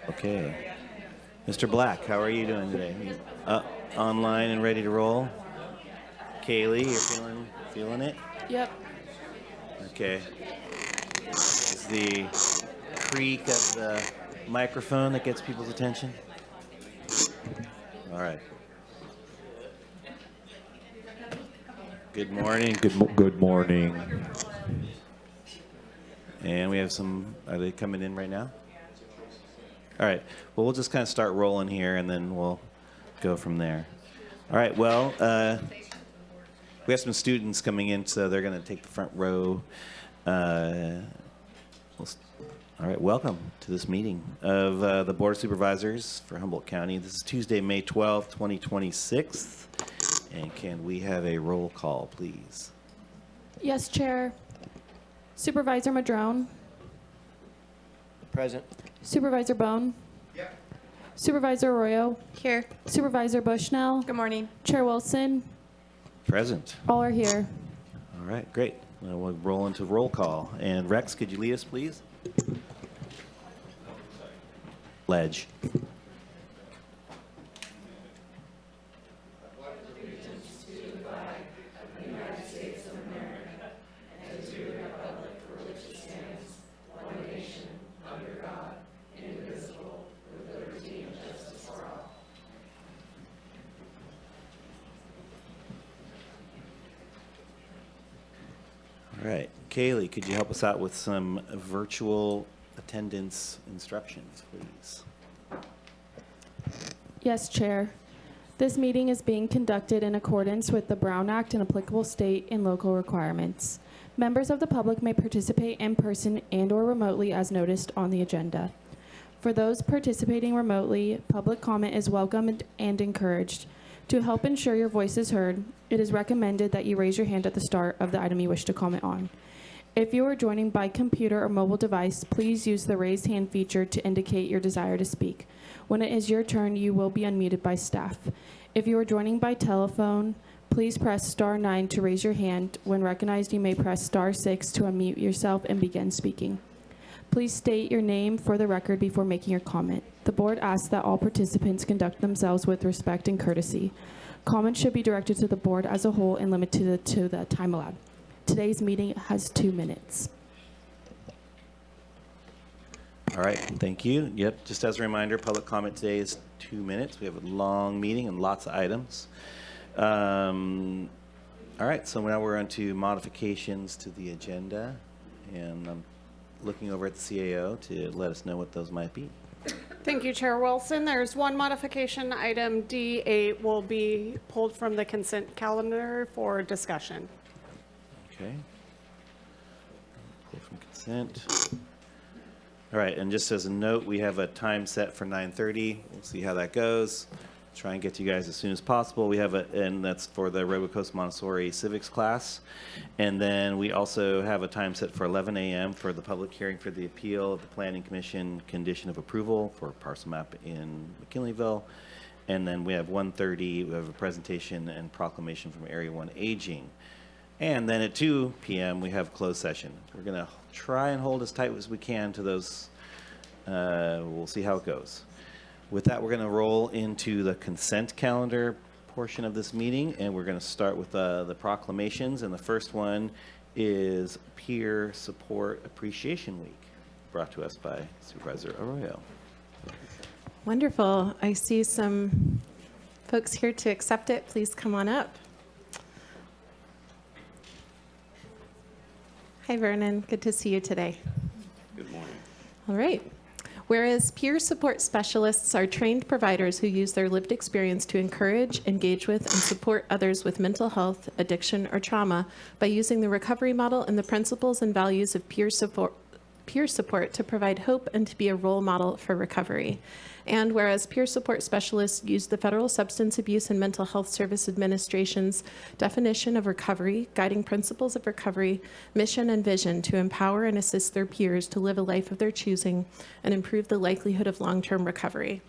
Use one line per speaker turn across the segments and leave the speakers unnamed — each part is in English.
Okay. Mr. Black, how are you doing today? You online and ready to roll? Kaylee, you're feeling it?
Yep.
Okay. It's the creak of the microphone that gets people's attention. All right. Good morning. Good morning. And we have some. Are they coming in right now? All right. Well, we'll just kind of start rolling here, and then we'll go from there. All right. Well, we have some students coming in, so they're going to take the front row. All right. Welcome to this meeting of the Board of Supervisors for Humboldt County. This is Tuesday, May 12th, 2026. And can we have a roll call, please?
Yes, Chair. Supervisor Madrone.
Present.
Supervisor Bone. Yep. Supervisor Arroyo.
Here.
Supervisor Bushnell.
Good morning.
Chair Wilson.
Present.
All are here.
All right, great. Now we'll roll into roll call. And Rex, could you lead us, please? Ledge. All right. Kaylee, could you help us out with some virtual attendance instructions, please?
Yes, Chair. This meeting is being conducted in accordance with the Brown Act and applicable state and local requirements. Members of the public may participate in person and/or remotely as noticed on the agenda. For those participating remotely, public comment is welcome and encouraged. To help ensure your voice is heard, it is recommended that you raise your hand at the start of the item you wish to comment on. If you are joining by computer or mobile device, please use the raised hand feature to indicate your desire to speak. When it is your turn, you will be unmuted by staff. If you are joining by telephone, please press star 9 to raise your hand. When recognized, you may press star 6 to unmute yourself and begin speaking. Please state your name for the record before making your comment. The board asks that all participants conduct themselves with respect and courtesy. Comments should be directed to the board as a whole and limited to the time allowed. Today's meeting has 2 minutes.
All right, thank you. Yep, just as a reminder, public comment today is 2 minutes. We have a long meeting and lots of items. All right, so now we're on to modifications to the agenda, and I'm looking over at the CAO to let us know what those might be.
Thank you, Chair Wilson. There's one modification. Item D8 will be pulled from the consent calendar for discussion.
Okay. Pull from consent. All right, and just as a note, we have a time set for 9:30. We'll see how that goes. Try and get to you guys as soon as possible. We have and that's for the Redwood Coast Montessori civics class. And then we also have a time set for 11 a.m. for the public hearing for the appeal of the Planning Commission condition of approval for parcel map in McKinleyville. And then we have 1:30, we have a presentation and proclamation from Area 1 Aging. And then at 2 p.m., we have closed session. We're going to try and hold as tight as we can to those. We'll see how it goes. With that, we're going to roll into the consent calendar portion of this meeting, and we're going to start with the proclamations. And the first one is Peer Support Appreciation Week, brought to us by Supervisor Arroyo.
Wonderful. I see some folks here to accept it. Please come on up. Hi, Vernon. Good to see you today.
Good morning.
All right. Whereas peer support specialists are trained providers who use their lived experience to encourage, engage with, and support others with mental health, addiction, or trauma by using the recovery model and the principles and values of peer support to provide hope and to be a role model for recovery. And whereas peer support specialists use the Federal Substance Abuse and Mental Health Service Administration's definition of recovery, guiding principles of recovery, mission, and vision to empower and assist their peers to live a life of their choosing and improve the likelihood of long-term recovery.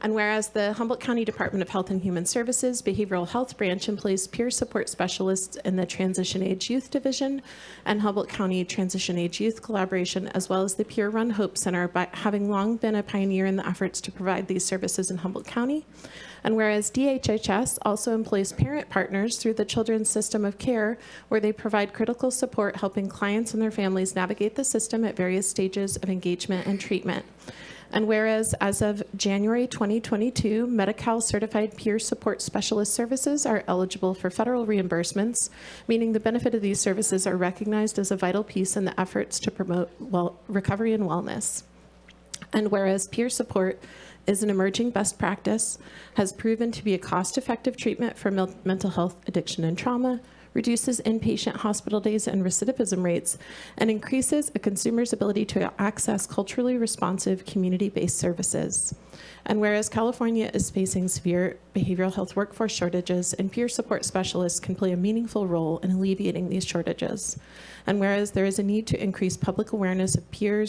And whereas the Humboldt County Department of Health and Human Services Behavioral Health Branch employs peer support specialists in the Transition Age Youth Division and Humboldt County Transition Age Youth Collaboration, as well as the Peer Run Hope Center, by having long been a pioneer in the efforts to provide these services in Humboldt County. And whereas DHHS also employs parent partners through the Children's System of Care, where they provide critical support helping clients and their families navigate the system at various stages of engagement and treatment. And whereas as of January 2022, Medi-Cal certified peer support specialist services are eligible for federal reimbursements, meaning the benefit of these services are recognized as a vital piece in the efforts to promote recovery and wellness. And whereas peer support is an emerging best practice, has proven to be a cost-effective treatment for mental health, addiction, and trauma, reduces inpatient hospital days and recidivism rates, and increases a consumer's ability to access culturally responsive, community-based services. And whereas California is facing severe behavioral health workforce shortages, and peer support specialists can play a meaningful role in alleviating these shortages. And whereas there is a need to increase public awareness of peer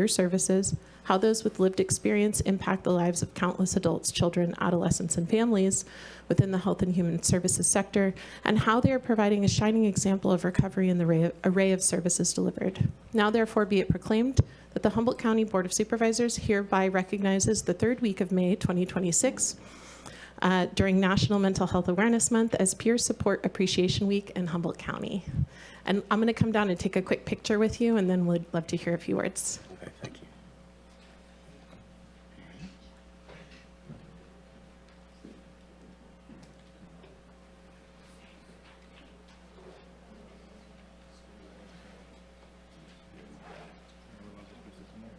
services, how those with lived experience impact the lives of countless adults, children, adolescents, and families within the health and human services sector, and how they are providing a shining example of recovery in the array of services delivered. Now, therefore, be it proclaimed that the Humboldt County Board of Supervisors hereby recognizes the third week of May 2026 during National Mental Health Awareness Month as Peer Support Appreciation Week in Humboldt County. And I'm going to come down and take a quick picture with you, and then we'd love to hear a few words.
Okay, thank you.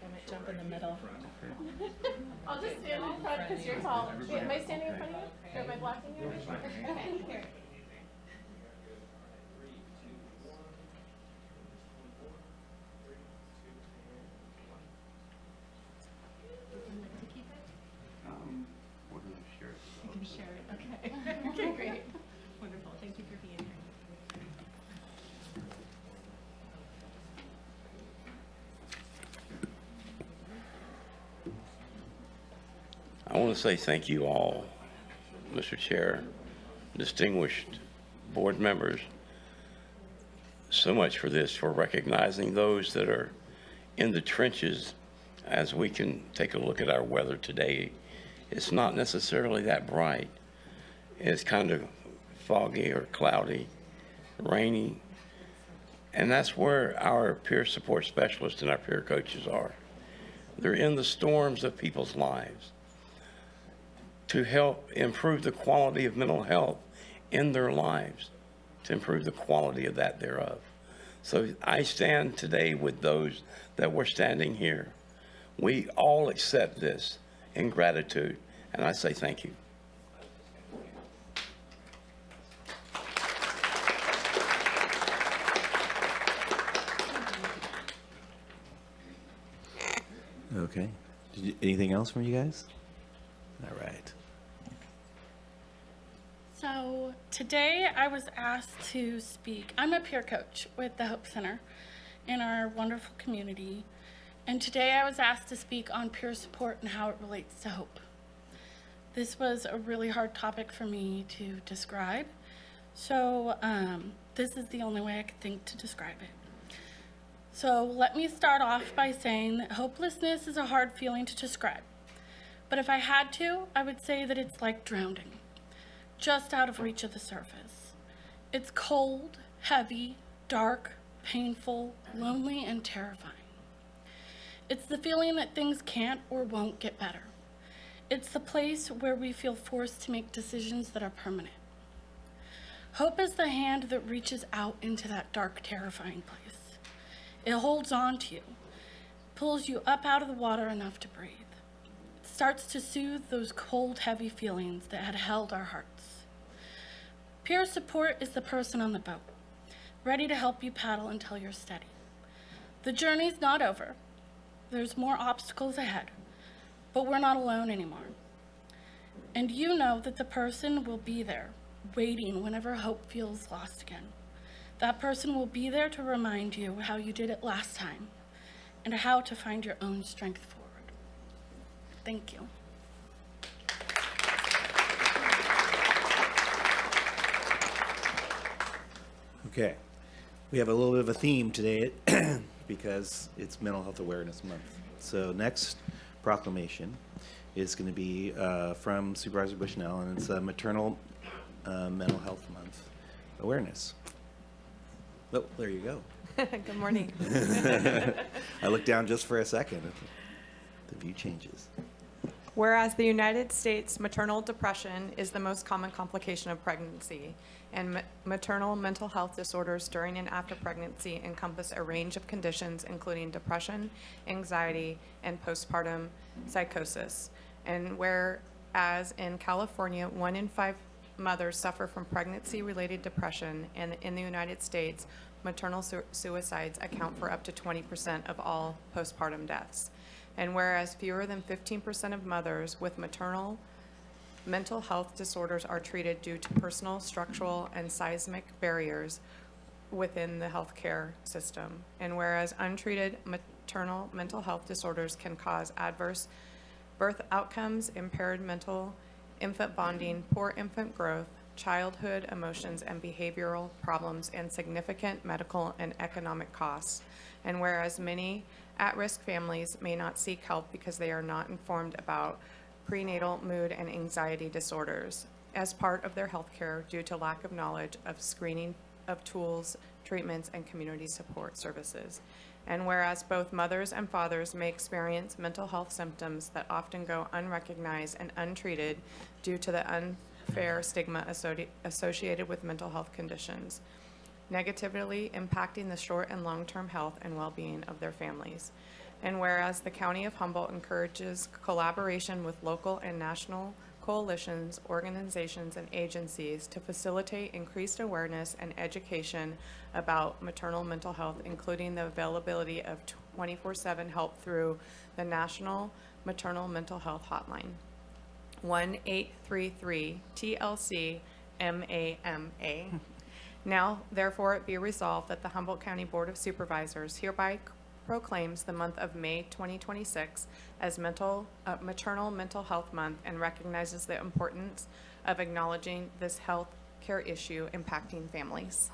I might jump in the middle. I'll just stand in front because you're tall. Wait, am I standing in front of you? Or am I blocking you? Okay, here. You can share it. Okay. Okay, great. Wonderful. Thank you for being here.
I want to say thank you all, Mr. Chair, distinguished board members, so much for this, for recognizing those that are in the trenches. As we can take a look at our weather today, it's not necessarily that bright. It's kind of foggy or cloudy, rainy, and that's where our peer support specialists and our peer coaches are. They're in the storms of people's lives to help improve the quality of mental health in their lives, to improve the quality of that thereof. So I stand today with those that were standing here. We all accept this in gratitude, and I say thank you.
Okay. Anything else from you guys? All right.
So today I was asked to speak. I'm a peer coach with the Hope Center in our wonderful community. And today I was asked to speak on peer support and how it relates to hope. This was a really hard topic for me to describe. So this is the only way I could think to describe it. So let me start off by saying that hopelessness is a hard feeling to describe. But if I had to, I would say that it's like drowning, just out of reach of the surface. It's cold, heavy, dark, painful, lonely, and terrifying. It's the feeling that things can't or won't get better. It's the place where we feel forced to make decisions that are permanent. Hope is the hand that reaches out into that dark, terrifying place. It holds on to you, pulls you up out of the water enough to breathe. It starts to soothe those cold, heavy feelings that had held our hearts. Peer support is the person on the boat, ready to help you paddle until you're steady. The journey's not over. There's more obstacles ahead, but we're not alone anymore. And you know that the person will be there, waiting whenever hope feels lost again. That person will be there to remind you how you did it last time and how to find your own strength forward. Thank you.
Okay, we have a little bit of a theme today because it's Mental Health Awareness Month. So next proclamation is going to be from Supervisor Bushnell, and it's Maternal Mental Health Month Awareness. Oh, there you go.
Good morning.
I looked down just for a second. The view changes.
Whereas the United States maternal depression is the most common complication of pregnancy, and maternal mental health disorders during and after pregnancy encompass a range of conditions including depression, anxiety, and postpartum psychosis. And whereas in California, 1 in 5 mothers suffer from pregnancy-related depression, and in the United States, maternal suicides account for up to 20% of all postpartum deaths. And whereas fewer than 15% of mothers with maternal mental health disorders are treated due to personal, structural, and seismic barriers within the healthcare system. And whereas untreated maternal mental health disorders can cause adverse birth outcomes, impaired mental infant bonding, poor infant growth, childhood emotions and behavioral problems, and significant medical and economic costs. And whereas many at-risk families may not seek help because they are not informed about prenatal mood and anxiety disorders as part of their health care due to lack of knowledge of screening of tools, treatments, and community support services. And whereas both mothers and fathers may experience mental health symptoms that often go unrecognized and untreated due to the unfair stigma associated with mental health conditions, negatively impacting the short and long-term health and well-being of their families. And whereas the County of Humboldt encourages collaboration with local and national coalitions, organizations, and agencies to facilitate increased awareness and education about maternal mental health, including the availability of 24/7 help through the National Maternal Mental Health Hotline, 1-833-TLC-MAMA. Now, therefore, it be resolved that the Humboldt County Board of Supervisors hereby proclaims the month of May 2026 as Maternal Mental Health Month and recognizes the importance of acknowledging this health care issue impacting families.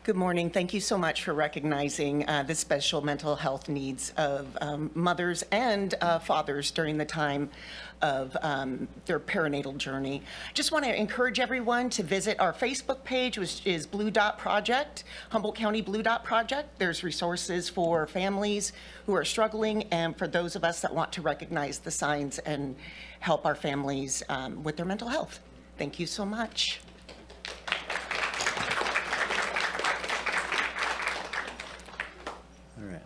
Good morning. Thank you so much for recognizing the special mental health needs of mothers and fathers during the time of their perinatal journey. Just want to encourage everyone to visit our Facebook page, which is Blue Dot Project, Humboldt County Blue Dot Project. There's resources for families who are struggling and for those of us that want to recognize the signs and help our families with their mental health. Thank you so much.
All right.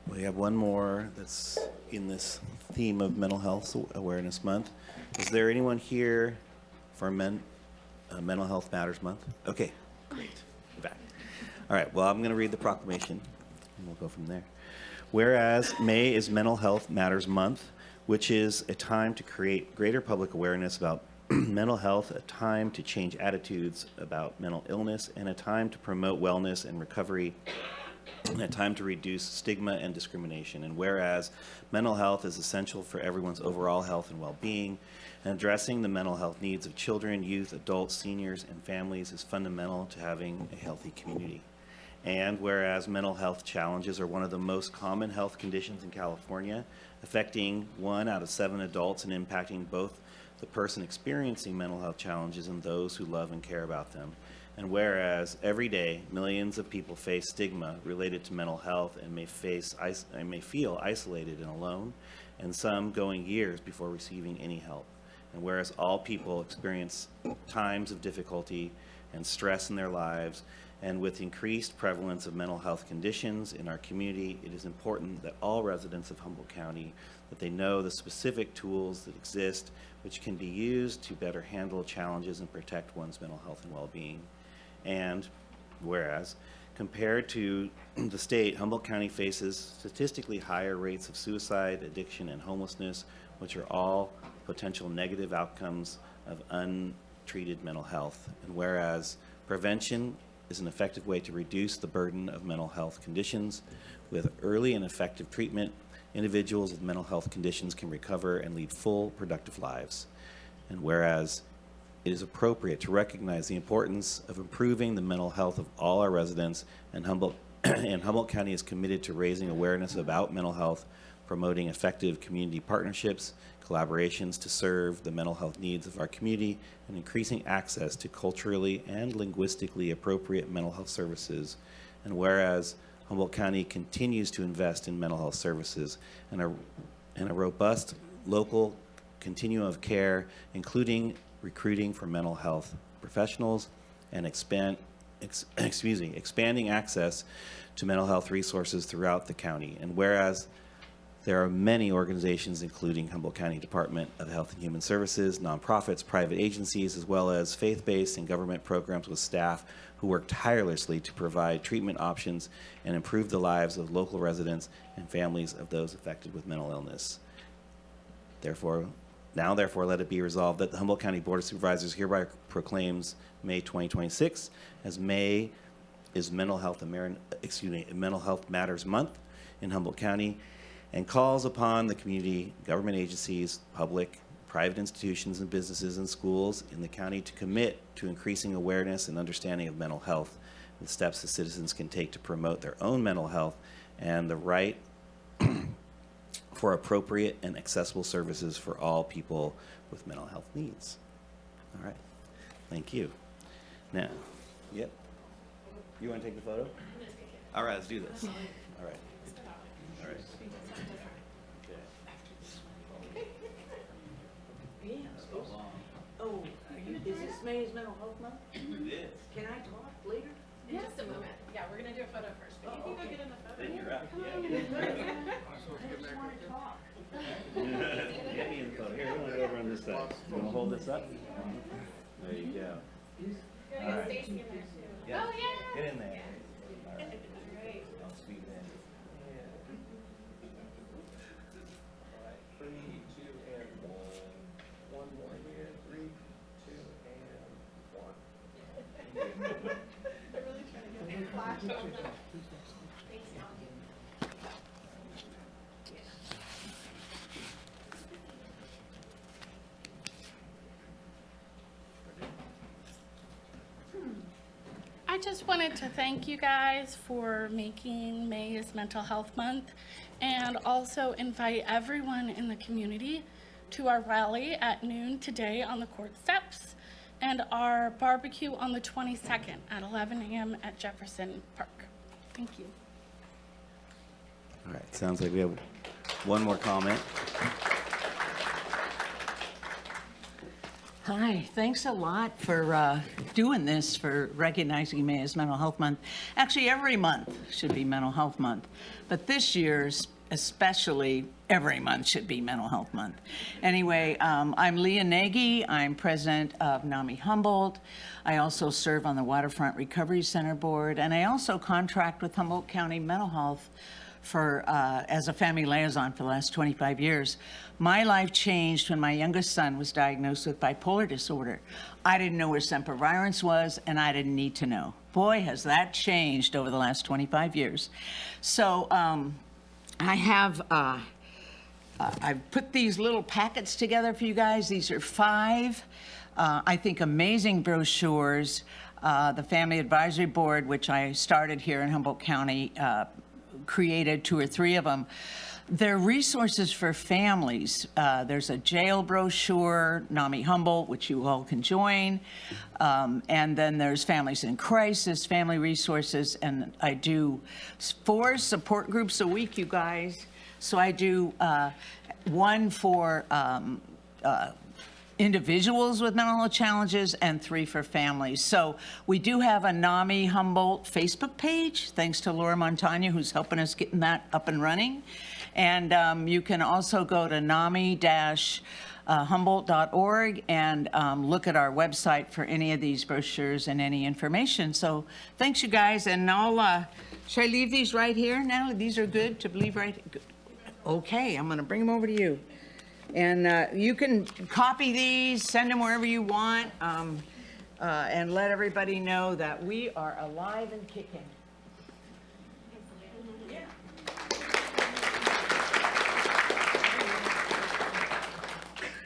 We have one more that's in this theme of Mental Health Awareness Month. Is there anyone here for Mental Health Matters Month? Okay, great. You're back. All right, well, I'm going to read the proclamation, and we'll go from there. Whereas May is Mental Health Matters Month, which is a time to create greater public awareness about mental health, a time to change attitudes about mental illness, and a time to promote wellness and recovery, and a time to reduce stigma and discrimination. And whereas mental health is essential for everyone's overall health and well-being, and addressing the mental health needs of children, youth, adults, seniors, and families is fundamental to having a healthy community. And whereas mental health challenges are one of the most common health conditions in California, affecting 1 out of 7 adults and impacting both the person experiencing mental health challenges and those who love and care about them. And whereas every day millions of people face stigma related to mental health and may feel isolated and alone, and some going years before receiving any help. And whereas all people experience times of difficulty and stress in their lives, And with increased prevalence of mental health conditions in our community, it is important that all residents of Humboldt County, that they know the specific tools that exist which can be used to better handle challenges and protect one's mental health and well-being. And whereas, compared to the state, Humboldt County faces statistically higher rates of suicide, addiction, and homelessness, which are all potential negative outcomes of untreated mental health. And whereas prevention is an effective way to reduce the burden of mental health conditions. With early and effective treatment, individuals with mental health conditions can recover and lead full, productive lives. And whereas it is appropriate to recognize the importance of improving the mental health of all our residents, and Humboldt County is committed to raising awareness about mental health, promoting effective community partnerships, collaborations to serve the mental health needs of our community, and increasing access to culturally and linguistically appropriate mental health services. And whereas Humboldt County continues to invest in mental health services and a robust local continuum of care, including recruiting for mental health professionals and expanding access to mental health resources throughout the county. And whereas there are many organizations, including Humboldt County Department of Health and Human Services, nonprofits, private agencies, as well as faith-based and government programs with staff who work tirelessly to provide treatment options and improve the lives of local residents and families of those affected with mental illness. Therefore, let it be resolved that the Humboldt County Board of Supervisors hereby proclaims May 2026 as May is Mental Health Matters Month in Humboldt County, and calls upon the community, government agencies, public, private institutions, and businesses and schools in the county to commit to increasing awareness and understanding of mental health, the steps that citizens can take to promote their own mental health, and the right for appropriate and accessible services for all people with mental health needs. All right, thank you. Now, yep. You want to take the photo? All right, let's do this. All right. All right.
Oh, is this May's Mental Health Month?
It is.
Can I talk later?
In just a moment. Yeah, we're gonna do a photo first, but you can go get in the photo.
Then you're up. Yeah, get in.
I just want to talk.
Get me in the photo. Here, I'm gonna go over on this side. You wanna hold this up? There you go. All right. Yeah. Get in there. All right. I'll squeeze in.
All right, 3, 2, and 1. One more here. 3, 2, and 1.
I just wanted to thank you guys for making May is Mental Health Month, and also invite everyone in the community to our rally at noon today on the court steps, and our barbecue on the 22nd at 11 a.m. at Jefferson Park. Thank you.
All right, sounds like we have one more comment.
Hi, thanks a lot for doing this, for recognizing May as Mental Health Month. Actually, every month should be Mental Health Month, but this year's especially every month should be Mental Health Month. Anyway, I'm Leah Nagy. I'm president of NAMI Humboldt. I also serve on the Waterfront Recovery Center Board, and I also contract with Humboldt County Mental Health for as a family liaison for the last 25 years. My life changed when my youngest son was diagnosed with bipolar disorder. I didn't know where sempervirens was, and I didn't need to know. Boy, has that changed over the last 25 years. So I have, I've put these little packets together for you guys. These are 5, I think, amazing brochures. The Family Advisory Board, which I started here in Humboldt County, created 2 or 3 of them. They're resources for families. There's a jail brochure, NAMI Humboldt, which you all can join. And then there's Families in Crisis, family resources, and I do 4 support groups a week, you guys. So I do one for individuals with mental health challenges and 3 for families. So we do have a NAMI Humboldt Facebook page, thanks to Laura Montagna, who's helping us getting that up and running. And you can also go to NAMI-Humboldt.org and look at our website for any of these brochures and any information. So thanks, you guys. And I'll, should I leave these right here now? These are good to leave right? Good. Okay, I'm going to bring them over to you. And you can copy these, send them wherever you want, and let everybody know that we are alive and kicking.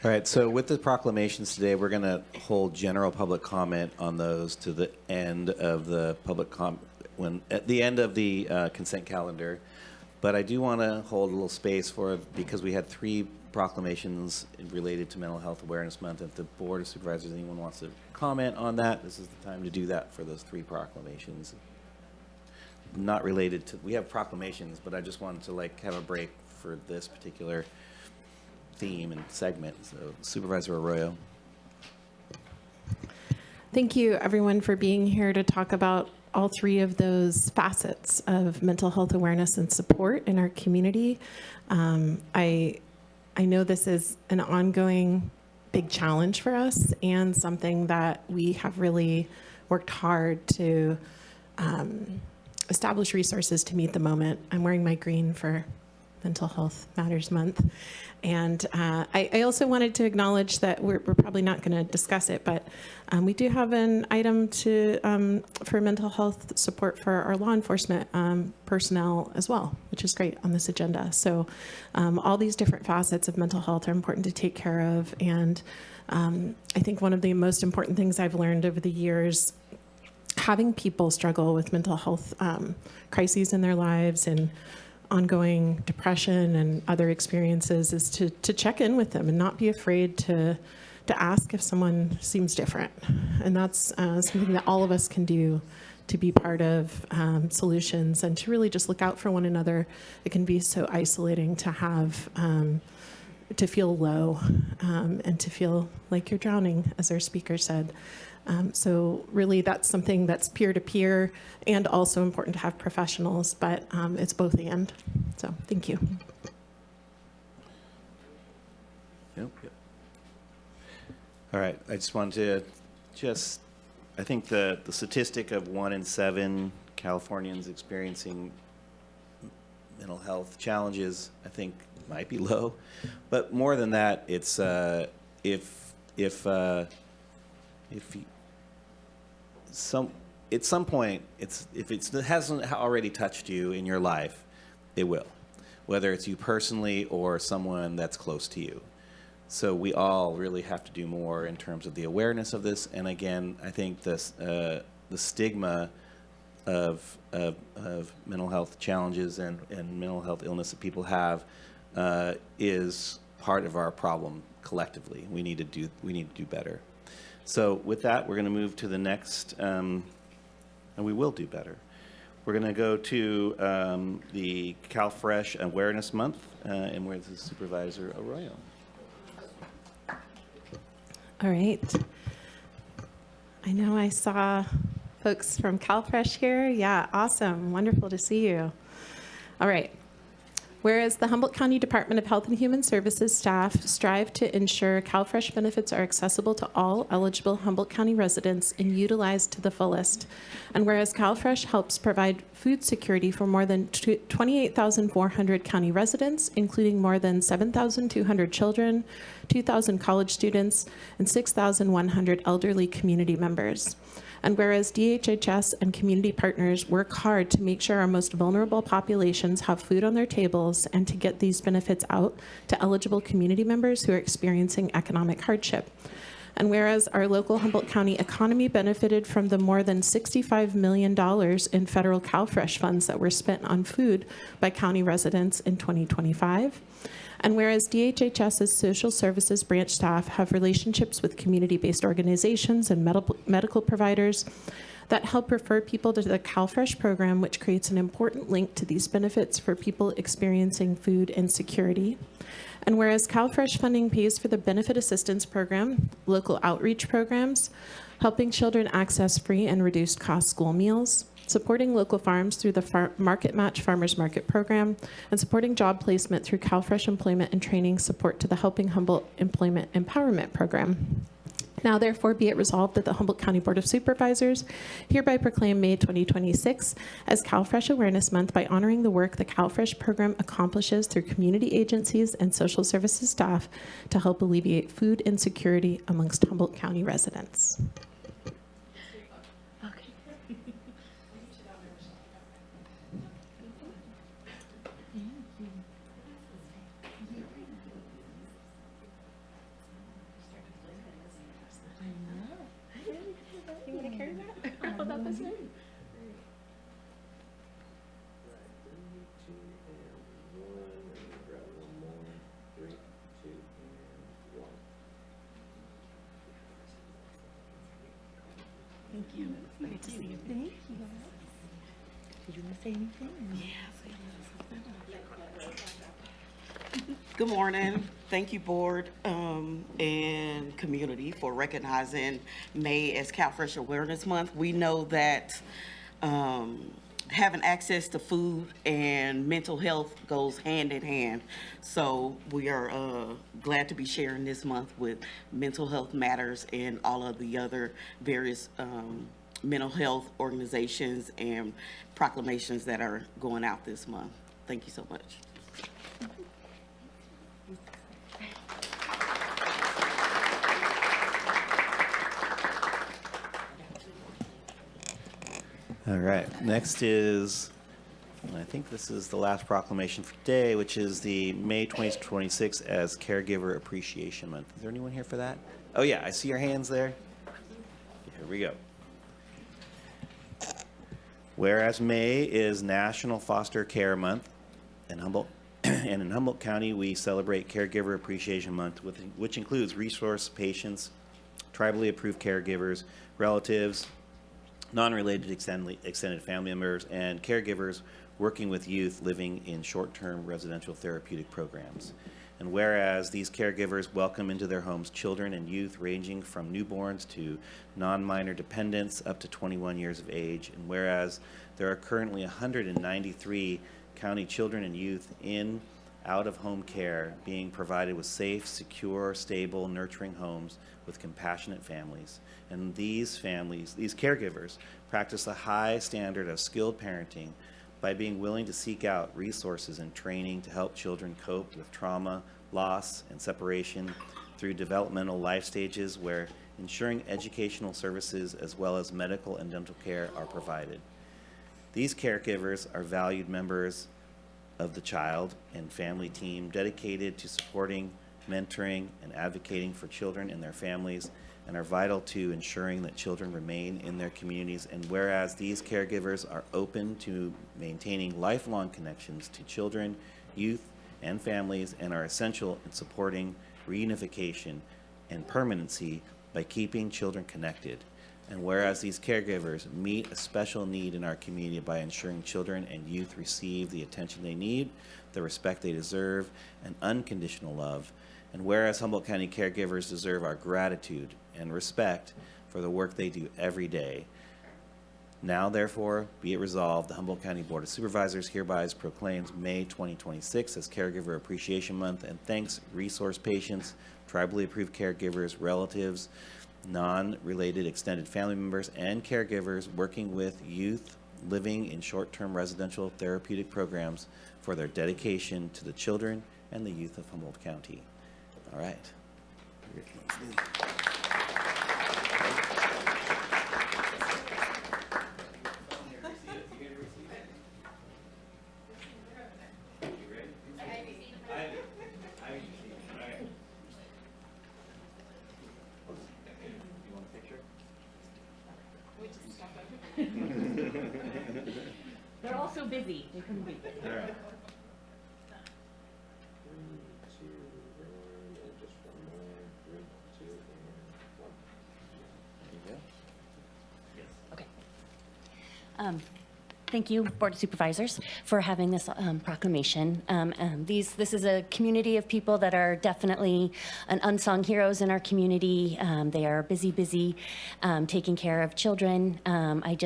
All right, so with the proclamations today, we're going to hold general public comment on those to the end of the at the end of the consent calendar. But I do want to hold a little space because we had 3 proclamations related to Mental Health Awareness Month. If the Board of Supervisors, anyone wants to comment on that, this is the time to do that for those 3 proclamations. Not related to, we have proclamations, but I just wanted to have a break for this particular theme and segment. So Supervisor Arroyo.
Thank you, everyone, for being here to talk about all 3 of those facets of mental health awareness and support in our community. I know this is an ongoing big challenge for us and something that we have really worked hard to establish resources to meet the moment. I'm wearing my green for Mental Health Matters Month. And I also wanted to acknowledge that we're probably not going to discuss it, but we do have an item for mental health support for our law enforcement personnel as well, which is great on this agenda. So all these different facets of mental health are important to take care of. And I think one of the most important things I've learned over the years, having people struggle with mental health crises in their lives and ongoing depression and other experiences, is to check in with them and not be afraid to ask if someone seems different. And that's something that all of us can do to be part of solutions and to really just look out for one another. It can be so isolating to have, to feel low and to feel like you're drowning, as our speaker said. So really that's something that's peer-to-peer and also important to have professionals, but it's both and. So thank you.
Yep. All right, I just wanted to I think the statistic of 1 in 7 Californians experiencing mental health challenges, I think might be low, but more than that, it's at some point, if it hasn't already touched you in your life, it will, whether it's you personally or someone that's close to you. So we all really have to do more in terms of the awareness of this. And again, I think this the stigma of mental health challenges and mental health illness that people have is part of our problem collectively. We need to do better. So with that, we're going to move to the next, and we will do better. We're going to go to the CalFresh Awareness Month, and where's the Supervisor Arroyo?
All right. I know I saw folks from CalFresh here. Yeah, awesome. Wonderful to see you. All right. Whereas the Humboldt County Department of Health and Human Services staff strive to ensure CalFresh benefits are accessible to all eligible Humboldt County residents and utilized to the fullest. And whereas CalFresh helps provide food security for more than 28,400 county residents, including more than 7,200 children, 2,000 college students, and 6,100 elderly community members. And whereas DHHS and community partners work hard to make sure our most vulnerable populations have food on their tables and to get these benefits out to eligible community members who are experiencing economic hardship. And whereas our local Humboldt County economy benefited from the more than $65 million in federal CalFresh funds that were spent on food by county residents in 2025. And whereas DHHS's social services branch staff have relationships with community-based organizations and medical providers, that help refer people to the CalFresh program, which creates an important link to these benefits for people experiencing food insecurity. And whereas CalFresh funding pays for the benefit assistance program, local outreach programs, helping children access free and reduced cost school meals, supporting local farms through the Market Match Farmers Market program, and supporting job placement through CalFresh Employment and Training Support to the Helping Humboldt Employment Empowerment Program. Now therefore be it resolved that the Humboldt County Board of Supervisors hereby proclaim May 2026 as CalFresh Awareness Month by honoring the work the CalFresh program accomplishes through community agencies and social services staff to help alleviate food insecurity amongst Humboldt County residents.
Good morning. Thank you, board and community, for recognizing May as CalFresh Awareness Month. We know that having access to food and mental health goes hand in hand. So we are glad to be sharing this month with Mental Health Matters and all of the other various mental health organizations and proclamations that are going out this month. Thank you so much.
All right, next is, I think this is the last proclamation for today, which is the May 2026 as Caregiver Appreciation Month. Is there anyone here for that? Oh yeah, I see your hands there. Here we go. Whereas May is National Foster Care Month in Humboldt, and in Humboldt County, we celebrate Caregiver Appreciation Month, which includes resource patients, tribally approved caregivers, relatives, non-related extended family members, and caregivers working with youth living in short-term residential therapeutic programs. And whereas these caregivers welcome into their homes children and youth ranging from newborns to non-minor dependents up to 21 years of age, and whereas there are currently 193 county children and youth in out-of-home care being provided with safe, secure, stable, nurturing homes with compassionate families. And these families, these caregivers, practice a high standard of skilled parenting by being willing to seek out resources and training to help children cope with trauma, loss, and separation through developmental life stages where ensuring educational services as well as medical and dental care are provided. These caregivers are valued members of the child and family team dedicated to supporting, mentoring, and advocating for children and their families, and are vital to ensuring that children remain in their communities. And whereas these caregivers are open to maintaining lifelong connections to children, youth, and families, and are essential in supporting reunification and permanency by keeping children connected. And whereas these caregivers meet a special need in our community by ensuring children and youth receive the attention they need, the respect they deserve, and unconditional love. And whereas Humboldt County caregivers deserve our gratitude and respect for the work they do every day. Now, therefore, be it resolved, the Humboldt County Board of Supervisors hereby proclaims May 2026 as Caregiver Appreciation Month and thanks resource patients, tribally approved caregivers, relatives, non-related extended family members, and caregivers working with youth living in short-term residential therapeutic programs for their dedication to the children and the youth of Humboldt County. All right.
They're all so busy. They couldn't be.
All right.
3, 2, 1, and just one more. 3, 2, and 1.
There you go.
Okay. Thank you, Board of Supervisors, for having this proclamation. This is a community of people that are definitely an unsung heroes in our community. They are busy, taking care of children. I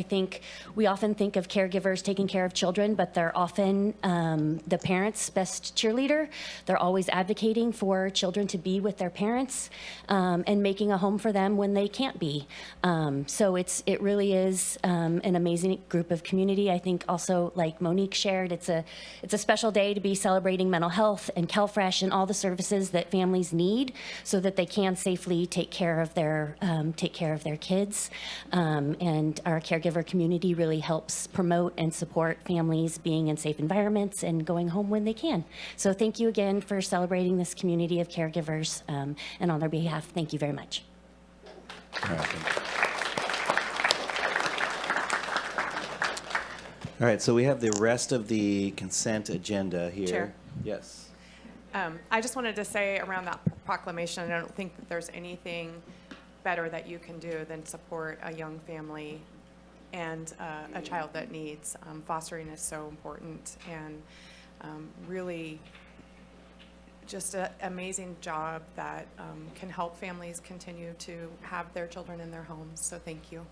think we often think of caregivers taking care of children, but they're often the parents' best cheerleader. They're always advocating for children to be with their parents and making a home for them when they can't be. So it really is an amazing group of community. I think also, like Monique shared, it's a special day to be celebrating mental health and CalFresh and all the services that families need so that they can safely take care of their kids. And our caregiver community really helps promote and support families being in safe environments and going home when they can. So thank you again for celebrating this community of caregivers. And on their behalf, thank you very much.
All right, so we have the rest of the consent agenda here.
Chair.
Yes.
I just wanted to say around that proclamation, I don't think that there's anything better that you can do than support a young family and a child that needs. Fostering is so important, and really just an amazing job that can help families continue to have their children in their homes. So thank you.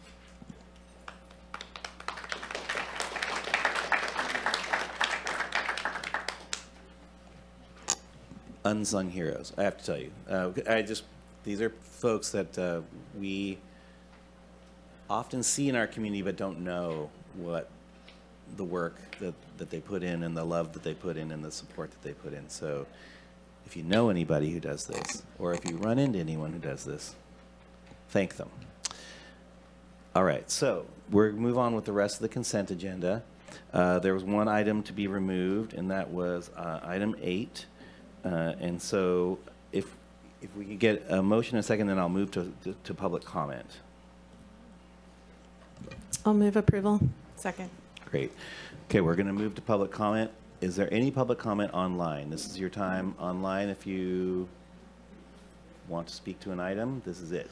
Unsung heroes, I have to tell you. These are folks that we often see in our community but don't know what the work that they put in and the love that they put in and the support that they put in. So if you know anybody who does this, or if you run into anyone who does this, thank them. All right, so we'll move on with the rest of the consent agenda. There was one item to be removed, and that was item 8. And so if we could get a motion in a second, then I'll move to public comment.
I'll move approval.
Second.
Great. Okay, we're going to move to public comment. Is there any public comment online? This is your time online. If you want to speak to an item, this is it.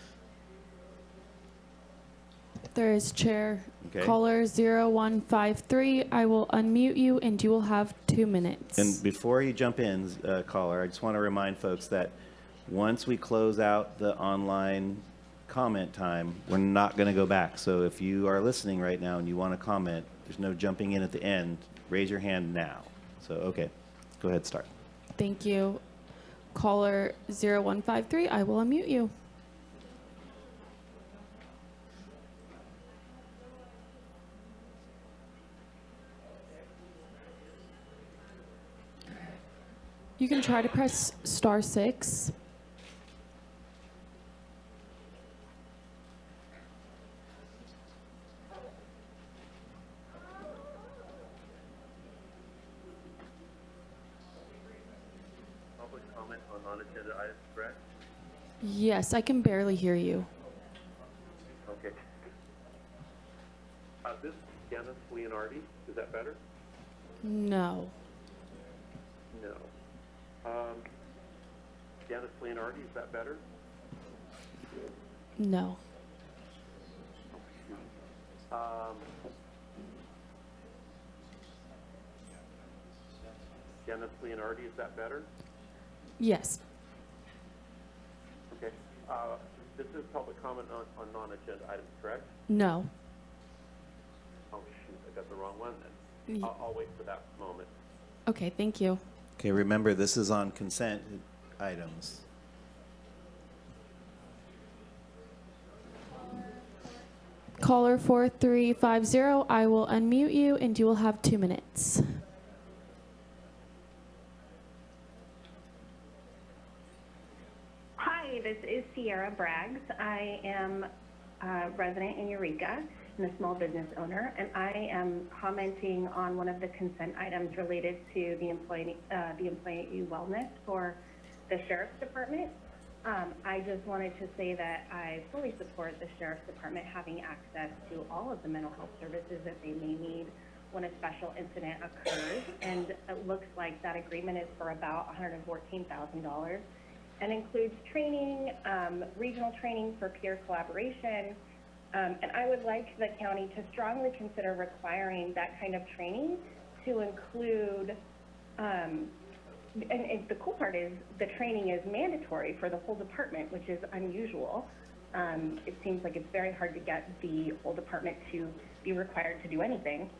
There is Chair.
Okay.
Caller 0153. I will unmute you, and you will have 2 minutes.
And before you jump in, caller, I just want to remind folks that once we close out the online comment time, we're not going to go back. So if you are listening right now and you want to comment, there's no jumping in at the end. Raise your hand now. So, okay, go ahead, start.
Thank you. Caller 0153. I will unmute you. You can try to press *6.
Public comment on non-agenda items, correct?
Yes, I can barely hear you.
Okay. This is Dennis Leonardi. Is that better?
No.
No. Dennis Leonardi, is that better?
No.
Dennis Leonardi, is that better?
Yes.
Okay. This is public comment on non-agenda items, correct?
No.
Oh, shoot, I got the wrong one then. I'll wait for that moment.
Okay, thank you.
Okay, remember, this is on consent items.
Caller 4350, I will unmute you, and you will have 2 minutes.
Hi, this is Sierra Braggs. I am a resident in Eureka and a small business owner, and I am commenting on one of the consent items related to the employee wellness for the Sheriff's Department. I just wanted to say that I fully support the Sheriff's Department having access to all of the mental health services that they may need when a special incident occurs, and it looks like that agreement is for about $114,000 and includes training, regional training for peer collaboration, And I would like the county to strongly consider requiring that kind of training to include, and the cool part is the training is mandatory for the whole department, which is unusual. It seems like it's very hard to get the whole department to be required to do anything.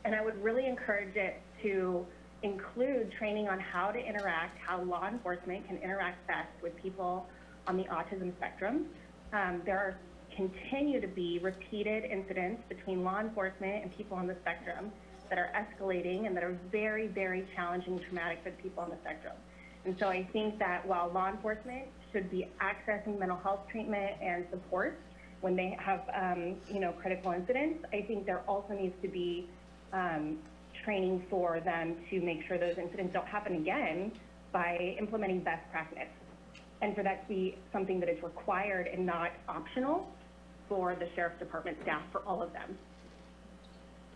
And I would really encourage it to include training on how to interact, how law enforcement can interact best with people on the autism spectrum. There are continue to be repeated incidents between law enforcement and people on the spectrum that are escalating and that are very, very challenging and traumatic for the people on the spectrum. And so I think that while law enforcement should be accessing mental health treatment and support when they have, critical incidents, I think there also needs to be training for them to make sure those incidents don't happen again by implementing best practice. And for that to be something that is required and not optional for the Sheriff's Department staff, for all of them.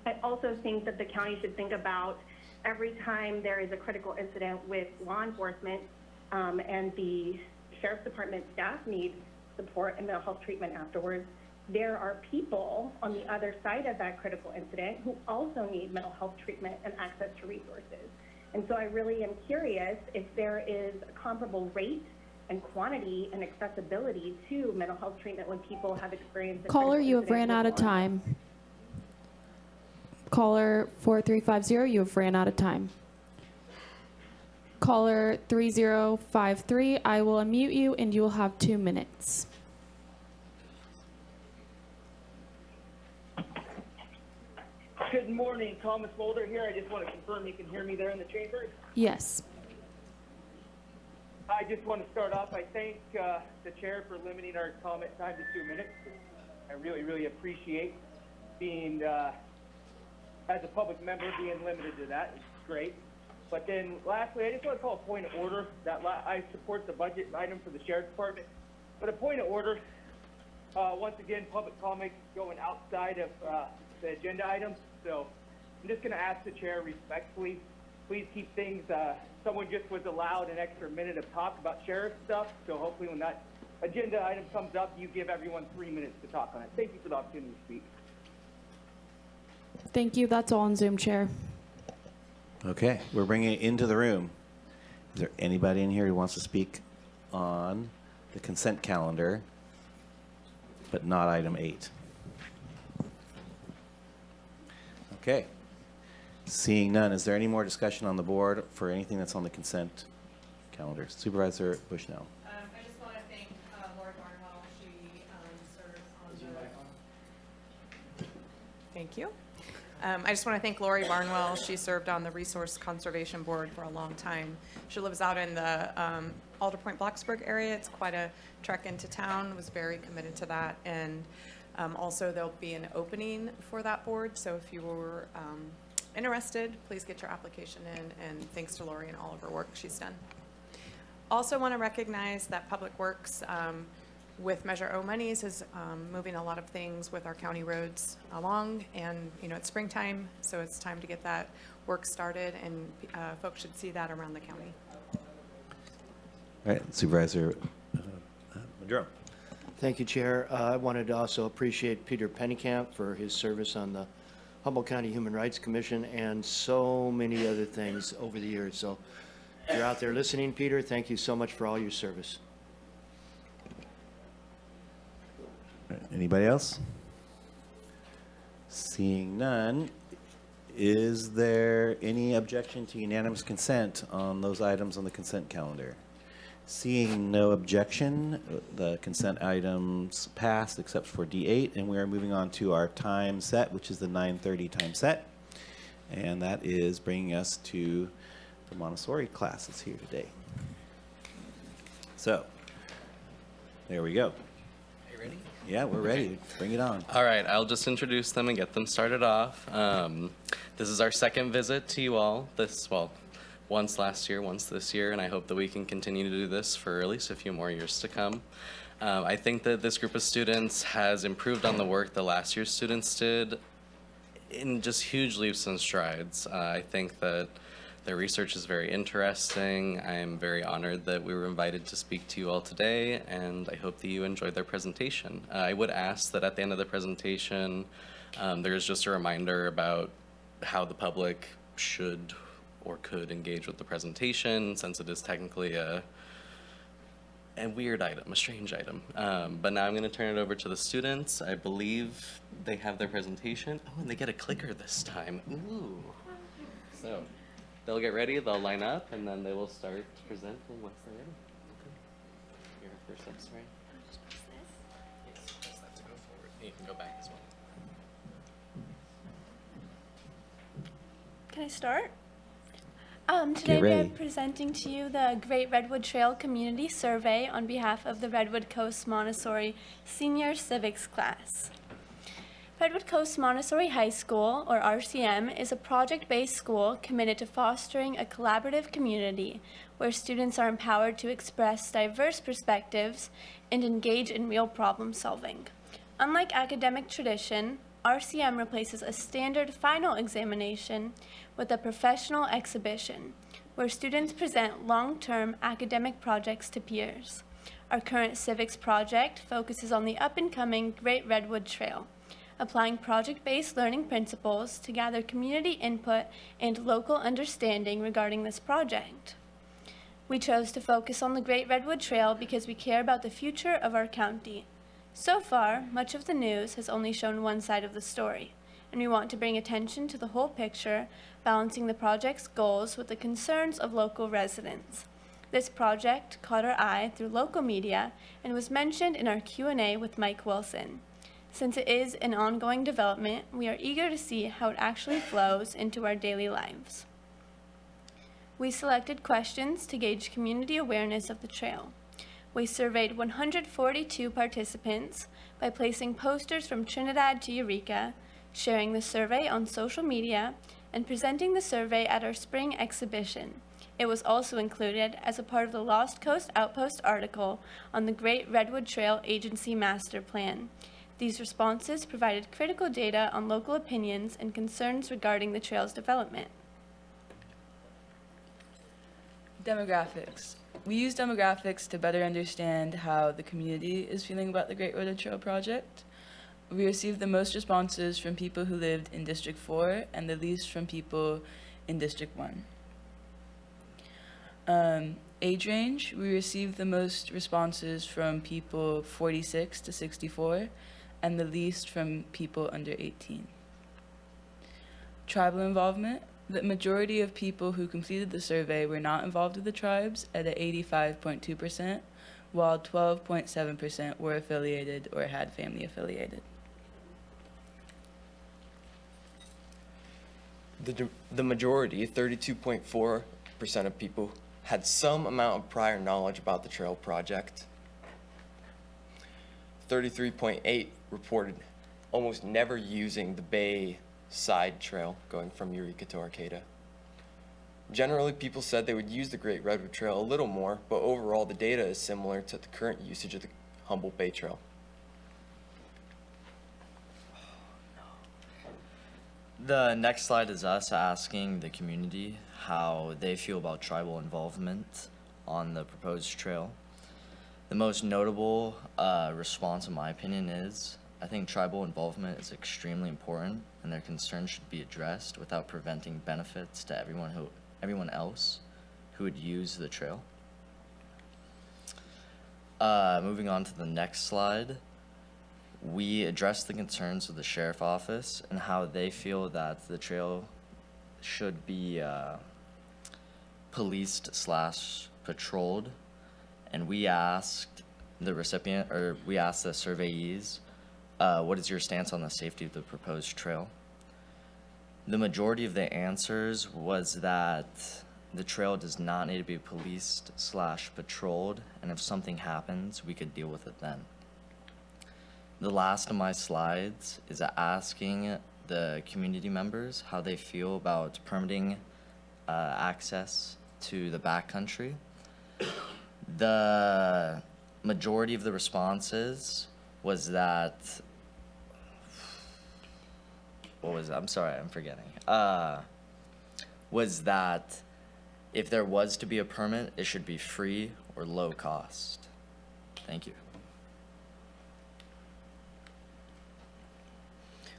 I also think that the county should think about every time there is a critical incident with law enforcement and the Sheriff's Department staff need support and mental health treatment afterwards, there are people on the other side of that critical incident who also need mental health treatment and access to resources. And so I really am curious if there is a comparable rate and quantity and accessibility to mental health treatment when people have experienced a
Caller,
critical
you have
incident
ran out
with
of
law
time. Caller 4350, you have ran out of time. Caller 3053, I will unmute you and you will have 2 minutes.
Good morning, Thomas Mulder here. I just want to confirm you can hear me there in the chamber.
Yes.
I just want to start off. I thank the chair for limiting our comment time to 2 minutes. I really, really appreciate being, as a public member, being limited to that. It's great. But then lastly, I just want to call a point of order that I support the budget item for the Sheriff's Department. But a point of order, once again, public comments going outside of the agenda items. So I'm just going to ask the chair respectfully, please keep things, someone just was allowed an extra minute of talk about sheriff stuff. So hopefully when that agenda item comes up, you give everyone 3 minutes to talk on it. Thank you for the opportunity to speak.
Thank you. That's all on Zoom, Chair.
Okay, we're bringing it into the room. Is there anybody in here who wants to speak on the consent calendar, but not item 8? Okay. Seeing none, is there any more discussion on the board for anything that's on the consent calendar? Supervisor Bushnell.
I just want to thank Laura Barnwell. She serves on the... Thank you. I just want to thank Lori Barnwell. She served on the Resource Conservation Board for a long time. She lives out in the Alder Point, Blacksburg area. It's quite a trek into town, was very committed to that. And also there'll be an opening for that board. So if you were interested, please get your application in. And thanks to Lori and all of her work she's done. Also want to recognize that Public Works with Measure O monies is moving a lot of things with our county roads along, and it's springtime, so it's time to get that work started, and folks should see that around the county.
All right, Supervisor Maduro.
Thank you, Chair. I wanted to also appreciate Peter Pennycamp for his service on the Humboldt County Human Rights Commission and so many other things over the years. So if you're out there listening, Peter, thank you so much for all your service.
Anybody else? Seeing none, is there any objection to unanimous consent on those items on the consent calendar? Seeing no objection, the consent items passed except for D8, and we are moving on to our time set, which is the 9:30 time set. And that is bringing us to the Montessori classes here today. So, there we go.
Ready?
Yeah, we're ready. Bring it on.
All right, I'll just introduce them and get them started off. This is our second visit to you all. Once last year, once this year, and I hope that we can continue to do this for at least a few more years to come. I think that this group of students has improved on the work that last year's students did in just huge leaps and strides. I think that Their research is very interesting. I am very honored that we were invited to speak to you all today, and I hope that you enjoyed their presentation. I would ask that at the end of the presentation, there's just a reminder about how the public should or could engage with the presentation, since it is technically a weird item, a strange item. But now I'm going to turn it over to the students. I believe they have their presentation. Oh, and they get a clicker this time. Ooh. So they'll get ready, they'll line up, and then they will start presenting once they're ready. Okay. Your first up, sorry. Yes, just have to go forward. You can go back as well.
Can I start? Today
Get
we
ready.
are presenting to you the Great Redwood Trail Community Survey on behalf of the Redwood Coast Montessori Senior Civics class. Redwood Coast Montessori High School, or RCM, is a project-based school committed to fostering a collaborative community where students are empowered to express diverse perspectives and engage in real problem solving. Unlike academic tradition, RCM replaces a standard final examination with a professional exhibition, where students present long-term academic projects to peers. Our current civics project focuses on the up-and-coming Great Redwood Trail, applying project-based learning principles to gather community input and local understanding regarding this project. We chose to focus on the Great Redwood Trail because we care about the future of our county. So far, much of the news has only shown one side of the story, and we want to bring attention to the whole picture, balancing the project's goals with the concerns of local residents. This project caught our eye through local media and was mentioned in our Q&A with Mike Wilson. Since it is an ongoing development, we are eager to see how it actually flows into our daily lives. We selected questions to gauge community awareness of the trail. We surveyed 142 participants by placing posters from Trinidad to Eureka, sharing the survey on social media, and presenting the survey at our spring exhibition. It was also included as a part of the Lost Coast Outpost article on the Great Redwood Trail Agency Master Plan. These responses provided critical data on local opinions and concerns regarding the trail's development.
Demographics. We use demographics to better understand how the community is feeling about the Great Redwood Trail project. We received the most responses from people who lived in District 4 and the least from people in District 1. Age range, we received the most responses from people 46 to 64 and the least from people under 18. Tribal involvement, the majority of people who completed the survey were not involved with the tribes at 85.2%, while 12.7% were affiliated or had family affiliated.
The majority, 32.4% of people, had some amount of prior knowledge about the trail project. 33.8 reported almost never using the Bay Side Trail going from Eureka to Arcata. Generally, people said they would use the Great Redwood Trail a little more, but overall the data is similar to the current usage of the Humboldt Bay Trail.
The next slide is us asking the community how they feel about tribal involvement on the proposed trail. The most notable response, in my opinion, is I think tribal involvement is extremely important, and their concerns should be addressed without preventing benefits to everyone else who would use the trail. Moving on to the next slide, we addressed the concerns of the sheriff office and how they feel that the trail should be policed/patrolled, and we asked the surveyees, what is your stance on the safety of the proposed trail? The majority of the answers was that the trail does not need to be policed/patrolled, and if something happens, we could deal with it then. The last of my slides is asking the community members how they feel about permitting access to the backcountry. The majority of the responses was that, what was it? I'm sorry, I'm forgetting. Was that If there was to be a permit, it should be free or low cost. Thank you.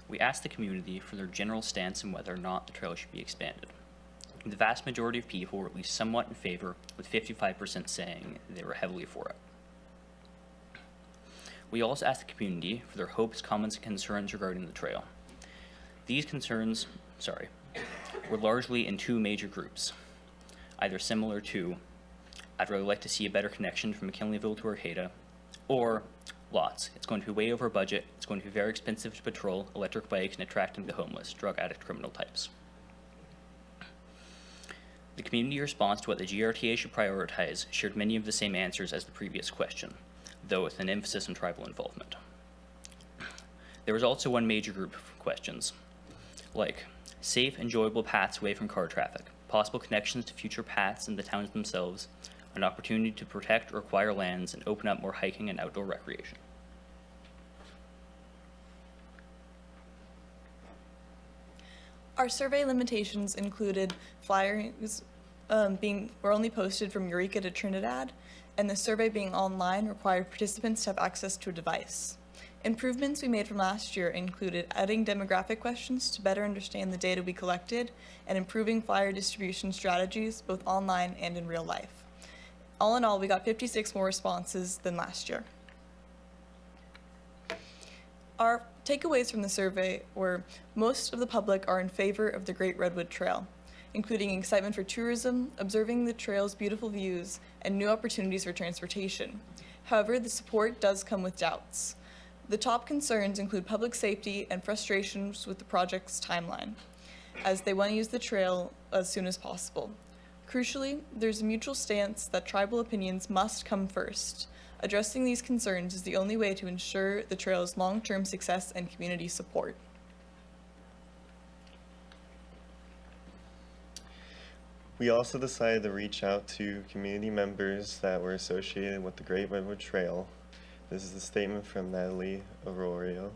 We asked the community for their general stance on whether or not the trail should be expanded. The vast majority of people were at least somewhat in favor, with 55% saying they were heavily for it. We also asked the community for their hopes, comments, and concerns regarding the trail. These concerns, were largely in two major groups, either similar to, I'd really like to see a better connection from McKinleyville to Arcata, or lots. It's going to be way over budget. It's going to be very expensive to patrol electric bikes and attracting the homeless, drug addict, criminal types. The community response to what the GRTA should prioritize shared many of the same answers as the previous question, though with an emphasis on tribal involvement. There was also one major group of questions, like safe, enjoyable paths away from car traffic, possible connections to future paths in the towns themselves, an opportunity to protect or acquire lands and open up more hiking and outdoor recreation.
Our survey limitations included flyers were only posted from Eureka to Trinidad, and the survey being online required participants to have access to a device. Improvements we made from last year included adding demographic questions to better understand the data we collected and improving flyer distribution strategies both online and in real life. All in all, we got 56 more responses than last year. Our takeaways from the survey were most of the public are in favor of the Great Redwood Trail, including excitement for tourism, observing the trail's beautiful views, and new opportunities for transportation. However, the support does come with doubts. The top concerns include public safety and frustrations with the project's timeline, as they want to use the trail as soon as possible. Crucially, there's a mutual stance that tribal opinions must come first. Addressing these concerns is the only way to ensure the trail's long-term success and community support.
We also decided to reach out to community members that were associated with the Great Redwood Trail. This is a statement from Natalie Arroyo.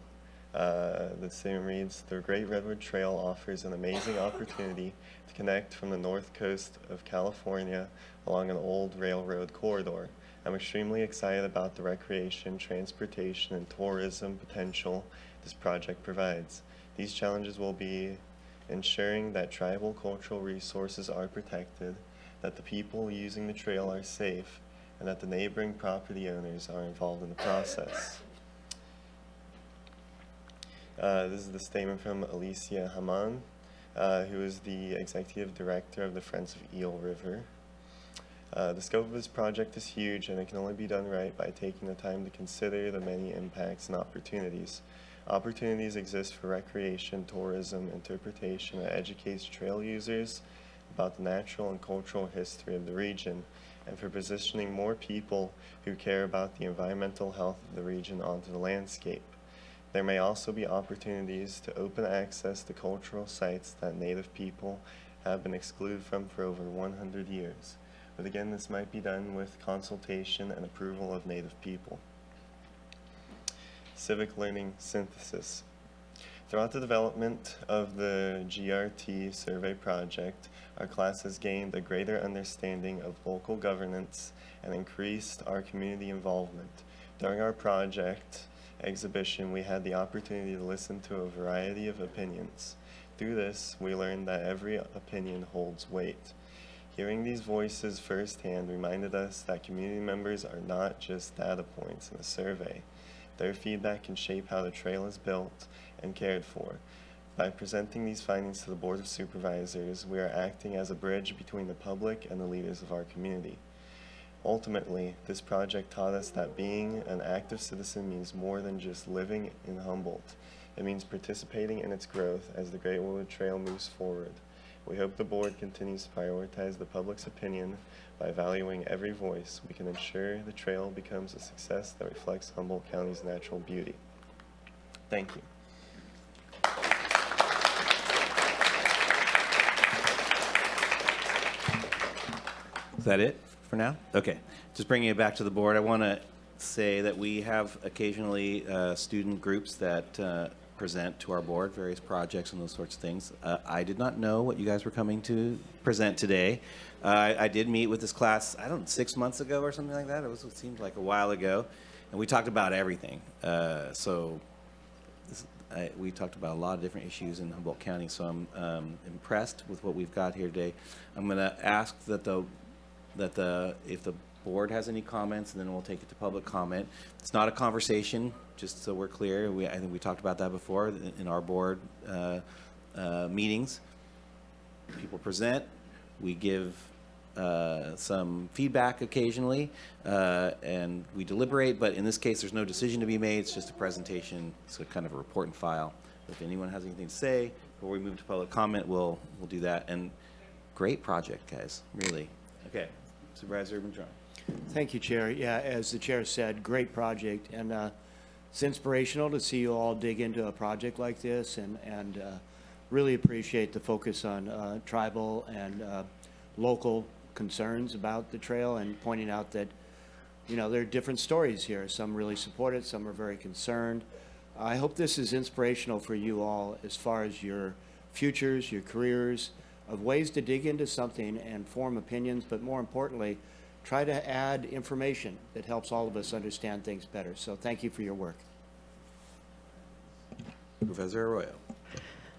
The statement reads, "The Great Redwood Trail offers an amazing opportunity to connect from the north coast of California along an old railroad corridor. I'm extremely excited about the recreation, transportation, and tourism potential this project provides. These challenges will be ensuring that tribal cultural resources are protected, that the people using the trail are safe, and that the neighboring property owners are involved in the process." This is the statement from Alicia Haman, who is the executive director of the Friends of Eel River. The scope of this project is huge, and it can only be done right by taking the time to consider the many impacts and opportunities. Opportunities exist for recreation, tourism, interpretation, and educates trail users about the natural and cultural history of the region, and for positioning more people who care about the environmental health of the region onto the landscape. There may also be opportunities to open access to cultural sites that Native people have been excluded from for over 100 years. But again, this might be done with consultation and approval of Native people. Civic learning synthesis. Throughout the development of the GRT survey project, our class has gained a greater understanding of local governance and increased our community involvement. During our project exhibition, we had the opportunity to listen to a variety of opinions. Through this, we learned that every opinion holds weight. Hearing these voices firsthand reminded us that community members are not just data points in a survey. Their feedback can shape how the trail is built and cared for. By presenting these findings to the Board of Supervisors, we are acting as a bridge between the public and the leaders of our community. Ultimately, this project taught us that being an active citizen means more than just living in Humboldt. It means participating in its growth as the Great Redwood Trail moves forward. We hope the board continues to prioritize the public's opinion. By valuing every voice, we can ensure the trail becomes a success that reflects Humboldt County's natural beauty. Thank you.
Is that it for now? Okay. Just bringing it back to the board, I want to say that we have occasionally student groups that present to our board, various projects and those sorts of things. I did not know what you guys were coming to present today. I did meet with this class, 6 months ago or something like that. It seemed like a while ago. And we talked about everything. We talked about a lot of different issues in Humboldt County, so I'm impressed with what we've got here today. I'm going to ask if the board has any comments, and then we'll take it to public comment. It's not a conversation, just so we're clear. I think we talked about that before in our board meetings. People present, we give some feedback occasionally, and we deliberate, but in this case, there's no decision to be made. It's just a presentation. It's a kind of a report and file. If anyone has anything to say before we move to public comment, we'll do that. And great project, guys, really. Okay, Supervisor Madron.
Thank you, Chair. Yeah, as the Chair said, great project, and it's inspirational to see you all dig into a project like this, and really appreciate the focus on tribal and local concerns about the trail, and pointing out that, there are different stories here. Some really support it, some are very concerned. I hope this is inspirational for you all as far as your futures, your careers, of ways to dig into something and form opinions, but more importantly, try to add information that helps all of us understand things better. So thank you for your work.
Professor Arroyo.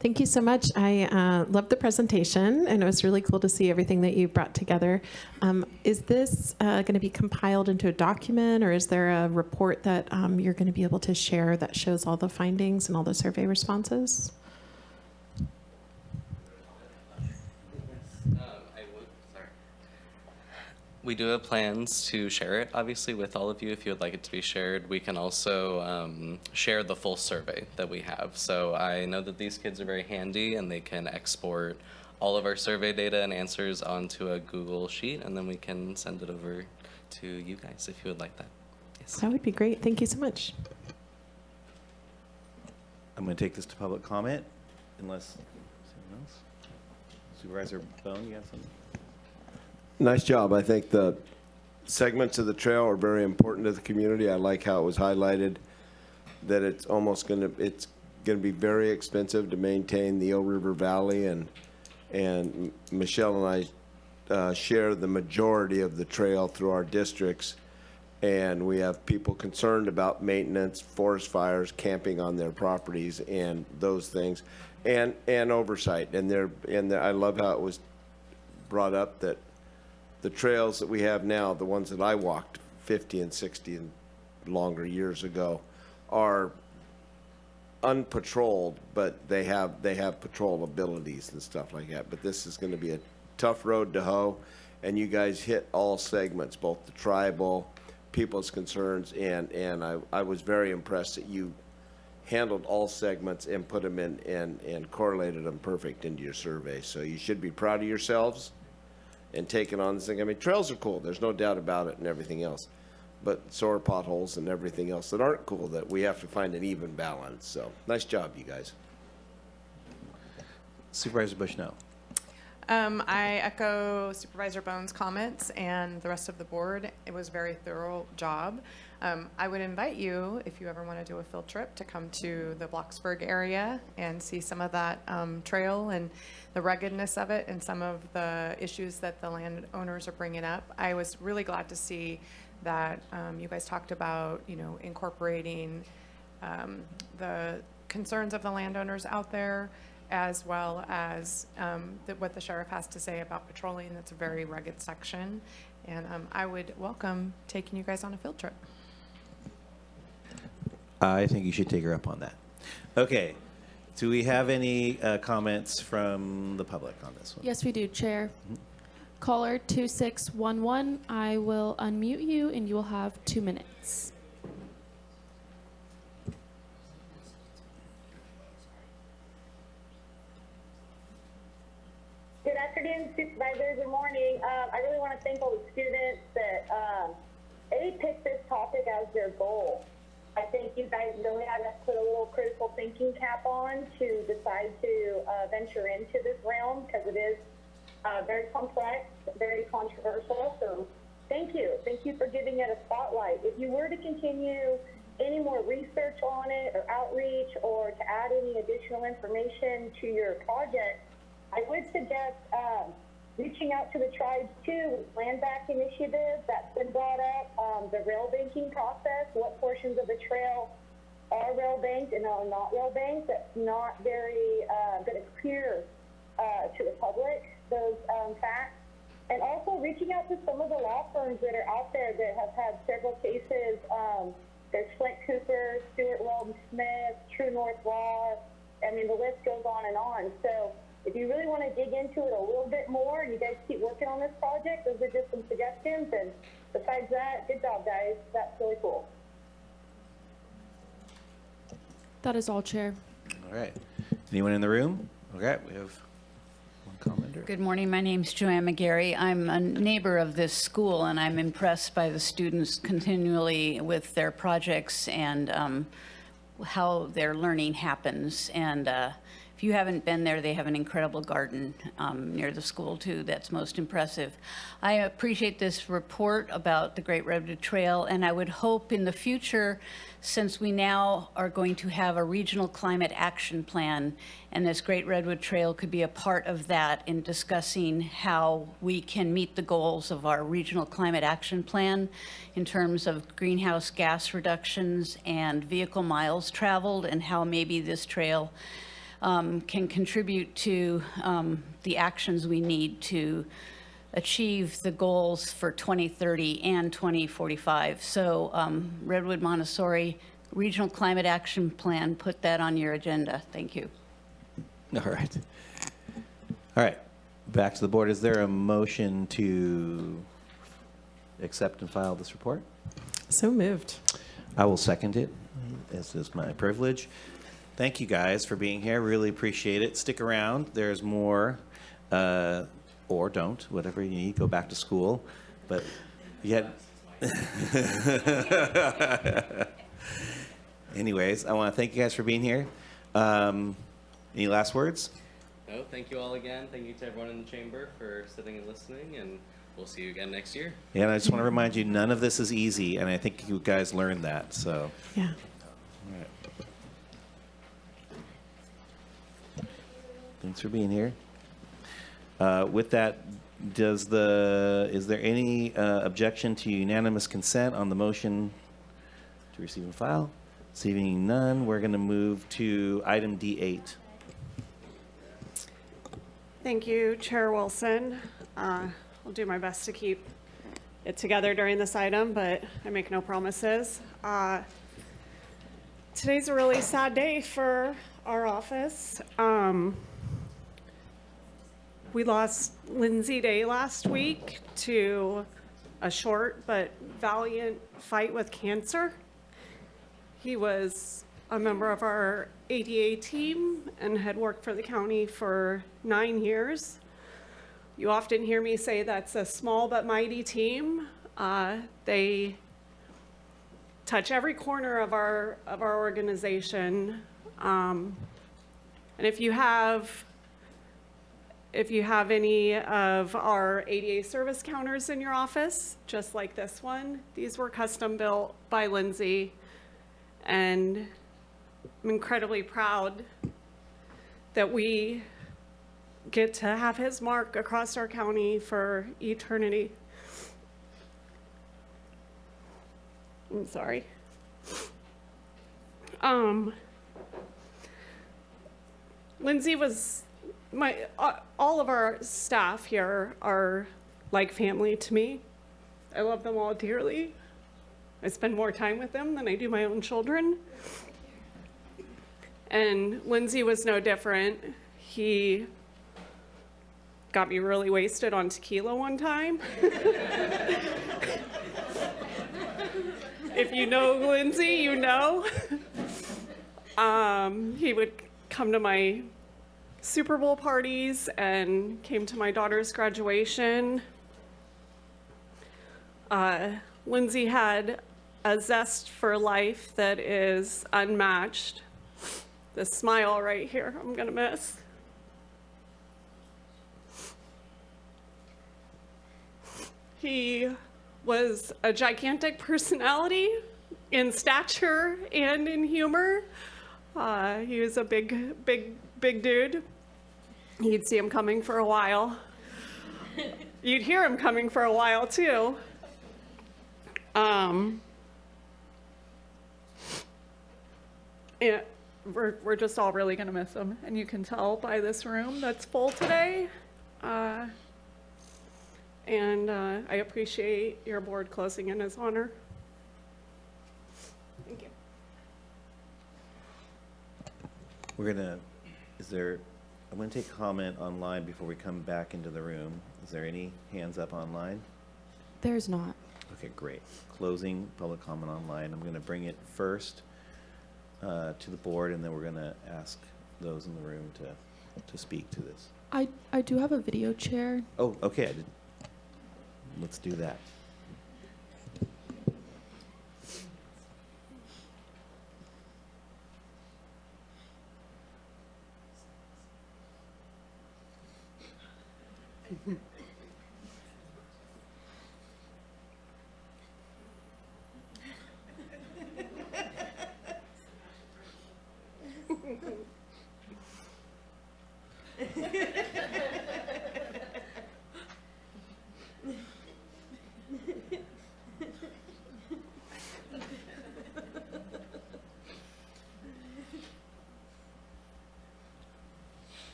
Thank you so much. I loved the presentation, and it was really cool to see everything that you brought together. Is this going to be compiled into a document, or is there a report that you're going to be able to share that shows all the findings and all the survey responses?
We do have plans to share it, obviously, with all of you if you would like it to be shared. We can also share the full survey that we have. So I know that these kids are very handy, and they can export all of our survey data and answers onto a Google Sheet, and then we can send it over to you guys if you would like that. Yes.
That would be great. Thank you so much.
I'm going to take this to public comment, unless someone else. Supervisor Bone, you got something?
Nice job. I think the segments of the trail are very important to the community. I like how it was highlighted that it's going to be very expensive to maintain the Eel River Valley, and Michelle and I share the majority of the trail through our districts, and we have people concerned about maintenance, forest fires, camping on their properties, and those things, and oversight. And I love how it was brought up that the trails that we have now, the ones that I walked 50 and 60 and longer years ago, are unpatrolled, but they have patrol abilities and stuff like that. But this is going to be a tough road to hoe, and you guys hit all segments, both the tribal, people's concerns, and I was very impressed that you handled all segments and put them in and correlated them perfect into your survey. So you should be proud of yourselves and taking on this thing. I mean, trails are cool. There's no doubt about it, and everything else. But so are potholes and everything else that aren't cool, that we have to find an even balance. So nice job, you guys.
Supervisor Bushnell.
I echo Supervisor Bone's comments and the rest of the board. It was a very thorough job. I would invite you, if you ever want to do a field trip, to come to the Blocksburg area and see some of that trail and the ruggedness of it and some of the issues that the landowners are bringing up. I was really glad to see that you guys talked about, incorporating the concerns of the landowners out there, as well as what the sheriff has to say about patrolling. That's a very rugged section, and I would welcome taking you guys on a field trip.
I think you should take her up on that. Okay. Do we have any comments from the public on this one?
Yes, we do, Chair. Caller 2611, I will unmute you, and you will have 2 minutes.
Good afternoon, Supervisor. Good morning. I really want to thank all the students that picked this topic as their goal. I think you guys really had to put a little critical thinking cap on to decide to venture into this realm, because it is very complex, very controversial. So thank you. Thank you for giving it a spotlight. If you were to continue any more research research on it or outreach or to add any additional information to your project, I would suggest reaching out to the tribes too. Land back initiative that's been brought up, the rail banking process, what portions of the trail are rail banked and are not rail banked. That's not very going to clear to the public those facts. And also reaching out to some of the law firms that are out there that have had several cases. There's Flint Cooper, Stuart Weldon Smith, True North Law. I mean, the list goes on and on. So if you really want to dig into it a little bit more and you guys keep working on this project, those are just some suggestions. And besides that, good job, guys. That's really cool.
That is all, Chair.
All right. Anyone in the room? Okay, we have one commenter.
Good morning. My name's Joanne McGarry. I'm a neighbor of this school, and I'm impressed by the students continually with their projects and how their learning happens. And if you haven't been there, they have an incredible garden near the school, too. That's most impressive. I appreciate this report about the Great Redwood Trail, and I would hope in the future, since we now are going to have a regional climate action plan, and this Great Redwood Trail could be a part of that in discussing how we can meet the goals of our regional climate action plan in terms of greenhouse gas reductions and vehicle miles traveled, and how maybe this trail can contribute to the actions we need to achieve the goals for 2030 and 2045. So Redwood Montessori Regional Climate Action Plan, put that on your agenda. Thank you.
All right. All right. Back to the board. Is there a motion to accept and file this report?
So moved.
I will second it. This is my privilege. Thank you guys for being here. Really appreciate it. Stick around. There's more. Or don't, whatever you need, go back to school. But yet, anyways, I want to thank you guys for being here. Any last words?
No, thank you all again. Thank you to everyone in the chamber for sitting and listening, and we'll see you again next year.
Yeah, and I just want to remind you, none of this is easy, and I think you guys learned that, so.
Yeah.
All right. Thanks for being here. With that, is there any objection to unanimous consent on the motion to receive and file? Receiving none, we're going to move to item D8.
Thank you, Chair Wilson. I'll do my best to keep it together during this item, but I make no promises. Today's a really sad day for our office. We lost Lindsay Day last week to a short but valiant fight with cancer. He was a member of our ADA team and had worked for the county for 9 years. You often hear me say that's a small but mighty team. They touch every corner of our organization. And if you have any of our ADA service counters in your office, just like this one, these were custom built by Lindsay, and I'm incredibly proud that we get to have his mark across our county for eternity. I'm sorry. Lindsay was all of our staff here are like family to me. I love them all dearly. I spend more time with them than I do my own children. And Lindsay was no different. He got me really wasted on tequila one time. If you know Lindsay, you know. He would come to my Super Bowl parties and came to my daughter's graduation. Lindsay had a zest for life that is unmatched. The smile right here, I'm gonna miss. He was a gigantic personality, in stature and in humor. He was a big dude. You'd see him coming for a while. You'd hear him coming for a while too. Yeah, we're just all really gonna miss him, and you can tell by this room that's full today. And I appreciate your board closing in his honor. Thank you.
I'm gonna take comment online before we come back into the room. Is there any hands up online?
There's not.
Okay, great. Closing public comment online. I'm gonna bring it first to the board, and then we're gonna ask those in the room to speak to this.
I do have a video chair.
Oh, okay. Let's do that.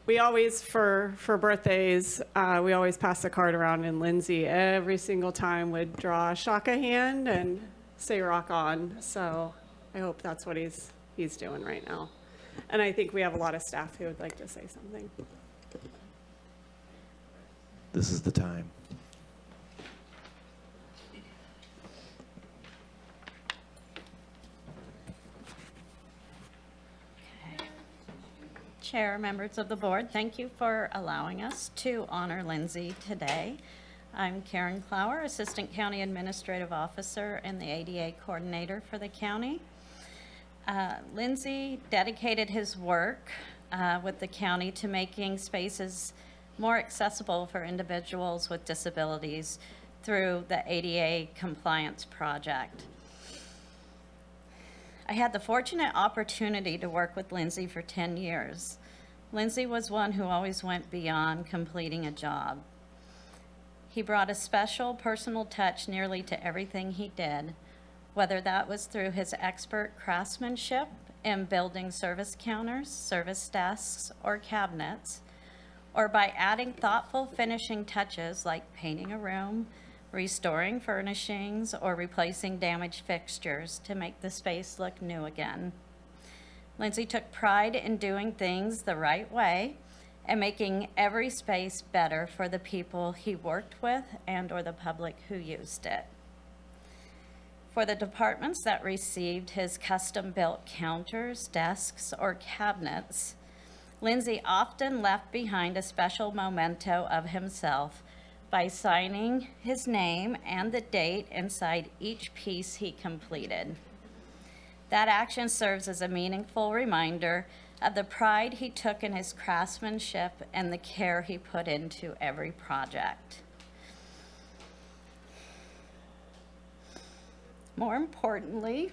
We always, for birthdays, we always pass the card around, and Lindsay every single time would draw a shaka hand and say rock on. So I hope that's what he's doing right now. And I think we have a lot of staff who would like to say something.
This is the time.
Chair, members of the board, thank you for allowing us to honor Lindsay today. I'm Karen Clower, Assistant County Administrative Officer and the ADA Coordinator for the county. Lindsay dedicated his work with the county to making spaces more accessible for individuals with disabilities through the ADA Compliance Project. I had the fortunate opportunity to work with Lindsay for 10 years. Lindsay was one who always went beyond completing a job. He brought a special personal touch nearly to everything he did, whether that was through his expert craftsmanship in building service counters, service desks, or cabinets, or by adding thoughtful finishing touches like painting a room, restoring furnishings, or replacing damaged fixtures to make the space look new again. Lindsay took pride in doing things the right way and making every space better for the people he worked with and or the public who used it. For the departments that received his custom-built counters, desks, or cabinets, Lindsay often left behind a special memento of himself by signing his name and the date inside each piece he completed. That action serves as a meaningful reminder of the pride he took in his craftsmanship and the care he put into every project. More importantly,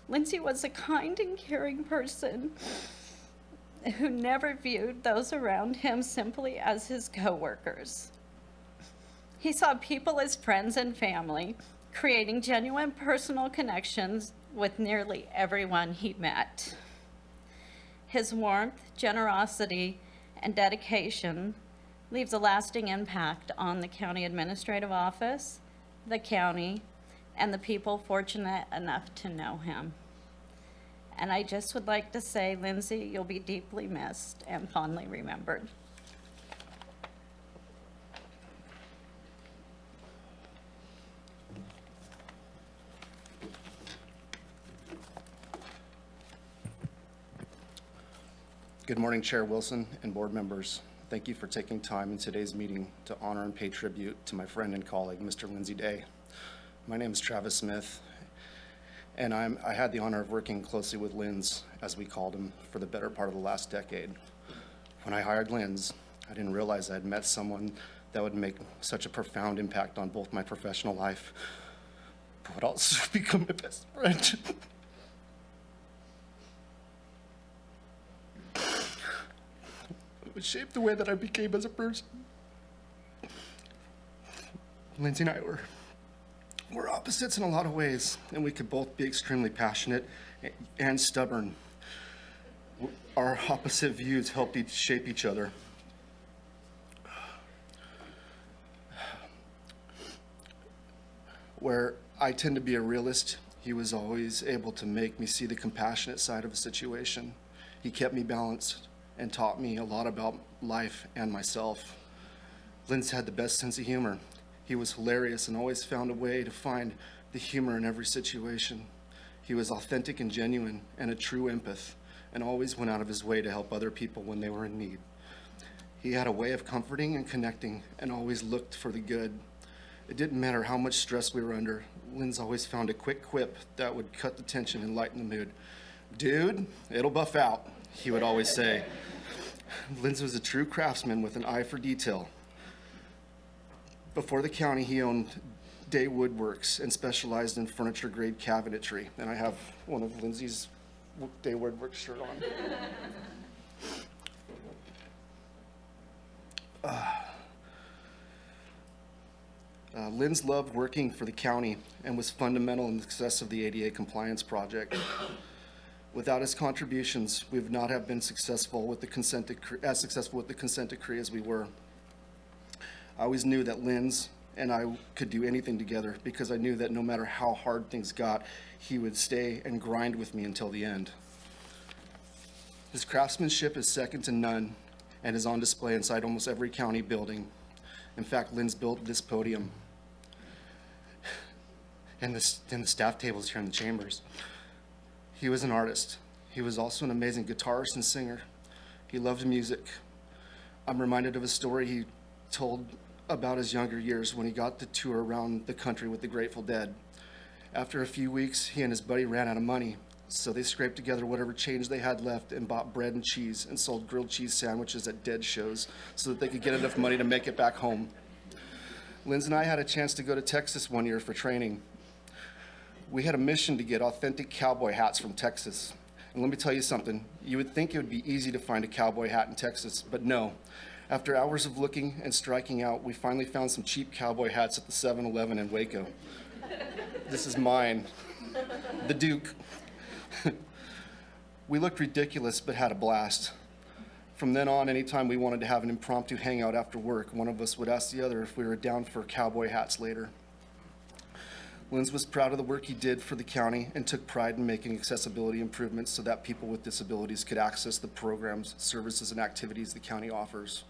Lindsay was a kind and caring person who never viewed those around him simply as his coworkers. He saw people as friends and family, creating genuine personal connections with nearly everyone he met. His warmth, generosity, and dedication leaves a lasting impact on the county administrative office, the county, and the people fortunate enough to know him. And I just would like to say, Lindsay, you'll be deeply missed and fondly remembered.
Good morning, Chair Wilson and board members. Thank you for taking time in today's meeting to honor and pay tribute to my friend and colleague, Mr. Lindsay Day. My name is Travis Smith, and I had the honor of working closely with Linz, as we called him, for the better part of the last decade. When I hired Linz, I didn't realize I had met someone that would make such a profound impact on both my professional life, but would also become my best friend. It shaped the way that I became as a person. Lindsay and I were opposites in a lot of ways, and we could both be extremely passionate and stubborn. Our opposite views helped shape each other. Where I tend to be a realist, he was always able to make me see the compassionate side of a situation. He kept me balanced and taught me a lot about life and myself. Linz had the best sense of humor. He was hilarious and always found a way to find the humor in every situation. He was authentic and genuine and a true empath, and always went out of his way to help other people when they were in need. He had a way of comforting and connecting and always looked for the good. It didn't matter how much stress we were under, Linz always found a quick quip that would cut the tension and lighten the mood. "Dude, it'll buff out," he would always say. Linz was a true craftsman with an eye for detail. Before the county, he owned Day Woodworks and specialized in furniture-grade cabinetry. And I have one of Lindsay's Day Woodworks shirt on. Linz loved working for the county and was fundamental in the success of the ADA compliance project. Without his contributions, we would not have been successful with the consent decree as we were. I always knew that Linz and I could do anything together because I knew that no matter how hard things got, he would stay and grind with me until the end. His craftsmanship is second to none and is on display inside almost every county building. In fact, Linz built this podium and the staff tables here in the chambers. He was an artist. He was also an amazing guitarist and singer. He loved music. I'm reminded of a story he told about his younger years when he got to tour around the country with the Grateful Dead. After a few weeks, he and his buddy ran out of money, So they scraped together whatever change they had left and bought bread and cheese and sold grilled cheese sandwiches at dead shows so that they could get enough money to make it back home. Linz and I had a chance to go to Texas one year for training. We had a mission to get authentic cowboy hats from Texas. And let me tell you something, you would think it would be easy to find a cowboy hat in Texas, but no. After hours of looking and striking out, we finally found some cheap cowboy hats at the 7-Eleven in Waco. This is mine, the Duke. We looked ridiculous, but had a blast. From then on, anytime we wanted to have an impromptu hangout after work, one of us would ask the other if we were down for cowboy hats later. Linz was proud of the work he did for the county and took pride in making accessibility improvements so that people with disabilities could access the programs, services, and activities the county offers.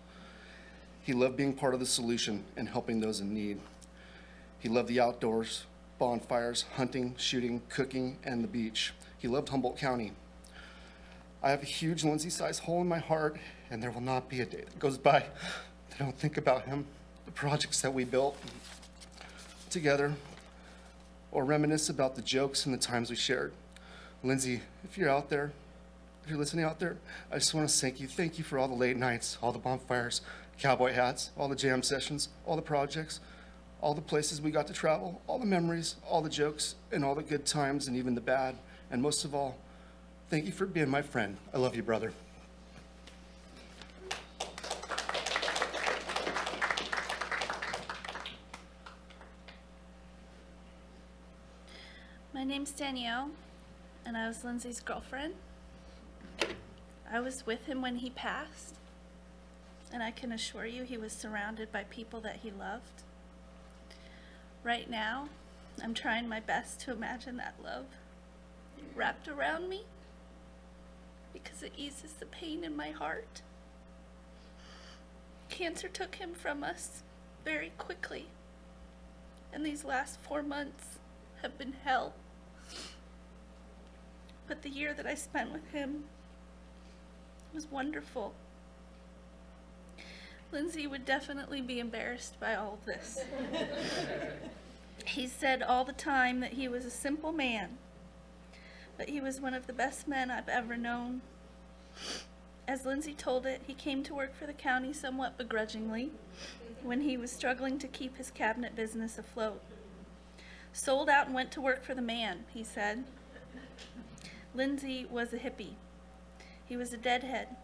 He loved being part of the solution and helping those in need. He loved the outdoors, bonfires, hunting, shooting, cooking, and the beach. He loved Humboldt County. I have a huge Lindsay-sized hole in my heart, and there will not be a day that goes by that I don't think about him, the projects that we built together, or reminisce about the jokes and the times we shared. Lindsay, if you're out there, if you're listening out there, I just want to thank you. Thank you for all the late nights, all the bonfires, cowboy hats, all the jam sessions, all the projects, all the places we got to travel, all the memories, all the jokes, and all the good times, and even the bad. And most of all, thank you for being my friend. I love you, brother.
My name's Danielle, and I was Lindsay's girlfriend. I was with him when he passed, and I can assure you he was surrounded by people that he loved. Right now, I'm trying my best to imagine that love wrapped around me because it eases the pain in my heart. Cancer took him from us very quickly, and these last 4 months have been hell. But the year that I spent with him was wonderful. Lindsay would definitely be embarrassed by all of this. He said all the time that he was a simple man, but he was one of the best men I've ever known. As Lindsay told it, he came to work for the county somewhat begrudgingly when he was struggling to keep his cabinet business afloat. Sold out and went to work for the man, he said. Lindsay was a hippie. He was a deadhead.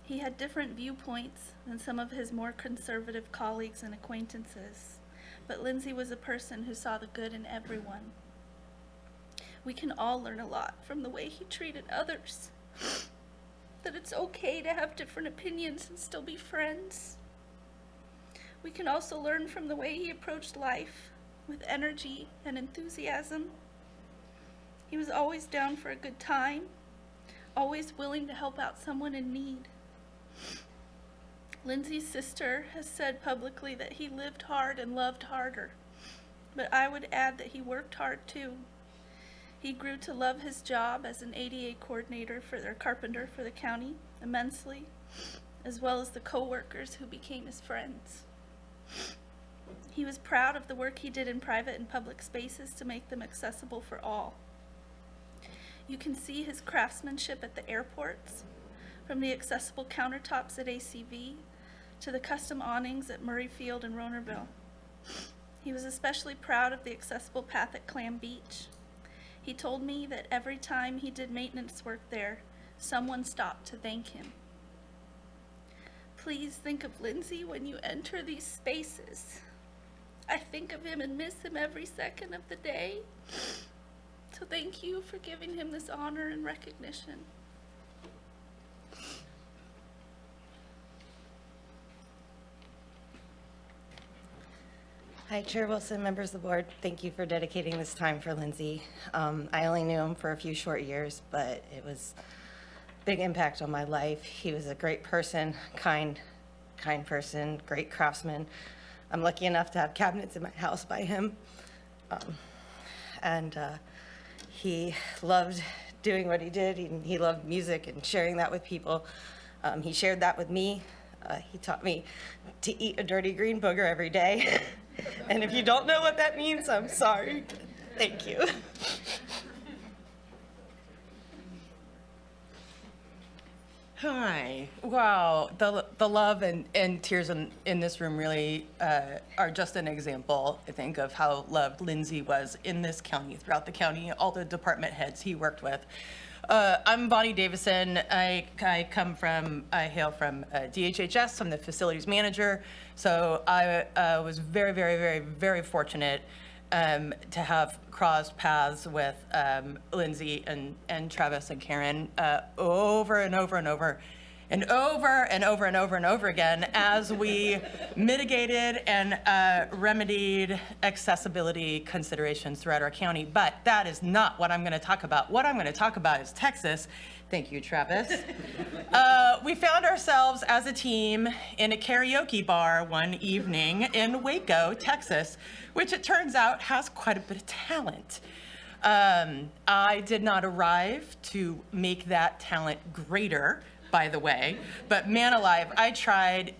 He had different viewpoints than some of his more conservative colleagues and acquaintances, but Lindsay was a person who saw the good in everyone. We can all learn a lot from the way he treated others, that it's okay to have different opinions and still be friends. We can also learn from the way he approached life with energy and enthusiasm. He was always down for a good time, always willing to help out someone in need. Lindsay's sister has said publicly that he lived hard and loved harder, but I would add that he worked hard too. He grew to love his job as an ADA coordinator for their carpenter for the county immensely, as well as the co-workers who became his friends. He was proud of the work he did in private and public spaces to make them accessible for all. You can see his craftsmanship at the airports, from the accessible countertops at ACV to the custom awnings at Murray Field and Ronerville. He was especially proud of the accessible path at Clam Beach. He told me that every time he did maintenance work there, someone stopped to thank him. Please think of Lindsay when you enter these spaces. I think of him and miss him every second of the day. So thank you for giving him this honor and recognition.
Hi, Chair Wilson, members of the board. Thank you for dedicating this time for Lindsay. I only knew him for a few short years, but it was a big impact on my life. He was a great person, kind person, great craftsman. I'm lucky enough to have cabinets in my house by him. He loved doing what he did. He loved music and sharing that with people. He shared that with me. He taught me to eat a dirty green booger every day. And if you don't know what that means, I'm sorry. Thank you.
Hi. Wow. The love and tears in this room really are just an example, I think, of how loved Lindsay was in this county, throughout the county, all the department heads he worked with. I'm Bonnie Davison. I hail from DHHS. I'm the facilities manager. So I was very, very, very, very fortunate to have crossed paths with Lindsay and Travis and Karen over and over and over and over and over and over and over again as we mitigated and remedied accessibility considerations throughout our county. But that is not what I'm going to talk about. What I'm going to talk about is Texas. Thank you, Travis. We found ourselves as a team in a karaoke bar one evening in Waco, Texas, which it turns out has quite a bit of talent. I did not arrive to make that talent greater, by the way, but man alive, I tried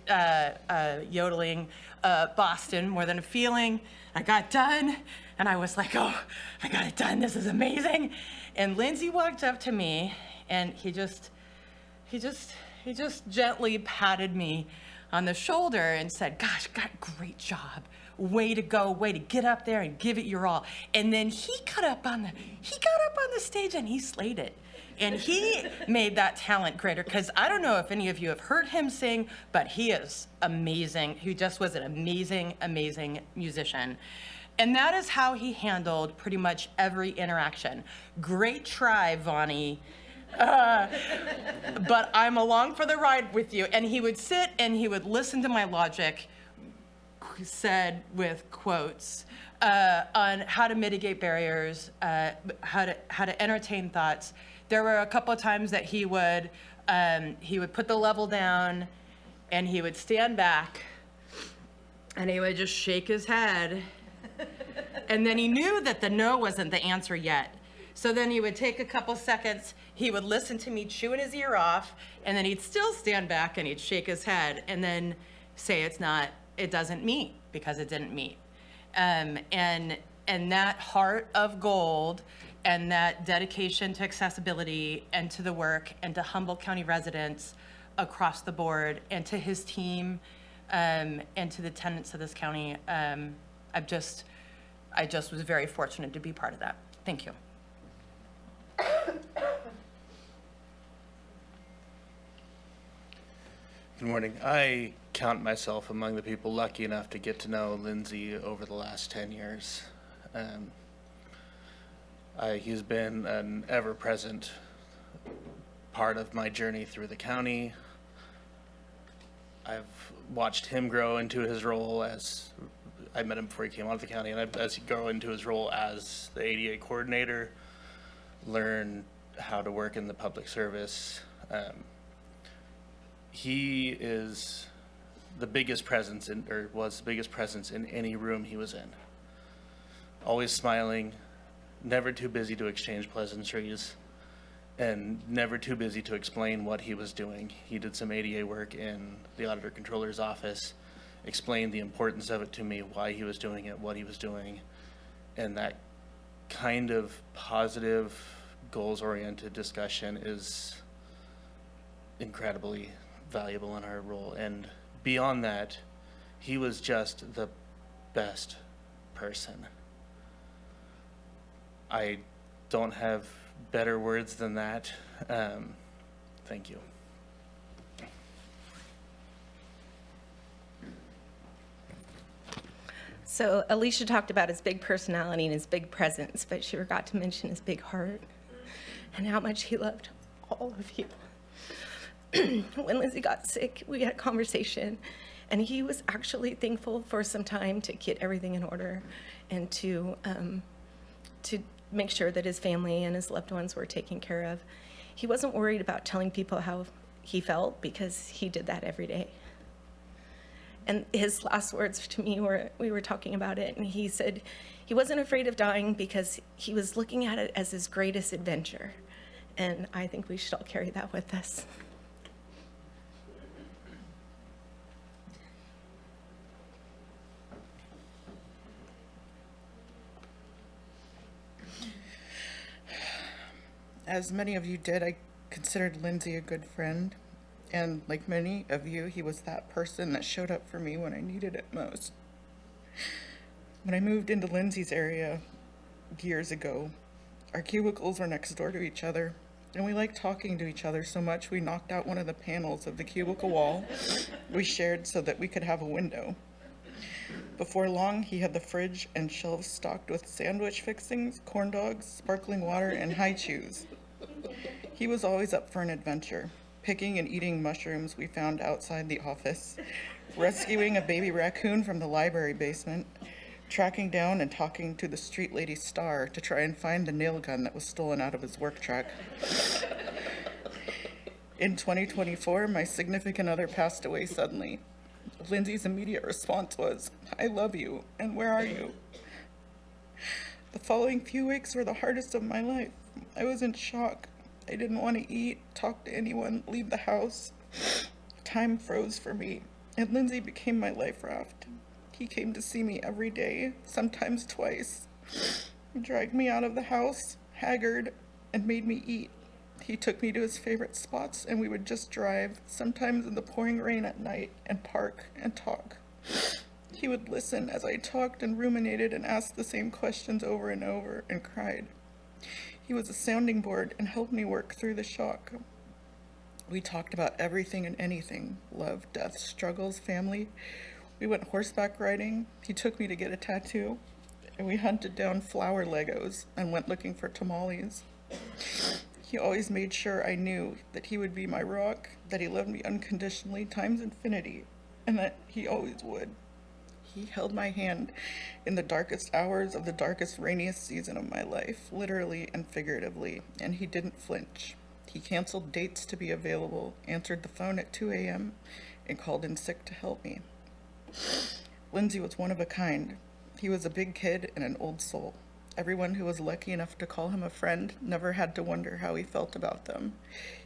yodeling Boston, More Than a Feeling. I got done, and I was like, oh, I got it done, this is amazing. And Lindsay walked up to me, and he just gently patted me on the shoulder and said, gosh, great job. Way to go, way to get up there and give it your all. And then he got up on the stage and he slayed it. And he made that talent greater, because I don't know if any of you have heard him sing, but he is amazing. He just was an amazing, amazing musician. And that is how he handled pretty much every interaction. Great try, Vonnie. But I'm along for the ride with you. And he would sit and he would listen to my logic, said with quotes, on how to mitigate barriers, how to entertain thoughts. There were a couple of times that he would put the level down and he would stand back and he would just shake his head. And then he knew that the no wasn't the answer yet. So then he would take a couple seconds, he would listen to me chewing his ear off, and then he'd still stand back and he'd shake his head and then say it doesn't meet, because it didn't meet. And that heart of gold and that dedication to accessibility and to the work and to Humboldt County residents across the board and to his team and to the tenants of this county, I just was very fortunate to be part of that. Thank you.
Good morning. I count myself among the people lucky enough to get to know Lindsay over the last 10 years. He's been an ever-present part of my journey through the county. I've watched him grow into his role as, I met him before he came out of the county, and as he grew into his role as the ADA coordinator, learn how to work in the public service. He is the biggest presence was the biggest presence in any room he was in. Always smiling, never too busy to exchange pleasantries, and never too busy to explain what he was doing. He did some ADA work in the auditor controller's office, explained the importance of it to me, why he was doing it, what he was doing, and that kind of positive, goals-oriented discussion is incredibly valuable in our role. And beyond that, he was just the best person. I don't have better words than that. Thank you.
So Alicia talked about his big personality and his big presence, but she forgot to mention his big heart and how much he loved all of you. When Lindsay got sick, we had a conversation, and he was actually thankful for some time to get everything in order and to make sure that his family and his loved ones were taken care of. He wasn't worried about telling people how he felt, because he did that every day. And his last words to me were, we were talking about it, and he said he wasn't afraid of dying because he was looking at it as his greatest adventure. And I think we should all carry that with us.
As many of you did, I considered Lindsay a good friend.
And like many of you, he was that person that showed up for me when I needed it most. When I moved into Lindsay's area years ago, our cubicles were next door to each other, and we liked talking to each other so much we knocked out one of the panels of the cubicle wall we shared so that we could have a window. Before long, he had the fridge and shelves stocked with sandwich fixings, corn dogs, sparkling water, and high chews. He was always up for an adventure, picking and eating mushrooms we found outside the office, rescuing a baby raccoon from the library basement, tracking down and talking to the street lady Star to try and find the nail gun that was stolen out of his work truck. In 2024, my significant other passed away suddenly. Lindsay's immediate response was, "I love you, and where are you?" The following few weeks were the hardest of my life. I was in shock. I didn't want to eat, talk to anyone, leave the house. Time froze for me, and Lindsay became my life raft. He came to see me every day, sometimes twice. He dragged me out of the house, haggard, and made me eat. He took me to his favorite spots, and we would just drive, sometimes in the pouring rain at night, and park and talk. He would listen as I talked and ruminated and asked the same questions over and over and cried. He was a sounding board and helped me work through the shock. We talked about everything and anything: love, death, struggles, family. We went horseback riding. He took me to get a tattoo, and we hunted down flower Legos and went looking for tamales. He always made sure I knew that he would be my rock, that he loved me unconditionally times infinity, and that he always would. He held my hand in the darkest hours of the darkest, rainiest season of my life, literally and figuratively, and he didn't flinch. He canceled dates to be available, answered the phone at 2 a.m., and called in sick to help me. Lindsay was one of a kind. He was a big kid and an old soul. Everyone who was lucky enough to call him a friend never had to wonder how he felt about them.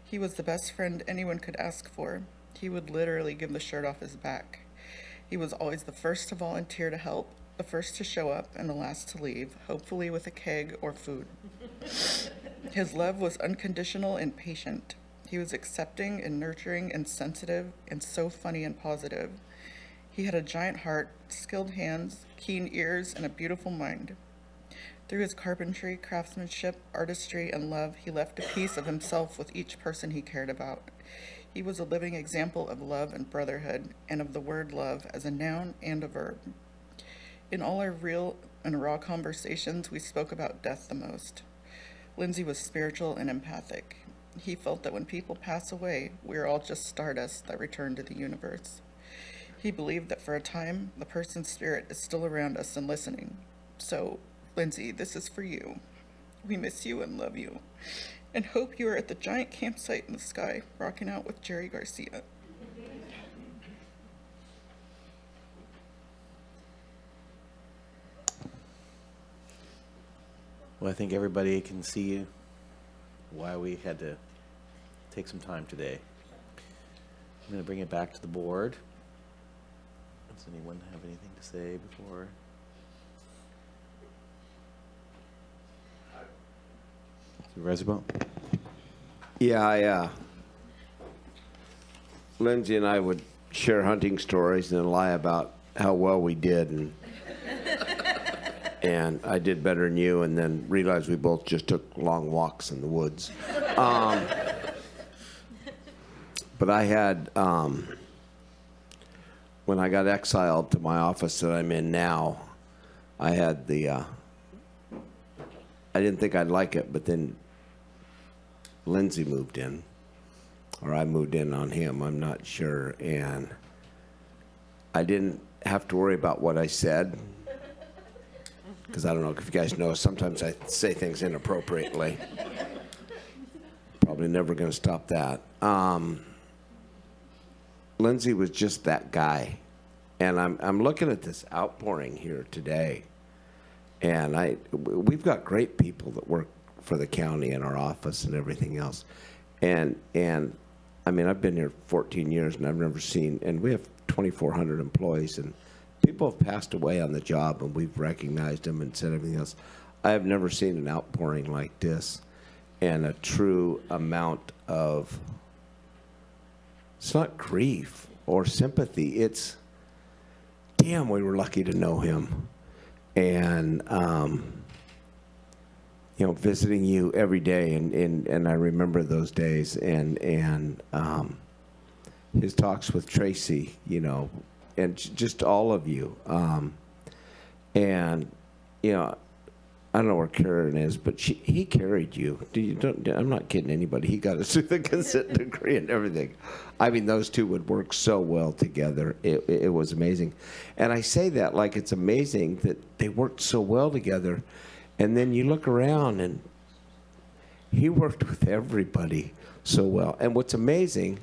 He was the best friend anyone could ask for. He would literally give the shirt off his back. He was always the first to volunteer to help, the first to show up, and the last to leave, hopefully with a keg or food. His love was unconditional and patient. He was accepting and nurturing and sensitive and so funny and positive. He had a giant heart, skilled hands, keen ears, and a beautiful mind. Through his carpentry, craftsmanship, artistry, and love, he left a piece of himself with each person he cared about. He was a living example of love and brotherhood, and of the word love as a noun and a verb. In all our real and raw conversations, we spoke about death the most. Lindsay was spiritual and empathic. He felt that when people pass away, we are all just stardust that return to the universe. He believed that for a time, the person's spirit is still around us and listening. So, Lindsay, this is for you. We miss you and love you, and hope you are at the giant campsite in the sky, rocking out with Jerry Garcia.
Well, I think everybody can see why we had to take some time today. I'm going to bring it back to the board. Does anyone have anything to say before? Supervisor?
Yeah, Lindsay and I would share hunting stories and then lie about how well we did, and I did better than you, and then realized we both just took long walks in the woods. But I had, when I got exiled to my office that I'm in now, I had I didn't think I'd like it, but then Lindsay moved in, or I moved in on him, I'm not sure, and I didn't have to worry about what I said, because I don't know if you guys know, sometimes I say things inappropriately. Probably never going to stop that. Lindsay was just that guy, and I'm looking at this outpouring here today, and we've got great people that work for the county in our office and everything else, and I mean, I've been here 14 years, and I've never seen, and we have 2,400 employees, and people have passed away on the job, and we've recognized them and said everything else. I have never seen an outpouring like this, and a true amount of it's not grief or sympathy. It's, damn, we were lucky to know him. And, you know, visiting you every day, and I remember those days, and his talks with Tracy, you know, and just all of you. And, you know, I don't know where Karen is, but he carried you. I'm not kidding anybody. He got us through the consent decree and everything. I mean, those two would work so well together. It was amazing. And I say that like it's amazing that they worked so well together. And then you look around and he worked with everybody so well. And what's amazing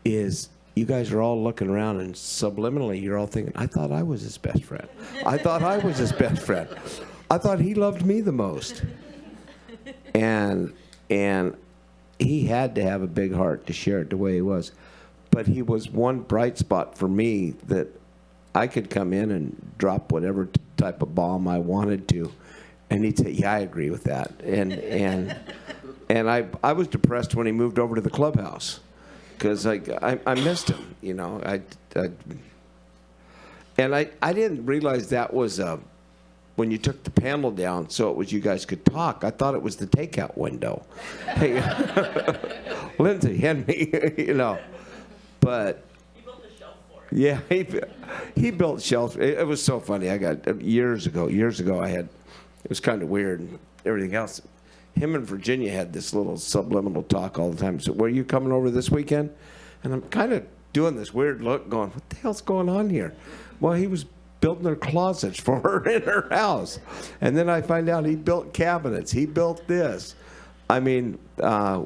is you guys are all looking around and subliminally you're all thinking, I thought I was his best friend. I thought I was his best friend. I thought he loved me the most. And he had to have a big heart to share it the way he was. But he was one bright spot for me that I could come in and drop whatever type of bomb I wanted to. And he'd say, yeah, I agree with that. And I was depressed when he moved over to the clubhouse because I missed him, you know. And I didn't realize that was when you took the panel down so it was you guys could talk. I thought it was the takeout window. Hey, Lindsay, hand me, you know. But he built a shelf for it. Yeah, he built shelves. It was so funny. I got years ago. I had. It was kind of weird and everything else. Him and Virginia had this little subliminal talk all the time. So, were you coming over this weekend? And I'm kind of doing this weird look going, what the hell's going on here? Well, he was building their closets for her in her house. And then I find out he built cabinets. He built this. I mean,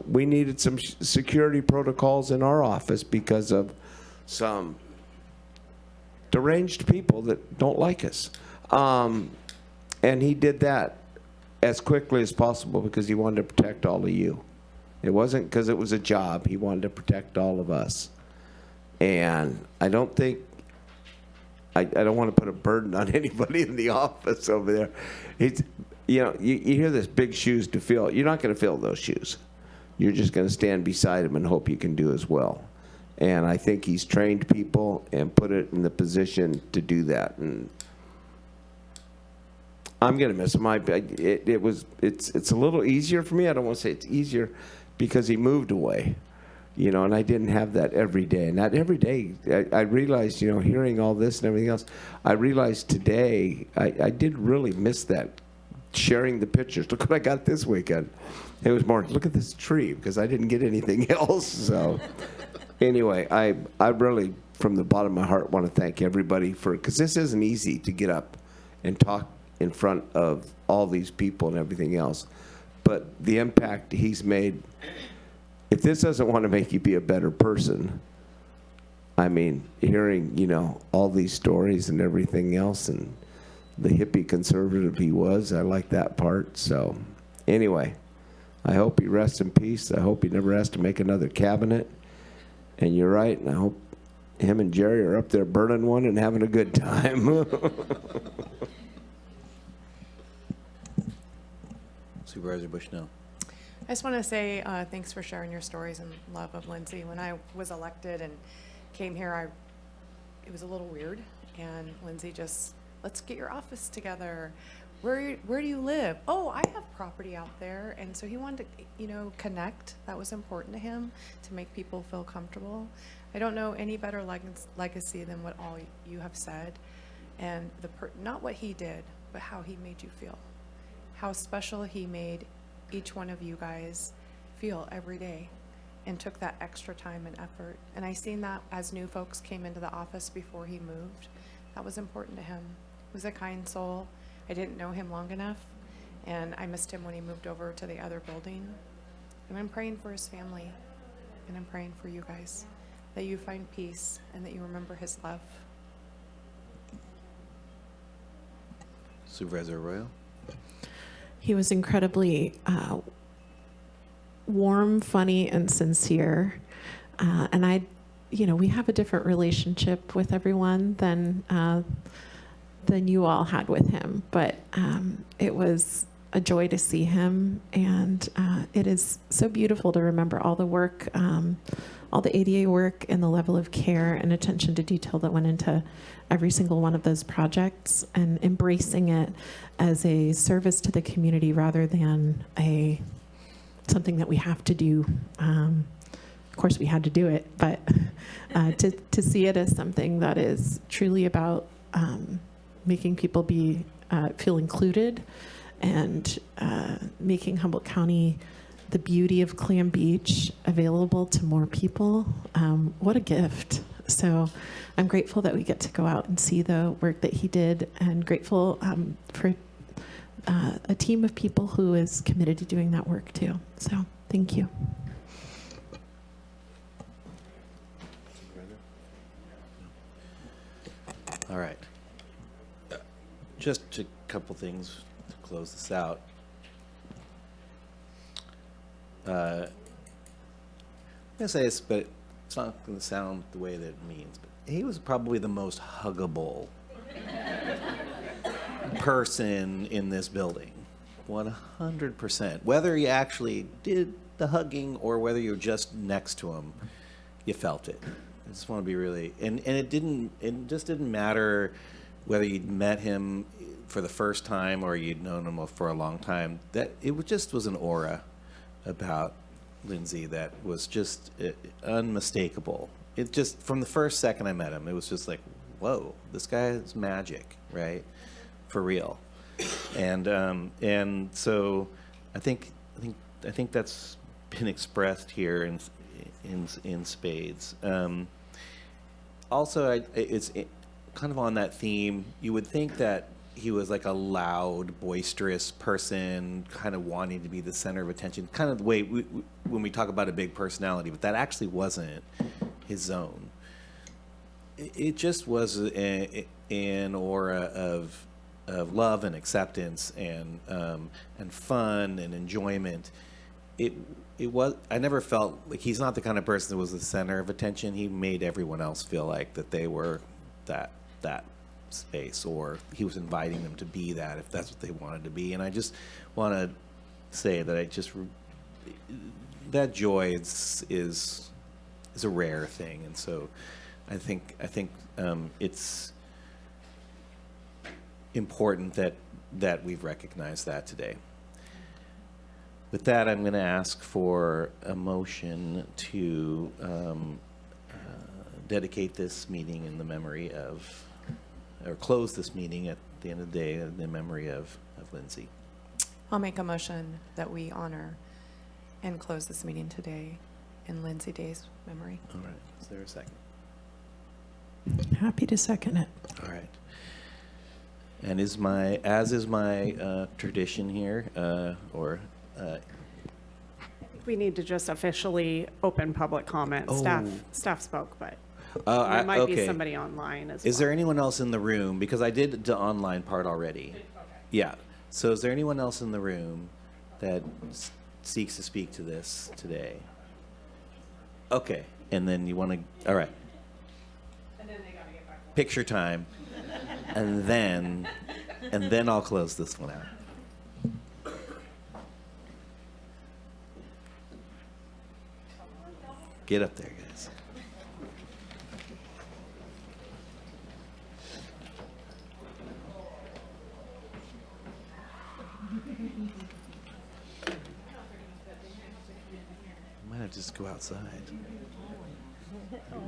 we needed some security protocols in our office because of some deranged people that don't like us. And he did that as quickly as possible because he wanted to protect all of you. It wasn't because it was a job. He wanted to protect all of us. And I don't think, I don't want to put a burden on anybody in the office over there. It's, you know, you hear this big shoes to fill. You're not going to fill those shoes. You're just going to stand beside him and hope you can do as well. And I think he's trained people and put it in the position to do that. And I'm going to miss him. It's a little easier for me. I don't want to say it's easier because he moved away, you know, and I didn't have that every day. And not every day. I realized, you know, hearing all this and everything else, I realized today I did really miss that, sharing the pictures. Look what I got this weekend. It was more, look at this tree, because I didn't get anything else. So anyway, I really, from the bottom of my heart, want to thank everybody for, because this isn't easy to get up and talk in front of all these people and everything else. But the impact he's made, if this doesn't want to make you be a better person, I mean, hearing, you know, all these stories and everything else, and the hippie conservative he was, I like that part. So anyway, I hope he rests in peace. I hope he never has to make another cabinet. And you're right, and I hope him and Jerry are up there burning one and having a good time.
Supervisor Bushnell.
I just want to say thanks for sharing your stories and love of Lindsay. When I was elected and came here, it was a little weird, and Lindsay just, let's get your office together. Where do you live? Oh, I have property out there. And so he wanted to, you know, connect. That was important to him, to make people feel comfortable. I don't know any better legacy than what all you have said, and not what he did, but how he made you feel. How special he made each one of you guys feel every day, and took that extra time and effort. And I seen that as new folks came into the office before he moved. That was important to him. He was a kind soul. I didn't know him long enough, and I missed him when he moved over to the other building. And I'm praying for his family, and I'm praying for you guys, that you find peace and that you remember his love.
Supervisor Arroyo.
He was incredibly warm, funny, and sincere. And we have a different relationship with everyone than you all had with him. But it was a joy to see him, and it is so beautiful to remember all the work, all the ADA work, and the level of care and attention to detail that went into every single one of those projects, and embracing it as a service to the community rather than something that we have to do. Of course, we had to do it, but to see it as something that is truly about making people feel included, and making Humboldt County, the beauty of Clam Beach, available to more people. What a gift. So I'm grateful that we get to go out and see the work that he did, and grateful for a team of people who is committed to doing that work too. So thank you.
All right. Just a couple things to close this out. I'm going to say this, but it's not going to sound the way that it means, but he was probably the most huggable person in this building. 100%. Whether you actually did the hugging or whether you're just next to him, you felt it. I just want to be really, and it just didn't matter whether you'd met him for the first time or you'd known him for a long time. That just was an aura about Lindsay that was just unmistakable. It just, from the first second I met him, it was just like, whoa, this guy is magic, right? For real. And so I think that's been expressed here in spades. Also, it's kind of on that theme. You would think that he was like a loud, boisterous person, kind of wanting to be the center of attention, kind of the way when we talk about a big personality, but that actually wasn't his zone. It just was an aura of love and acceptance and fun and enjoyment. It was. I never felt like he's not the kind of person that was the center of attention. He made everyone else feel like that they were that space, or he was inviting them to be that if that's what they wanted to be. And I just want to say that that joy is a rare thing, and so I think it's important that we've recognized that today. With that, I'm going to ask for a motion to dedicate this meeting in the memory of, or close this meeting at the end of the day in the memory of Lindsay.
I'll make a motion that we honor and close this meeting today in Lindsay Day's memory.
All right. Is there a second?
Happy to second it.
All right. And is my tradition here,
We need to just officially open public comment.
Oh.
Staff spoke, but
Oh,
there might be
okay.
somebody online as
Is
well.
there anyone else in the room? Because I did the online part already. Okay. Yeah. So is there anyone else in the room that seeks to speak to this today? Okay. And then you want to, all right. And then they got to get back. Picture time. And then I'll close this one out. Get up there, guys. Might have to just go outside.
He'll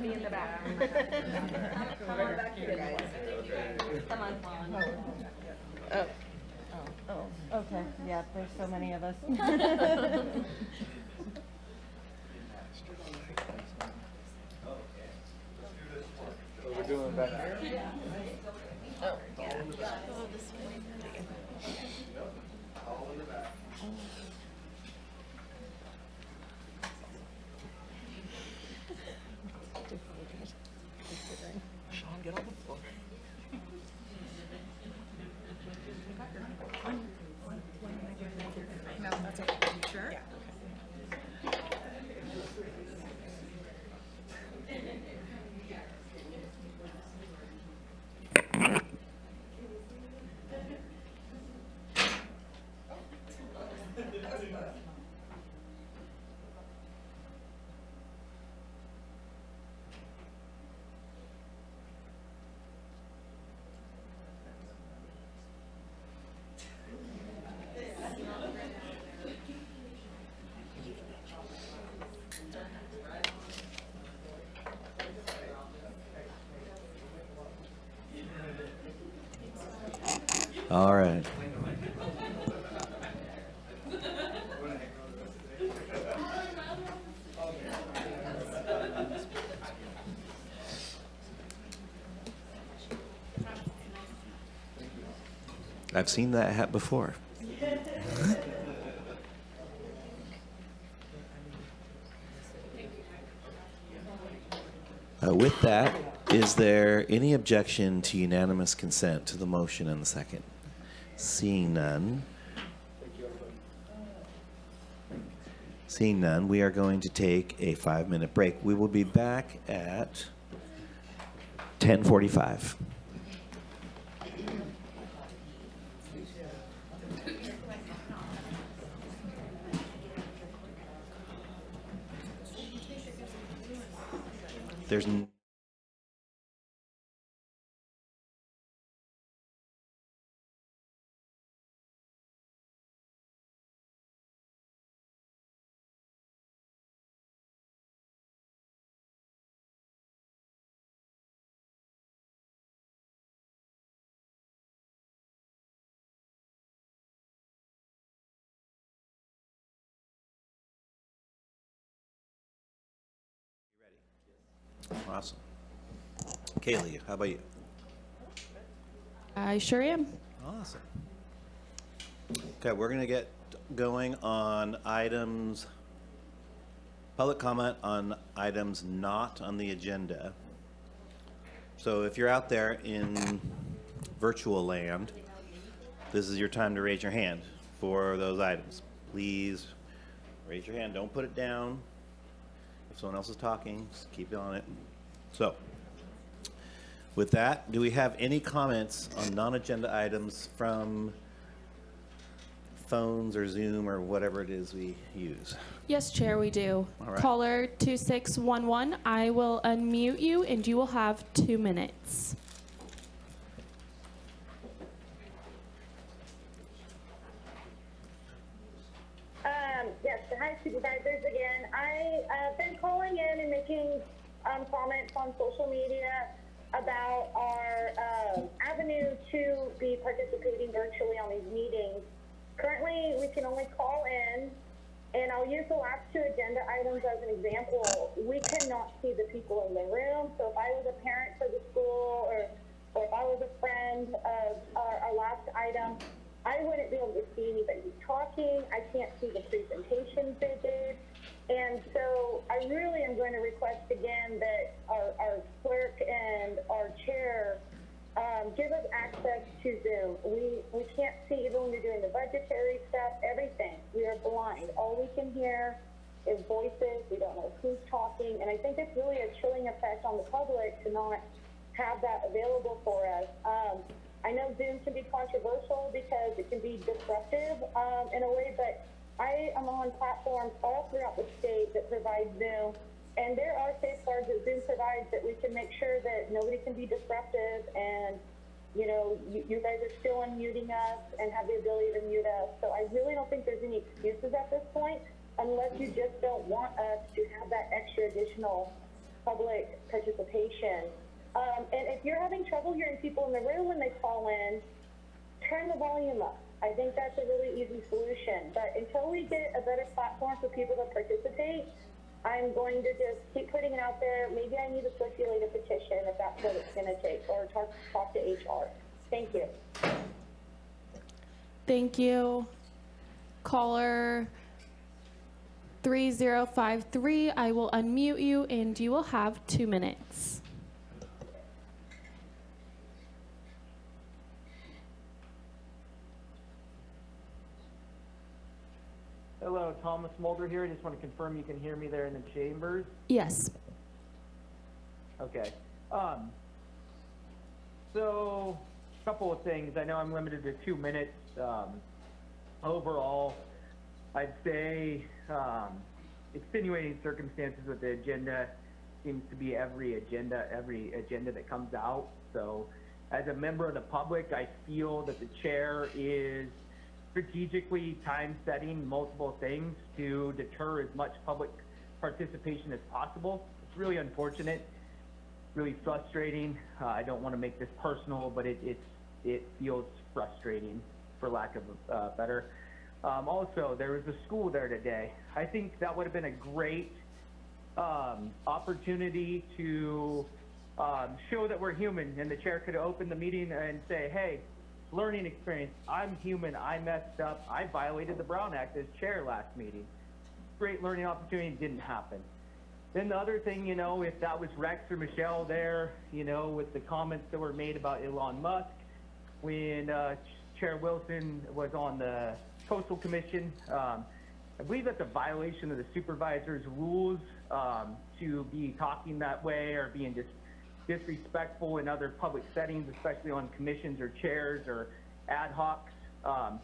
be in the back. Come on back here, guys. Come on.
Oh, okay. Yeah, there's so many of us.
We're doing back here?
Oh,
Sean, get on the floor.
No, that's okay. Sure? Yeah.
All right. I've seen that hat before. With that, is there any objection to unanimous consent to the motion and the second? Seeing none. Seeing none, we are going to take a 5-minute break. We will be back at 10:45. There's awesome. Kaylee, how about you?
I sure am.
Awesome. Okay, we're going to get going on items, public comment on items not on the agenda. So if you're out there in virtual land, this is your time to raise your hand for those items. Please raise your hand. Don't put it down. If someone else is talking, just keep it on it. So, with that, do we have any comments on non-agenda items from phones or Zoom or whatever it is we use?
Yes, Chair, we do.
All right.
Caller 2611, I will unmute you and you will have 2 minutes.
Yes, hi Supervisors again. I've been calling in and making comments on social media about our avenue to be participating virtually on these meetings. Currently, we can only call in, and I'll use the last 2 agenda items as an example. We cannot see the people in the room, so if I was a parent for the school or if I was a friend of our last item, I wouldn't be able to see anybody talking. I can't see the presentations they did. And so I really am going to request again that our clerk and our chair give us access to Zoom. We can't see, even when you're doing the budgetary stuff, everything. We are blind. All we can hear is voices. We don't know who's talking. And I think it's really a chilling effect on the public to not have that available for us. I know Zoom can be controversial because it can be disruptive in a way, but I am on platforms all throughout the state that provide Zoom, and there are safeguards that Zoom provides that we can make sure that nobody can be disruptive, and you guys are still unmuting us and have the ability to mute us. So I really don't think there's any excuses at this point, unless you just don't want us to have that extra additional public participation. And if you're having trouble hearing people in the room when they call in, turn the volume up. I think that's a really easy solution. But until we get a better platform for people to participate, I'm going to just keep putting it out there. Maybe I need to circulate a petition if that's what it's going to take, or talk to HR. Thank you.
Thank you. Caller 3053, I will unmute you and you will have 2 minutes.
Hello, Thomas Mulder here. I just want to confirm you can hear me there in the chambers.
Yes.
Okay. So, a couple of things. I know I'm limited to 2 minutes. Overall, I'd say extenuating circumstances with the agenda seems to be every agenda that comes out. So, as a member of the public, I feel that the chair is strategically time-setting multiple things to deter as much public participation as possible. It's really unfortunate, really frustrating. I don't want to make this personal, but it feels frustrating, for lack of a better. Also, there was a school there today. I think that would have been a great opportunity to show that we're human, and the chair could open the meeting and say, hey, learning experience, I'm human, I messed up, I violated the Brown Act as chair last meeting. Great learning opportunity, didn't happen. Then the other thing, you know, if that was Rex or Michelle there, you know, with the comments that were made about Elon Musk, when Chair Wilson was on the Coastal Commission, I believe that's a violation of the supervisor's rules to be talking that way or being disrespectful in other public settings, especially on commissions or chairs or ad hocs.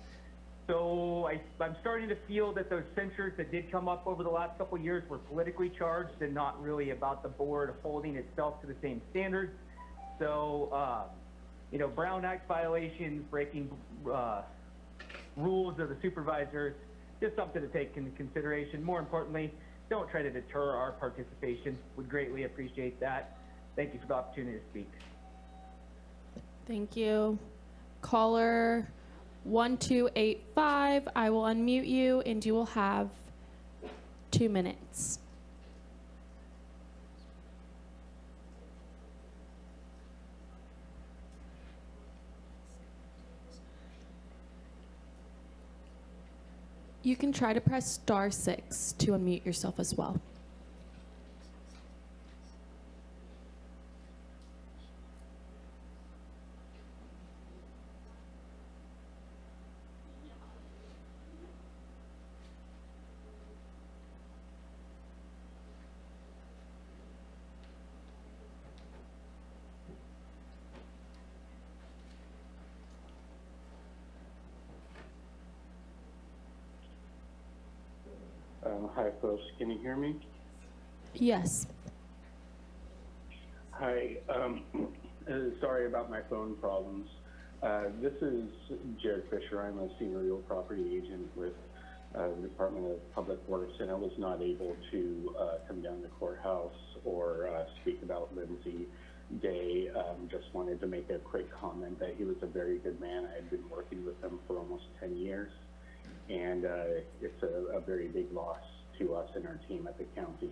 So I'm starting to feel that those censures that did come up over the last couple of years were politically charged and not really about the board holding itself to the same standards. So, you know, Brown Act violations, breaking rules of the supervisors, just something to take into consideration. More importantly, don't try to deter our participation. Would greatly appreciate that. Thank you for the opportunity to speak.
Thank you. Caller 1285, I will unmute you and you will have 2 minutes. You can try to press *6 to unmute yourself as well.
Hi, folks. Can you hear me?
Yes.
Hi. Sorry about my phone problems. This is Jared Fisher. I'm a senior real property agent with the Department of Public Works, and I was not able to come down to the courthouse or speak about Lindsay Day. Just wanted to make a quick comment that he was a very good man. I had been working with him for almost 10 years, and it's a very big loss to us and our team at the county.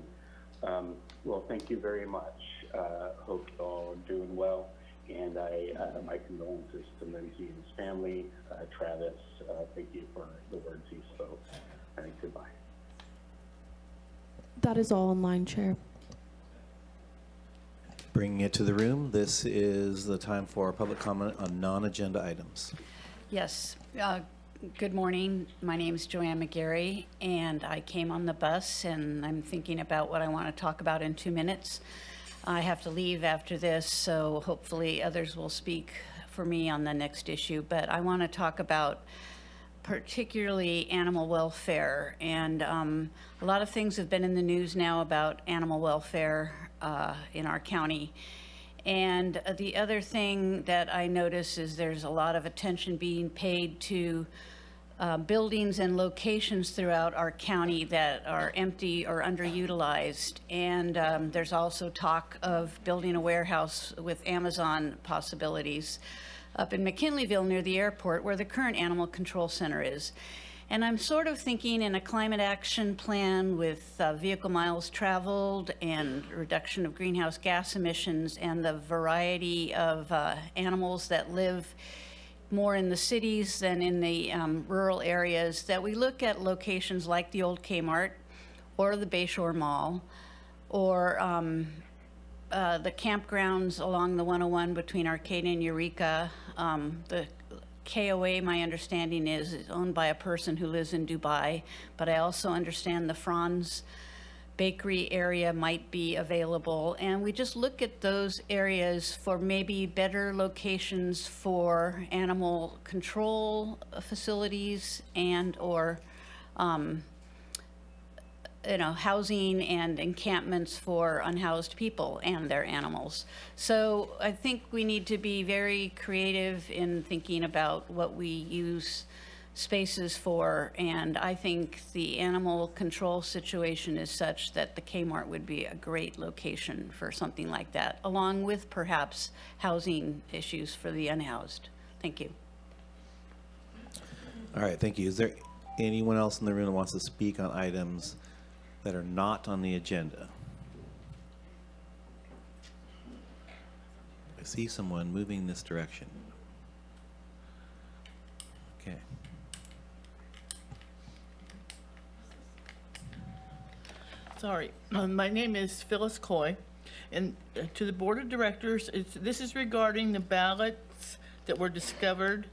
Well, thank you very much. Hope you're all doing well. And my condolences to Lindsay and his family. Travis, thank you for the words he spoke. And goodbye.
That is all online, Chair.
Bringing it to the room, this is the time for public comment on non-agenda items.
Yes. Good morning. My name is Joanne McGarry, and I came on the bus, and I'm thinking about what I want to talk about in 2 minutes. I have to leave after this, so hopefully others will speak for me on the next issue. But I want to talk about particularly animal welfare. And a lot of things have been in the news now about animal welfare in our county. And the other thing that I notice is there's a lot of attention being paid to buildings and locations throughout our county that are empty or underutilized. And there's also talk of building a warehouse with Amazon possibilities up in McKinleyville near the airport where the current animal control center is. And I'm sort of thinking in a climate action plan with vehicle miles traveled and reduction of greenhouse gas emissions and the variety of animals that live more in the cities than in the rural areas, that we look at locations like the old Kmart or the Bayshore Mall or the campgrounds along the 101 between Arcata and Eureka. The KOA, my understanding is owned by a person who lives in Dubai, but I also understand the Franz Bakery area might be available. And we just look at those areas for maybe better locations for animal control facilities and or housing and encampments for unhoused people and their animals. So I think we need to be very creative in thinking about what we use spaces for, and I think the animal control situation is such that the Kmart would be a great location for something like that, along with perhaps housing issues for the unhoused. Thank you.
All right, thank you. Is there anyone else in the room that wants to speak on items that are not on the agenda? I see someone moving in this direction. Okay.
Sorry, my name is Phyllis Coy, and to the Board of Directors, this is regarding the ballots that were discovered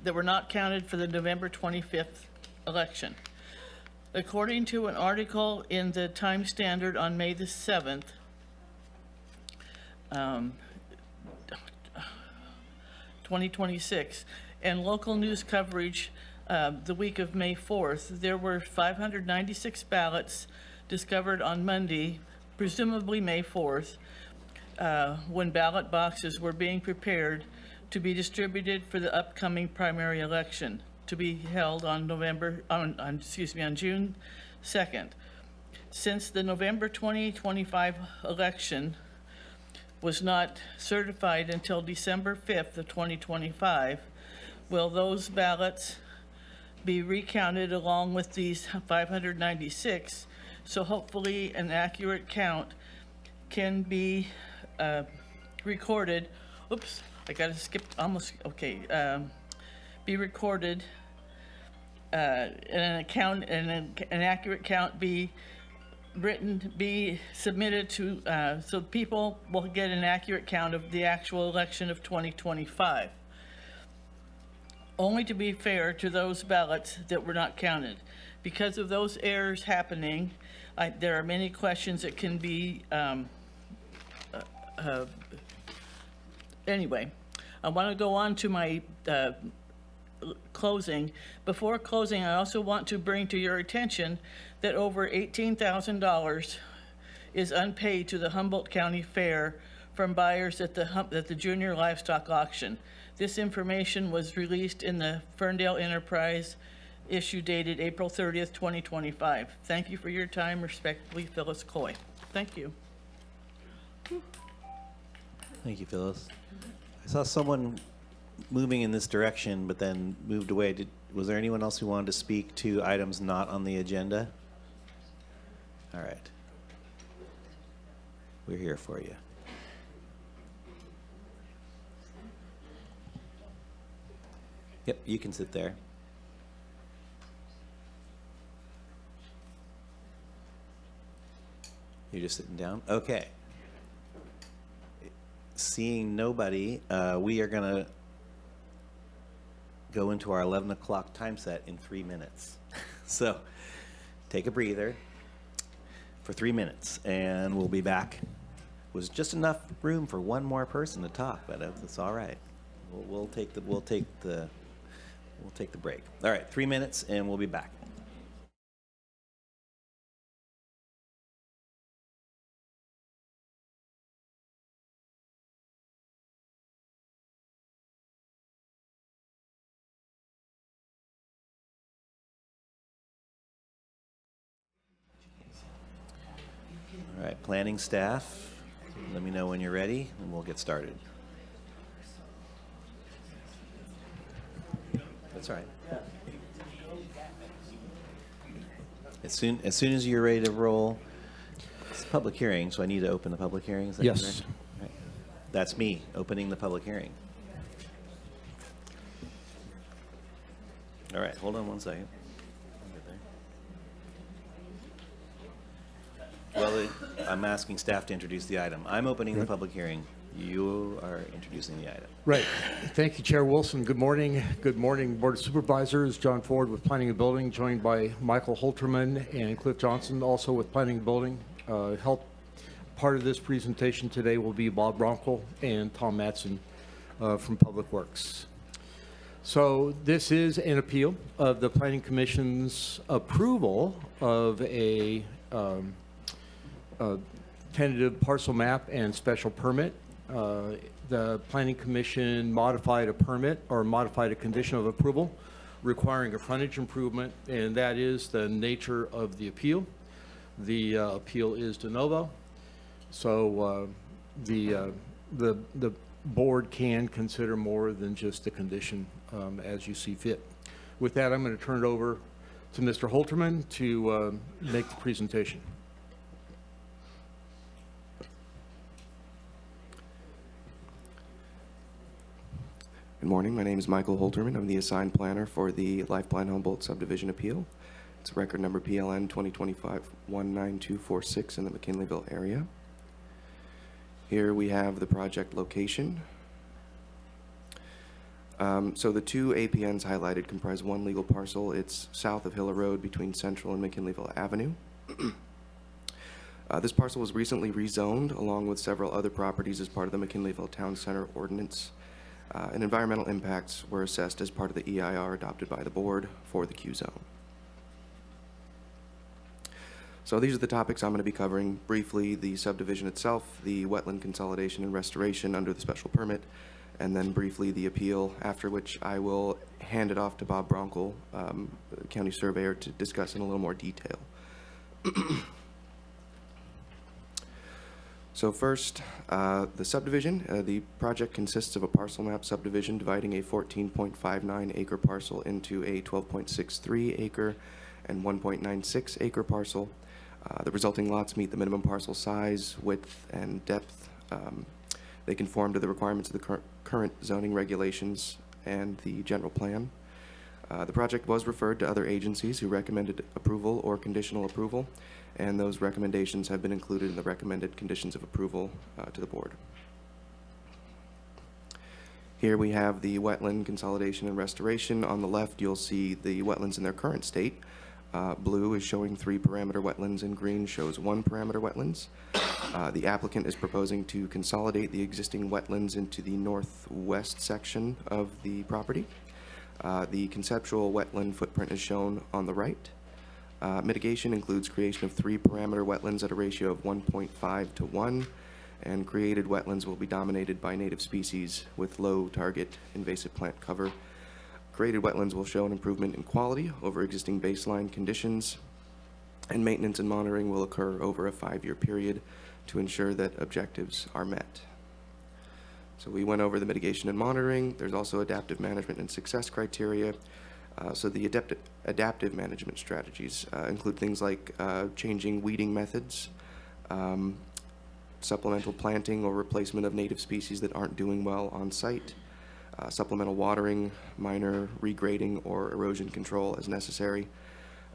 that were not counted for the November 25th election. According to an article in the Times Standard on May the 7th, 2026, and local news coverage the week of May 4th, there were 596 ballots discovered on Monday, presumably May 4th, when ballot boxes were being prepared to be distributed for the upcoming primary election to be held on June 2nd. Since the November 2025 election was not certified until December 5th of 2025, will those ballots be recounted along with these 596, so hopefully an accurate count can be recorded. Oops, I gotta skip almost, okay. Be recorded, an accurate count be written, be submitted to, so people will get an accurate count of the actual election of 2025. Only to be fair to those ballots that were not counted. Because of those errors happening, there are many questions that can be, anyway, I want to go on to my closing. Before closing, I also want to bring to your attention that over $18,000 is unpaid to the Humboldt County Fair from buyers at the Junior Livestock Auction. This information was released in the Ferndale Enterprise issue dated April 30th, 2025. Thank you for your time. Respectfully, Phyllis Coy. Thank you.
Thank you, Phyllis. I saw someone moving in this direction, but then moved away. Was there anyone else who wanted to speak to items not on the agenda? All right. We're here for you. Yep, you can sit there. You're just sitting down? Okay. Seeing nobody, we are going to go into our 11 o'clock time set in 3 minutes. So take a breather for 3 minutes, and we'll be back. Was just enough room for one more person to talk, but it's all right. We'll take the break. All right, 3 minutes, and we'll be back. All right, planning staff, let me know when you're ready, and we'll get started. That's all right. As soon as you're ready to roll, it's a public hearing, so I need to open the public hearing. Is that
Yes.
correct? Right. That's me opening the public hearing. All right, hold on one second. Well, I'm asking staff to introduce the item. I'm opening the public hearing. You are introducing the item.
Right. Thank you, Chair Wilson. Good morning. Good morning, Board of Supervisors. John Ford with Planning and Building, joined by Michael Holterman and Cliff Johnson, also with Planning and Building. Part of this presentation today will be Bob Ronkel and Tom Matson from Public Works. So this is an appeal of the Planning Commission's approval of a tentative parcel map and special permit. The Planning Commission modified a permit or modified a condition of approval requiring a frontage improvement, and that is the nature of the appeal. The appeal is de novo. So the board can consider more than just a condition as you see fit. With that, I'm going to turn it over to Mr. Holterman to make the presentation.
Good morning. My name is Michael Holterman. I'm the assigned planner for the Life Plan Humboldt subdivision appeal. It's record number PLN 2025-19246 in the McKinleyville area. Here we have the project location. So the two APNs highlighted comprise one legal parcel. It's south of Hiller Road between Central and McKinleyville Avenue. This parcel was recently rezoned along with several other properties as part of the McKinleyville Town Center Ordinance. And environmental impacts were assessed as part of the EIR adopted by the board for the Q zone. So these are the topics I'm going to be covering briefly: the subdivision itself, the wetland consolidation and restoration under the special permit, and then briefly the appeal, after which I will hand it off to Bob Bronkel, county surveyor, to discuss in a little more detail. So first, the subdivision. The project consists of a parcel map subdivision dividing a 14.59 acre parcel into a 12.63 acre and 1.96 acre parcel. The resulting lots meet the minimum parcel size, width, and depth. They conform to the requirements of the current zoning regulations and the general plan. The project was referred to other agencies who recommended approval or conditional approval, and those recommendations have been included in the recommended conditions of approval to the board. Here we have the wetland consolidation and restoration. On the left, you'll see the wetlands in their current state. Blue is showing 3 parameter wetlands and green shows 1 parameter wetlands. The applicant is proposing to consolidate the existing wetlands into the northwest section of the property. The conceptual wetland footprint is shown on the right. Mitigation includes creation of 3 parameter wetlands at a ratio of 1.5 to 1, and created wetlands will be dominated by native species with low target invasive plant cover. Created wetlands will show an improvement in quality over existing baseline conditions, and maintenance and monitoring will occur over a 5-year period to ensure that objectives are met. So we went over the mitigation and monitoring. There's also adaptive management and success criteria. So the adaptive management strategies include things like changing weeding methods, supplemental planting or replacement of native species that aren't doing well on site, supplemental watering, minor regrading or erosion control as necessary.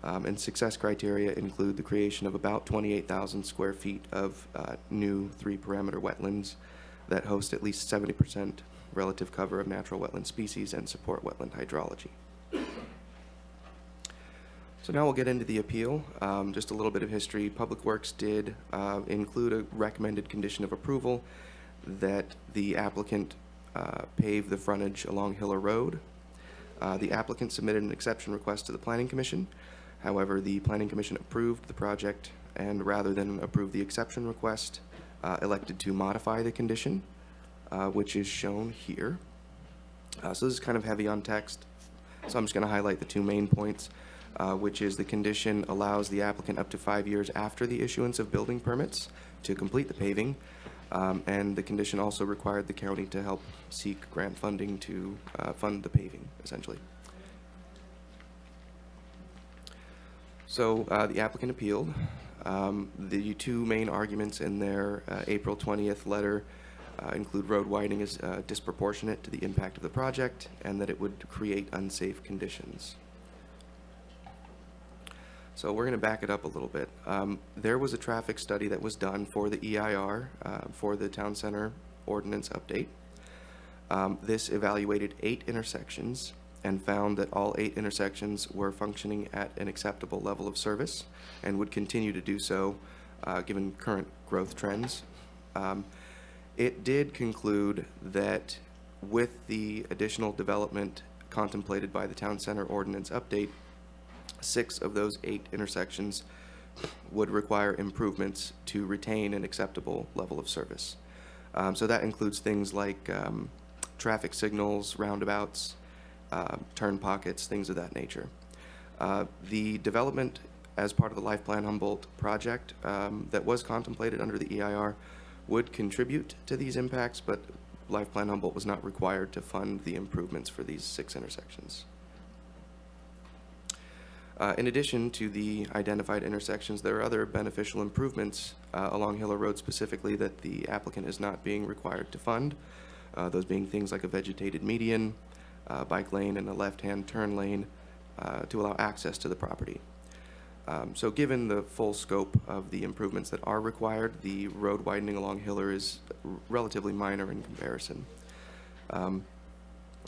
And success criteria include the creation of about 28,000 square feet of new 3-parameter wetlands that host at least 70% relative cover of natural wetland species and support wetland hydrology. So now we'll get into the appeal. Just a little bit of history. Public Works did include a recommended condition of approval that the applicant pave the frontage along Hiller Road. The applicant submitted an exception request to the Planning Commission. However, the Planning Commission approved the project, and rather than approve the exception request, elected to modify the condition, which is shown here. So this is kind of heavy on text, so I'm just going to highlight the 2 main points, which is the condition allows the applicant up to 5 years after the issuance of building permits to complete the paving, and the condition also required the county to help seek grant funding to fund the paving, essentially. So the applicant appealed. The 2 main arguments in their April 20th letter include road widening is disproportionate to the impact of the project and that it would create unsafe conditions. So we're going to back it up a little bit. There was a traffic study that was done for the EIR, for the Town Center Ordinance update. This evaluated 8 intersections and found that all 8 intersections were functioning at an acceptable level of service and would continue to do so given current growth trends. It did conclude that with the additional development contemplated by the Town Center Ordinance update, 6 of those 8 intersections would require improvements to retain an acceptable level of service. So that includes things like traffic signals, roundabouts, turn pockets, things of that nature. The development as part of the Life Plan Humboldt project that was contemplated under the EIR would contribute to these impacts, but Life Plan Humboldt was not required to fund the improvements for these 6 intersections. In addition to the identified intersections, there are other beneficial improvements along Hiller Road specifically that the applicant is not being required to fund, those being things like a vegetated median, bike lane, and a left-hand turn lane to allow access to the property. So given the full scope of the improvements that are required, the road widening along Hiller is relatively minor in comparison.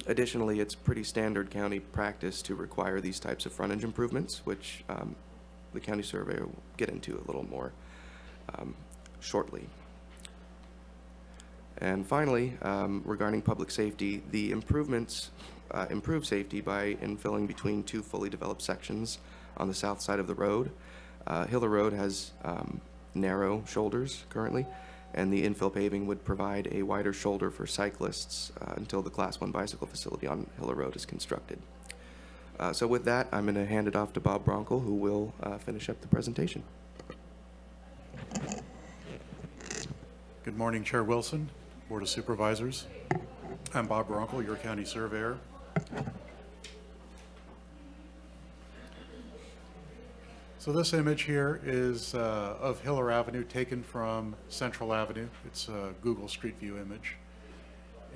Additionally, it's pretty standard county practice to require these types of frontage improvements, which the county surveyor will get into a little more shortly. And finally, regarding public safety, the improvements improve safety by infilling between 2 fully developed sections on the south side of the road. Hiller Road has narrow shoulders currently, and the infill paving would provide a wider shoulder for cyclists until the Class 1 bicycle facility on Hiller Road is constructed. So with that, I'm going to hand it off to Bob Bronkel, who will finish up the presentation.
Good morning, Chair Wilson, Board of Supervisors. I'm Bob Bronkel, your county surveyor. So this image here is of Hiller Avenue taken from Central Avenue. It's a Google Street View image.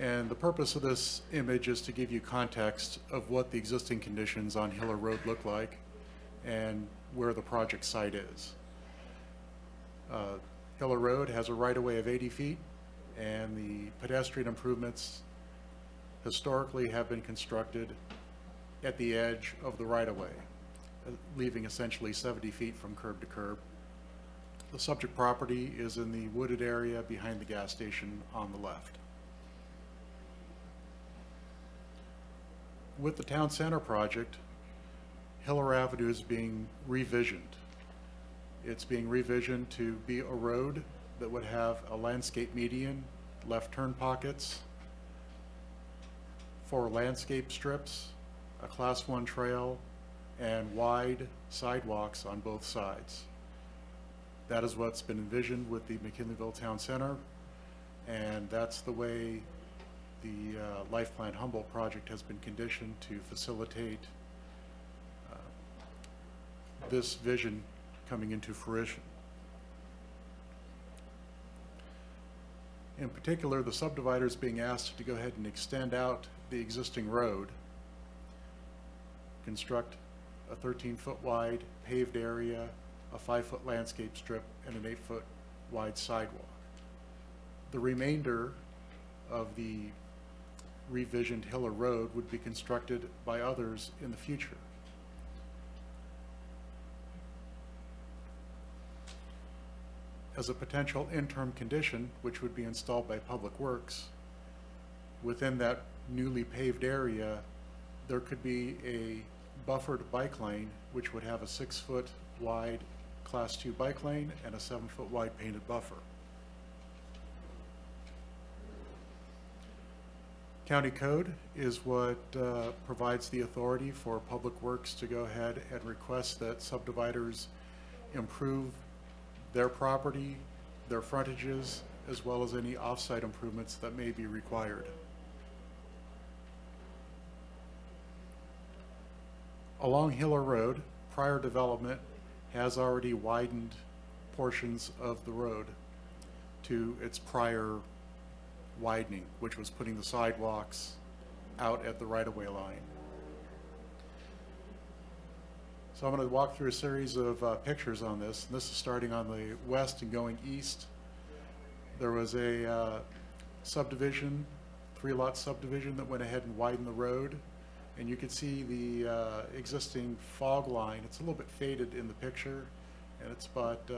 And the purpose of this image is to give you context of what the existing conditions on Hiller Road look like and where the project site is. Hiller Road has a right-of-way of 80 feet, and the pedestrian improvements historically have been constructed at the edge of the right-of-way, leaving essentially 70 feet from curb to curb. The subject property is in the wooded area behind the gas station on the left. With the town center project, Hiller Avenue is being revisioned. It's being revisioned to be a road that would have a landscape median, left turn pockets, 4 landscape strips, a Class 1 trail, and wide sidewalks on both sides. That is what's been envisioned with the McKinleyville Town Center, and that's the way the Life Plan Humboldt project has been conditioned to facilitate this vision coming into fruition. In particular, the subdivider is being asked to go ahead and extend out the existing road, construct a 13-foot wide paved area, a 5-foot landscape strip, and an 8-foot wide sidewalk. The remainder of the revisioned Hiller Road would be constructed by others in the future. As a potential interim condition, which would be installed by Public Works, within that newly paved area, there could be a buffered bike lane, which would have a 6-foot wide Class 2 bike lane and a 7-foot wide painted buffer. County code is what provides the authority for Public Works to go ahead and request that subdividers improve their property, their frontages, as well as any off-site improvements that may be required. Along Hiller Road, prior development has already widened portions of the road to its prior widening, which was putting the sidewalks out at the right-of-way line. So I'm going to walk through a series of pictures on this. And this is starting on the west and going east. There was a subdivision, 3-lot subdivision that went ahead and widened the road. And you can see the existing fog line. It's a little bit faded in the picture, and it's about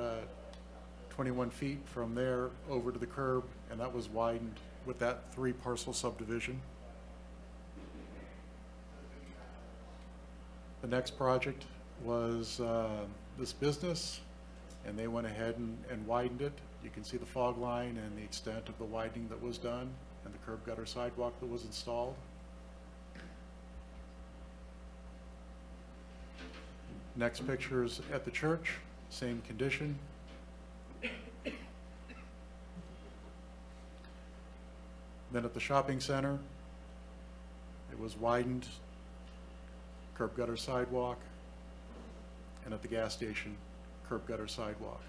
21 feet from there over to the curb, and that was widened with that 3-parcel subdivision. The next project was this business, and they went ahead and widened it. You can see the fog line and the extent of the widening that was done, and the curb gutter sidewalk that was installed. Next picture is at the church, same condition. Then at the shopping center, it was widened, curb gutter sidewalk, and at the gas station, curb gutter sidewalk.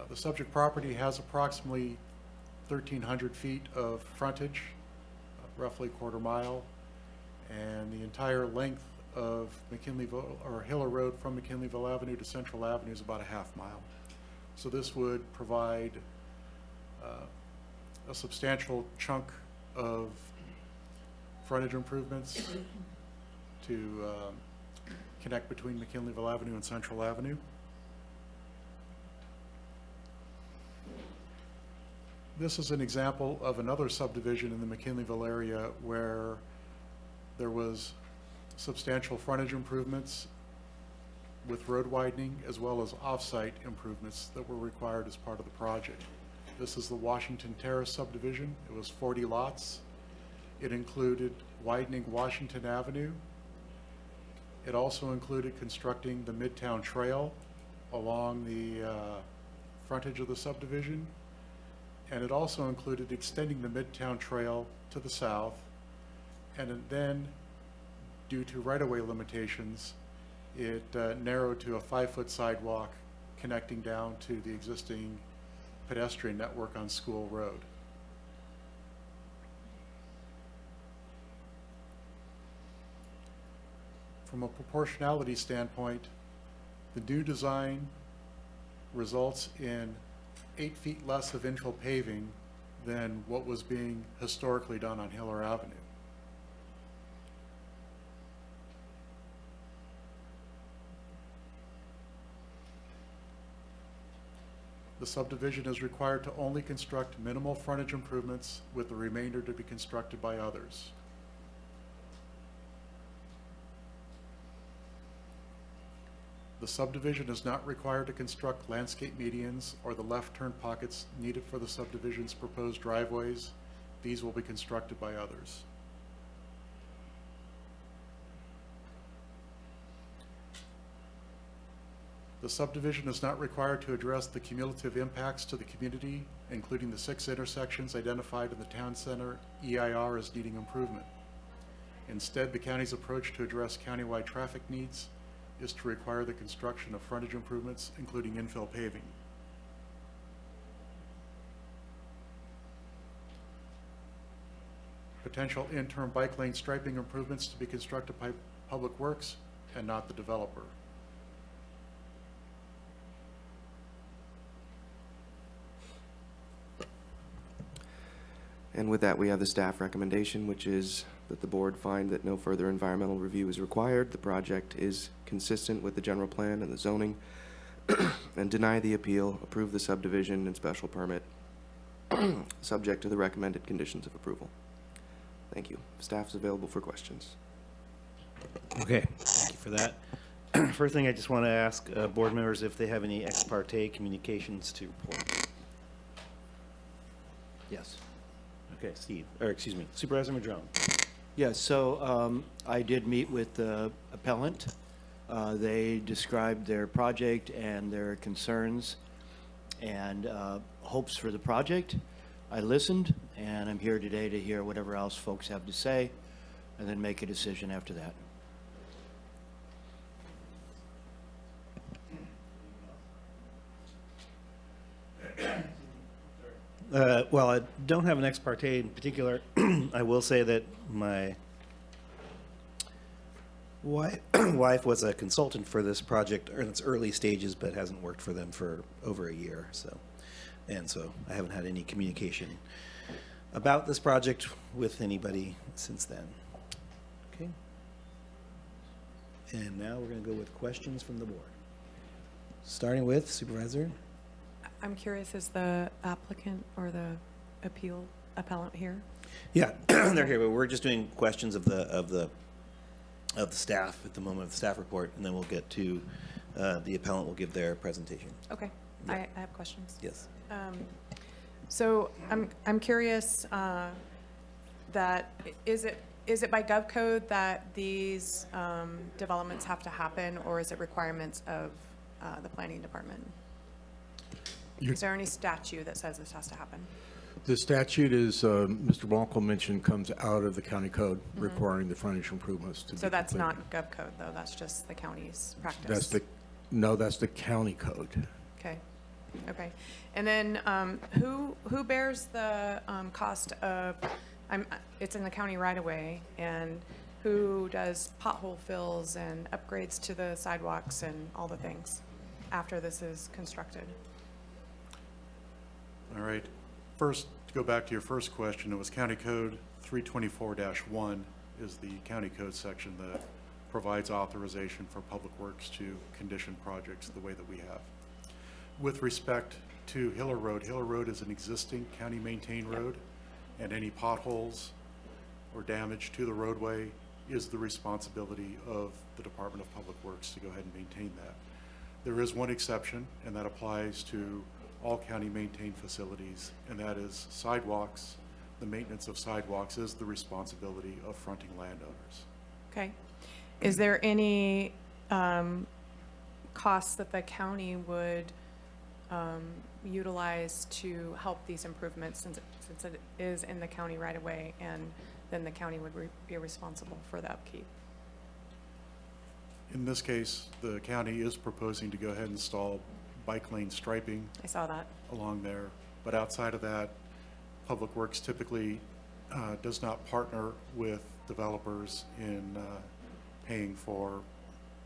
The subject property has approximately 1,300 feet of frontage, roughly quarter mile, and the entire length of McKinleyville, or Hiller Road from McKinleyville Avenue to Central Avenue is about a half mile. So this would provide a substantial chunk of frontage improvements to connect between McKinleyville Avenue and Central Avenue. This is an example of another subdivision in the McKinleyville area where there was substantial frontage improvements with road widening as well as off-site improvements that were required as part of the project. This is the Washington Terrace subdivision. It was 40 lots. It included widening Washington Avenue. It also included constructing the Midtown Trail along the frontage of the subdivision. And it also included extending the Midtown Trail to the south. And then, due to right-of-way limitations, it narrowed to a 5-foot sidewalk connecting down to the existing pedestrian network on School Road. From a proportionality standpoint, the new design results in 8 feet less of infill paving than what was being historically done on Hiller Avenue. The subdivision is required to only construct minimal frontage improvements, with the remainder to be constructed by others. The subdivision is not required to construct landscape medians or the left turn pockets needed for the subdivision's proposed driveways. These will be constructed by others. The subdivision is not required to address the cumulative impacts to the community, including the 6 intersections identified in the town center EIR as needing improvement. Instead, the county's approach to address countywide traffic needs is to require the construction of frontage improvements, including infill paving. Potential interim bike lane striping improvements to be constructed by Public Works and not the developer.
And with that, we have the staff recommendation, which is that the board find that no further environmental review is required, the project is consistent with the general plan and the zoning, and deny the appeal, approve the subdivision and special permit, subject to the recommended conditions of approval. Thank you. Staff's available for questions.
Okay, thank you for that. First thing, I just want to ask board members if they have any ex parte communications to report.
Yes.
Okay, Steve, or excuse me, Supervisor Madrone.
Yeah, so I did meet with the appellant. They described their project and their concerns and hopes for the project. I listened, and I'm here today to hear whatever else folks have to say, and then make a decision after that.
Well, I don't have an ex parte in particular. I will say that my wife was a consultant for this project in its early stages, but hasn't worked for them for over a year. So I haven't had any communication about this project with anybody since then. Okay. And now we're going to go with questions from the board. Starting with Supervisor.
I'm curious, is the applicant or the appellant here?
Yeah, they're here, but we're just doing questions of the staff at the moment of the staff report, and then we'll get to the appellant will give their presentation.
Okay,
Yeah.
I have questions.
Yes.
So I'm curious that is it by gov code that these developments have to happen, or is it requirements of the planning department? Is there any statute that says this has to happen?
The statute is, Mr. Blanco mentioned, comes out of the county code requiring the frontage improvements to be
So that's
completed.
not gov code, though, that's just the county's practice?
That's the county code.
Okay, okay. And then who bears the cost of, it's in the county right away, and who does pothole fills and upgrades to the sidewalks and all the things after this is constructed?
All right. First, to go back to your first question, it was County Code 324-1 is the county code section that provides authorization for Public Works to condition projects the way that we have. With respect to Hiller Road is an existing county-maintained road, and any potholes or damage to the roadway is the responsibility of the Department of Public Works to go ahead and maintain that. There is one exception, and that applies to all county-maintained facilities, and that is sidewalks. The maintenance of sidewalks is the responsibility of fronting landowners.
Okay. Is there any costs that the county would utilize to help these improvements, since it is in the county right away, and then the county would be responsible for the upkeep?
In this case, the county is proposing to go ahead and install bike lane striping.
I saw that.
Along there, but outside of that, Public Works typically does not partner with developers in paying for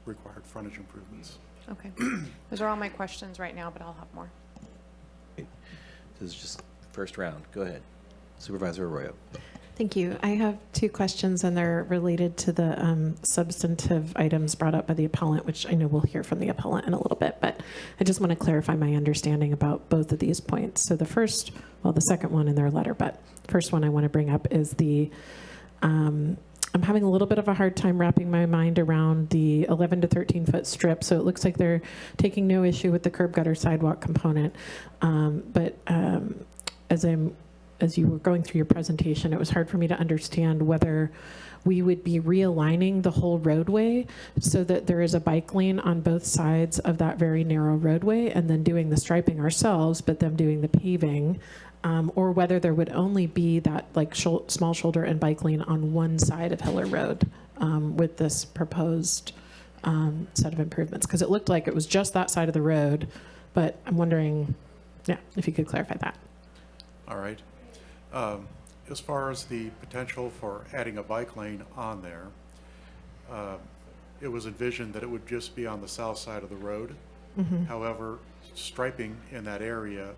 required frontage improvements.
Okay. Those are all my questions right now, but I'll have more.
This is just first round. Go ahead. Supervisor Arroyo.
Thank you. I have two questions, and they're related to the substantive items brought up by the appellant, which I know we'll hear from the appellant in a little bit, but I just want to clarify my understanding about both of these points. So the first, well, the second one in their letter, but the first one I want to bring up is the, I'm having a little bit of a hard time wrapping my mind around the 11 to 13 foot strip. So it looks like they're taking no issue with the curb gutter sidewalk component. But as you were going through your presentation, it was hard for me to understand whether we would be realigning the whole roadway so that there is a bike lane on both sides of that very narrow roadway, and then doing the striping ourselves, but them doing the paving, or whether there would only be that like small shoulder and bike lane on one side of Hiller Road with this proposed set of improvements. Because it looked like it was just that side of the road, but I'm wondering, yeah, if you could clarify that.
All right. As far as the potential for adding a bike lane on there, it was envisioned that it would just be on the south side of the road.
Mm-hmm.
However, striping in that area,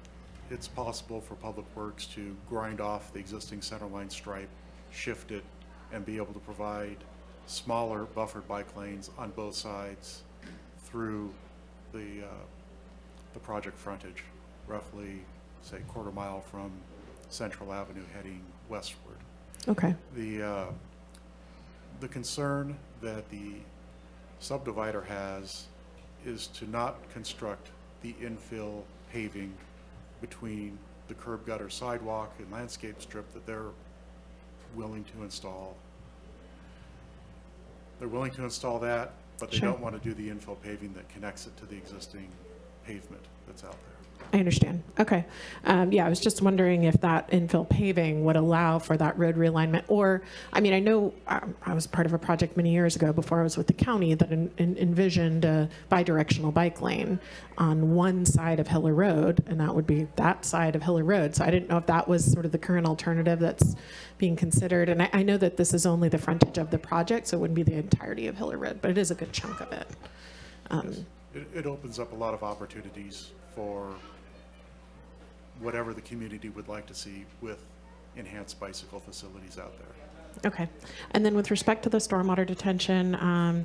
it's possible for Public Works to grind off the existing centerline stripe, shift it, and be able to provide smaller buffered bike lanes on both sides through the project frontage, roughly, say, quarter mile from Central Avenue heading westward.
Okay.
The concern that the subdivider has is to not construct the infill paving between the curb gutter sidewalk and landscape strip that they're willing to install. They're willing to install that, but they
Sure.
don't want to do the infill paving that connects it to the existing pavement that's out there.
I understand. Okay. Yeah, I was just wondering if that infill paving would allow for that road realignment, or, I mean, I know I was part of a project many years ago before I was with the county that envisioned a bidirectional bike lane on one side of Hiller Road, and that would be that side of Hiller Road. So I didn't know if that was sort of the current alternative that's being considered. And I know that this is only the frontage of the project, so it wouldn't be the entirety of Hiller Road, but it is a good chunk of it.
Yes. It opens up a lot of opportunities for whatever the community would like to see with enhanced bicycle facilities out there.
Okay. And then with respect to the stormwater detention, I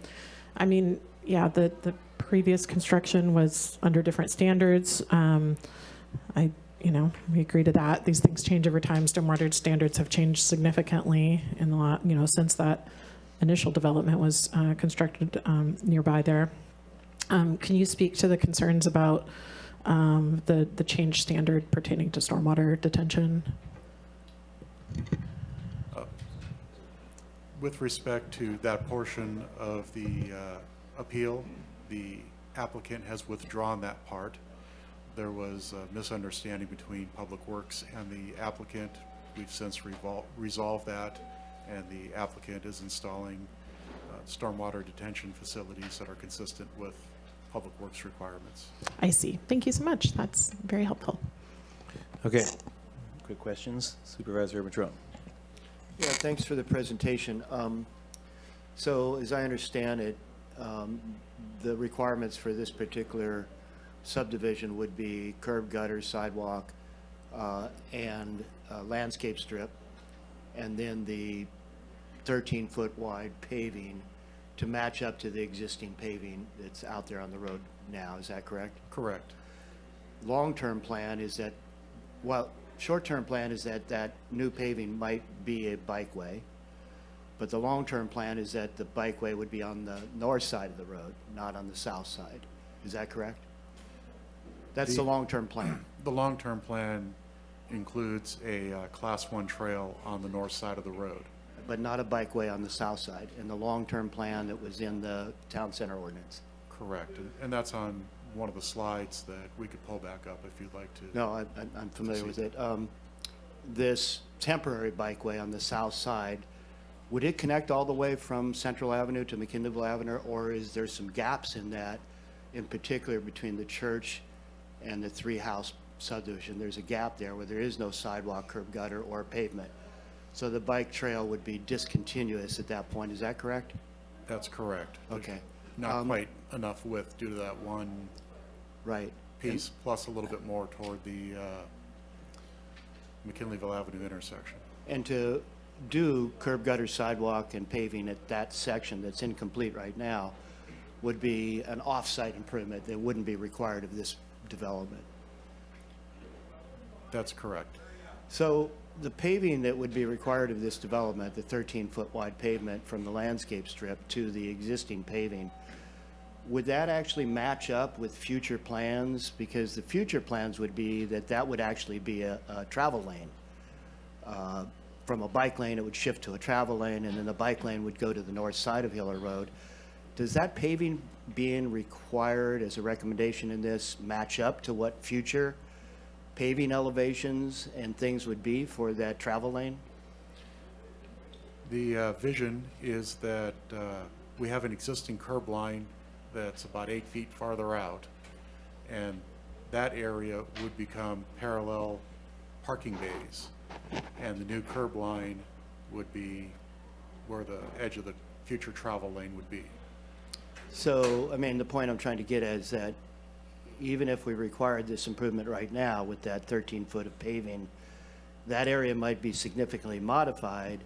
mean, yeah, the previous construction was under different standards. We agree to that. These things change over time. Stormwater standards have changed significantly in the since that initial development was constructed nearby there. Can you speak to the concerns about the change standard pertaining to stormwater detention?
With respect to that portion of the appeal, the applicant has withdrawn that part. there was a misunderstanding between Public Works and the applicant. We've since resolved that, and the applicant is installing stormwater detention facilities that are consistent with Public Works requirements.
I see. Thank you so much. That's very helpful.
Okay. Quick questions. Supervisor Matron.
Yeah, thanks for the presentation. So as I understand it, the requirements for this particular subdivision would be curb, gutter, sidewalk, and landscape strip, and then the 13-foot wide paving to match up to the existing paving that's out there on the road now. Is that correct?
Correct.
Long-term plan is that, well, short-term plan is that that new paving might be a bikeway, but the long-term plan is that the bikeway would be on the north side of the road, not on the south side. Is that correct? That's the long-term plan.
The long-term plan includes a Class 1 trail on the north side of the road.
But not a bikeway on the south side, in the long-term plan that was in the town center ordinance.
Correct. And that's on one of the slides that we could pull back up if you'd like to.
No, I'm familiar with it. This temporary bikeway on the south side, would it connect all the way from Central Avenue to McKinleyville Avenue, or is there some gaps in that, in particular between the church and the three-house subdivision? There's a gap there where there is no sidewalk, curb gutter, or pavement. So the bike trail would be discontinuous at that point. Is that correct?
That's correct.
Okay.
Not quite enough width due to that one
right
piece, plus a little bit more toward the McKinleyville Avenue intersection.
And to do curb, gutter, sidewalk, and paving at that section that's incomplete right now would be an off-site improvement that wouldn't be required of this development.
That's correct.
So the paving that would be required of this development, the 13-foot wide pavement from the landscape strip to the existing paving, would that actually match up with future plans? Because the future plans would be that that would actually be a travel lane. From a bike lane, it would shift to a travel lane, and then the bike lane would go to the north side of Hiller Road. Does that paving being required as a recommendation in this match up to what future paving elevations and things would be for that travel lane?
The vision is that we have an existing curb line that's about 8 feet farther out, and that area would become parallel parking bays, and the new curb line would be where the edge of the future travel lane would be.
So, I mean, the point I'm trying to get at is that even if we required this improvement right now with that 13-foot of paving, that area might be significantly modified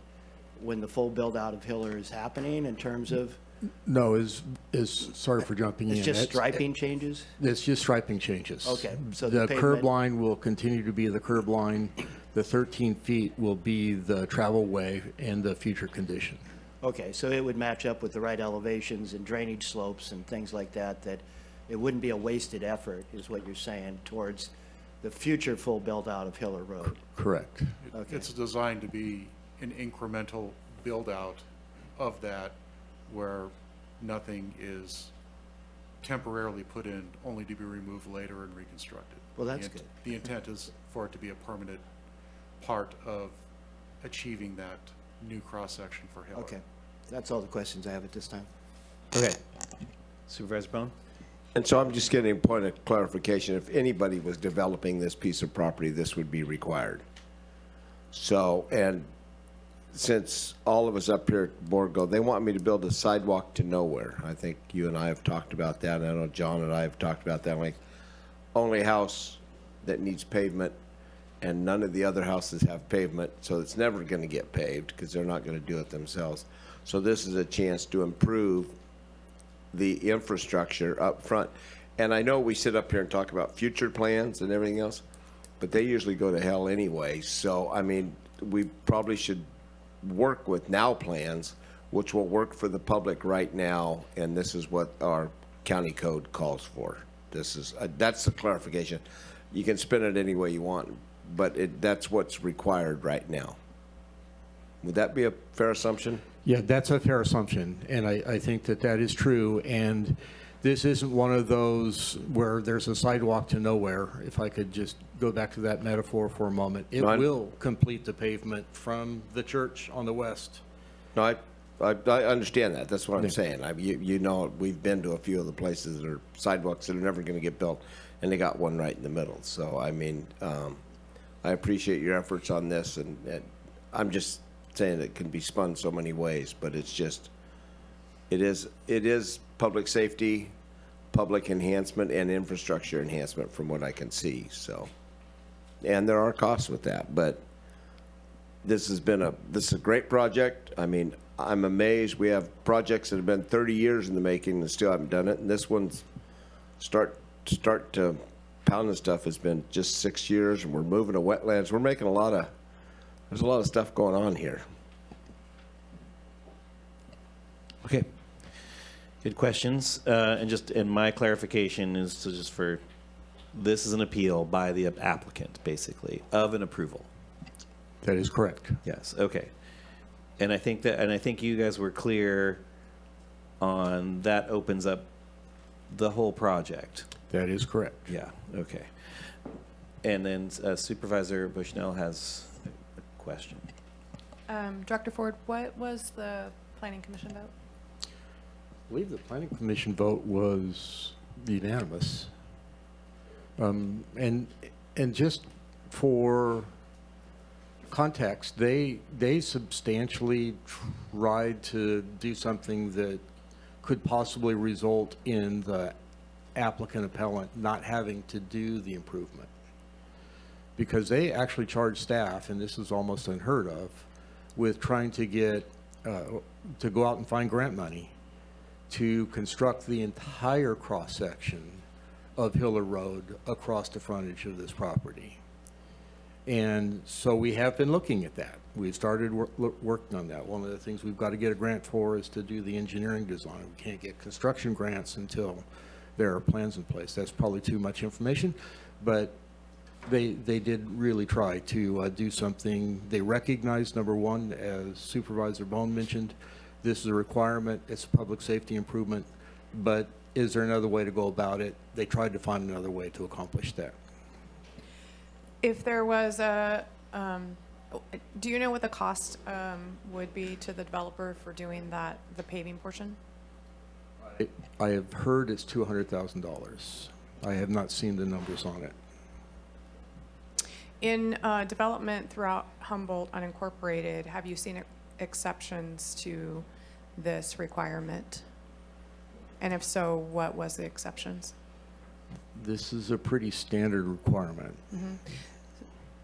when the full build-out of Hiller is happening in terms of?
No, sorry for jumping in.
It's just striping changes?
It's just striping changes.
Okay, so
the
the
curb
pavement-
line will continue to be the curb line. The 13 feet will be the travel way and the future condition.
Okay, so it would match up with the right elevations and drainage slopes and things like that, that it wouldn't be a wasted effort, is what you're saying, towards the future full build-out of Hiller Road.
Correct.
Okay.
It's designed to be an incremental build-out of that, where nothing is temporarily put in, only to be removed later and reconstructed.
Well, that's
The
good.
The intent is for it to be a permanent part of achieving that new cross-section for Hiller.
Okay, that's all the questions I have at this time.
Okay. Supervisor Bone?
And so I'm just getting a point of clarification. If anybody was developing this piece of property, this would be required. So, and since all of us up here at the board go, they want me to build a sidewalk to nowhere. I think you and I have talked about that, and I know John and I have talked about that. Like, only house that needs pavement, and none of the other houses have pavement, so it's never going to get paved because they're not going to do it themselves. So this is a chance to improve the infrastructure up front. And I know we sit up here and talk about future plans and everything else, but they usually go to hell anyway. So, I mean, we probably should work with now plans, which will work for the public right now, and this is what our county code calls for. This is, that's the clarification. You can spin it any way you want, but that's what's required right now. Would that be a fair assumption?
Yeah, that's a fair assumption, and I think that that is true. And This isn't one of those where there's a sidewalk to nowhere, if I could just go back to that metaphor for a moment. It
Right.
will complete the pavement from the church on the west.
No, I understand that. That's what I'm
Yeah.
saying. You know, we've been to a few of the places that are sidewalks that are never going to get built, and they got one right in the middle. So, I mean, I appreciate your efforts on this, and I'm just saying it can be spun so many ways, but it's just, it is public safety, public enhancement, and infrastructure enhancement from what I can see, so. And there are costs with that, but this is a great project. I mean, I'm amazed. We have projects that have been 30 years in the making and still haven't done it, and this one's start to pound the stuff has been just 6 years, and we're moving to wetlands. We're making there's a lot of stuff going on here.
Okay. Good questions. And my clarification is this is an appeal by the applicant, basically, of an approval.
That is correct.
Yes, okay. And I think you guys were clear on that opens up the whole project.
That is correct.
Yeah, okay. And then Supervisor Bushnell has a question.
Director Ford, what was the Planning Commission vote?
I believe the Planning Commission vote was unanimous. And just for context, they substantially tried to do something that could possibly result in the applicant appellant not having to do the improvement. Because they actually charged staff, and this is almost unheard of, with trying to get, to go out and find grant money to construct the entire cross-section of Hiller Road across the frontage of this property. And so we have been looking at that. We've started working on that. One of the things we've got to get a grant for is to do the engineering design. We can't get construction grants until there are plans in place. That's probably too much information, but they did really try to do something. They recognized, number one, as Supervisor Bone mentioned, this is a requirement, it's a public safety improvement, but is there another way to go about it? They tried to find another way to accomplish that.
If there was do you know what the cost would be to the developer for doing the paving portion?
I have heard it's $200,000. I have not seen the numbers on it.
In development throughout Humboldt unincorporated, have you seen exceptions to this requirement? And if so, what was the exceptions?
This is a pretty standard requirement.
Mm-hmm.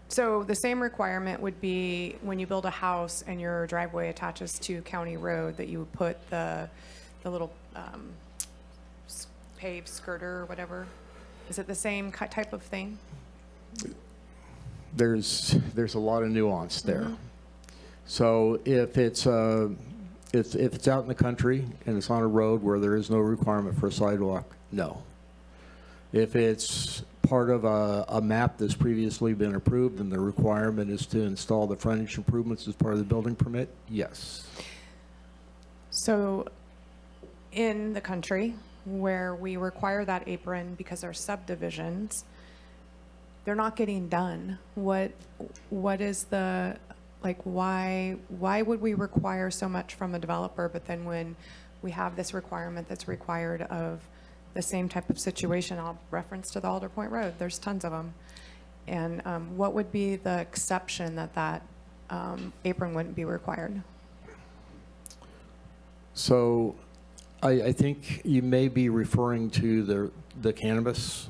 So the same requirement would be when you build a house and your driveway attaches to county road, that you would put the little paved skirter or whatever. Is it the same type of thing?
There's a lot of nuance there.
Mm-hmm.
So if it's out in the country and it's on a road where there is no requirement for a sidewalk, no. If it's part of a map that's previously been approved and the requirement is to install the frontage improvements as part of the building permit, yes.
So in the country where we require that apron because our subdivisions, they're not getting done. What is the, like, why would we require so much from a developer, but then when we have this requirement that's required of the same type of situation, I'll reference to the Alder Point Road, there's tons of them. And what would be the exception that apron wouldn't be required?
So I think you may be referring to the cannabis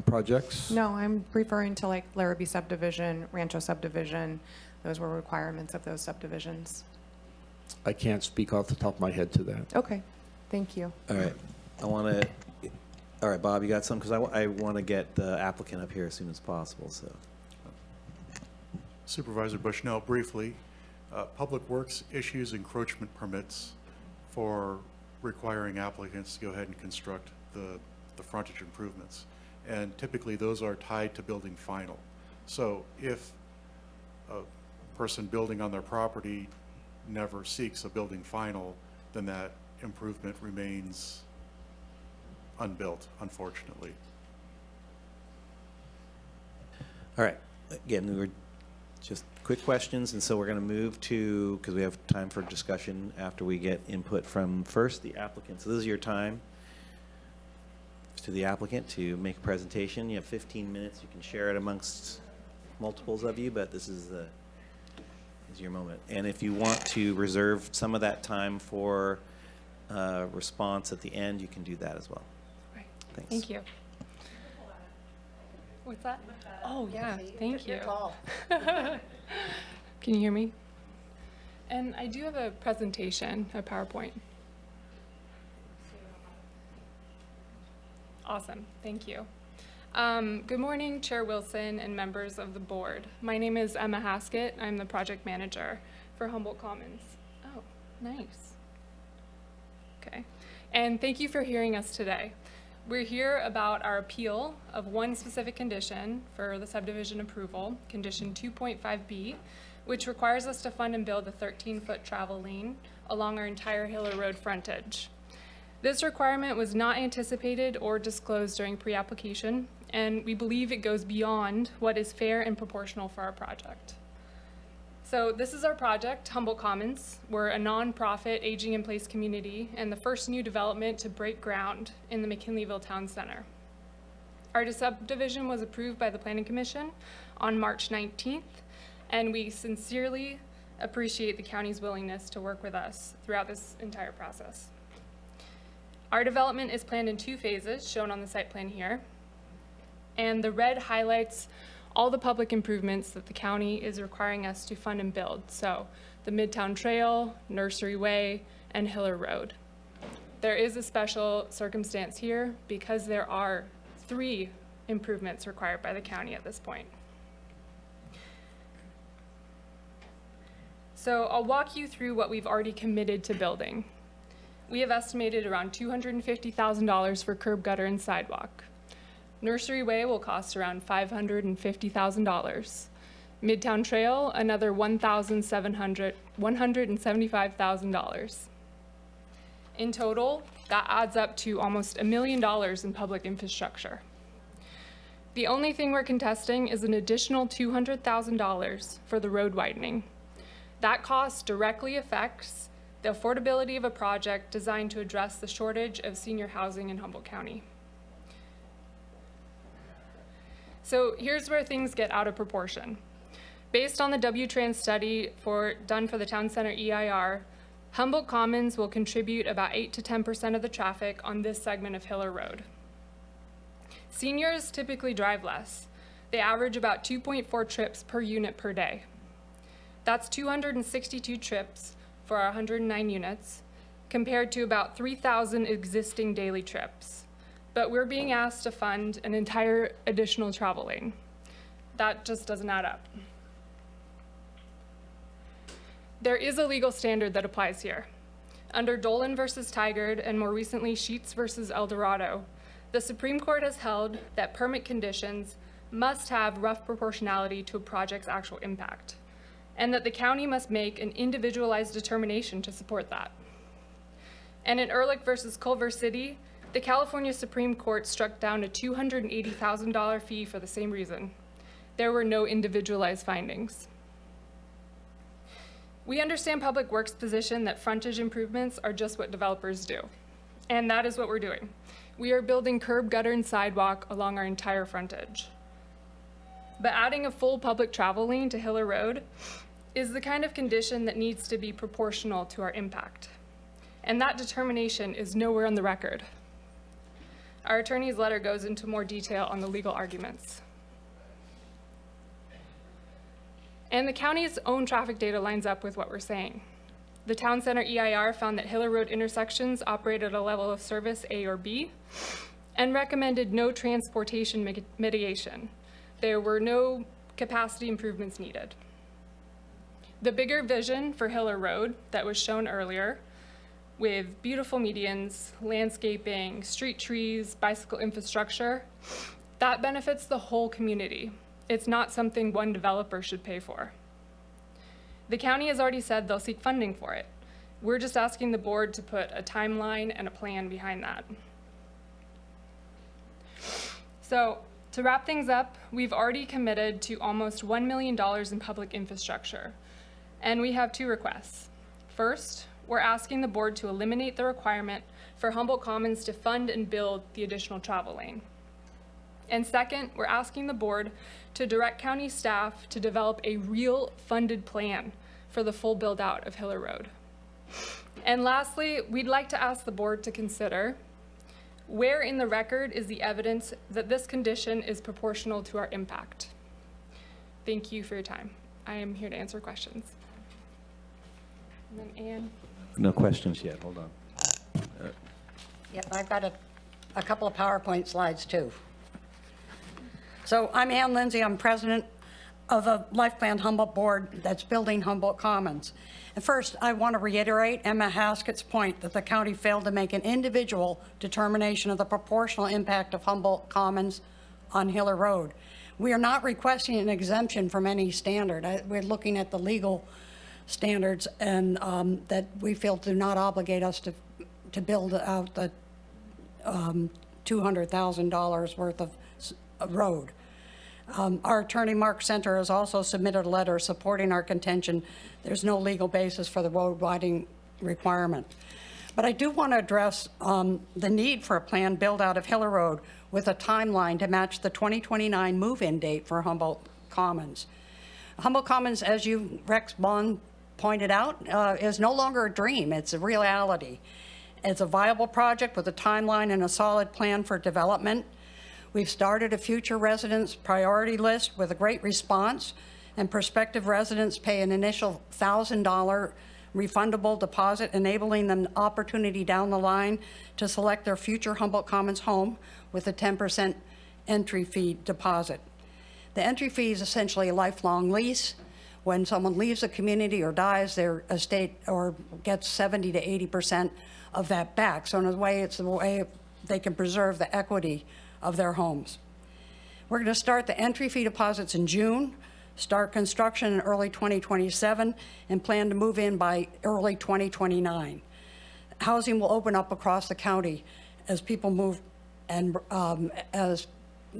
projects.
No, I'm referring to like Larrabee subdivision, Rancho subdivision. Those were requirements of those subdivisions.
I can't speak off the top of my head to that.
Okay, thank you.
All right. All right, Bob, you got some? Because I want to get the applicant up here as soon as possible, so.
Supervisor Bushnell, briefly, Public Works issues encroachment permits for requiring applicants to go ahead and construct the frontage improvements. And typically those are tied to building final. So if a person building on their property never seeks a building final, then that improvement remains unbuilt, unfortunately.
All right, again, we were just quick questions, and so we're going to move to, because we have time for discussion after we get input from first the applicant. So this is your time to the applicant to make a presentation. You have 15 minutes. You can share it amongst multiples of you, but this is your moment. And if you want to reserve some of that time for response at the end, you can do that as well.
Right.
Thanks.
Thank you. What's that? Oh, yeah, thank you. Can you hear me? And I do have a presentation, a PowerPoint. Awesome, thank you. Good morning, Chair Wilson and members of the board. My name is Emma Haskett. I'm the project manager for Humboldt Commons. Oh, nice. Okay, and thank you for hearing us today. We're here about our appeal of one specific condition for the subdivision approval, condition 2.5B, which requires us to fund and build a 13-foot travel lane along our entire Hiller Road frontage. This requirement was not anticipated or disclosed during pre-application, and we believe it goes beyond what is fair and proportional for our project. So this is our project, Humboldt Commons. We're a nonprofit aging in place community and the first new development to break ground in the McKinleyville Town Center. Our subdivision was approved by the Planning Commission on March 19th, and we sincerely appreciate the county's willingness to work with us throughout this entire process. Our development is planned in 2 phases, shown on the site plan here, and the red highlights all the public improvements that the county is requiring us to fund and build. So the Midtown Trail, Nursery Way, and Hiller Road. There is a special circumstance here because there are 3 improvements required by the county at this point. So I'll walk you through what we've already committed to building. We have estimated around $250,000 for curb, gutter, and sidewalk. Nursery Way will cost around $550,000. Midtown Trail, another $175,000. In total, that adds up to almost $1 million in public infrastructure. The only thing we're contesting is an additional $200,000 for the road widening. That cost directly affects the affordability of a project designed to address the shortage of senior housing in Humboldt County. So here's where things get out of proportion. Based on the W-Trans study done for the Town Center EIR, Humboldt Commons will contribute about 8 to 10% of the traffic on this segment of Hiller Road. Seniors typically drive less. They average about 2.4 trips per unit per day. That's 262 trips for our 109 units, compared to about 3,000 existing daily trips. But we're being asked to fund an entire additional travel lane. That just doesn't add up. There is a legal standard that applies here. Under Dolan versus Tigard and more recently Sheets versus El Dorado, the Supreme Court has held that permit conditions must have rough proportionality to a project's actual impact, and that the county must make an individualized determination to support that. And in Ehrlich versus Culver City, the California Supreme Court struck down a $280,000 fee for the same reason. There were no individualized findings. We understand Public Works' position that frontage improvements are just what developers do, and that is what we're doing. We are building curb, gutter, and sidewalk along our entire frontage. But adding a full public travel lane to Hiller Road is the kind of condition that needs to be proportional to our impact, and that determination is nowhere on the record. Our attorney's letter goes into more detail on the legal arguments. And the county's own traffic data lines up with what we're saying. The Town Center EIR found that Hiller Road intersections operate at a level of service A or B and recommended no transportation mitigation. There were no capacity improvements needed. The bigger vision for Hiller Road that was shown earlier, with beautiful medians, landscaping, street trees, bicycle infrastructure, that benefits the whole community. It's not something one developer should pay for. The county has already said they'll seek funding for it. We're just asking the board to put a timeline and a plan behind that. So to wrap things up, we've already committed to almost $1 million in public infrastructure, and we have two requests. First, we're asking the board to eliminate the requirement for Humboldt Commons to fund and build the additional travel lane. And second, we're asking the board to direct county staff to develop a real funded plan for the full build out of Hiller Road. And lastly, we'd like to ask the board to consider where in the record is the evidence that this condition is proportional to our impact. Thank you for your time. I am here to answer questions. And then Ann.
No questions yet, hold on.
Yep, I've got a couple of PowerPoint slides too. So I'm Ann Lindsay, I'm president of a Life Plan Humboldt board that's building Humboldt Commons. And first, I want to reiterate Emma Haskett's point that the county failed to make an individual determination of the proportional impact of Humboldt Commons on Hiller Road. We are not requesting an exemption from any standard. We're looking at the legal standards and that we feel do not obligate us to build out the $200,000 worth of road. Our attorney, Mark Center, has also submitted a letter supporting our contention there's no legal basis for the road widening requirement. But I do want to address the need for a planned build out of Hiller Road with a timeline to match the 2029 move-in date for Humboldt Commons. Humboldt Commons, as you, Rex Bond, pointed out, is no longer a dream, it's a reality. It's a viable project with a timeline and a solid plan for development. We've started a future residents priority list with a great response, and prospective residents pay an initial $1,000 refundable deposit, enabling them the opportunity down the line to select their future Humboldt Commons home with a 10% entry fee deposit. The entry fee is essentially a lifelong lease. When someone leaves a community or dies, their estate or gets 70 to 80% of that back. So in a way, it's the way they can preserve the equity of their homes. We're going to start the entry fee deposits in June, start construction in early 2027, and plan to move in by early 2029. Housing will open up across the county as people move and as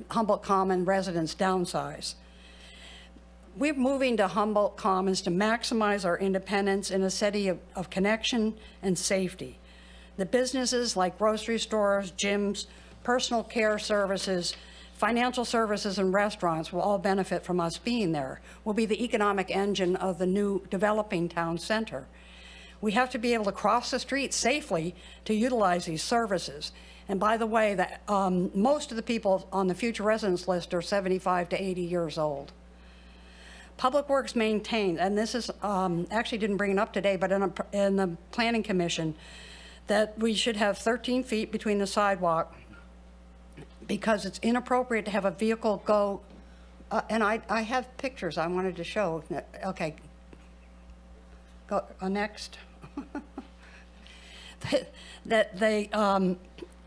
Humboldt Common residents downsize. We're moving to Humboldt Commons to maximize our independence in a city of connection and safety. The businesses like grocery stores, gyms, personal care services, financial services, and restaurants will all benefit from us being there. We'll be the economic engine of the new developing town center. We have to be able to cross the street safely to utilize these services. And by the way, most of the people on the future residents list are 75 to 80 years old. Public Works maintains, and this is, actually didn't bring it up today, but in the Planning Commission, that we should have 13 feet between the sidewalk because it's inappropriate to have a vehicle go, and I have pictures I wanted to show. Okay, go next. It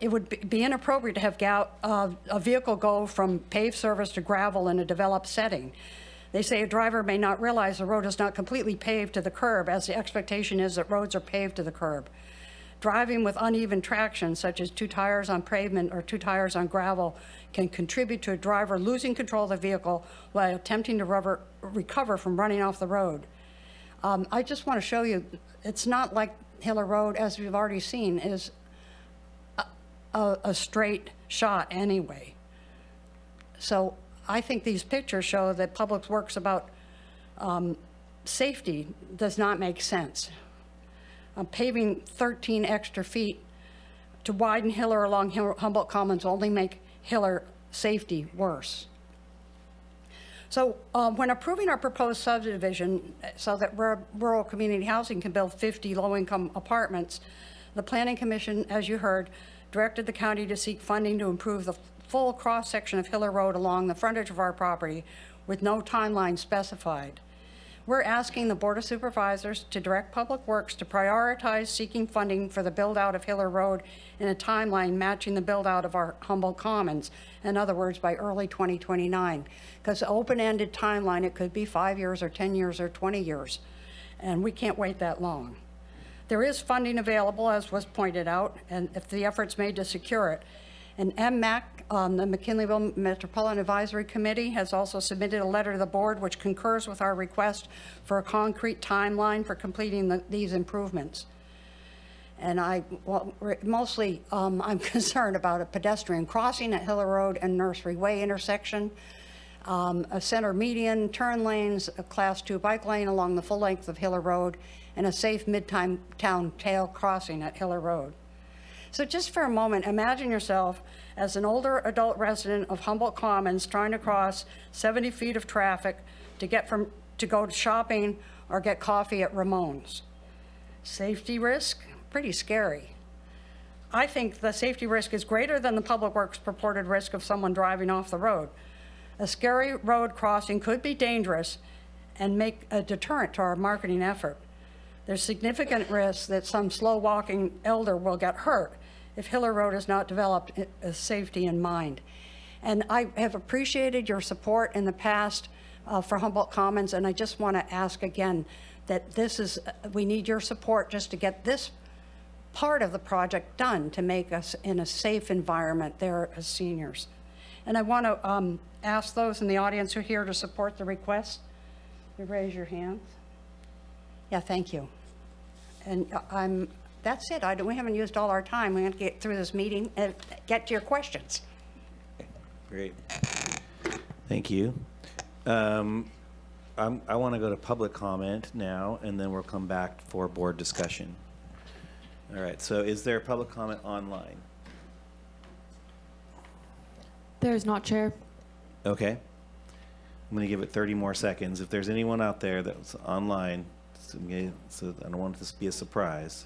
would be inappropriate to have a vehicle go from paved surface to gravel in a developed setting. They say a driver may not realize the road is not completely paved to the curb, as the expectation is that roads are paved to the curb. Driving with uneven traction, such as 2 tires on pavement or 2 tires on gravel, can contribute to a driver losing control of the vehicle while attempting to recover from running off the road. I just want to show you, it's not like Hiller Road, as we've already seen, is a straight shot anyway. So I think these pictures show that Public Works about safety does not make sense. Paving 13 extra feet to widen Hiller along Humboldt Commons only make Hiller safety worse. So when approving our proposed subdivision so that rural community housing can build 50 low-income apartments, the Planning Commission, as you heard, directed the county to seek funding to improve the full cross-section of Hiller Road along the frontage of our property with no timeline specified. We're asking the Board of Supervisors to direct Public Works to prioritize seeking funding for the build-out of Hiller Road in a timeline matching the build-out of our Humboldt Commons, in other words, by early 2029. Because the open-ended timeline, it could be 5 years or 10 years or 20 years, and we can't wait that long. There is funding available, as was pointed out, and if the effort's made to secure it. And MMAC, the McKinleyville Metropolitan Advisory Committee, has also submitted a letter to the board which concurs with our request for a concrete timeline for completing these improvements. And mostly I'm concerned about a pedestrian crossing at Hiller Road and Nursery Way intersection, a center median, turn lanes, a Class 2 bike lane along the full length of Hiller Road, and a safe midtown tail crossing at Hiller Road. So just for a moment, imagine yourself as an older adult resident of Humboldt Commons trying to cross 70 feet of traffic to go shopping or get coffee at Ramon's. Safety risk? Pretty scary. I think the safety risk is greater than the Public Works purported risk of someone driving off the road. A scary road crossing could be dangerous and make a deterrent to our marketing effort. There's significant risk that some slow-walking elder will get hurt if Hiller Road is not developed with safety in mind. And I have appreciated your support in the past for Humboldt Commons, and I just want to ask again that we need your support just to get this part of the project done to make us in a safe environment there as seniors. And I want to ask those in the audience who are here to support the request to raise your hands. Yeah, thank you. And that's it. We haven't used all our time. We have to get through this meeting and get to your questions.
Great. Thank you. I want to go to public comment now, and then we'll come back for board discussion. All right, so is there public comment online?
There is not, Chair.
Okay. I'm going to give it 30 more seconds. If there's anyone out there that's online, so I don't want this to be a surprise.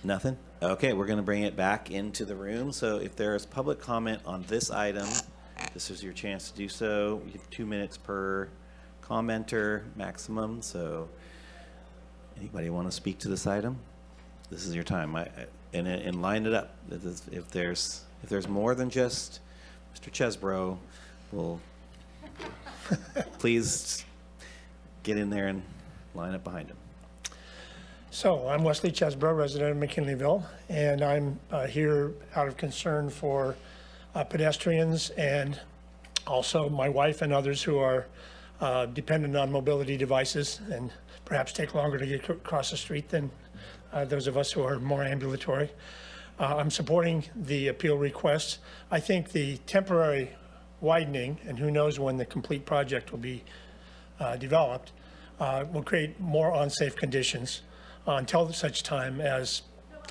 Nothing? Okay, we're going to bring it back into the room. So if there is public comment on this item, this is your chance to do so. We have 2 minutes per commenter maximum. So anybody want to speak to this item? This is your time. And line it up. If there's more than just Mr. Chesbro, we'll please get in there and line up behind him.
So I'm Wesley Chesbro, resident of McKinleyville, and I'm here out of concern for pedestrians and also my wife and others who are dependent on mobility devices and perhaps take longer to get across the street than those of us who are more ambulatory. I'm supporting the appeal request. I think the temporary widening, and who knows when the complete project will be developed, will create more unsafe conditions until such time as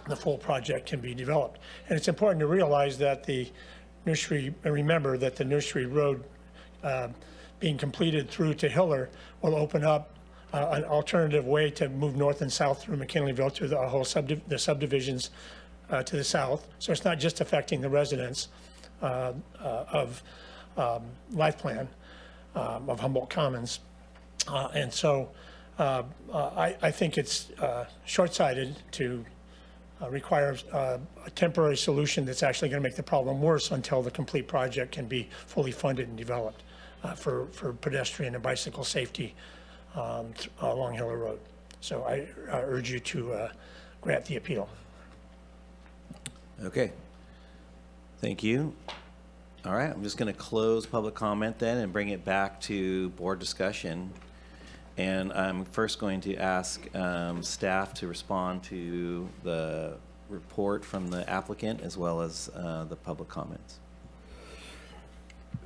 the full project can be developed. And it's important to realize that remember that the Nursery Road being completed through to Hiller will open up an alternative way to move north and south through McKinleyville to the whole the subdivisions to the south. So it's not just affecting the residents of Life Plan of Humboldt Commons. And so I think it's short-sighted to require a temporary solution that's actually going to make the problem worse until the complete project can be fully funded and developed for pedestrian and bicycle safety along Hiller Road. So I urge you to grant the appeal.
Okay. Thank you. All right, I'm just going to close public comment then and bring it back to board discussion. And I'm first going to ask staff to respond to the report from the applicant as well as the public comments.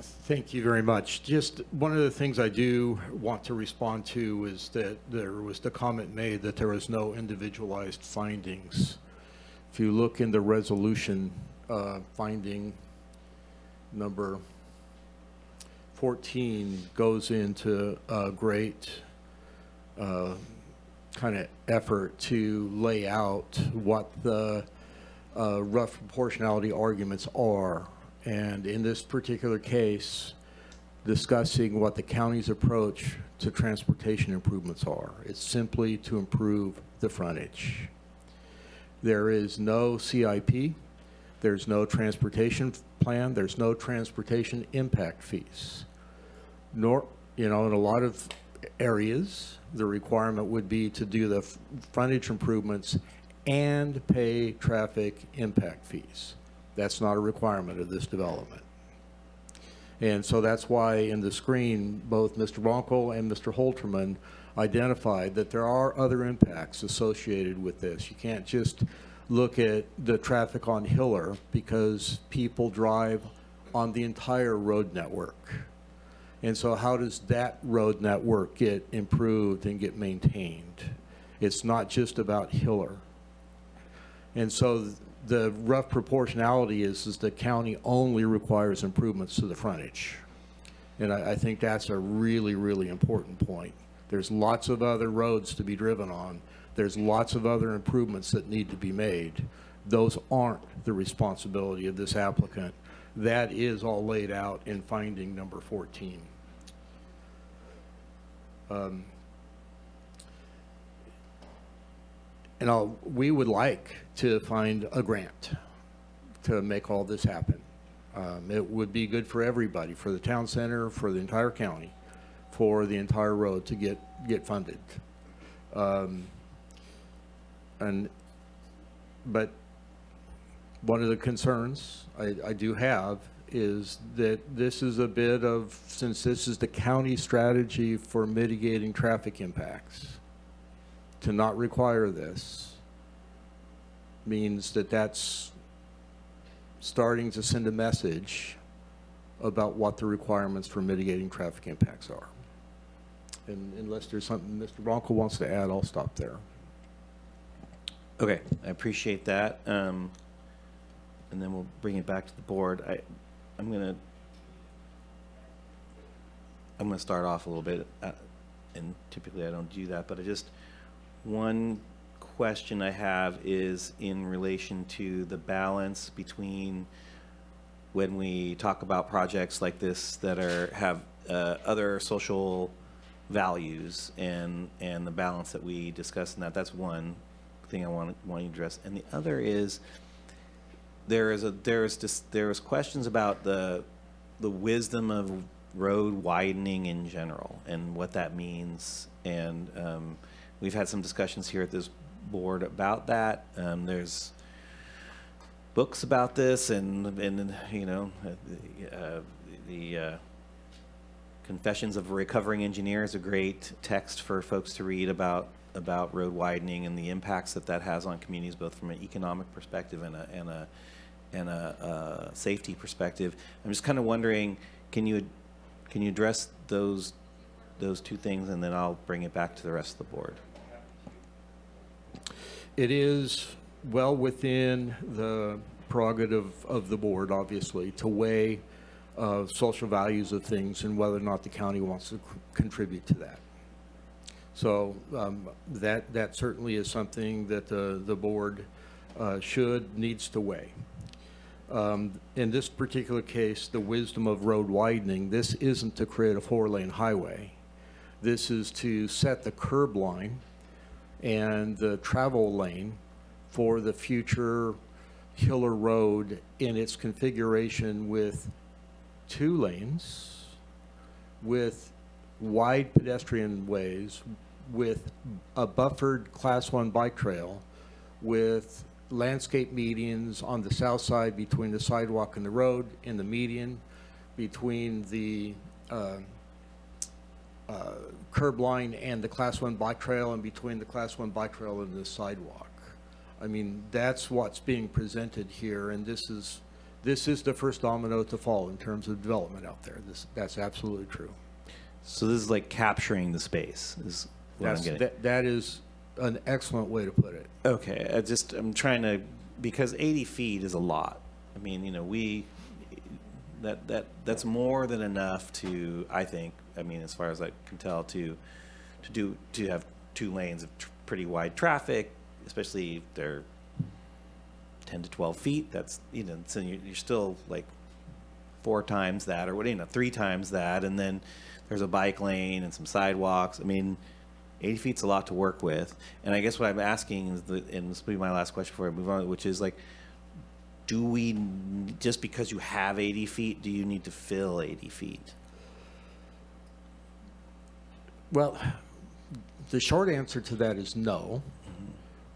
Thank you very much. Just one of the things I do want to respond to is that there was the comment made that there was no individualized findings. If you look in the resolution, finding number 14 goes into a great kind of effort to lay out what the rough proportionality arguments are. And in this particular case, discussing what the county's approach to transportation improvements are. It's simply to improve the frontage. There is no CIP, there's no transportation plan, there's no transportation impact fees. Nor, in a lot of areas, the requirement would be to do the frontage improvements and pay traffic impact fees. That's not a requirement of this development. And so that's why in the screen, both Mr. Bronco and Mr. Holterman identified that there are other impacts associated with this. You can't just look at the traffic on Hiller because people drive on the entire road network. And so how does that road network get improved and get maintained? It's not just about Hiller. And so the rough proportionality is the county only requires improvements to the frontage. And I think that's a really, really important point. There's lots of other roads to be driven on. There's lots of other improvements that need to be made. Those aren't the responsibility of this applicant. That is all laid out in finding number 14. We would like to find a grant to make all this happen. It would be good for everybody, for the town center, for the entire county, for the entire road to get funded. But one of the concerns I do have is that this is a bit of, since this is the county strategy for mitigating traffic impacts, to not require this means that that's starting to send a message about what the requirements for mitigating traffic impacts are. And unless there's something Mr. Bronco wants to add, I'll stop there.
Okay, I appreciate that. And then we'll bring it back to the board. I'm gonna start off a little bit, and typically I don't do that, but one question I have is in relation to the balance between when we talk about projects like this that have other social values and the balance that we discussed in that. That's one thing I want to address, and the other is there was questions about the wisdom of road widening in general and what that means, and we've had some discussions here at this board about that. There's books about this, and you know, the Confessions of a Recovering Engineer is a great text for folks to read about road widening and the impacts that has on communities, both from an economic perspective and a safety perspective. I'm just kind of wondering, can you address those two things, and then I'll bring it back to the rest of the board.
It is well within the prerogative of the board, obviously, to weigh social values of things and whether or not the county wants to contribute to that. So that certainly is something that the board needs to weigh. In this particular case, the wisdom of road widening, this isn't to create a 4-lane highway. This is to set the curb line and the travel lane for the future Hiller Road in its configuration with 2 lanes, with wide pedestrian ways, with a buffered Class 1 bike trail, with landscape medians on the south side between the sidewalk and the road, in the median between the curb line and the Class 1 bike trail, and between the Class 1 bike trail and the sidewalk. I mean, that's what's being presented here, and this is the first domino to fall in terms of development out there. That's absolutely true.
So this is like capturing the space, is what I'm getting.
That is an excellent way to put it.
Okay, I'm trying to, because 80 feet is a lot. I mean, you know, that's more than enough to, I think, I mean, as far as I can tell, to have 2 lanes of pretty wide traffic, especially if they're 10 to 12 feet. That's, you know, so you're still like 4 times that, or what, you know, 3 times that, and then there's a bike lane and some sidewalks. I mean, 80 feet's a lot to work with. And I guess what I'm asking is, and this will be my last question before I move on, which is like, do we, just because you have 80 feet, do you need to fill 80 feet?
Well, the short answer to that is no.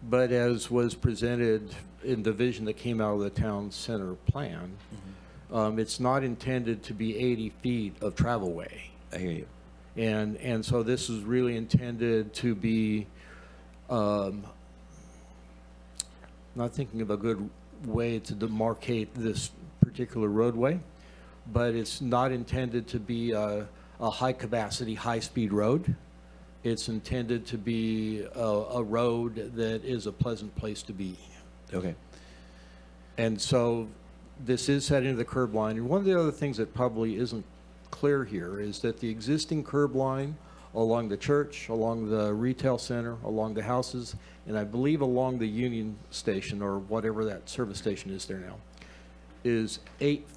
But as was presented in the vision that came out of the town center plan, it's not intended to be 80 feet of travelway.
I hear you.
And so this is really intended to be, not thinking of a good way to demarcate this particular roadway, but it's not intended to be a high-capacity, high-speed road. It's intended to be a road that is a pleasant place to be.
Okay.
And so this is set into the curb line. And one of the other things that probably isn't clear here is that the existing curb line along the church, along the retail center, along the houses, and I believe along the Union Station or whatever that service station is there now, is 8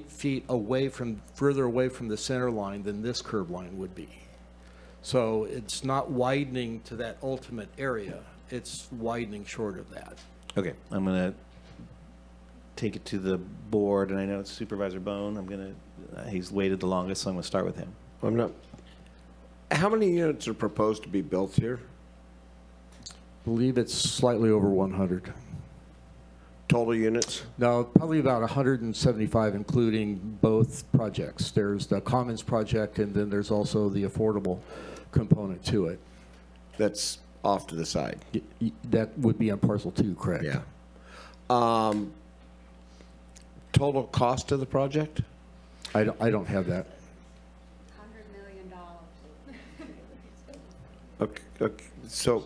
feet away from, further away from the center line than this curb line would be. So it's not widening to that ultimate area. It's widening short of that.
Okay, I'm gonna take it to the board, and I know it's Supervisor Bone. He's waited the longest, so I'm gonna start with him.
How many units are proposed to be built here?
I believe it's slightly over 100.
Total units?
No, probably about 175, including both projects. There's the Commons project, and then there's also the affordable component to it.
That's off to the side.
That would be on parcel 2, correct?
Yeah. Total cost of the project?
I don't have that.
$100 million.
Okay, so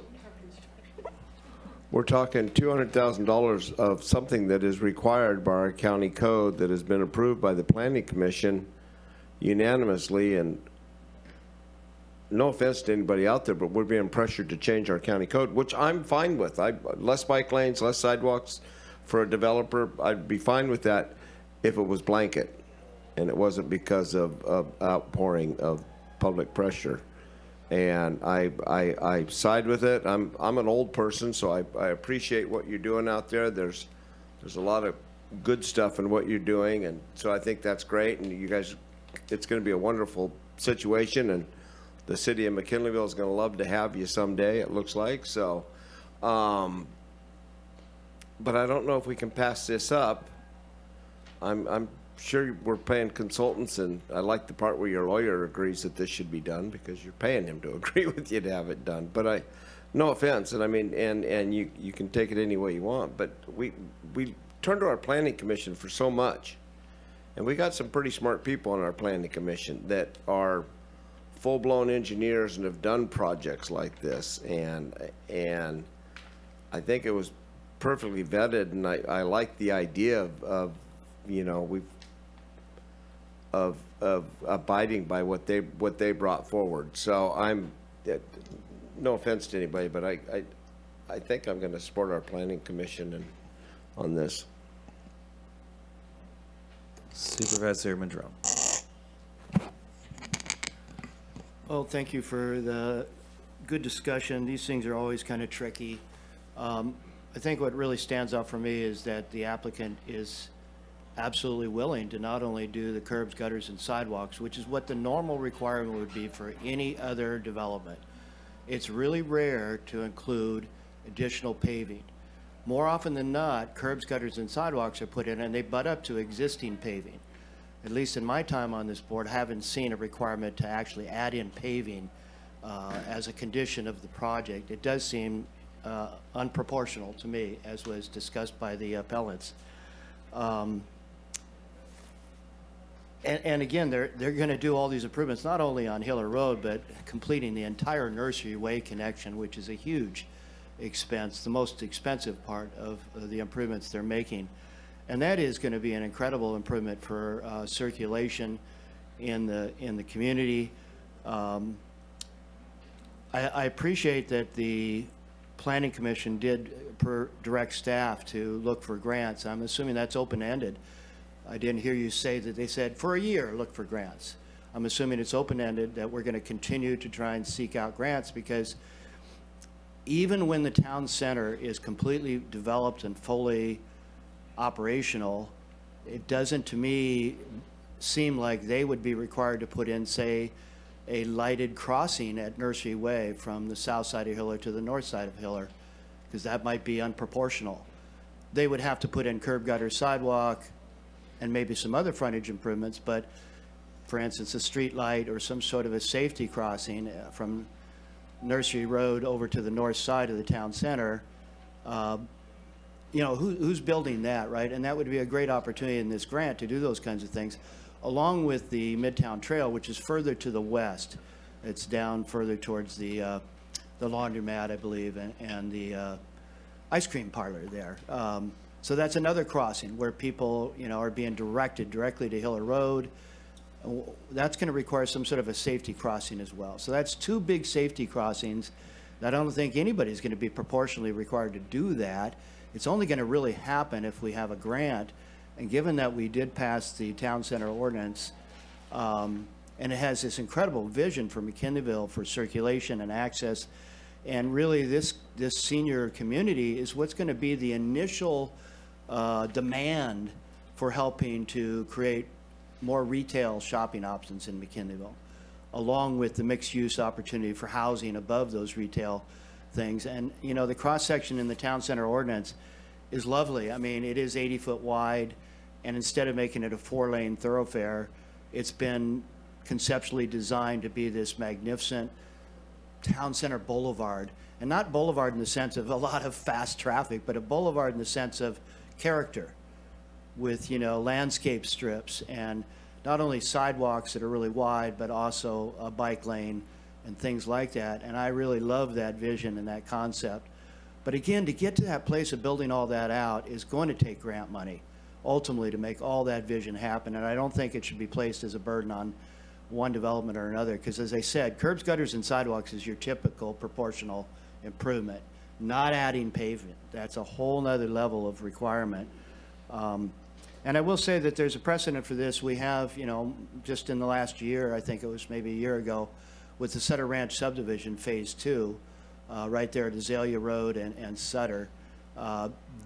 we're talking $200,000 of something that is required by our county code that has been approved by the Planning Commission unanimously, and no offense to anybody out there, but we're being pressured to change our county code, which I'm fine with. Less bike lanes, less sidewalks for a developer, I'd be fine with that if it was blanket and it wasn't because of outpouring of public pressure. And I side with it. I'm an old person, so I appreciate what you're doing out there. There's a lot of good stuff in what you're doing, and so I think that's great. And you guys, it's going to be a wonderful situation, and the city of McKinleyville is going to love to have you someday, it looks like. So, but I don't know if we can pass this up. I'm sure we're paying consultants, and I like the part where your lawyer agrees that this should be done because you're paying him to agree with you to have it done. But no offense, and I mean, and you can take it any way you want, but we turn to our planning commission for so much, and we got some pretty smart people on our planning commission that are full-blown engineers and have done projects like this, and I think it was perfectly vetted, and I like the idea of you know, of abiding by what they brought forward. So I'm, no offense to anybody, but I think I'm going to support our planning commission on this.
Supervisor Monroe.
Well, thank you for the good discussion. These things are always kind of tricky. I think what really stands out for me is that the applicant is absolutely willing to not only do the curbs, gutters, and sidewalks, which is what the normal requirement would be for any other development. It's really rare to include additional paving. More often than not, curbs, gutters, and sidewalks are put in, and they butt up to existing paving. At least in my time on this board, I haven't seen a requirement to actually add in paving as a condition of the project. It does seem unproportional to me, as was discussed by the appellants. And again, they're going to do all these improvements, not only on Hiller Road, but completing the entire Nursery Way connection, which is a huge expense, the most expensive part of the improvements they're making. And that is going to be an incredible improvement for circulation in the community. I appreciate that the Planning Commission did direct staff to look for grants. I'm assuming that's open-ended. I didn't hear you say that they said for a year look for grants. I'm assuming it's open-ended, that we're going to continue to try and seek out grants, because even when the town center is completely developed and fully operational, it doesn't to me seem like they would be required to put in, say, a lighted crossing at Nursery Way from the south side of Hiller to the north side of Hiller, because that might be unproportional. They would have to put in curb gutter, sidewalk, and maybe some other frontage improvements, but for instance, a street light or some sort of a safety crossing from Nursery Road over to the north side of the town center, you know, who's building that, right? And that would be a great opportunity in this grant to do those kinds of things, along with the Midtown Trail, which is further to the west. It's down further towards the laundromat, I believe, and the ice cream parlor there. So that's another crossing where people, you know, are being directed directly to Hiller Road. That's going to require some sort of a safety crossing as well. So that's two big safety crossings that I don't think anybody's going to be proportionally required to do that. It's only going to really happen if we have a grant. And given that we did pass the town center ordinance, and it has this incredible vision for McKinleyville for circulation and access, and really this senior community is what's going to be the initial demand for helping to create more retail shopping options in McKinleyville, along with the mixed-use opportunity for housing above those retail things. And, you know, the cross-section in the town center ordinance is lovely. I mean, it is 80-foot wide, and instead of making it a 4-lane thoroughfare, it's been conceptually designed to be this magnificent town center boulevard. And not boulevard in the sense of a lot of fast traffic, but a boulevard in the sense of character, with, you know, landscape strips and not only sidewalks that are really wide, but also a bike lane and things like that. And I really love that vision and that concept. But again, to get to that place of building all that out is going to take grant money, ultimately, to make all that vision happen. And I don't think it should be placed as a burden on one development or another, because as I said, curbs, gutters, and sidewalks is your typical proportional improvement, not adding pavement. That's a whole nother level of requirement. And I will say that there's a precedent for this. We have, you know, just in the last year, I think it was maybe a year ago, with the Sutter Ranch subdivision, Phase 2, right there at Azalea Road and Sutter,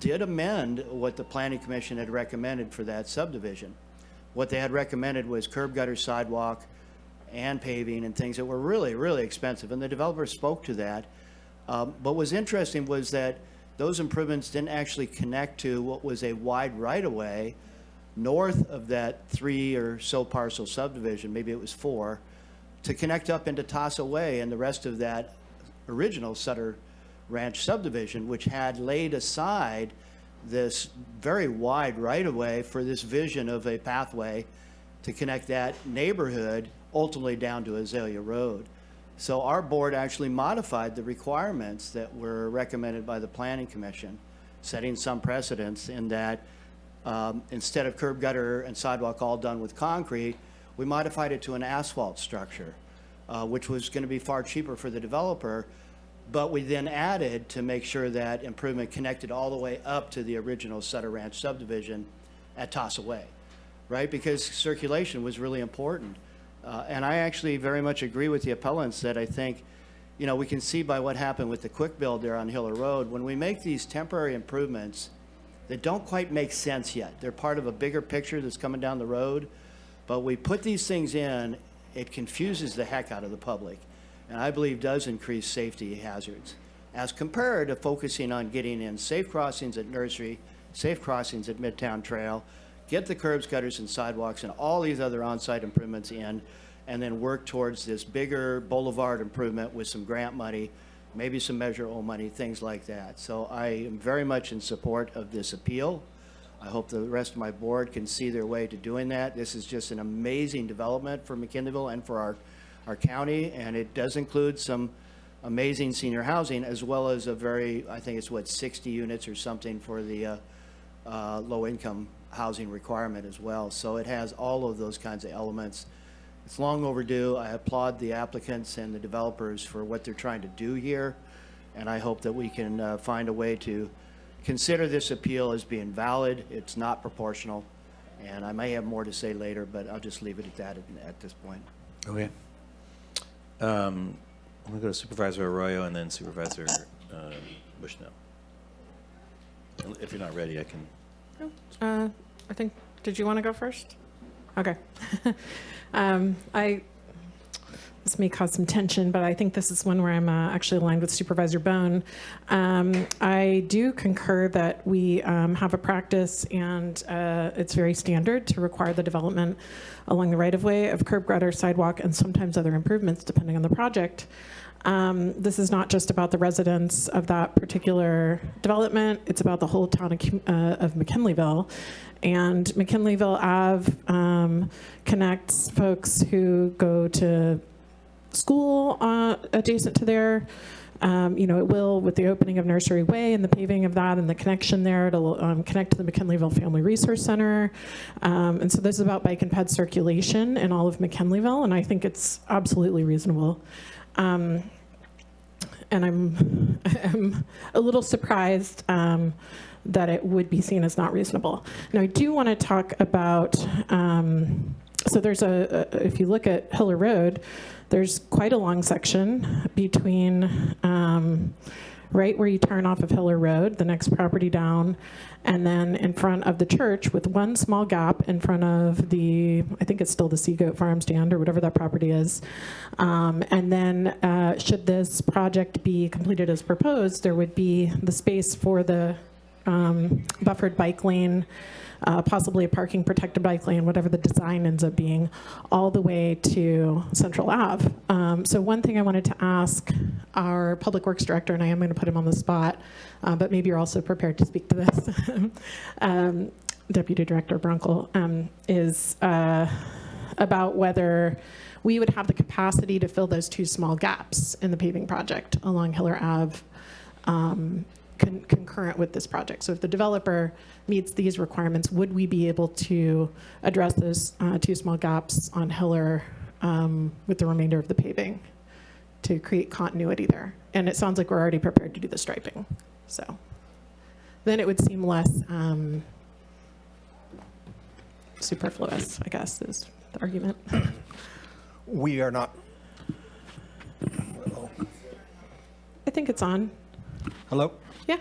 did amend what the Planning Commission had recommended for that subdivision. What they had recommended was curb, gutter, sidewalk, and paving and things that were really, really expensive. And the developer spoke to that. But what was interesting was that those improvements didn't actually connect to what was a wide right-of-way north of that 3 or so parcel subdivision, maybe it was 4, to connect up into Tassa Way and the rest of that original Sutter Ranch subdivision, which had laid aside this very wide right-of-way for this vision of a pathway to connect that neighborhood ultimately down to Azalea Road. So our board actually modified the requirements that were recommended by the Planning Commission, setting some precedents in that instead of curb, gutter, and sidewalk all done with concrete, we modified it to an asphalt structure, which was going to be far cheaper for the developer. But we then added to make sure that improvement connected all the way up to the original Sutter Ranch subdivision at Tassa Way, right? Because circulation was really important. And I actually very much agree with the appellants that I think, you know, we can see by what happened with the quick build there on Hiller Road, when we make these temporary improvements that don't quite make sense yet. They're part of a bigger picture that's coming down the road, but we put these things in, it confuses the heck out of the public, and I believe does increase safety hazards, as compared to focusing on getting in safe crossings at Nursery, safe crossings at Midtown Trail, get the curbs, gutters, and sidewalks and all these other on-site improvements in, and then work towards this bigger boulevard improvement with some grant money, maybe some Measure O money, things like that. So I am very much in support of this appeal. I hope the rest of my board can see their way to doing that. This is just an amazing development for McKinleyville and for our county, and it does include some amazing senior housing, as well as a very, I think it's what, 60 units or something for the low-income housing requirement as well. So it has all of those kinds of elements. It's long overdue. I applaud the applicants and the developers for what they're trying to do here, and I hope that we can find a way to consider this appeal as being valid. It's not proportional, and I may have more to say later, but I'll just leave it at that at this point.
Okay. I'm going to go to Supervisor Arroyo and then Supervisor Bushnell. If you're not ready, I can.
I think, did you want to go first? Okay. this may cause some tension, but I think this is one where I'm actually aligned with Supervisor Bone. I do concur that we have a practice, and it's very standard to require the development along the right-of-way of curb, gutter, sidewalk, and sometimes other improvements depending on the project. This is not just about the residents of that particular development, it's about the whole town of McKinleyville. And McKinleyville Ave connects folks who go to school adjacent to there. It will, with the opening of Nursery Way and the paving of that and the connection there, it'll connect to the McKinleyville Family Resource Center. And so this is about bike and ped circulation in all of McKinleyville, and I think it's absolutely reasonable. And I'm a little surprised that it would be seen as not reasonable. Now, I do want to talk about, so there's if you look at Hiller Road, there's quite a long section between right where you turn off of Hiller Road, the next property down, and then in front of the church with one small gap in front of the, I think it's still the Sea Goat Farm stand or whatever that property is. And then should this project be completed as proposed, there would be the space for the buffered bike lane, possibly a parking protected bike lane, whatever the design ends up being, all the way to Central Ave. So one thing I wanted to ask our Public Works Director, and I am going to put him on the spot, but maybe you're also prepared to speak to this, Deputy Director Brunkle, is about whether we would have the capacity to fill those two small gaps in the paving project along Hiller Ave concurrent with this project. So if the developer meets these requirements, would we be able to address those two small gaps on Hiller with the remainder of the paving to create continuity there? And it sounds like we're already prepared to do the striping. So then it would seem less superfluous, I guess, is the argument.
We are not.
I think it's on.
Hello?
Yeah.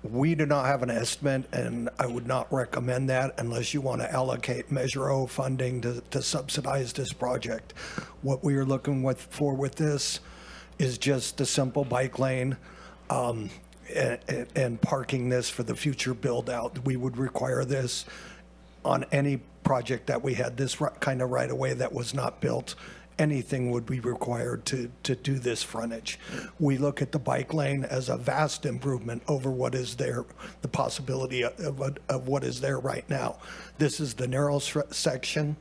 We do not have an estimate, and I would not recommend that unless you want to allocate Measure O funding to subsidize this project. What we are looking for with this is just a simple bike lane and parking this for the future build out. We would require this on any project that we had this kind of right of way that was not built. Anything would be required to do this frontage. We look at the bike lane as a vast improvement over what is there, the possibility of what is there right now. This is the narrow section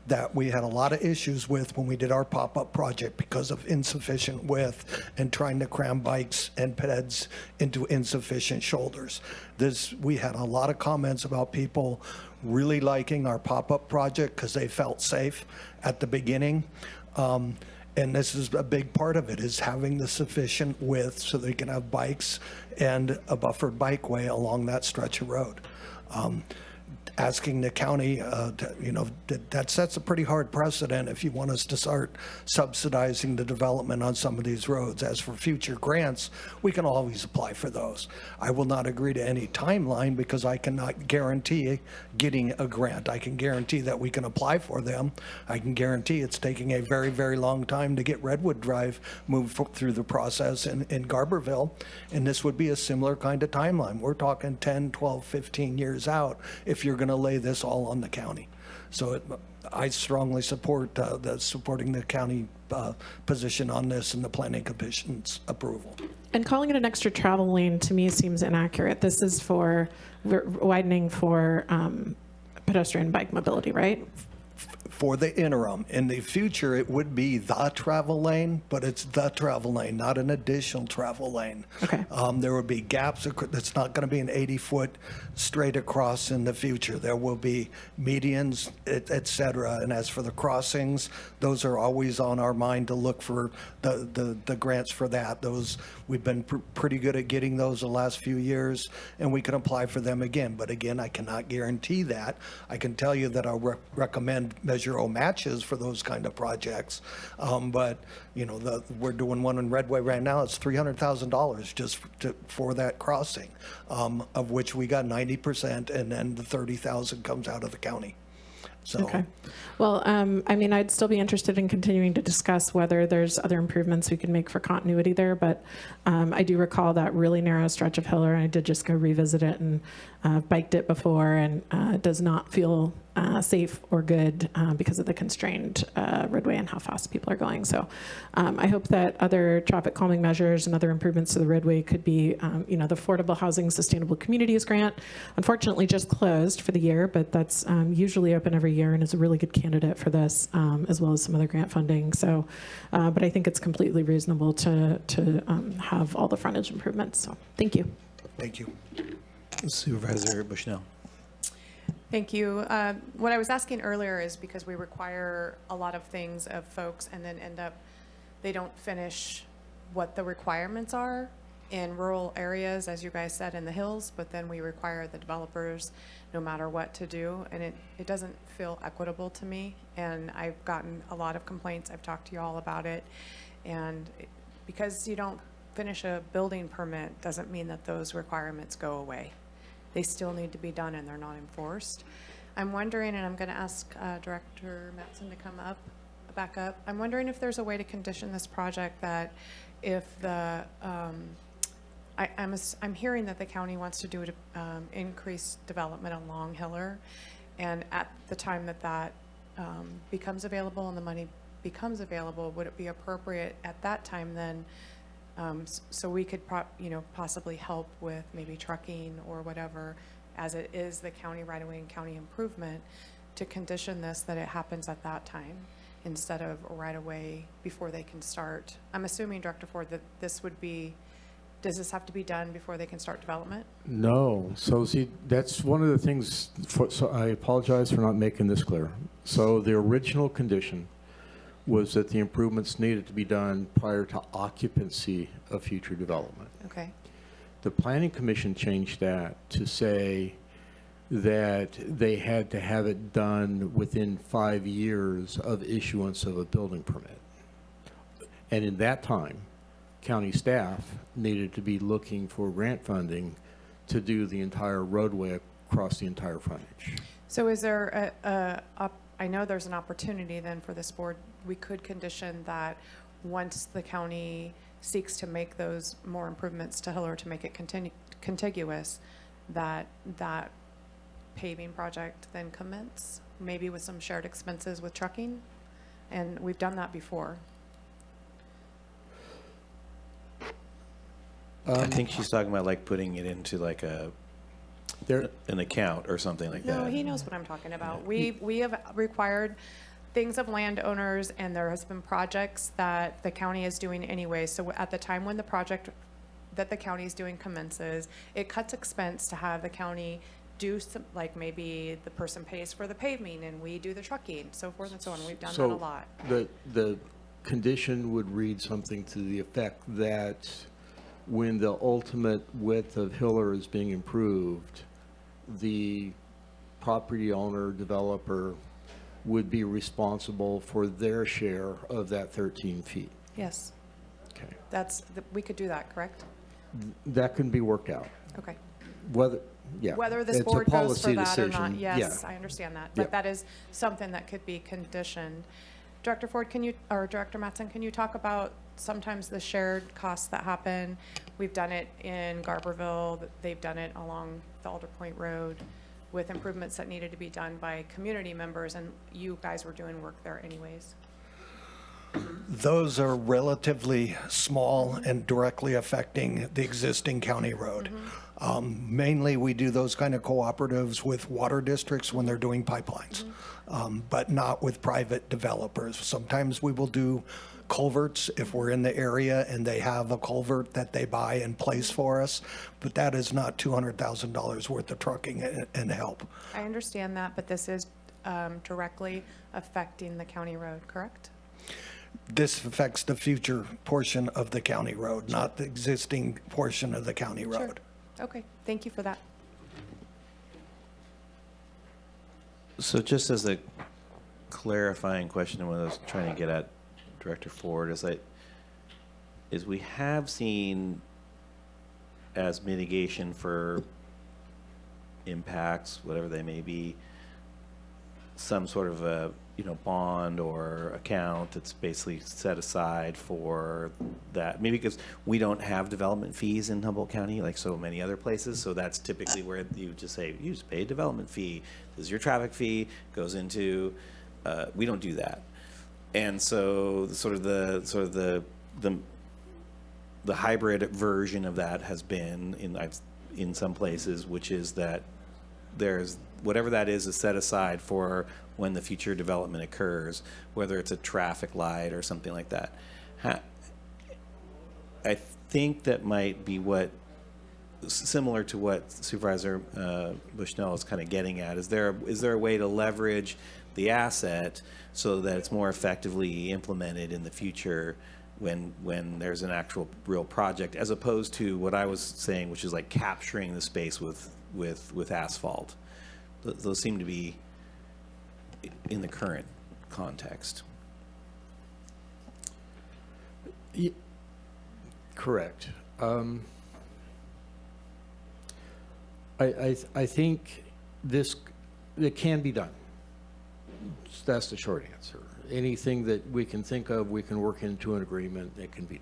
that we had a lot of issues with when we did our pop-up project because of insufficient width and trying to cram bikes and peds into insufficient shoulders. We had a lot of comments about people really liking our pop-up project because they felt safe at the beginning. And this is a big part of it, is having the sufficient width so they can have bikes and a buffered bikeway along that stretch of road. Asking the county, that sets a pretty hard precedent if you want us to start subsidizing the development on some of these roads. As for future grants, we can always apply for those. I will not agree to any timeline because I cannot guarantee getting a grant. I can guarantee that we can apply for them. I can guarantee it's taking a very, very long time to get Redwood Drive moved through the process in Garberville, and this would be a similar kind of timeline. We're talking 10, 12, 15 years out if you're going to lay this all on the county. So I strongly support supporting the county position on this and the Planning Commission's approval.
And calling it an extra travel lane to me seems inaccurate. This is for widening for pedestrian bike mobility, right?
For the interim. In the future, it would be the travel lane, but it's the travel lane, not an additional travel lane.
Okay.
There will be gaps. It's not going to be an 80-foot straight across in the future. There will be medians, et cetera. And as for the crossings, those are always on our mind to look for the grants for that. Those, we've been pretty good at getting those the last few years, and we can apply for them again. But again, I cannot guarantee that. I can tell you that I'll recommend Measure O matches for those kind of projects. But we're doing one in Redway right now. It's $300,000 just for that crossing, of which we got 90%, and then the 30,000 comes out of the county. So.
Okay. Well, I mean, I'd still be interested in continuing to discuss whether there's other improvements we can make for continuity there, but I do recall that really narrow stretch of Hiller, and I did just go revisit it and biked it before, and it does not feel safe or good because of the constrained roadway and how fast people are going. So I hope that other traffic calming measures and other improvements to the roadway could be, the Affordable Housing Sustainable Communities Grant, unfortunately just closed for the year, but that's usually open every year and is a really good candidate for this, as well as some other grant funding. So, but I think it's completely reasonable to have all the frontage improvements. So thank you.
Thank you.
Supervisor Bushnell.
Thank you. What I was asking earlier is because we require a lot of things of folks and then they don't finish what the requirements are in rural areas, as you guys said, in the hills, but then we require the developers no matter what to do, and it doesn't feel equitable to me, and I've gotten a lot of complaints. I've talked to you all about it, and because you don't finish a building permit doesn't mean that those requirements go away. They still need to be done and they're not enforced. I'm wondering, and I'm going to ask Director Mattson to come back up. I'm wondering if there's a way to condition this project that if the, I'm hearing that the county wants to do increased development along Hiller, and at the time that becomes available and the money becomes available, would it be appropriate at that time then so we could possibly help with maybe trucking or whatever, as it is the county right away and county improvement, to condition this that it happens at that time instead of right away before they can start. I'm assuming, Director Ford, that this would be, does this have to be done before they can start development?
No. So see, that's one of the things, so I apologize for not making this clear. So the original condition was that the improvements needed to be done prior to occupancy of future development.
Okay.
The Planning Commission changed that to say that they had to have it done within 5 years of issuance of a building permit. And in that time, county staff needed to be looking for grant funding to do the entire roadway across the entire frontage.
So is there I know there's an opportunity then for this board, we could condition that once the county seeks to make those more improvements to Hiller to make it contiguous, that paving project then commence, maybe with some shared expenses with trucking, and we've done that before.
I think she's talking about like putting it into like an account or something like that.
No, he knows what I'm talking about. We have required things of landowners, and there has been projects that the county is doing anyway. So at the time when the project that the county is doing commences, it cuts expense to have the county do some, like maybe the person pays for the paving and we do the trucking, so forth and so on. We've done that a lot.
The condition would read something to the effect that when the ultimate width of Hiller is being improved, the property owner, developer would be responsible for their share of that 13 feet.
Yes.
Okay.
We could do that, correct?
That can be worked out.
Okay.
Whether
this board goes for that
decision,
or not, yes,
yeah.
I understand that. But that is something that could be conditioned. Director Ford, or Director Mattson, can you talk about sometimes the shared costs that happen? We've done it in Garberville, they've done it along the Alder Point Road with improvements that needed to be done by community members, and you guys were doing work there anyways.
Those are relatively small and directly affecting the existing county road. Mainly, we do those kind of cooperatives with water districts when they're doing pipelines, but not with private developers. Sometimes we will do culverts if we're in the area and they have a culvert that they buy and place for us, but that is not $200,000 worth of trucking and help.
I understand that, but this is directly affecting the county road, correct?
This affects the future portion of the county road, not the existing portion of the county road.
Sure. Okay, thank you for that.
So just as a clarifying question, what I was trying to get at, Director Ford, is we have seen as mitigation for impacts, whatever they may be, some sort of a, bond or account that's basically set aside for that. Maybe because we don't have development fees in Humboldt County like so many other places, so that's typically where you just say, you just pay a development fee. This is your traffic fee, goes into, we don't do that. And so the hybrid version of that has been in some places, which is that there's whatever that is set aside for when the future development occurs, whether it's a traffic light or something like that. I think that might be similar to what Supervisor Bushnell is kind of getting at. Is there a way to leverage the asset so that it's more effectively implemented in the future when there's an actual real project, as opposed to what I was saying, which is like capturing the space with asphalt? Those seem to be in the current context.
Correct. I think it can be done. That's the short answer. Anything that we can think of, we can work into an agreement that can be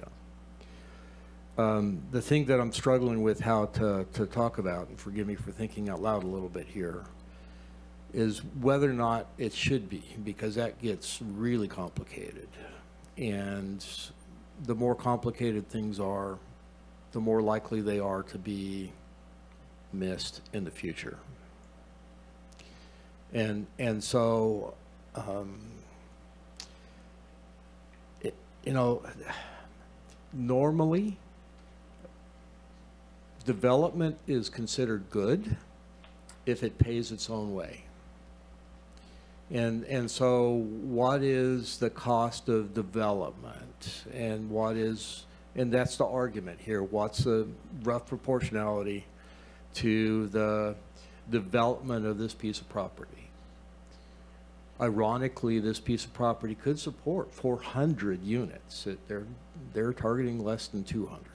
done. The thing that I'm struggling with how to talk about, and forgive me for thinking out loud a little bit here, is whether or not it should be, because that gets really complicated. And the more complicated things are, the more likely they are to be missed in the future. And so, normally, development is considered good if it pays its own way. And so what is the cost of development, and that's the argument here. What's the rough proportionality to the development of this piece of property? Ironically, this piece of property could support 400 units. They're targeting less than 200.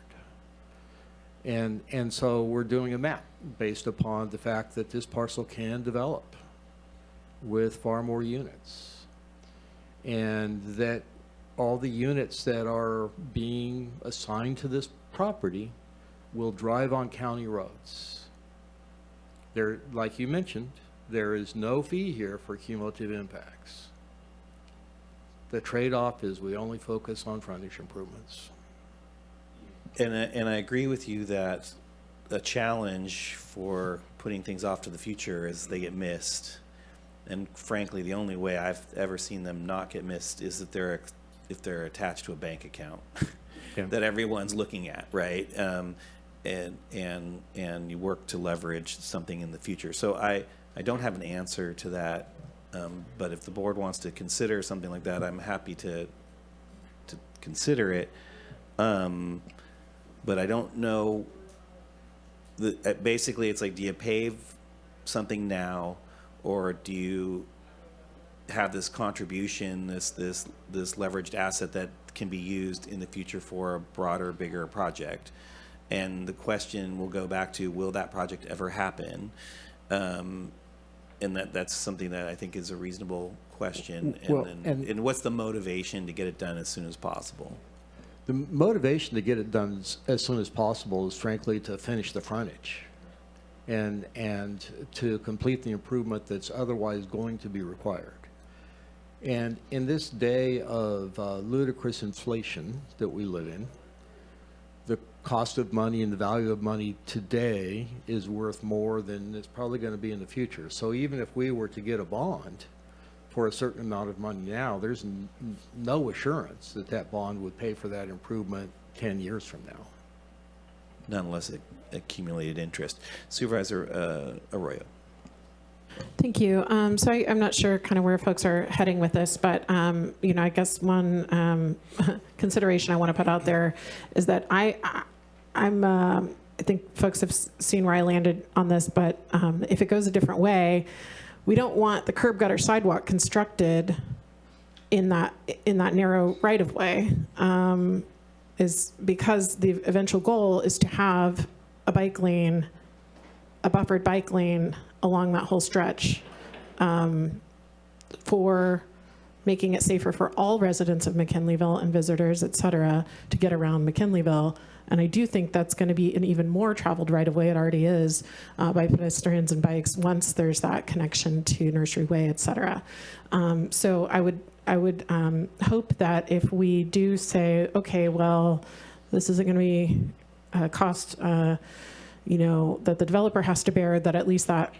And so we're doing a map based upon the fact that this parcel can develop with far more units, and that all the units that are being assigned to this property will drive on county roads. There, like you mentioned, there is no fee here for cumulative impacts. The trade-off is we only focus on frontage improvements.
And I agree with you that a challenge for putting things off to the future is they get missed. And frankly, the only way I've ever seen them not get missed is that if they're attached to a bank account that everyone's looking at, right? And you work to leverage something in the future. So I don't have an answer to that, but if the board wants to consider something like that, I'm happy to consider it. But I don't know. Basically, it's like, do you pave something now, or do you have this contribution, this leveraged asset that can be used in the future for a broader, bigger project? And the question will go back to, will that project ever happen? And that's something that I think is a reasonable question. And what's the motivation to get it done as soon as possible?
The motivation to get it done as soon as possible is frankly to finish the frontage and to complete the improvement that's otherwise going to be required. And in this day of ludicrous inflation that we live in, the cost of money and the value of money today is worth more than it's probably going to be in the future. So even if we were to get a bond for a certain amount of money now, there's no assurance that that bond would pay for that improvement 10 years from now.
Not unless it accumulated interest. Supervisor Arroyo.
Thank you. So I'm not sure kind of where folks are heading with this, but I guess one consideration I want to put out there is that I think folks have seen where I landed on this, but if it goes a different way, we don't want the curb gutter sidewalk constructed in that narrow right of way, is because the eventual goal is to have a bike lane, a buffered bike lane along that whole stretch. for making it safer for all residents of McKinleyville and visitors, et cetera, to get around McKinleyville. And I do think that's going to be an even more traveled right of way. It already is by pedestrians and bikes once there's that connection to Nursery Way, et cetera. So I would hope that if we do say, okay, well, this isn't going to be cost, that the developer has to bear, that at least that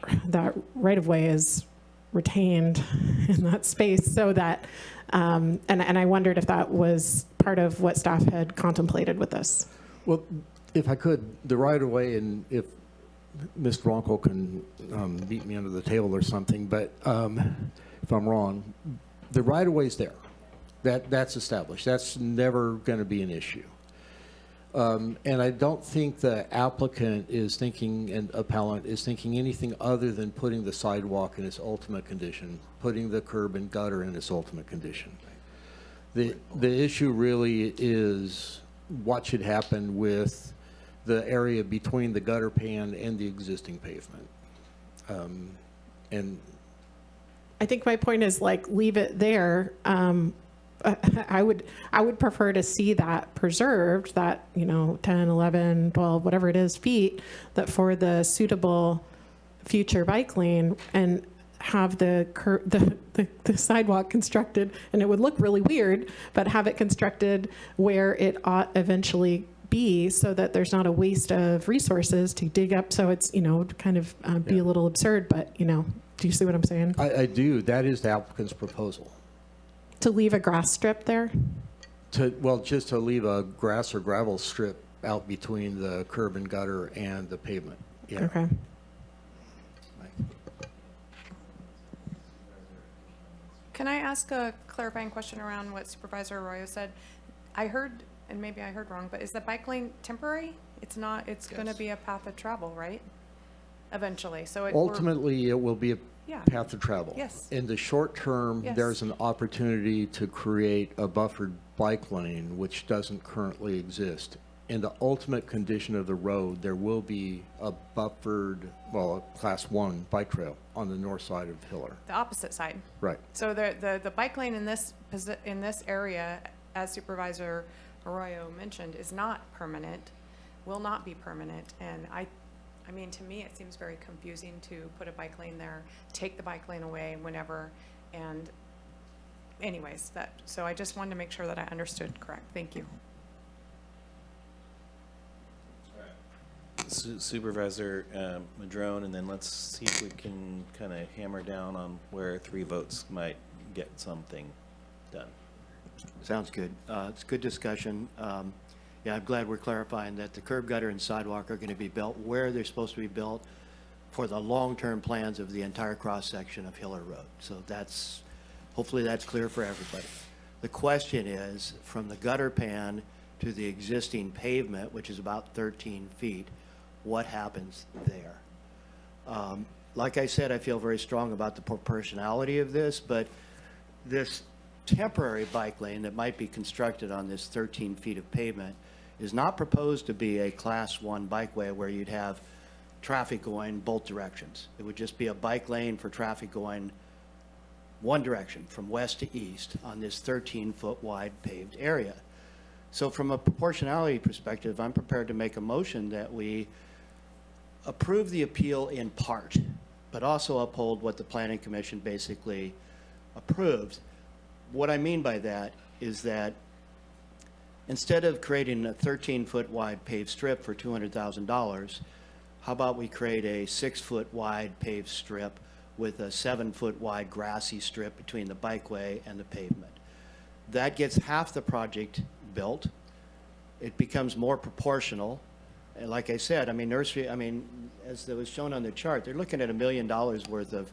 right of way is retained in that space, so that, and I wondered if that was part of what staff had contemplated with this.
Well, if I could, the right-of-way, and if Ms. Ronco can beat me under the table or something, but if I'm wrong, the right-of-way's there. That's established. That's never going to be an issue. And I don't think the applicant is thinking, and appellant is thinking anything other than putting the sidewalk in its ultimate condition, putting the curb and gutter in its ultimate condition. The issue really is what should happen with the area between the gutter pan and the existing pavement. And
I think my point is, like, leave it there. I would prefer to see that preserved, that 10, 11, 12, whatever it is, feet, that for the suitable future bike lane, and have the sidewalk constructed, and it would look really weird, but have it constructed where it ought eventually be, so that there's not a waste of resources to dig up. So it's kind of be a little absurd, but do you see what I'm saying?
I do. That is the applicant's proposal.
To leave a grass strip there?
Just to leave a grass or gravel strip out between the curb and gutter and the pavement. Yeah.
Okay.
Can I ask a clarifying question around what Supervisor Arroyo said? I heard, and maybe I heard wrong, but is the bike lane temporary? It's not, it's going to be a path of travel, right? Eventually, so
Ultimately, it will be a path of travel.
Yes.
In the short term,
Yes.
there's an opportunity to create a buffered bike lane, which doesn't currently exist. In the ultimate condition of the road, there will be a buffered, a class 1 bike trail on the north side of Hiller.
the opposite side.
Right.
So the bike lane in this area, as Supervisor Arroyo mentioned, is not permanent, will not be permanent, and I mean, to me, it seems very confusing to put a bike lane there, take the bike lane away whenever, and anyways, so I just wanted to make sure that I understood correct. Thank you.
Supervisor Madrone, and then let's see if we can kind of hammer down on where 3 votes might get something done.
Sounds good. It's good discussion. Yeah, I'm glad we're clarifying that the curb, gutter, and sidewalk are going to be built where they're supposed to be built for the long-term plans of the entire cross-section of Hiller Road. So hopefully that's clear for everybody. The question is, from the gutter pan to the existing pavement, which is about 13 feet, what happens there? Like I said, I feel very strong about the proportionality of this, but this temporary bike lane that might be constructed on this 13 feet of pavement is not proposed to be a class 1 bikeway where you'd have traffic going both directions. It would just be a bike lane for traffic going one direction, from west to east, on this 13-foot wide paved area. So from a proportionality perspective, I'm prepared to make a motion that we approve the appeal in part, but also uphold what the Planning Commission basically approved. What I mean by that is that instead of creating a 13-foot wide paved strip for $200,000, how about we create a 6-foot wide paved strip with a 7-foot wide grassy strip between the bikeway and the pavement? That gets half the project built. It becomes more proportional. And like I said, as it was shown on the chart, they're looking at $1 million worth of,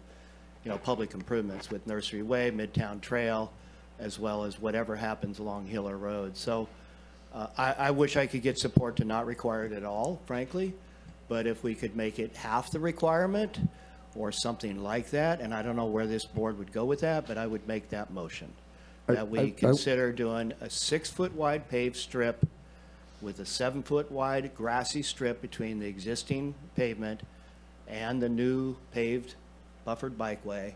public improvements with Nursery Way, Midtown Trail, as well as whatever happens along Hiller Road. So I wish I could get support to not require it at all, frankly, but if we could make it half the requirement or something like that, and I don't know where this board would go with that, but I would make that motion, that we consider doing a 6-foot wide paved strip with a 7-foot wide grassy strip between the existing pavement and the new paved buffered bikeway,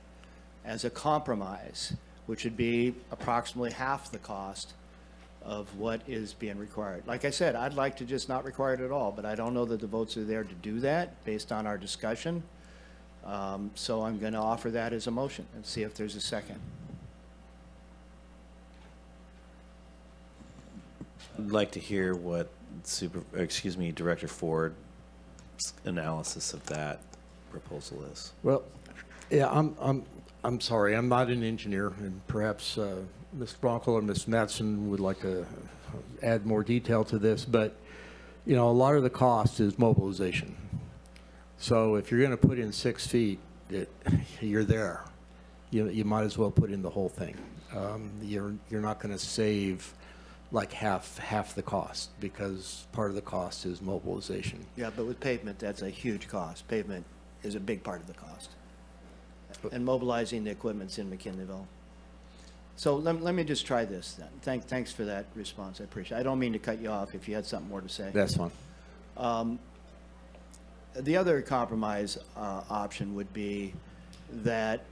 as a compromise, which would be approximately half the cost of what is being required. Like I said, I'd like to just not require it at all, but I don't know that the votes are there to do that based on our discussion. So I'm going to offer that as a motion and see if there's a second.
I'd like to hear what Director Ford's analysis of that proposal is.
Well, yeah, I'm sorry, I'm not an engineer, and perhaps Ms. Bronco or Ms. Mattson would like to add more detail to this, but, you know, a lot of the cost is mobilization. So if you're going to put in 6 feet, you're there. You might as well put in the whole thing. You're not going to save like half the cost, because part of the cost is mobilization.
Yeah, but with pavement, that's a huge cost. Pavement is a big part of the cost. And mobilizing the equipment's in McKinleyville. So let me just try this then. Thanks for that response. I appreciate it. I don't mean to cut you off if you had something more to say.
That's fine.
The other compromise option would be that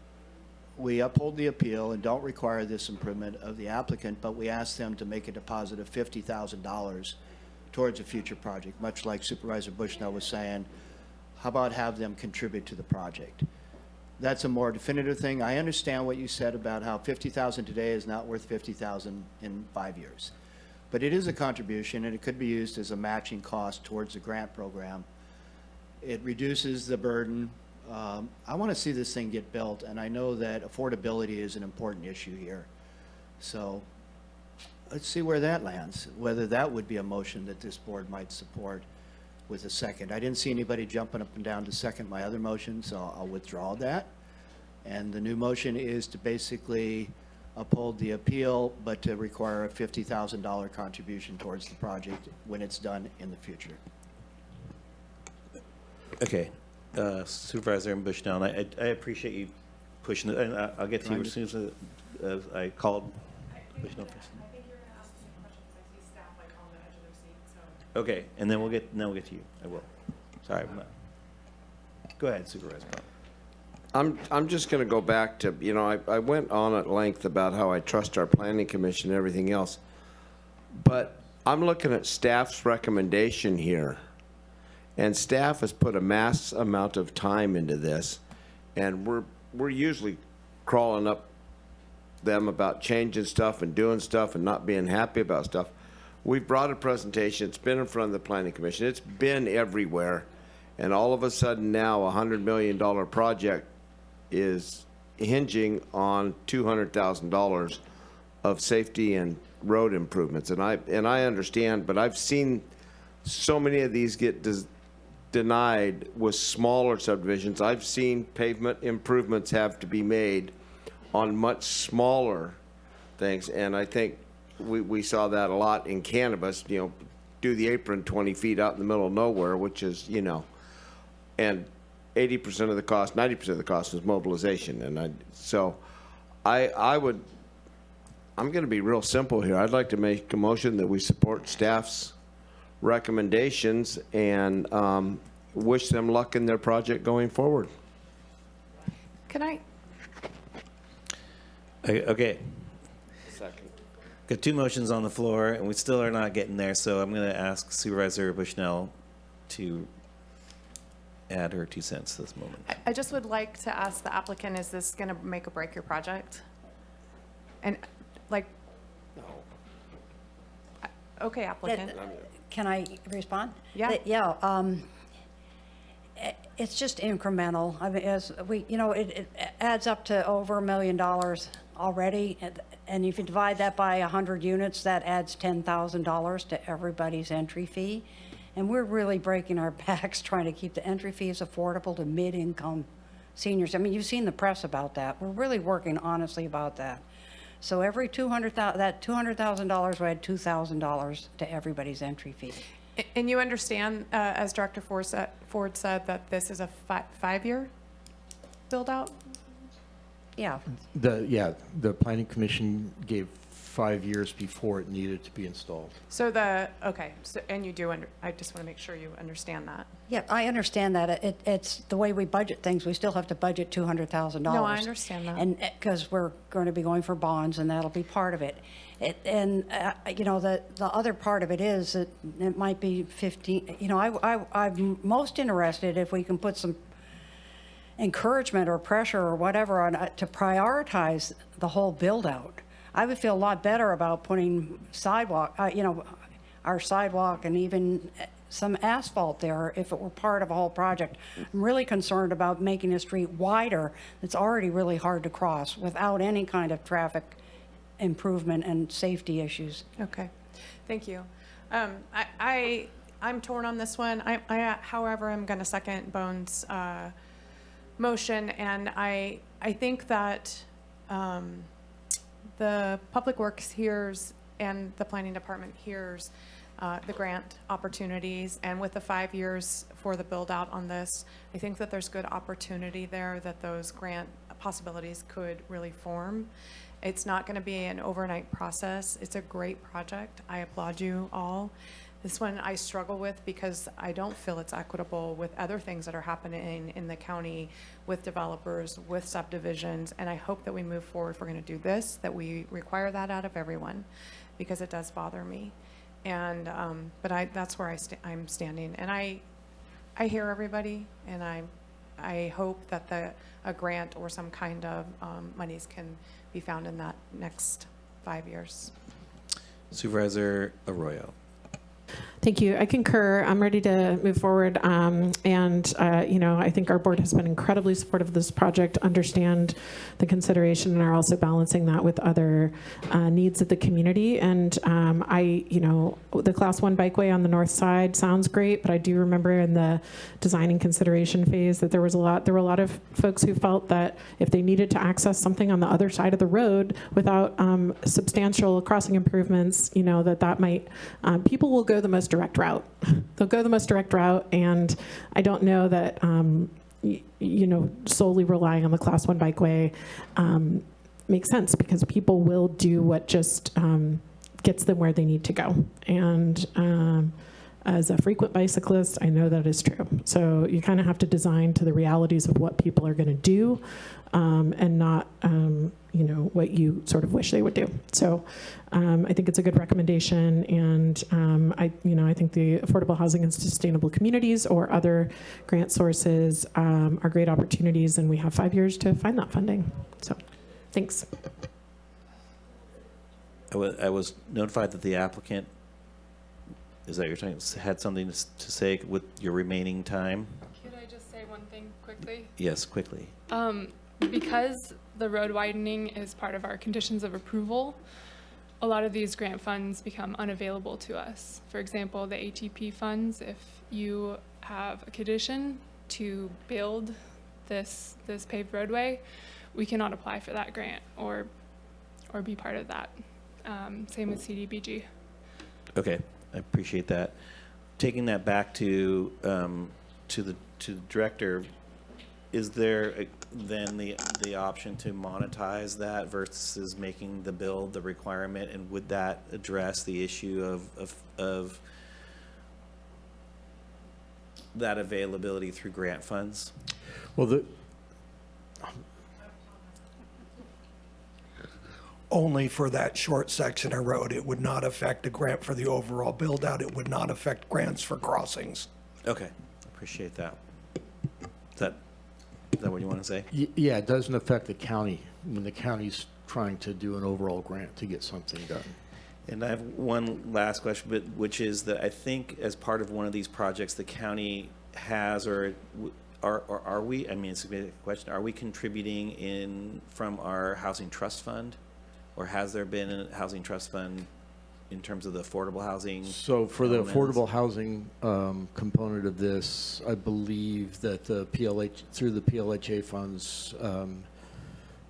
we uphold the appeal and don't require this improvement of the applicant, but we ask them to make a deposit of $50,000 towards a future project, much like Supervisor Bushnell was saying. How about have them contribute to the project? That's a more definitive thing. I understand what you said about how $50,000 today is not worth $50,000 in 5 years. But it is a contribution, and it could be used as a matching cost towards the grant program. It reduces the burden. I want to see this thing get built, and I know that affordability is an important issue here. So let's see where that lands, whether that would be a motion that this board might support with a second. I didn't see anybody jumping up and down to second my other motion, so I'll withdraw that. And the new motion is to basically uphold the appeal, but to require a $50,000 contribution towards the project when it's done in the future.
Okay, Supervisor Bushnell, and I appreciate you pushing it, and I'll get to you as soon as I called Bushnell first. Okay, and then we'll get to you. I will. Sorry. Go ahead, Supervisor.
I'm just going to go back to, you know, I went on at length about how I trust our planning commission and everything else, but I'm looking at staff's recommendation here, and staff has put a mass amount of time into this, and we're usually crawling up them about changing stuff and doing stuff and not being happy about stuff. We've brought a presentation, it's been in front of the planning commission, it's been everywhere, and all of a sudden now a $100 million project is hinging on $200,000 of safety and road improvements. And I understand, but I've seen so many of these get denied with smaller subdivisions. I've seen pavement improvements have to be made on much smaller things, and I think we saw that a lot in cannabis, you know, do the apron 20 feet out in the middle of nowhere, which is, you know, and 80% of the cost, 90% of the cost is mobilization. And I'm going to be real simple here. I'd like to make a motion that we support staff's recommendations and wish them luck in their project going forward.
Can I?
Okay.
Second.
Got two motions on the floor, and we still are not getting there, so I'm going to ask Supervisor Bushnell to add her 2 cents to this moment.
I just would like to ask the applicant, is this going to make or break your project? And like, okay, applicant.
Can I respond?
Yeah.
Yeah. It's just incremental. I mean, as we, you know, it adds up to over $1 million already. And if you divide that by 100 units, that adds $10,000 to everybody's entry fee. And we're really breaking our backs trying to keep the entry fees affordable to mid-income seniors. I mean, you've seen the press about that. We're really working honestly about that. So every $200,000, that $200,000 will add $2,000 to everybody's entry fee.
And you understand, as Director Ford said, that this is a 5-year build out?
Yeah.
The planning commission gave 5 years before it needed to be installed.
So and you do, I just want to make sure you understand that.
Yeah, I understand that. It's the way we budget things. We still have to budget $200,000.
No, I understand that.
And because we're going to be going for bonds, and that'll be part of it. The other part of it is that it might be 15. I'm most interested if we can put some encouragement or pressure or whatever on to prioritize the whole build out. I would feel a lot better about putting sidewalk, our sidewalk and even some asphalt there if it were part of a whole project. I'm really concerned about making a street wider that's already really hard to cross without any kind of traffic improvement and safety issues.
Okay, thank you. I'm torn on this one. However, I'm going to second Bones' motion, and I think that the Public Works hears and the Planning Department hears the grant opportunities, and with the 5 years for the build out on this, I think that there's good opportunity there that those grant possibilities could really form. It's not going to be an overnight process. It's a great project. I applaud you all. This one I struggle with because I don't feel it's equitable with other things that are happening in the county with developers, with subdivisions, and I hope that we move forward if we're going to do this, that we require that out of everyone, because it does bother me. And that's where I'm standing, and I hear everybody, and I hope that a grant or some kind of monies can be found in that next 5 years.
Supervisor Arroyo.
Thank you. I concur. I'm ready to move forward. I think our board has been incredibly supportive of this project, understand the consideration, and are also balancing that with other needs of the community. And the Class 1 bikeway on the north side sounds great, but I do remember in the design and consideration phase that there were a lot of folks who felt that if they needed to access something on the other side of the road without substantial crossing improvements, that might, people will go the most direct route. They'll go the most direct route, and I don't know that solely relying on the Class 1 bikeway makes sense, because people will do what just gets them where they need to go. And as a frequent bicyclist, I know that is true. So you kind of have to design to the realities of what people are going to do, and not what you sort of wish they would do. So I think it's a good recommendation, and I think the Affordable Housing and Sustainable Communities or other grant sources are great opportunities, and we have 5 years to find that funding. So thanks.
I was notified that the applicant, is that you're talking, had something to say with your remaining time?
Could I just say one thing quickly?
Yes, quickly.
Because the road widening is part of our conditions of approval, a lot of these grant funds become unavailable to us. For example, the ATP funds, if you have a condition to build this paved roadway, we cannot apply for that grant or be part of that. Same with CDBG.
Okay, I appreciate that. Taking that back to the director, is there then the option to monetize that versus making the build the requirement, and would that address the issue of that availability through grant funds?
Well,
Only for that short section of road. It would not affect the grant for the overall build out. It would not affect grants for crossings.
Okay, appreciate that. Is that what you want to say?
Yeah, it doesn't affect the county when the county's trying to do an overall grant to get something done.
And I have one last question, which is that I think as part of one of these projects, the county has, or are we, I mean, it's a big question, are we contributing from our housing trust fund? Or has there been a housing trust fund in terms of the affordable housing? So
for the affordable housing component of this, I believe that the through the PLHA funds,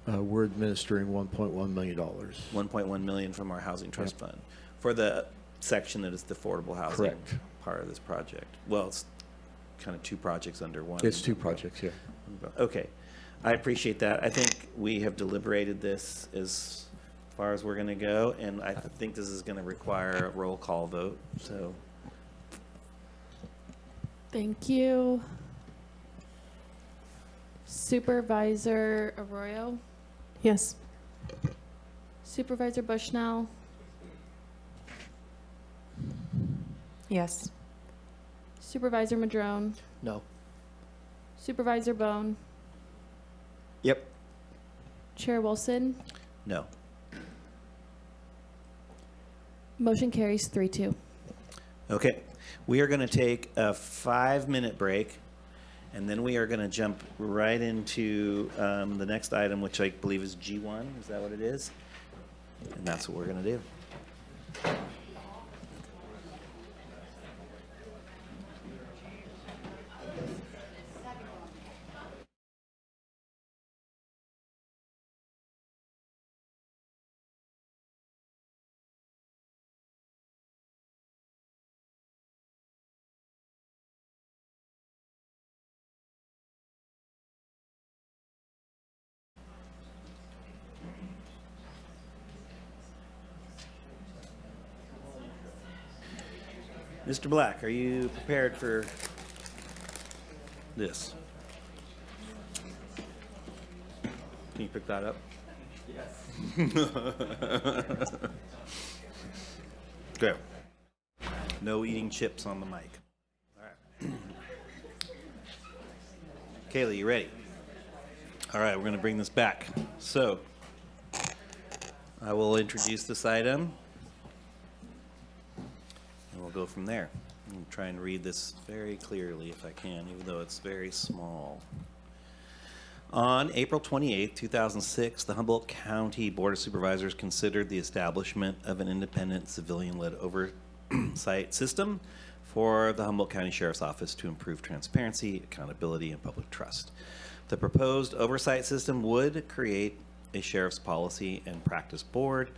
we're administering $1.1 million.
1.1 million from our housing trust fund for the section that is the affordable housing part of this project. Well, it's kind of two projects under one.
It's two projects, yeah.
Okay, I appreciate that. I think we have deliberated this as far as we're going to go, and I think this is going to require a roll call vote, so.
Thank you. Supervisor Arroyo,
Yes.
Supervisor Bushnell,
Yes.
Supervisor Madrone,
No.
Supervisor Bone,
Yep.
Chair Wilson.
No.
Motion carries 3-2.
Okay, we are going to take a 5-minute break, and then we are going to jump right into the next item, which I believe is G1. Is that what it is? And that's what we're going to do. Mr. Black, are you prepared for this? Can you pick that up? Yes. Go. No eating chips on the mic. All right. Kaylee, you ready? All right, we're going to bring this back. So, I will introduce this item. We'll go from there. I'll try and read this very clearly if I can, even though it's very small. On April 28, 2006, the Humboldt County Board of Supervisors considered the establishment of an independent civilian-led oversight system for the Humboldt County Sheriff's Office to improve transparency, accountability, and public trust. The proposed oversight system would create a Sheriff's Policy and Practice Board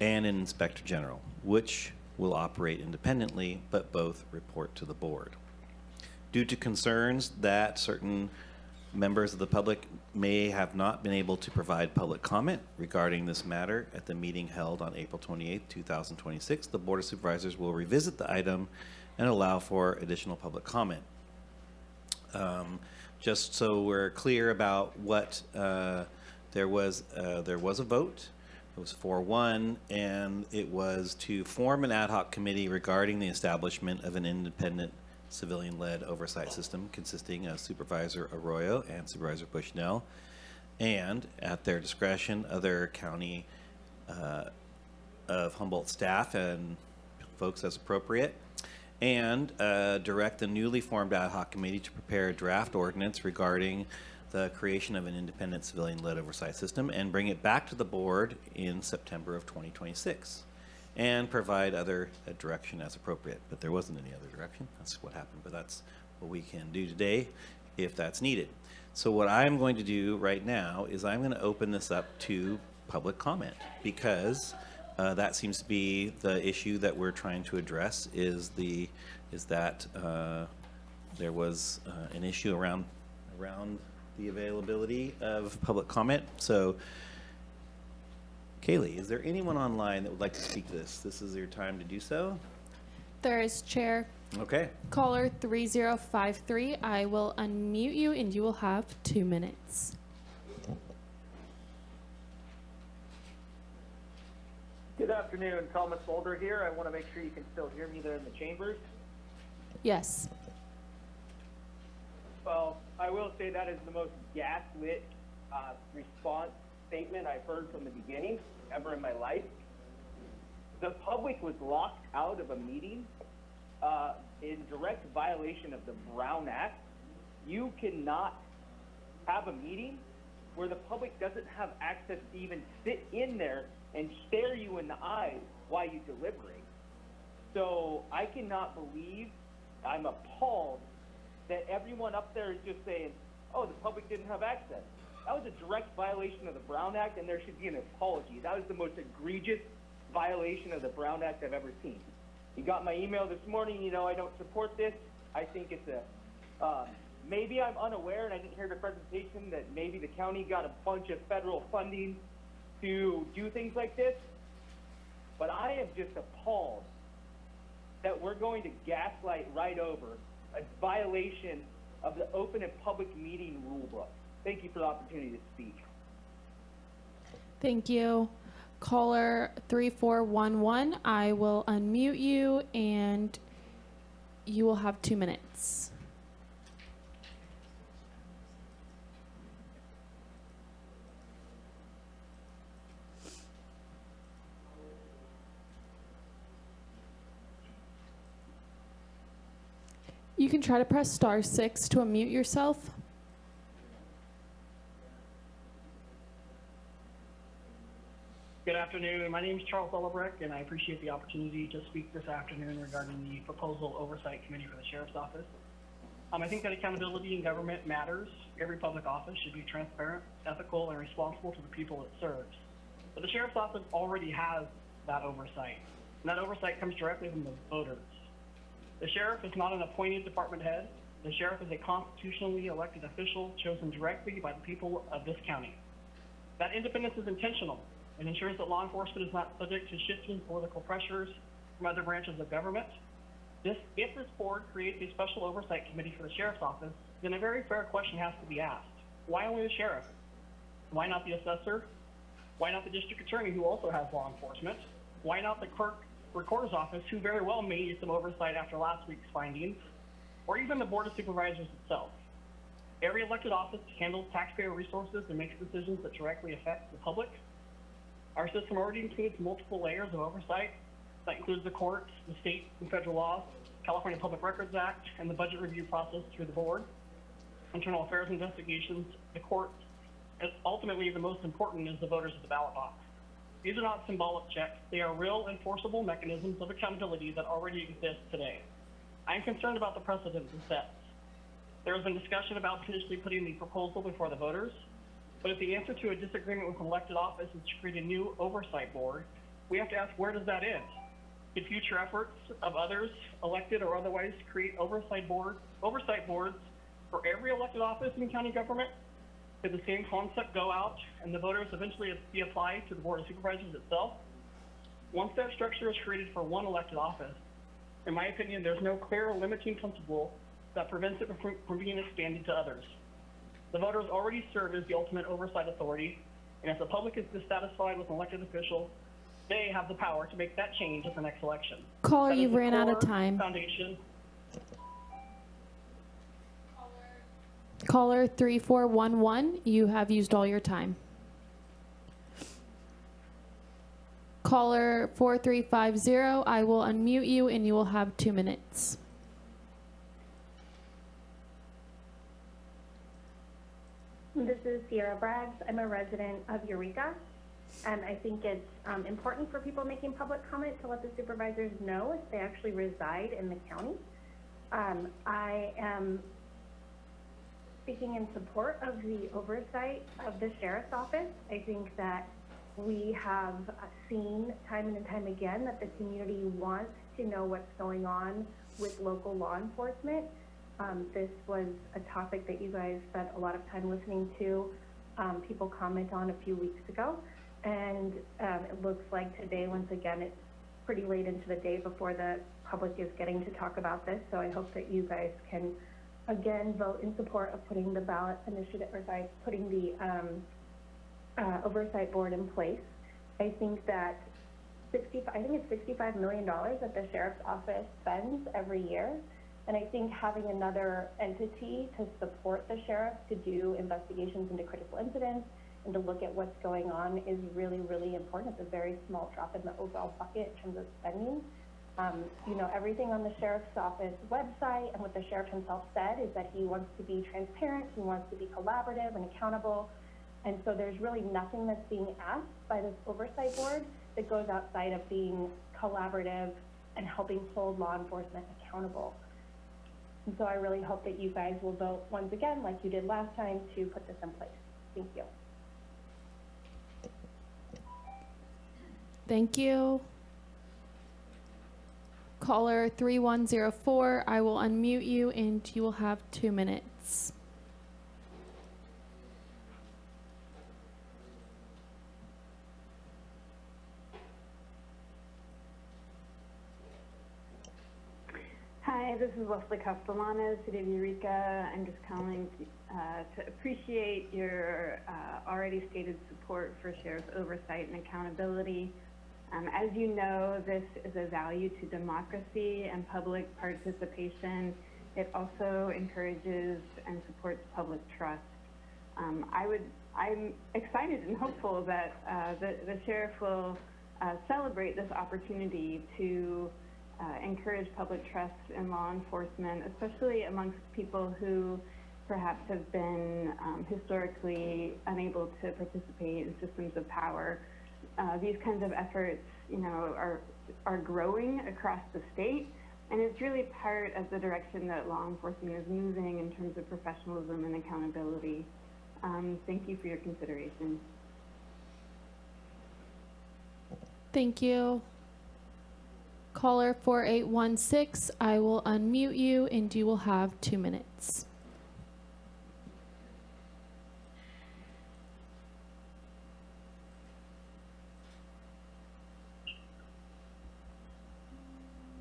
and an Inspector General, which will operate independently, but both report to the board. Due to concerns that certain members of the public may have not been able to provide public comment regarding this matter at the meeting held on April 28, 2026, the Board of Supervisors will revisit the item and allow for additional public comment. Just so we're clear about what, there was a vote. It was 4-1, and it was to form an ad hoc committee regarding the establishment of an independent civilian-led oversight system consisting of Supervisor Arroyo and Supervisor Bushnell, and at their discretion, other county of Humboldt staff and folks as appropriate, and direct the newly formed ad hoc committee to prepare a draft ordinance regarding the creation of an independent civilian-led oversight system and bring it back to the board in September of 2026 and provide other direction as appropriate. But there wasn't any other direction. That's what happened, but that's what we can do today if that's needed. So what I'm going to do right now is I'm going to open this up to public comment because that seems to be the issue that we're trying to address is that there was an issue around the availability of public comment. So, Kaylee, is there anyone online that would like to speak to this? This is your time to do so.
There is Chair.
Okay.
Caller 3053. I will unmute you and you will have 2 minutes.
Good afternoon, Thomas Mulder here. I want to make sure you can still hear me there in the chambers.
Yes.
Well, I will say that is the most gaslit response statement I've heard from the beginning ever in my life. The public was locked out of a meeting in direct violation of the Brown Act. You cannot have a meeting where the public doesn't have access to even sit in there and stare you in the eyes while you deliberate. So I cannot believe, I'm appalled that everyone up there is just saying, oh, the public didn't have access. That was a direct violation of the Brown Act, and there should be an apology. That was the most egregious violation of the Brown Act I've ever seen. You got my email this morning, you know I don't support this. I think it's maybe I'm unaware and I didn't hear the presentation that maybe the county got a bunch of federal funding to do things like this, but I am just appalled that we're going to gaslight right over a violation of the open and public meeting rule book. Thank you for the opportunity to speak.
Thank you. Caller 3411, I will unmute you and you will have 2 minutes. You can try to press *6 to unmute yourself.
Good afternoon. My name is Charles Ullebrecht, and I appreciate the opportunity to speak this afternoon regarding the Proposal Oversight Committee for the Sheriff's Office. I think that accountability in government matters. Every public office should be transparent, ethical, and responsible to the people it serves. But the Sheriff's Office already has that oversight, and that oversight comes directly from the voters. The Sheriff is not an appointed department head. The Sheriff is a constitutionally elected official chosen directly by the people of this county. That independence is intentional. It ensures that law enforcement is not subject to shifting political pressures from other branches of government. If this board creates a special oversight committee for the Sheriff's Office, then a very fair question has to be asked. Why only the Sheriff? Why not the assessor? Why not the district attorney, who also has law enforcement? Why not the clerk recorder's office, who very well may need some oversight after last week's findings? Or even the Board of Supervisors itself? Every elected office handles taxpayer resources and makes decisions that directly affect the public. Our system already includes multiple layers of oversight. That includes the courts, the state and federal laws, California Public Records Act, and the budget review process through the board, internal affairs investigations, the courts, and ultimately the most important is the voters of the ballot box. These are not symbolic checks. They are real enforceable mechanisms of accountability that already exist today. I am concerned about the precedent this sets. There has been discussion about potentially putting the proposal before the voters. But if the answer to a disagreement with an elected office is to create a new oversight board, we have to ask, where does that end? Could future efforts of others, elected or otherwise, create oversight boards for every elected office in county government? Could the same concept go out and the voters eventually be applied to the Board of Supervisors itself? Once that structure is created for one elected office, in my opinion, there's no clear limiting principle that prevents it from being expanded to others. The voters already serve as the ultimate oversight authority, and if the public is dissatisfied with an elected official, they have the power to make that change at the next election.
Caller,
That is
you've
the
ran out of
core
time.
Foundation.
Caller 3411, you have used all your time. Caller 4350, I will unmute you and you will have 2 minutes.
This is Sierra Braggs. I'm a resident of Eureka, and I think it's important for people making public comment to let the supervisors know if they actually reside in the county. I am speaking in support of the oversight of the Sheriff's Office. I think that we have seen time and time again that the community wants to know what's going on with local law enforcement. This was a topic that you guys spent a lot of time listening to people comment on a few weeks ago. And it looks like today, once again, it's pretty late into the day before the public is getting to talk about this. So I hope that you guys can, again, vote in support of putting the ballot initiative, or sorry, putting the oversight board in place. I think that it's $65 million that the Sheriff's Office spends every year. And I think having another entity to support the sheriff to do investigations into critical incidents and to look at what's going on is really, really important. It's a very small drop in the overall bucket in terms of spending. You know, everything on the Sheriff's Office website and what the sheriff himself said is that he wants to be transparent, he wants to be collaborative and accountable. And so there's really nothing that's being asked by this oversight board that goes outside of being collaborative and helping hold law enforcement accountable. And so I really hope that you guys will vote once again, like you did last time, to put this in place. Thank you.
Thank you. Caller 3104, I will unmute you and you will have 2 minutes.
this is Leslie Castellano, City of Eureka. I'm just calling to appreciate your already stated support for sheriff's oversight and accountability. As you know, this is a value to democracy and public participation. It also encourages and supports public trust. I'm excited and hopeful that the sheriff will celebrate this opportunity to encourage public trust in law enforcement, especially amongst people who perhaps have been historically unable to participate in systems of power. These kinds of efforts, are growing across the state, and it's really part of the direction that law enforcement is moving in terms of professionalism and accountability. Thank you for your consideration.
Thank you. Caller 4816, I will unmute you and you will have 2 minutes.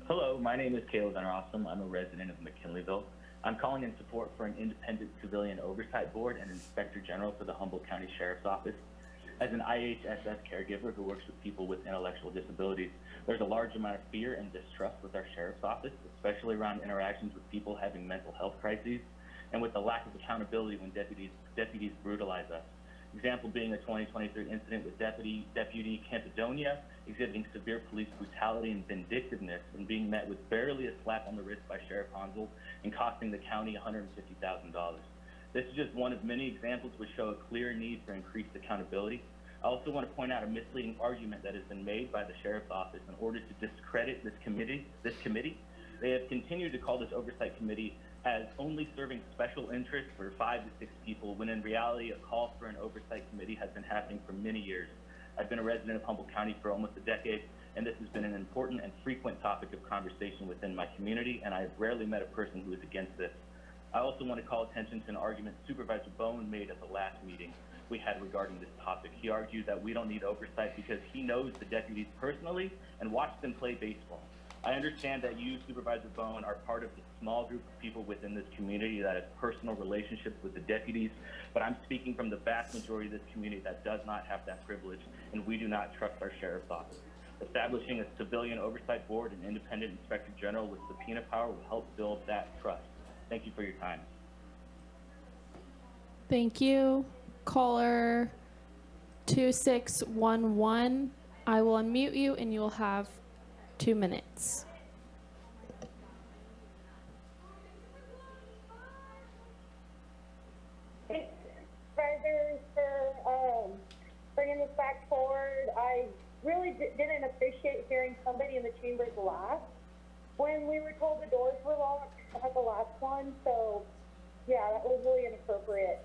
Hello, my name is Caleb Enrossum. I'm a resident of McKinleyville. I'm calling in support for an independent civilian oversight board and inspector general for the Humboldt County Sheriff's Office. As an IHSS caregiver who works with people with intellectual disabilities, there's a large amount of fear and distrust with our sheriff's office, especially around interactions with people having mental health crises, and with the lack of accountability when deputies brutalize us. Example being a 2023 incident with Deputy Campadonia exhibiting severe police brutality and vindictiveness and being met with barely a slap on the wrist by Sheriff Hansel and costing the county $150,000. This is just one of many examples which show a clear need for increased accountability. I also want to point out a misleading argument that has been made by the Sheriff's Office in order to discredit this committee. They have continued to call this oversight committee as only serving special interests for 5 to 6 people, when in reality a call for an oversight committee has been happening for many years. I've been a resident of Humboldt County for almost a decade, and this has been an important and frequent topic of conversation within my community, and I have rarely met a person who is against this. I also want to call attention to an argument Supervisor Bone made at the last meeting we had regarding this topic. He argued that we don't need oversight because he knows the deputies personally and watched them play baseball. I understand that you, Supervisor Bone, are part of the small group of people within this community that has personal relationships with the deputies, but I'm speaking from the vast majority of this community that does not have that privilege, and we do not trust our sheriff's office. Establishing a civilian oversight board and independent inspector general with subpoena power will help build that trust. Thank you for your time.
Thank you. Caller 2611, I will unmute you and you will have 2 minutes.
Thanks, Supervisors, for bringing this back forward. I really didn't appreciate hearing somebody in the chambers laugh when we were told the doors were locked at the last one. So, yeah, that was really inappropriate.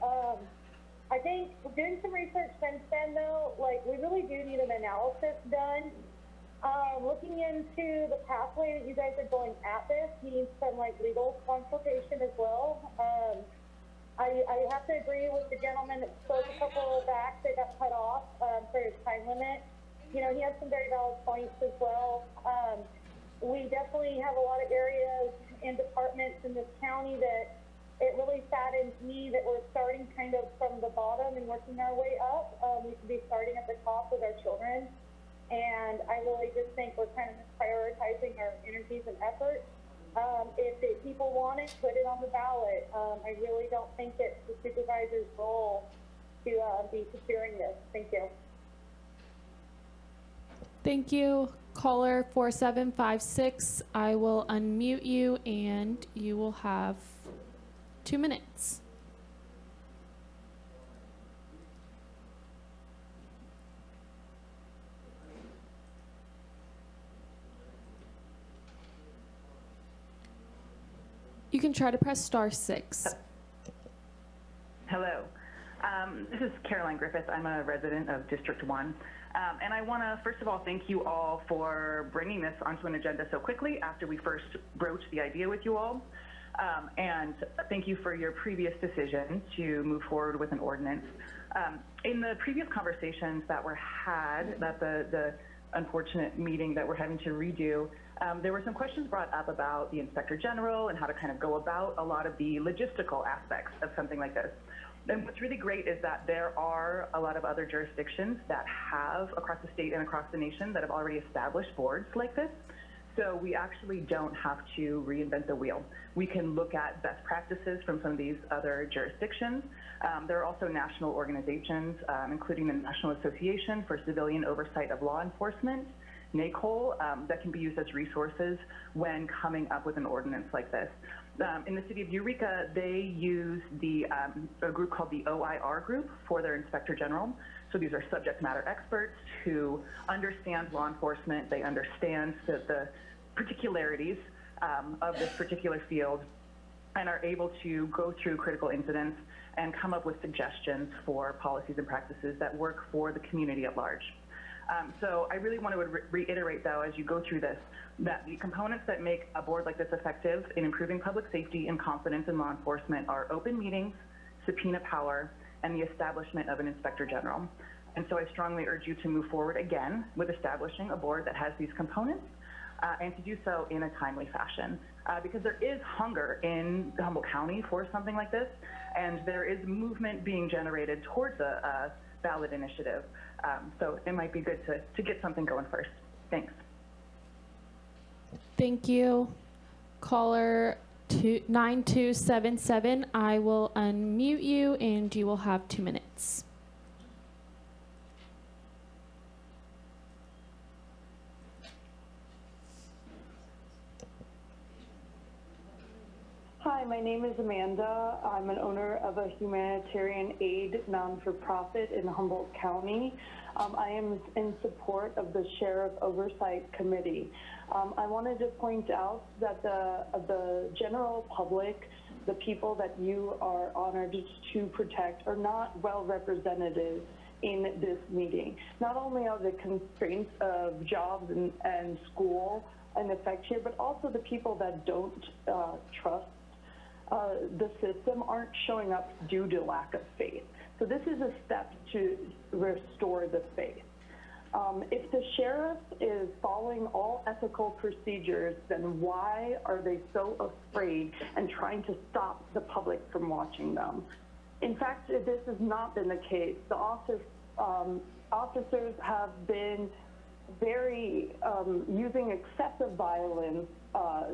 I think doing some research since then, though, we really do need an analysis done. Looking into the pathway that you guys are going at this needs some legal consultation as well. I have to agree with the gentleman that spoke a couple back that got cut off for his time limit. He has some very valid points as well. We definitely have a lot of areas and departments in this county that it really saddens me that we're starting kind of from the bottom and working our way up. We should be starting at the top with our children. And I really just think we're kind of prioritizing our energies and efforts. If the people want it, put it on the ballot. I really don't think it's the supervisor's role to be securing this. Thank you.
Thank you. Caller 4756, I will unmute you and you will have 2 minutes. You can try to press *6.
Hello. This is Caroline Griffith. I'm a resident of District 1. And I want to, first of all, thank you all for bringing this onto an agenda so quickly after we first broached the idea with you all. And thank you for your previous decision to move forward with an ordinance. In the previous conversations that were had, that the unfortunate meeting that we're having to redo, There were some questions brought up about the Inspector General and how to kind of go about a lot of the logistical aspects of something like this. And what's really great is that there are a lot of other jurisdictions that have, across the state and across the nation, that have already established boards like this. So we actually don't have to reinvent the wheel. We can look at best practices from some of these other jurisdictions. There are also national organizations, including the National Association for Civilian Oversight of Law Enforcement, NACOL, that can be used as resources when coming up with an ordinance like this. In the city of Eureka, they use a group called the OIR group for their Inspector General. So these are subject matter experts who understand law enforcement. They understand the particularities of this particular field and are able to go through critical incidents and come up with suggestions for policies and practices that work for the community at large. So I really want to reiterate, though, as you go through this, that the components that make a board like this effective in improving public safety and confidence in law enforcement are open meetings, subpoena power, and the establishment of an Inspector General. And so I strongly urge you to move forward again with establishing a board that has these components and to do so in a timely fashion. Because there is hunger in Humboldt County for something like this, and there is movement being generated towards a ballot initiative. So it might be good to get something going first. Thanks.
Thank you. Caller 9277, I will unmute you and you will have 2 minutes.
Hi, my name is Amanda. I'm an owner of a humanitarian aid non-for-profit in Humboldt County. I am in support of the Sheriff Oversight Committee. I wanted to point out that the general public, the people that you are honored to protect, are not well represented in this meeting. Not only are the constraints of jobs and school an effect here, but also the people that don't trust the system aren't showing up due to lack of faith. So this is a step to restore the faith. If the sheriff is following all ethical procedures, then why are they so afraid and trying to stop the public from watching them? In fact, this has not been the case. The officers have been very using excessive violence,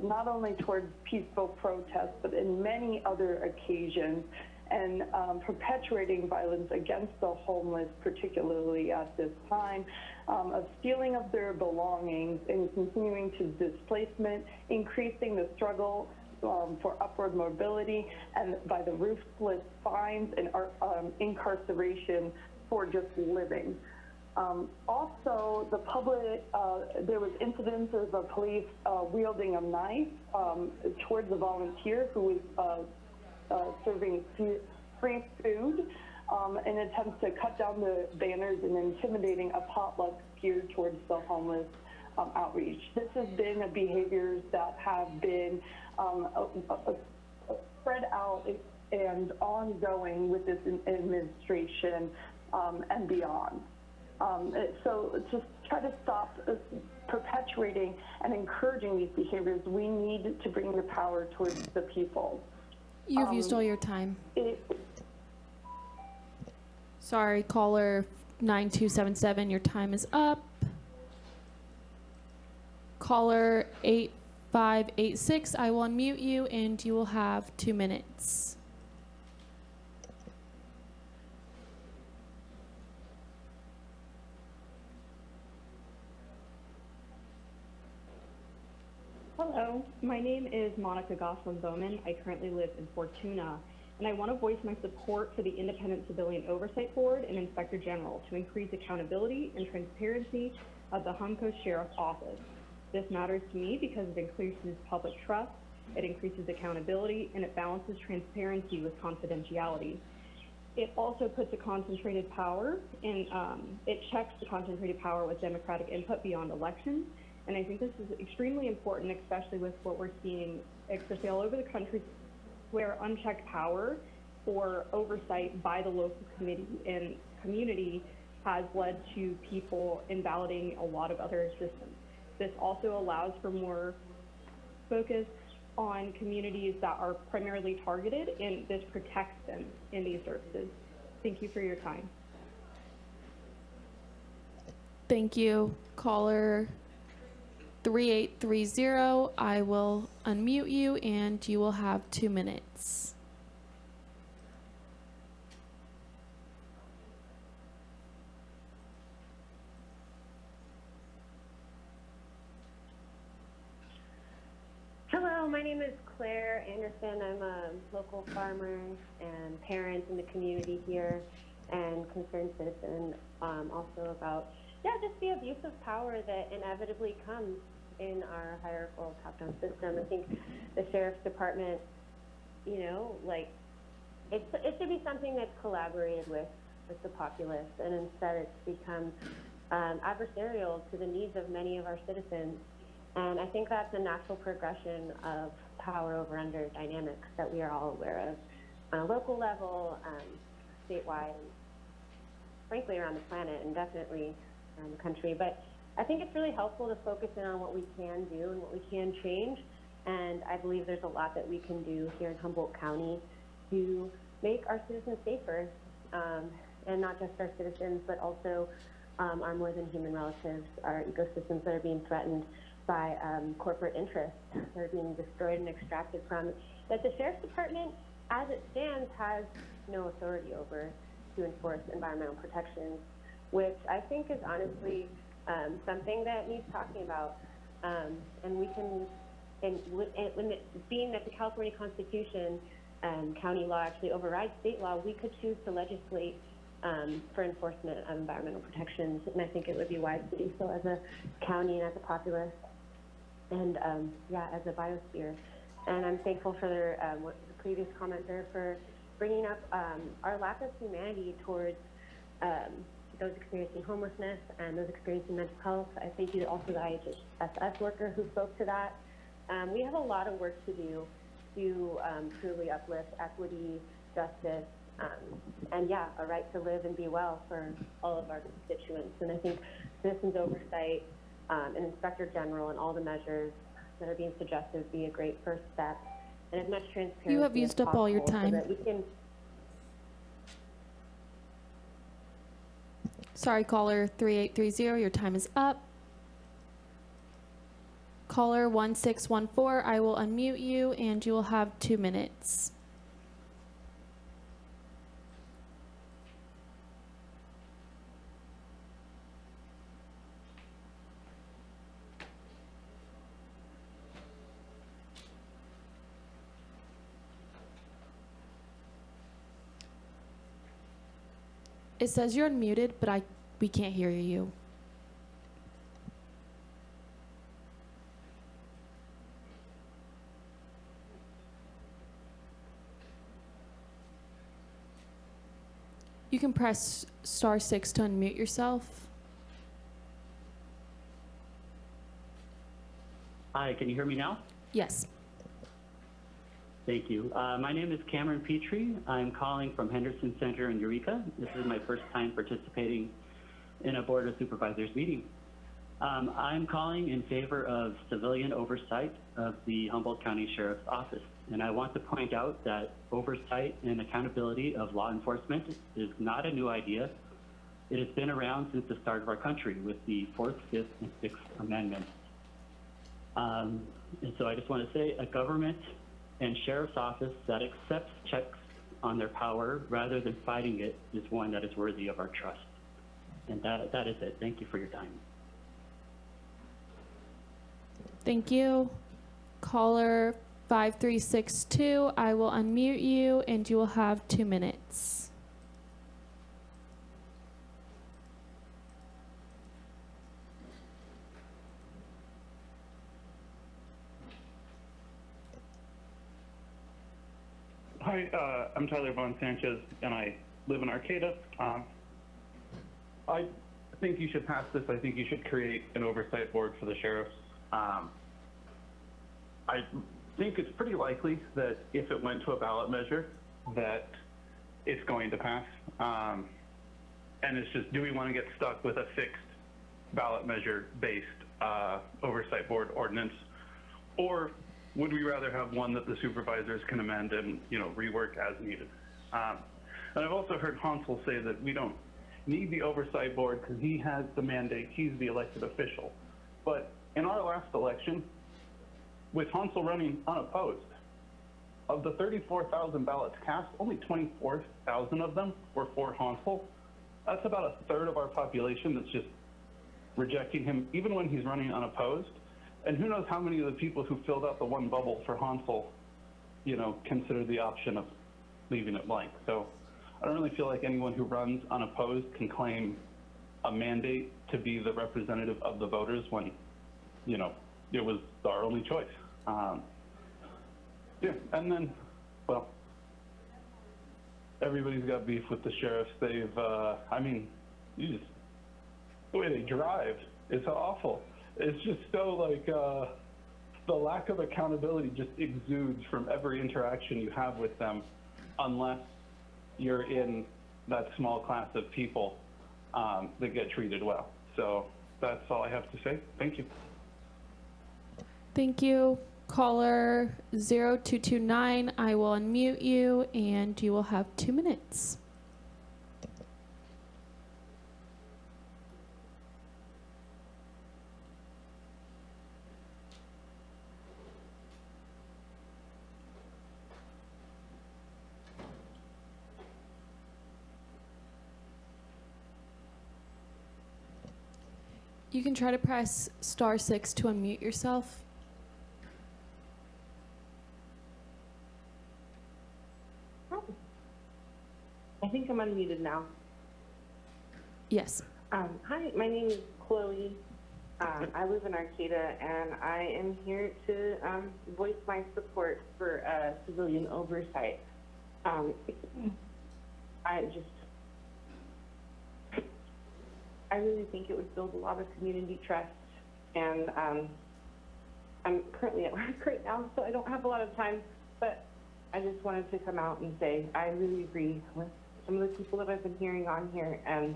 not only towards peaceful protests, but in many other occasions, and perpetuating violence against the homeless, particularly at this time, of stealing of their belongings and continuing to displacement, increasing the struggle for upward mobility, and by the ruthless fines and incarceration for just living. Also, the public, there was incidences of police wielding a knife towards a volunteer who was serving free food in attempts to cut down the banners and intimidating a potluck geared towards the homeless outreach. This has been behaviors that have been spread out and ongoing with this administration and beyond. So to try to stop perpetuating and encouraging these behaviors, we need to bring the power towards the people.
You've used all your time. Sorry, caller 9277, your time is up. Caller 8586, I will unmute you and you will have 2 minutes.
Hello, my name is Monica Goslin-Bowman. I currently live in Fortuna, and I want to voice my support for the Independent Civilian Oversight Board and Inspector General to increase accountability and transparency of the Humboldt Sheriff's Office. This matters to me because it increases public trust, it increases accountability, and it balances transparency with confidentiality. It also puts a concentrated power, and it checks the concentrated power with democratic input beyond elections. And I think this is extremely important, especially with what we're seeing, especially all over the country, where unchecked power for oversight by the local committee and community has led to people invalidating a lot of other systems. This also allows for more focus on communities that are primarily targeted, and this protects them in these services. Thank you for your time.
Thank you. Caller 3830, I will unmute you and you will have 2 minutes.
Hello, my name is Claire Anderson. I'm a local farmer and parent in the community here and concerned citizen also about, just the abuse of power that inevitably comes in our hierarchical top-down system. I think the Sheriff's Department, it should be something that's collaborated with the populace, and instead it's become adversarial to the needs of many of our citizens. And I think that's a natural progression of power over under dynamics that we are all aware of on a local level, statewide, and frankly around the planet, and definitely around the country. But I think it's really helpful to focus in on what we can do and what we can change. And I believe there's a lot that we can do here in Humboldt County to make our citizens safer, and not just our citizens, but also our more than human relatives, our ecosystems that are being threatened by corporate interests that are being destroyed and extracted from, that the Sheriff's Department, as it stands, has no authority over to enforce environmental protections, which I think is honestly something that needs talking about. And we can, being that the California Constitution and county law actually overrides state law, we could choose to legislate for enforcement of environmental protections. And I think it would be wise to do so as a county and as a populace, and as a biosphere. And I'm thankful for what the previous commenter for bringing up our lack of humanity towards those experiencing homelessness and those experiencing mental health. I thank you also the IHSS worker who spoke to that. We have a lot of work to do to truly uplift equity, justice, and a right to live and be well for all of our constituents. And I think citizens oversight, and Inspector General, and all the measures that are being suggested would be a great first step, and as much transparency.
You have used up all your time.
So that we can.
Sorry, caller 3830, your time is up. Caller 1614, I will unmute you and you will have 2 minutes. It says you're unmuted, but we can't hear you. You can press *6 to unmute yourself.
Hi, can you hear me now?
Yes.
Thank you. My name is Cameron Petrie. I'm calling from Henderson Center in Eureka. This is my first time participating in a Board of Supervisors meeting. I'm calling in favor of civilian oversight of the Humboldt County Sheriff's Office. And I want to point out that oversight and accountability of law enforcement is not a new idea. It has been around since the start of our country with the 4th, 5th, and 6th Amendments. And so I just want to say a government and sheriff's office that accepts checks on their power rather than fighting it is one that is worthy of our trust. And that is it. Thank you for your time.
Thank you. Caller 5362, I will unmute you and you will have 2 minutes.
Hi, I'm Tyler Von Sanchez, and I live in Arcata. I think you should pass this. I think you should create an oversight board for the sheriffs. I think it's pretty likely that if it went to a ballot measure, that it's going to pass. And it's just, do we want to get stuck with a fixed ballot measure based oversight board ordinance? Or would we rather have one that the supervisors can amend and, rework as needed? And I've also heard Hansel say that we don't need the oversight board because he has the mandate, he's the elected official. But in our last election, with Hansel running unopposed, of the 34,000 ballots cast, only 24,000 of them were for Hansel. That's about a third of our population that's just rejecting him, even when he's running unopposed. And who knows how many of the people who filled out the one bubble for Hansel, consider the option of leaving it blank. So I don't really feel like anyone who runs unopposed can claim a mandate to be the representative of the voters when, it was our only choice. And then, well, everybody's got beef with the sheriffs. They've, the way they drive is awful. It's just so the lack of accountability just exudes from every interaction you have with them, unless you're in that small class of people that get treated well. So that's all I have to say. Thank you.
Thank you. Caller 0229, I will unmute you and you will have 2 minutes. You can try to press *6 to unmute yourself.
I think I'm unmuted now.
Yes.
Hi, my name is Chloe. I live in Arcata, and I am here to voice my support for civilian oversight. I really think it would build a lot of community trust, and I'm currently at work right now, so I don't have a lot of time, but I just wanted to come out and say I really agree with some of the people that I've been hearing on here, and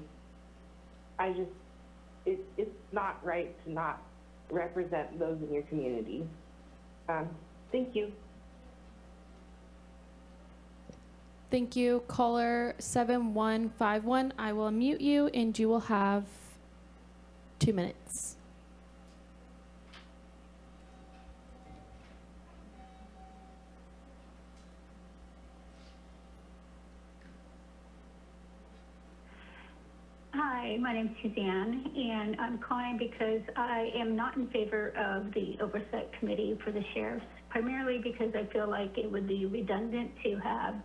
it's not right to not represent those in your community. Thank you.
Thank you. Caller 7151, I will unmute you and you will have 2 minutes.
Hi, my name is Suzanne, and I'm calling because I am not in favor of the Oversight Committee for the sheriffs, primarily because I feel like it would be redundant to have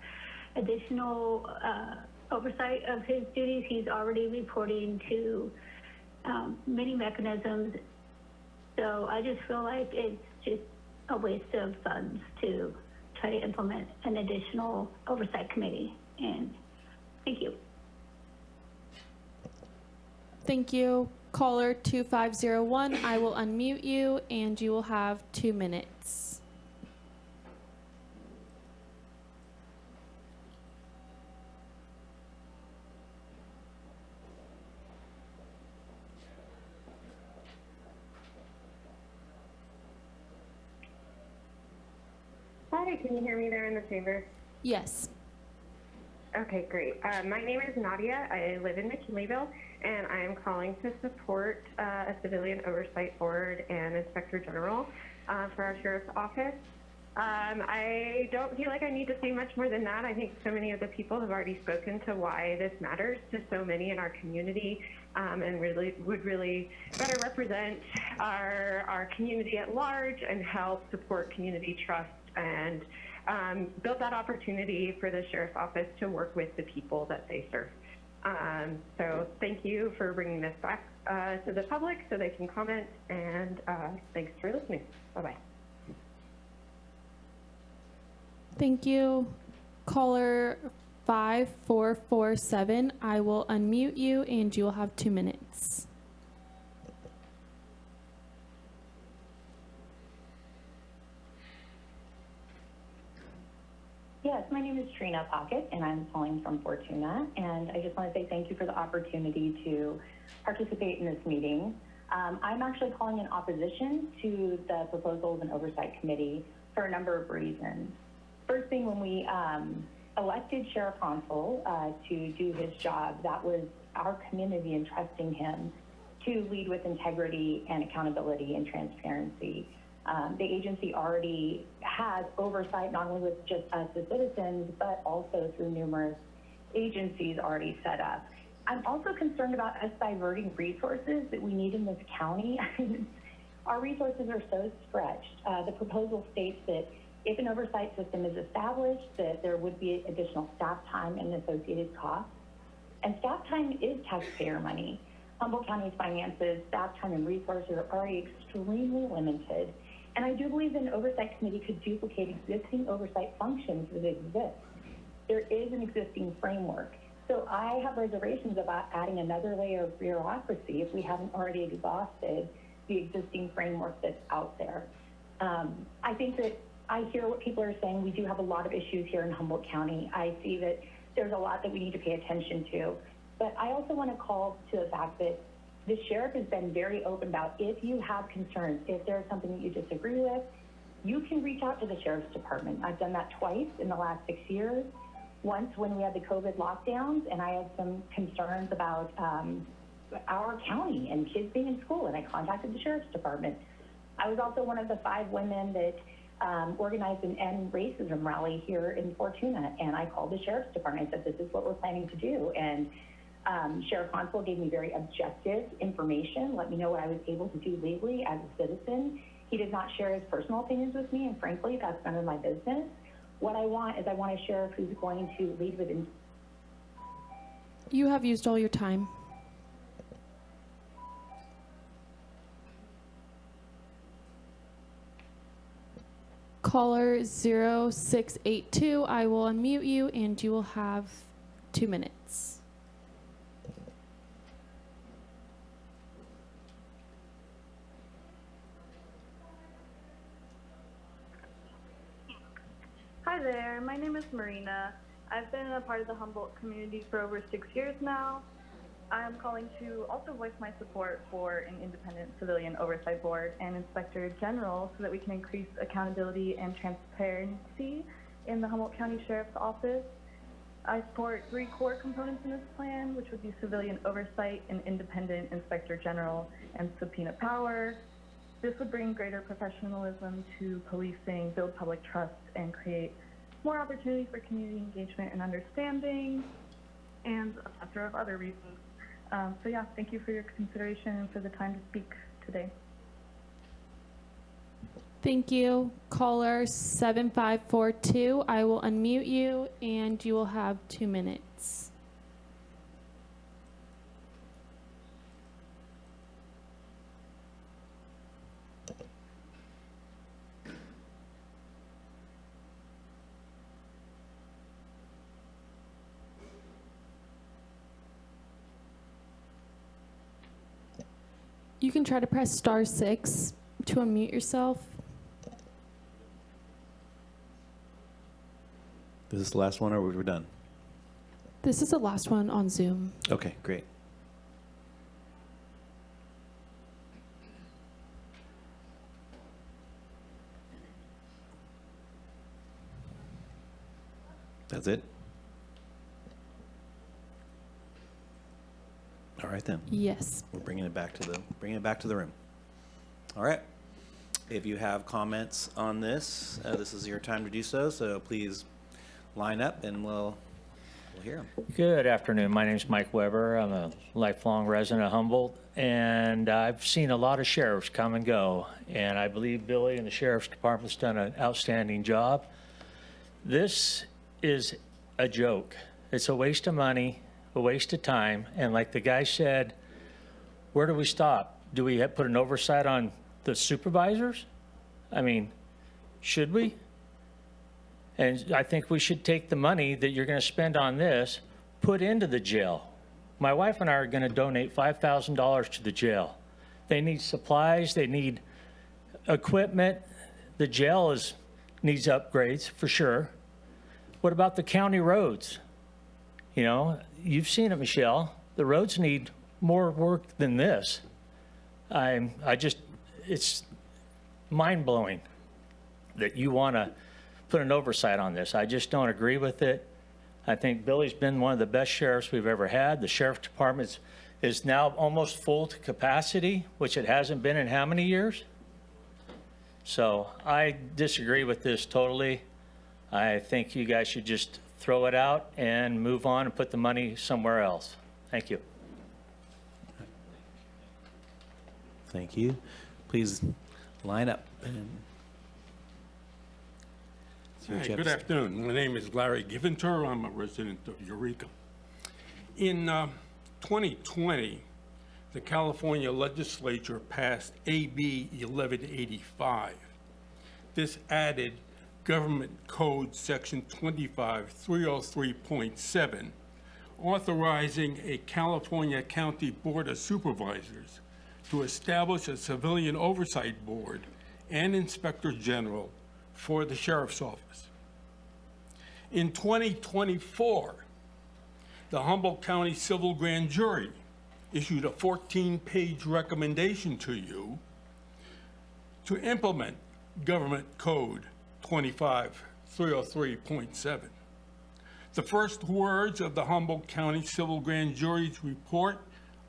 additional oversight of his duties. He's already reporting to many mechanisms, so I just feel like it's just a waste of funds to try to implement an additional Oversight Committee, and thank you.
Thank you. Caller 2501, I will unmute you and you will have 2 minutes.
Hi, can you hear me there in the chamber?
Yes.
Okay, great. My name is Nadia. I live in McKinleyville, and I am calling to support a civilian oversight board and inspector general for our sheriff's office. I don't feel like I need to say much more than that. I think so many of the people have already spoken to why this matters to so many in our community, and really would really better represent our community at large and help support community trust and build that opportunity for the sheriff's office to work with the people that they serve. So thank you for bringing this back to the public so they can comment, and thanks for listening. Bye-bye.
Thank you. Caller 5447, I will unmute you and you will have 2 minutes.
Yes, my name is Trina Pocket, and I'm calling from Fortuna, and I just want to say thank you for the opportunity to participate in this meeting. I'm actually calling in opposition to the proposal of an oversight committee for a number of reasons. First thing, when we elected Sheriff Hansel to do his job, that was our community entrusting him to lead with integrity and accountability and transparency. The agency already has oversight not only with just us as citizens, but also through numerous agencies already set up. I'm also concerned about us diverting resources that we need in this county. Our resources are so stretched. The proposal states that if an oversight system is established, that there would be additional staff time and associated costs. And staff time is taxpayer money. Humboldt County's finances, staff time, and resources are already extremely limited. And I do believe an oversight committee could duplicate existing oversight functions that exist. There is an existing framework. So I have reservations about adding another layer of bureaucracy if we haven't already exhausted the existing framework that's out there. I think that I hear what people are saying. We do have a lot of issues here in Humboldt County. I see that there's a lot that we need to pay attention to. But I also want to call to the fact that the sheriff has been very open about if you have concerns, if there's something that you disagree with, you can reach out to the sheriff's department. I've done that twice in the last 6 years. Once when we had the COVID lockdowns and I had some concerns about our county and kids being in school, and I contacted the sheriff's department. I was also one of the 5 women that organized an end racism rally here in Fortuna, and I called the sheriff's department. I said, this is what we're planning to do. And Sheriff Hansel gave me very objective information, let me know what I was able to do legally as a citizen. He did not share his personal opinions with me, and frankly, that's none of my business. What I want is I want a sheriff who's going to lead with.
You have used all your time. Caller 0682, I will unmute you and you will have 2 minutes.
Hi there, my name is Marina. I've been a part of the Humboldt community for over 6 years now. I'm calling to also voice my support for an independent civilian oversight board and inspector general so that we can increase accountability and transparency in the Humboldt County Sheriff's Office. I support 3 core components in this plan, which would be civilian oversight, an independent inspector general, and subpoena power. This would bring greater professionalism to policing, build public trust, and create more opportunity for community engagement and understanding, and a plethora of other reasons. So yeah, thank you for your consideration and for the time to speak today.
Thank you. Caller 7542, I will unmute you and you will have 2 minutes. You can try to press *6 to unmute yourself.
Is this the last one or we're done?
This is the last one on Zoom.
Okay, great. That's it? All right then.
Yes.
We're bringing it back to the room. All right. If you have comments on this, this is your time to do so. So please line up and we'll hear them.
Good afternoon. My name is Mike Weber. I'm a lifelong resident of Humboldt, and I've seen a lot of sheriffs come and go. And I believe Billy and the sheriff's department's done an outstanding job. This is a joke. It's a waste of money, a waste of time, and like the guy said, where do we stop? Do we put an oversight on the supervisors? I mean, should we? And I think we should take the money that you're going to spend on this, put into the jail. My wife and I are going to donate $5,000 to the jail. They need supplies, they need equipment. The jail needs upgrades for sure. What about the county roads? You know, you've seen it, Michelle. The roads need more work than this. it's mind-blowing that you want to put an oversight on this. I just don't agree with it. I think Billy's been one of the best sheriffs we've ever had. The sheriff's department is now almost full to capacity, which it hasn't been in how many years? So I disagree with this totally. I think you guys should just throw it out and move on and put the money somewhere else. Thank you.
Thank you. Please line up. And see what
Hi,
you have
good
to say.
afternoon. My name is Larry Giventor. I'm a resident of Eureka. In 2020, the California legislature passed AB 1185. This added Government Code Section 25303.7, authorizing a California County Board of Supervisors to establish a civilian oversight board and inspector general for the sheriff's office. In 2024, the Humboldt County Civil Grand Jury issued a 14-page recommendation to you to implement Government Code 25303.7. The first words of the Humboldt County Civil Grand Jury's report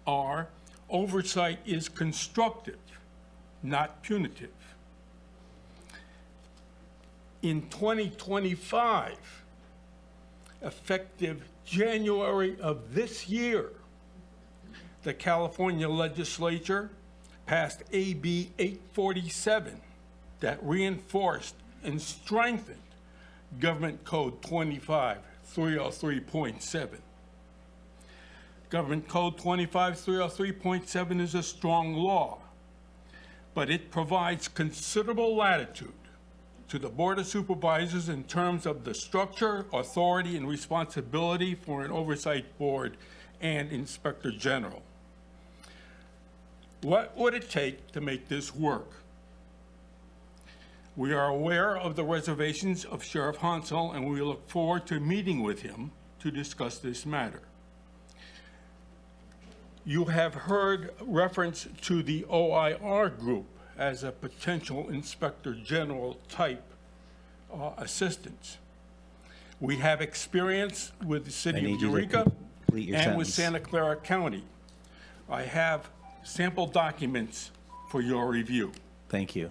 are, "Oversight is constructive, not punitive." In 2025, effective January of this year, the California legislature passed AB 847 that reinforced and strengthened Government Code 25303.7. Government Code 25303.7 is a strong law, but it provides considerable latitude to the Board of Supervisors in terms of the structure, authority, and responsibility for an oversight board and inspector general. What would it take to make this work? We are aware of the reservations of Sheriff Hansel, and we look forward to meeting with him to discuss this matter. You have heard reference to the OIR group as a potential inspector general type assistance. We have experience with the city of Eureka and with Santa Clara County. I have sample documents for your review.
Thank you.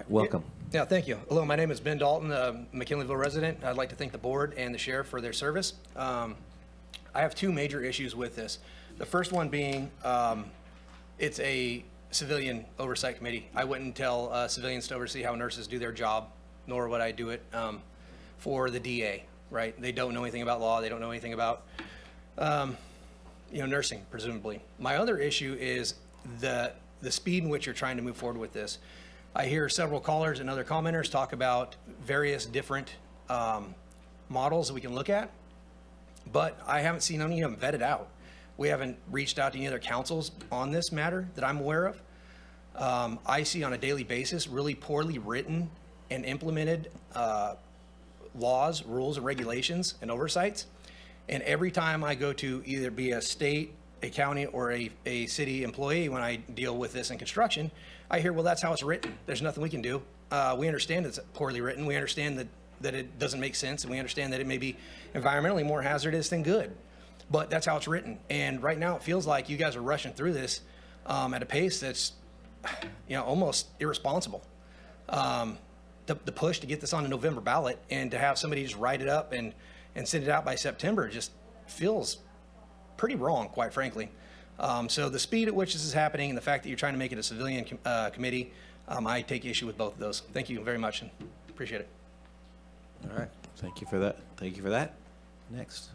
Welcome.
Yeah, thank you. Hello, my name is Ben Dalton, a McKinleyville resident. I'd like to thank the board and the sheriff for their service. I have two major issues with this. The first one being it's a civilian oversight committee. I wouldn't tell civilians to oversee how nurses do their job, nor would I do it for the DA, right? They don't know anything about law. They don't know anything about nursing, presumably. My other issue is the speed in which you're trying to move forward with this. I hear several callers and other commenters talk about various different models that we can look at, but I haven't seen any of them vetted out. We haven't reached out to any other councils on this matter that I'm aware of. I see on a daily basis really poorly written and implemented laws, rules, and regulations and oversights. And every time I go to either be a state, a county, or a city employee when I deal with this in construction, I hear, well, that's how it's written. There's nothing we can do. We understand it's poorly written. We understand that it doesn't make sense, and we understand that it may be environmentally more hazardous than good. But that's how it's written. And right now it feels like you guys are rushing through this at a pace that's almost irresponsible. The push to get this on a November ballot and to have somebody just write it up and send it out by September just feels pretty wrong, quite frankly. So the speed at which this is happening and the fact that you're trying to make it a civilian committee, I take issue with both of those. Thank you very much and appreciate it.
All right. Thank you for that. Thank you for that. Next.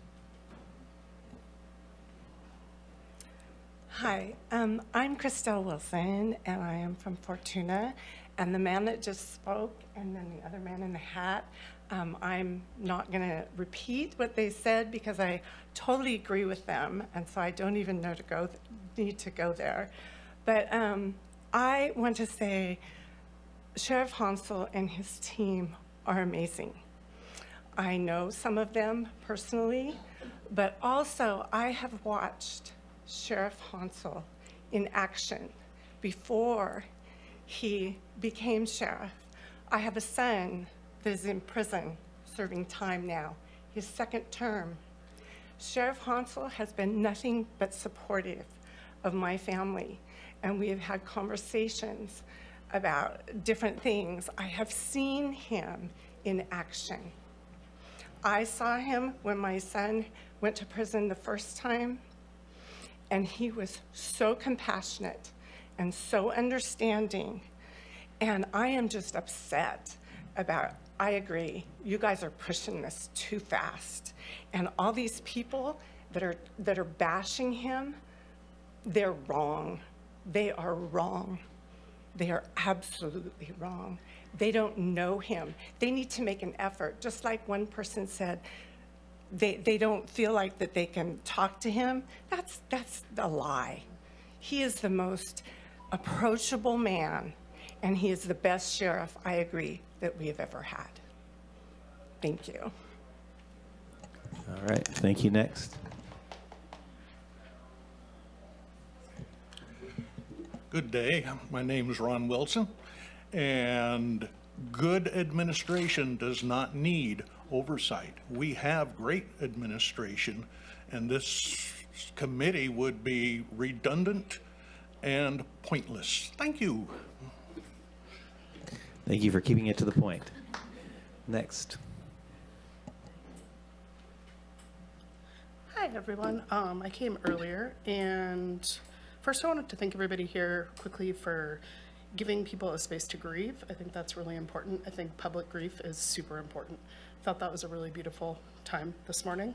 Hi, I'm Christelle Wilson, and I am from Fortuna. And the man that just spoke, and then the other man in the hat, I'm not going to repeat what they said because I totally agree with them, and so I don't even need to go there. But I want to say Sheriff Hansel and his team are amazing. I know some of them personally, but also I have watched Sheriff Hansel in action before he became sheriff. I have a son that is in prison serving time now, his second term. Sheriff Hansel has been nothing but supportive of my family, and we have had conversations about different things. I have seen him in action. I saw him when my son went to prison the first time, and he was so compassionate and so understanding. And I am just upset about, I agree, you guys are pushing this too fast. And all these people that are bashing him, they're wrong. They are wrong. They are absolutely wrong. They don't know him. They need to make an effort. Just like one person said, they don't feel like that they can talk to him. That's a lie. He is the most approachable man, and he is the best sheriff, I agree, that we have ever had. Thank you.
All right, thank you. Next.
Good day. My name is Ron Wilson, and good administration does not need oversight. We have great administration, and this committee would be redundant and pointless. Thank you.
Thank you for keeping it to the point. Next.
Hi, everyone. I came earlier, and first I wanted to thank everybody here quickly for giving people a space to grieve. I think that's really important. I think public grief is super important. I thought that was a really beautiful time this morning.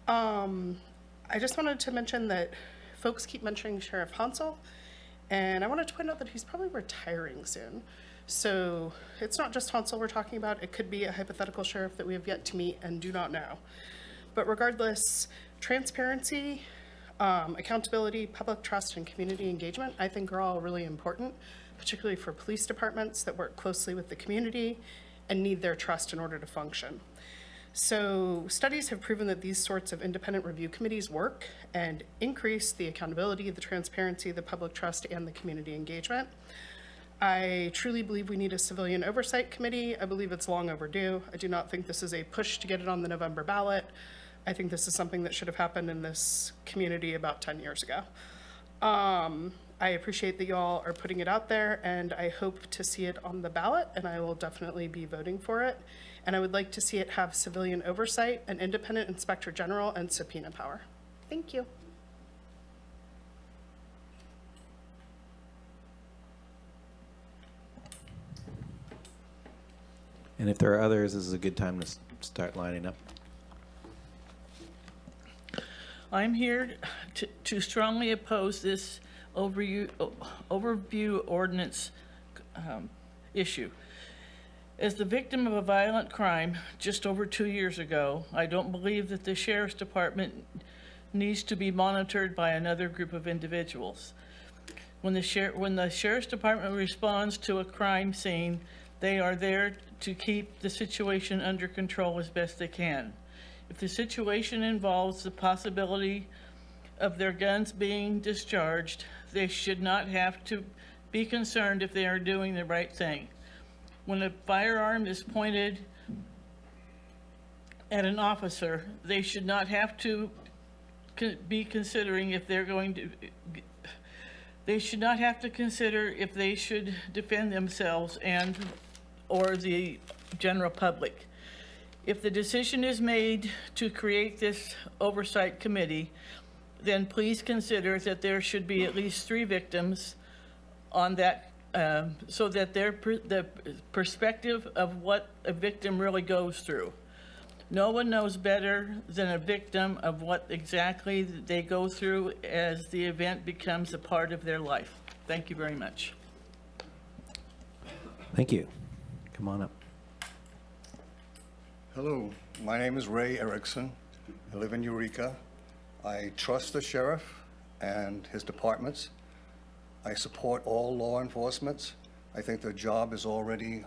I just wanted to mention that folks keep mentioning Sheriff Hansel, and I wanted to point out that he's probably retiring soon. So it's not just Hansel we're talking about. It could be a hypothetical sheriff that we have yet to meet and do not know. But regardless, transparency, accountability, public trust, and community engagement, I think are all really important, particularly for police departments that work closely with the community and need their trust in order to function. So studies have proven that these sorts of independent review committees work and increase the accountability, the transparency, the public trust, and the community engagement. I truly believe we need a civilian oversight committee. I believe it's long overdue. I do not think this is a push to get it on the November ballot. I think this is something that should have happened in this community about 10 years ago. I appreciate that you all are putting it out there, and I hope to see it on the ballot, and I will definitely be voting for it. And I would like to see it have civilian oversight, an independent inspector general, and subpoena power. Thank you.
And if there are others, this is a good time to start lining up.
I'm here to strongly oppose this overview ordinance issue. As the victim of a violent crime just over 2 years ago, I don't believe that the Sheriff's Department needs to be monitored by another group of individuals. When the Sheriff's Department responds to a crime scene, they are there to keep the situation under control as best they can. If the situation involves the possibility of their guns being discharged, they should not have to be concerned if they are doing the right thing. When a firearm is pointed at an officer, they should not have to be considering if they're going to, they should not have to consider if they should defend themselves and or the general public. If the decision is made to create this oversight committee, then please consider that there should be at least 3 victims on that, so that the perspective of what a victim really goes through. No one knows better than a victim of what exactly they go through as the event becomes a part of their life. Thank you very much.
Thank you. Come on up.
Hello, my name is Ray Erickson. I live in Eureka. I trust the sheriff and his departments. I support all law enforcement. I think their job is already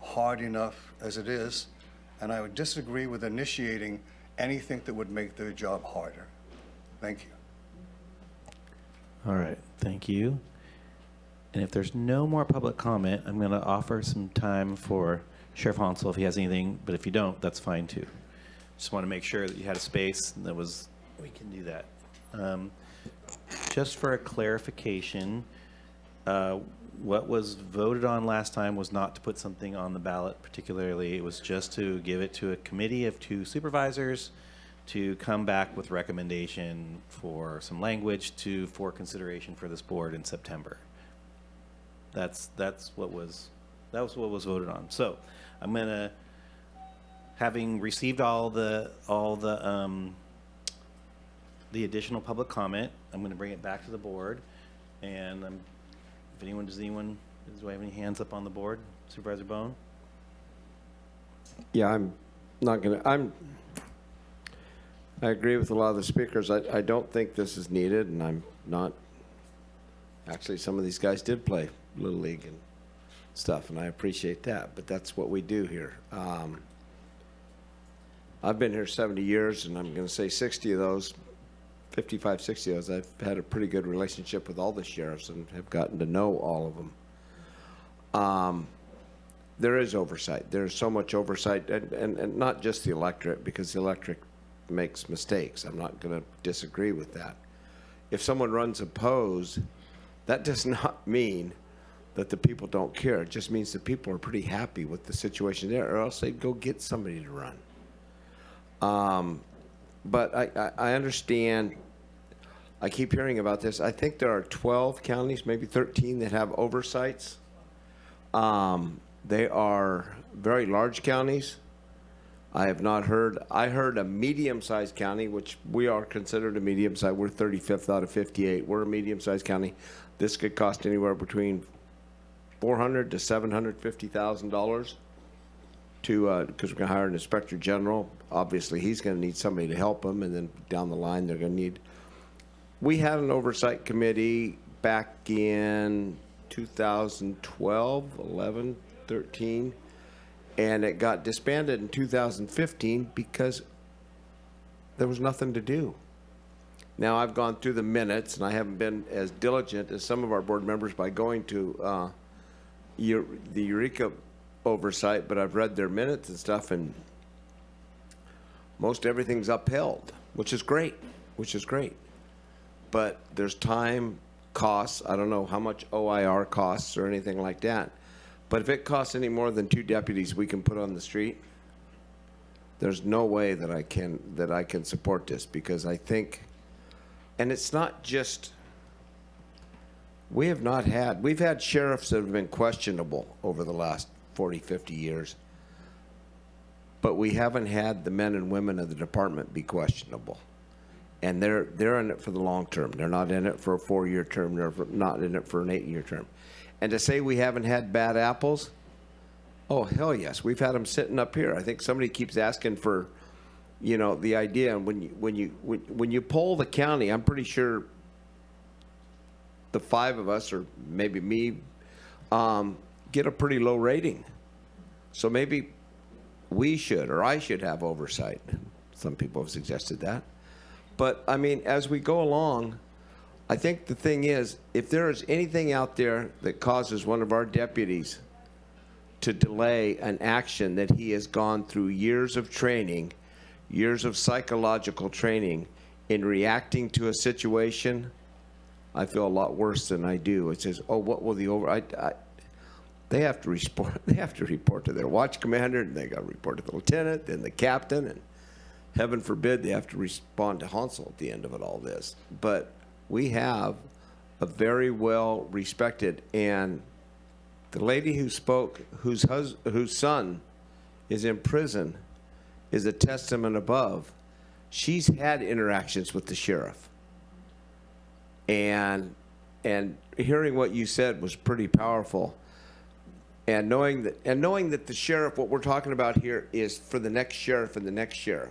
hard enough as it is, and I would disagree with initiating anything that would make their job harder. Thank you.
All right, thank you. And if there's no more public comment, I'm going to offer some time for Sheriff Hansel if he has anything, but if you don't, that's fine too. Just want to make sure that you had a space that was, we can do that. Just for a clarification, what was voted on last time was not to put something on the ballot particularly. It was just to give it to a committee of 2 supervisors to come back with recommendation for some language for consideration for this board in September. That's what was voted on. So I'm gonna, having received all the additional public comment, I'm gonna bring it back to the board, and do I have any hands up on the board? Supervisor Bone?
Yeah, I agree with a lot of the speakers. I don't think this is needed, and I'm not, actually some of these guys did play Little League and stuff, and I appreciate that, but that's what we do here. I've been here 70 years, and I'm going to say 60 of those, 55, 60 of those, I've had a pretty good relationship with all the sheriffs and have gotten to know all of them. There is oversight. There's so much oversight, and not just the electorate, because the electorate makes mistakes. I'm not going to disagree with that. If someone runs opposed, that does not mean that the people don't care. It just means that people are pretty happy with the situation there, or else they'd go get somebody to run. But I understand. I keep hearing about this. I think there are 12 counties, maybe 13, that have oversights. They are very large counties. I have not heard. I heard a medium-sized county, which we are considered a medium-sized. We're 35th out of 58. We're a medium-sized county. This could cost anywhere between $400,000 to $750,000 to because we're going to hire an inspector general. Obviously, he's going to need somebody to help him, and then down the line, they're going to need. We had an oversight committee back in 2012, 11, 13. And it got disbanded in 2015 because there was nothing to do. Now, I've gone through the minutes, and I haven't been as diligent as some of our board members by going to the Eureka oversight, but I've read their minutes and stuff, and most everything's upheld, which is great, But there's time, costs. I don't know how much OIR costs or anything like that. But if it costs any more than 2 deputies we can put on the street, there's no way that I can support this, because I think, and it's not just, we've had sheriffs that have been questionable over the last 40, 50 years, but we haven't had the men and women of the department be questionable. And they're in it for the long term. They're not in it for a 4-year term. They're not in it for an 8-year term. And to say we haven't had bad apples, oh, hell yes. We've had them sitting up here. I think somebody keeps asking for, the idea. And when you poll the county, I'm pretty sure the 5 of us, or maybe me, get a pretty low rating. So maybe we should, or I should have oversight. Some people have suggested that. But, I mean, as we go along, I think the thing is, if there is anything out there that causes one of our deputies to delay an action that he has gone through years of training, years of psychological training in reacting to a situation, I feel a lot worse than I do. It says, oh, what will the they have to report to their watch commander, and they got to report to the lieutenant, then the captain, and heaven forbid they have to respond to Hansel at the end of it all this. But we have a very well respected, and the lady who spoke, whose son is in prison, is a testament above. She's had interactions with the sheriff, and hearing what you said was pretty powerful. And knowing that the sheriff, what we're talking about here, is for the next sheriff and the next sheriff.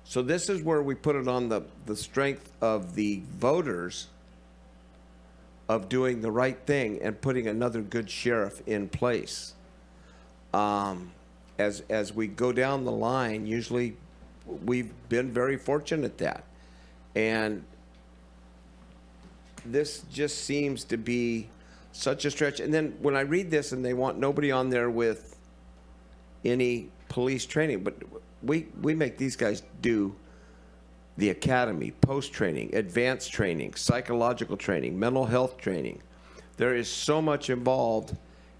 So this is where we put it on the strength of the voters of doing the right thing and putting another good sheriff in place. as we go down the line, usually we've been very fortunate at that. And this just seems to be such a stretch. And then when I read this and they want nobody on there with any police training, but we make these guys do the academy, post-training, advanced training, psychological training, mental health training. There is so much involved,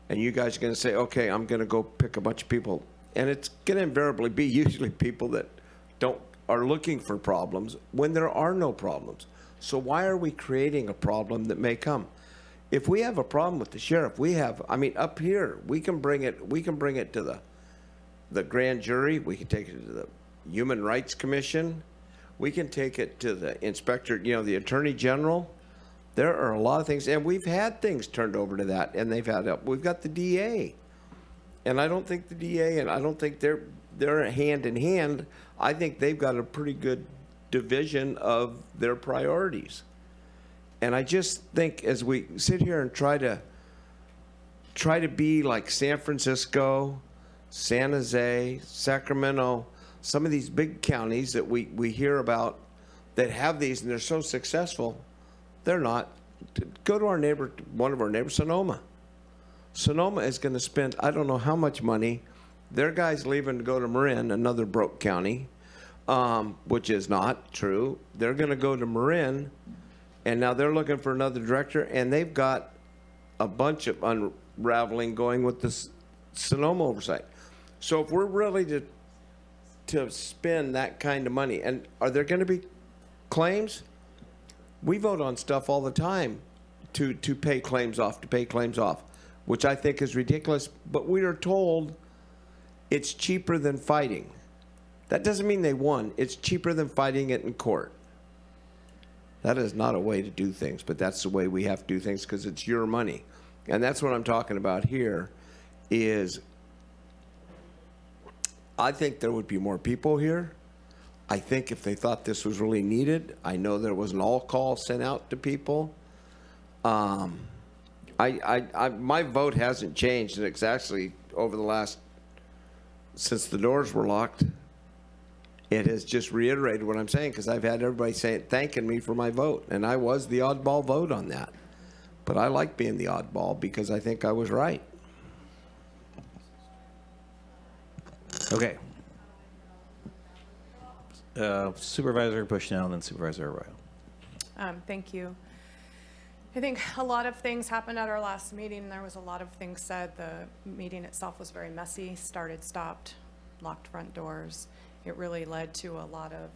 and you guys are going to say, okay, I'm going to go pick a bunch of people. And it's going to invariably be usually people that are looking for problems when there are no problems. So why are we creating a problem that may come? If we have a problem with the sheriff, up here, we can bring it to the grand jury, we can take it to the Human Rights Commission, we can take it to the inspector, the attorney general. There are a lot of things, and we've had things turned over to that, and they've had help. We've got the DA, and I don't think the DA, and I don't think they're hand in hand. I think they've got a pretty good division of their priorities. And I just think as we sit here and try to be like San Francisco, San Jose, Sacramento, some of these big counties that we hear about that have these and they're so successful, they're not. Go to one of our neighbors, Sonoma. Sonoma is going to spend, I don't know how much money. Their guy's leaving to go to Marin, another broke county, which is not true. They're going to go to Marin, and now they're looking for another director, and they've got a bunch of unraveling going with this Sonoma oversight. So if we're really to spend that kind of money, and are there going to be claims? We vote on stuff all the time to pay claims off, which I think is ridiculous, but we are told it's cheaper than fighting. That doesn't mean they won. It's cheaper than fighting it in court. That is not a way to do things, but that's the way we have to do things because it's your money. And that's what I'm talking about here is I think there would be more people here. I think if they thought this was really needed, I know there was an all call sent out to people. My vote hasn't changed, and it's actually over the last, since the doors were locked, it has just reiterated what I'm saying because I've had everybody thanking me for my vote, and I was the oddball vote on that. But I like being the oddball because I think I was right.
Okay. Supervisor Bushnell and then Supervisor Arroyo.
Thank you. I think a lot of things happened at our last meeting. There was a lot of things said. The meeting itself was very messy, started, stopped, locked front doors. It really led to a lot of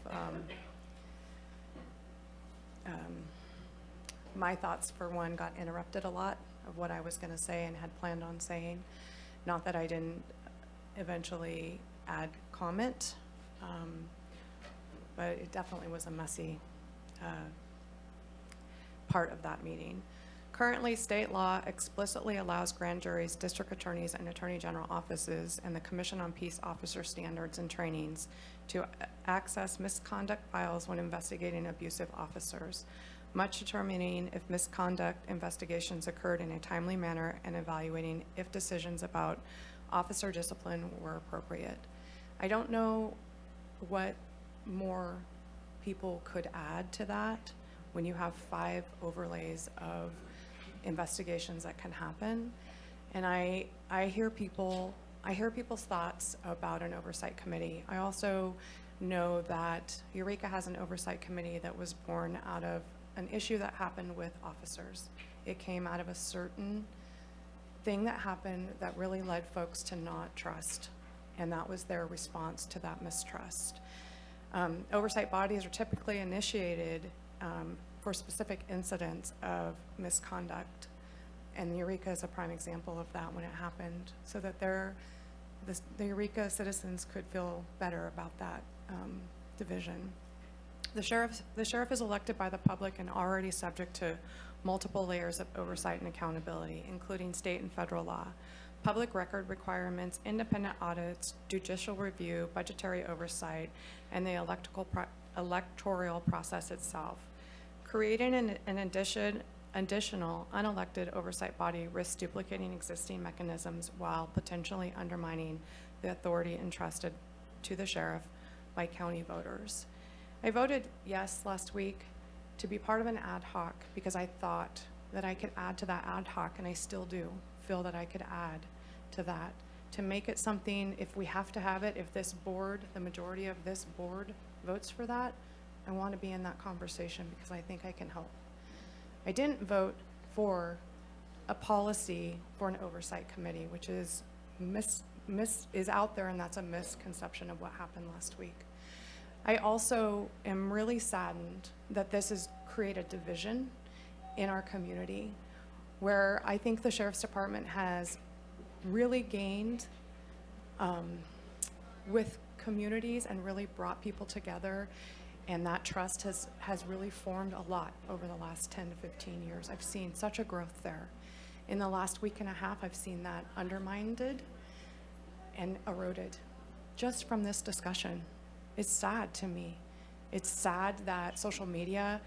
my thoughts, for one, got interrupted a lot of what I was going to say and had planned on saying. Not that I didn't eventually add comment, but it definitely was a messy part of that meeting. Currently, state law explicitly allows grand juries, district attorneys, and attorney general offices, and the Commission on Peace Officer Standards and Trainings to access misconduct files when investigating abusive officers, much determining if misconduct investigations occurred in a timely manner and evaluating if decisions about officer discipline were appropriate. I don't know what more people could add to that when you have 5 overlays of investigations that can happen. And I hear people's thoughts about an oversight committee. I also know that Eureka has an oversight committee that was born out of an issue that happened with officers. It came out of a certain thing that happened that really led folks to not trust, and that was their response to that mistrust. Oversight bodies are typically initiated for specific incidents of misconduct, and Eureka is a prime example of that when it happened, so that the Eureka citizens could feel better about that division. The sheriff is elected by the public and already subject to multiple layers of oversight and accountability, including state and federal law, public record requirements, independent audits, judicial review, budgetary oversight, and the electoral process itself. Creating an addition additional unelected oversight body risks duplicating existing mechanisms while potentially undermining the authority entrusted to the sheriff by county voters. I voted yes last week to be part of an ad hoc because I thought that I could add to that ad hoc, and I still do feel that I could add to that, to make it something, if we have to have it, if this board, the majority of this board votes for that, I want to be in that conversation because I think I can help. I didn't vote for a policy for an oversight committee, which is is out there, and that's a misconception of what happened last week. I also am really saddened that this has created division in our community, where I think the Sheriff's Department has really gained with communities and really brought people together, and that trust has really formed a lot over the last 10 to 15 years. I've seen such a growth there. In the last week and a half, I've seen that undermined and eroded just from this discussion. It's sad to me. It's sad that social media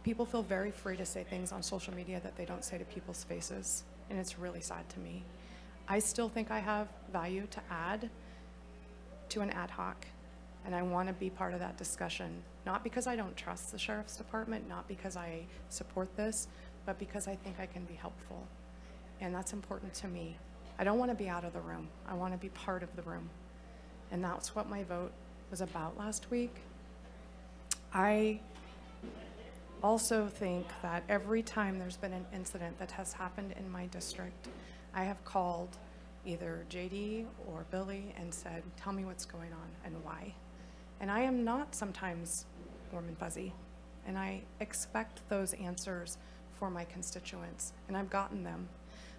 people feel very free to say things on social media that they don't say to people's faces, and it's really sad to me. I still think I have value to add to an ad hoc, and I want to be part of that discussion, not because I don't trust the Sheriff's Department, not because I support this, but because I think I can be helpful, and that's important to me. I don't want to be out of the room. I want to be part of the room, and that's what my vote was about last week. I also think that every time there's been an incident that has happened in my district, I have called either JD or Billy and said, tell me what's going on and why. And I am not sometimes warm and fuzzy, and I expect those answers for my constituents, and I've gotten them.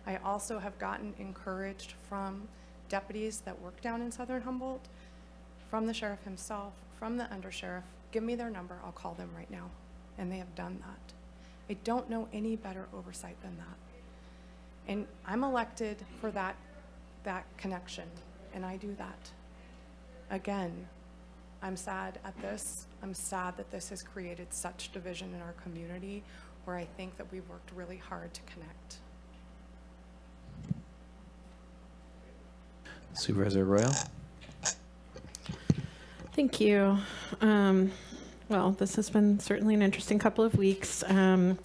I also have gotten encouraged from deputies that work down in Southern Humboldt, from the sheriff himself, from the undersheriff. Give me their number, I'll call them right now. And they have done that. I don't know any better oversight than that. And I'm elected for that connection, and I do that. Again, I'm sad at this. I'm sad that this has created such division in our community, where I think that we've worked really hard to connect.
Supervisor Royal.
Thank you. Well, this has been certainly an interesting couple of weeks. When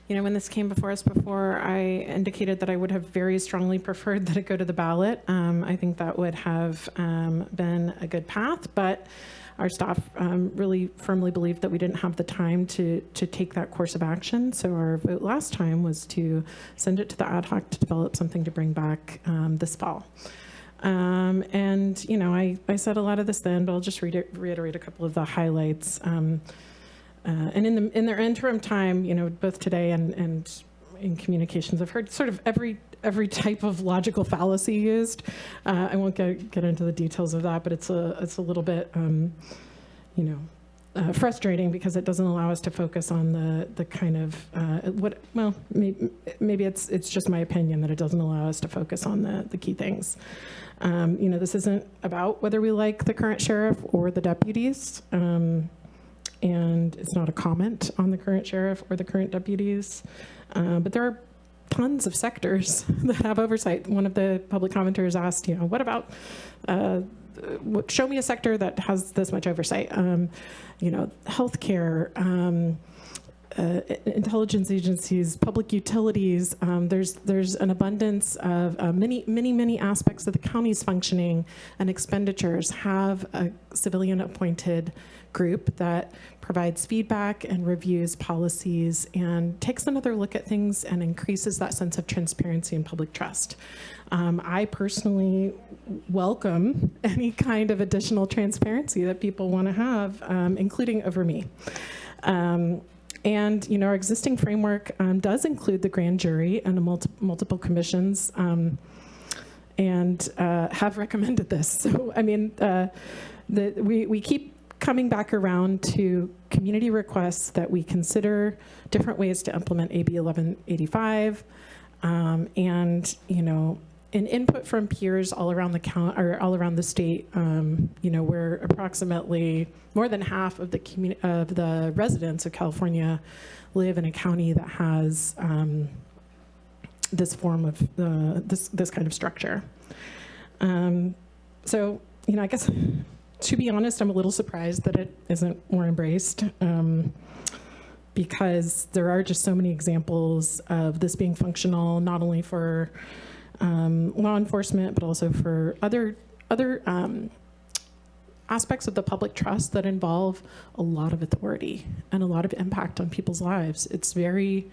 this came before us before, I indicated that I would have very strongly preferred that it go to the ballot. I think that would have been a good path, but our staff really firmly believed that we didn't have the time to take that course of action. So our vote last time was to send it to the ad hoc to develop something to bring back this fall. I said a lot of this then, but I'll just reiterate a couple of the highlights. And in their interim time, both today and in communications, I've heard sort of every type of logical fallacy used. I won't get into the details of that, but it's a little bit, frustrating because it doesn't allow us to focus on the kind of maybe it's just my opinion that it doesn't allow us to focus on the key things. This isn't about whether we like the current sheriff or the deputies, and it's not a comment on the current sheriff or the current deputies, but there are tons of sectors that have oversight. One of the public commenters asked, what about show me a sector that has this much oversight. Healthcare, intelligence agencies, public utilities. There's an abundance of many aspects of the county's functioning and expenditures have a civilian-appointed group that provides feedback and reviews policies and takes another look at things and increases that sense of transparency and public trust. I personally welcome any kind of additional transparency that people want to have, including over me. Our existing framework does include the grand jury and multiple commissions, and have recommended this. So, we keep coming back around to community requests that we consider different ways to implement AB 1185, in input from peers all around the or all around the state, where approximately more than half of the residents of California live in a county that has this form of this kind of structure. So, I guess, to be honest, I'm a little surprised that it isn't more embraced, because there are just so many examples of this being functional, not only for law enforcement, but also for other aspects of the public trust that involve a lot of authority and a lot of impact on people's lives. It's very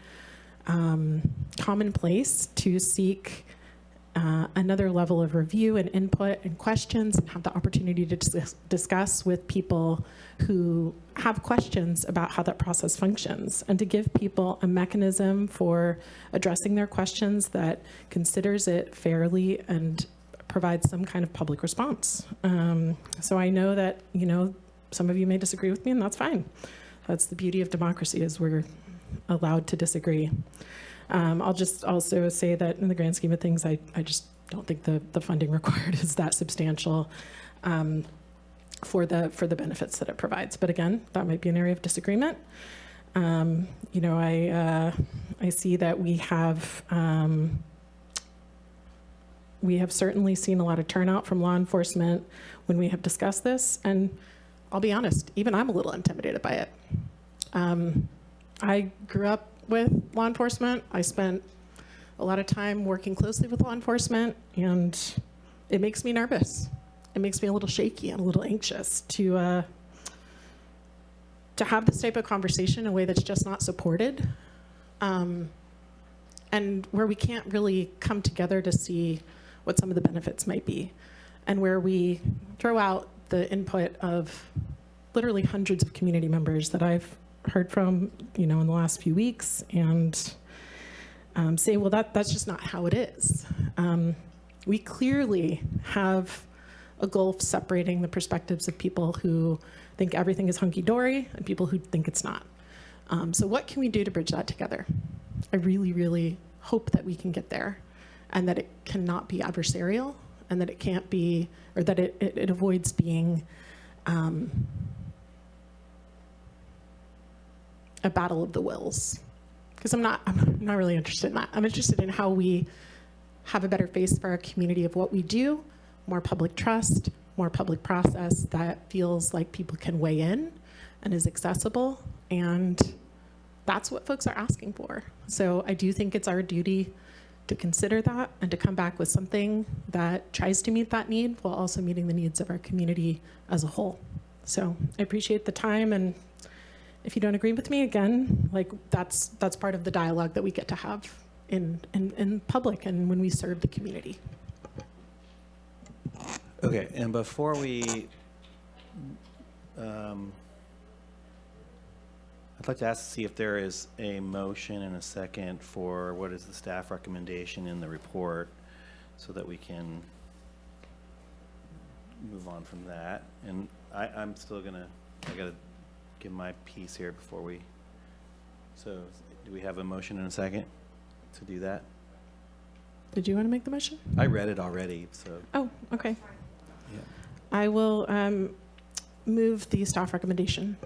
commonplace to seek another level of review and input and questions, and have the opportunity to discuss with people who have questions about how that process functions, and to give people a mechanism for addressing their questions that considers it fairly and provides some kind of public response. So I know that, some of you may disagree with me, and that's fine. That's the beauty of democracy, is we're allowed to disagree. I'll just also say that in the grand scheme of things, I just don't think the funding required is that substantial for the benefits that it provides. But again, that might be an area of disagreement. I see that we have certainly seen a lot of turnout from law enforcement when we have discussed this, and I'll be honest, even I'm a little intimidated by it. I grew up with law enforcement. I spent a lot of time working closely with law enforcement, and it makes me nervous. It makes me a little shaky and a little anxious to have this type of conversation in a way that's just not supported, and where we can't really come together to see what some of the benefits might be, and where we throw out the input of literally hundreds of community members that I've heard from, in the last few weeks, and say, well, that's just not how it is. We clearly have a gulf separating the perspectives of people who think everything is hunky-dory and people who think it's not. So what can we do to bridge that together? I really, really hope that we can get there, and that it cannot be adversarial, and that it can't be, or that it avoids being a battle of the wills. Because I'm not really interested in that. I'm interested in how we have a better face for our community of what we do, more public trust, more public process that feels like people can weigh in and is accessible, and that's what folks are asking for. So I do think it's our duty to consider that and to come back with something that tries to meet that need while also meeting the needs of our community as a whole. So I appreciate the time, and if you don't agree with me, again, that's part of the dialogue that we get to have in public and when we serve the community.
Okay, and before we, I'd like to ask to see if there is a motion and a second for what is the staff recommendation in the report, so that we can move on from that. And I'm still I gotta give my piece here before we, so do we have a motion and a second to do that?
Did you want to make the motion?
I read it already, so.
Oh, okay.
Yeah.
I will move the staff recommendation.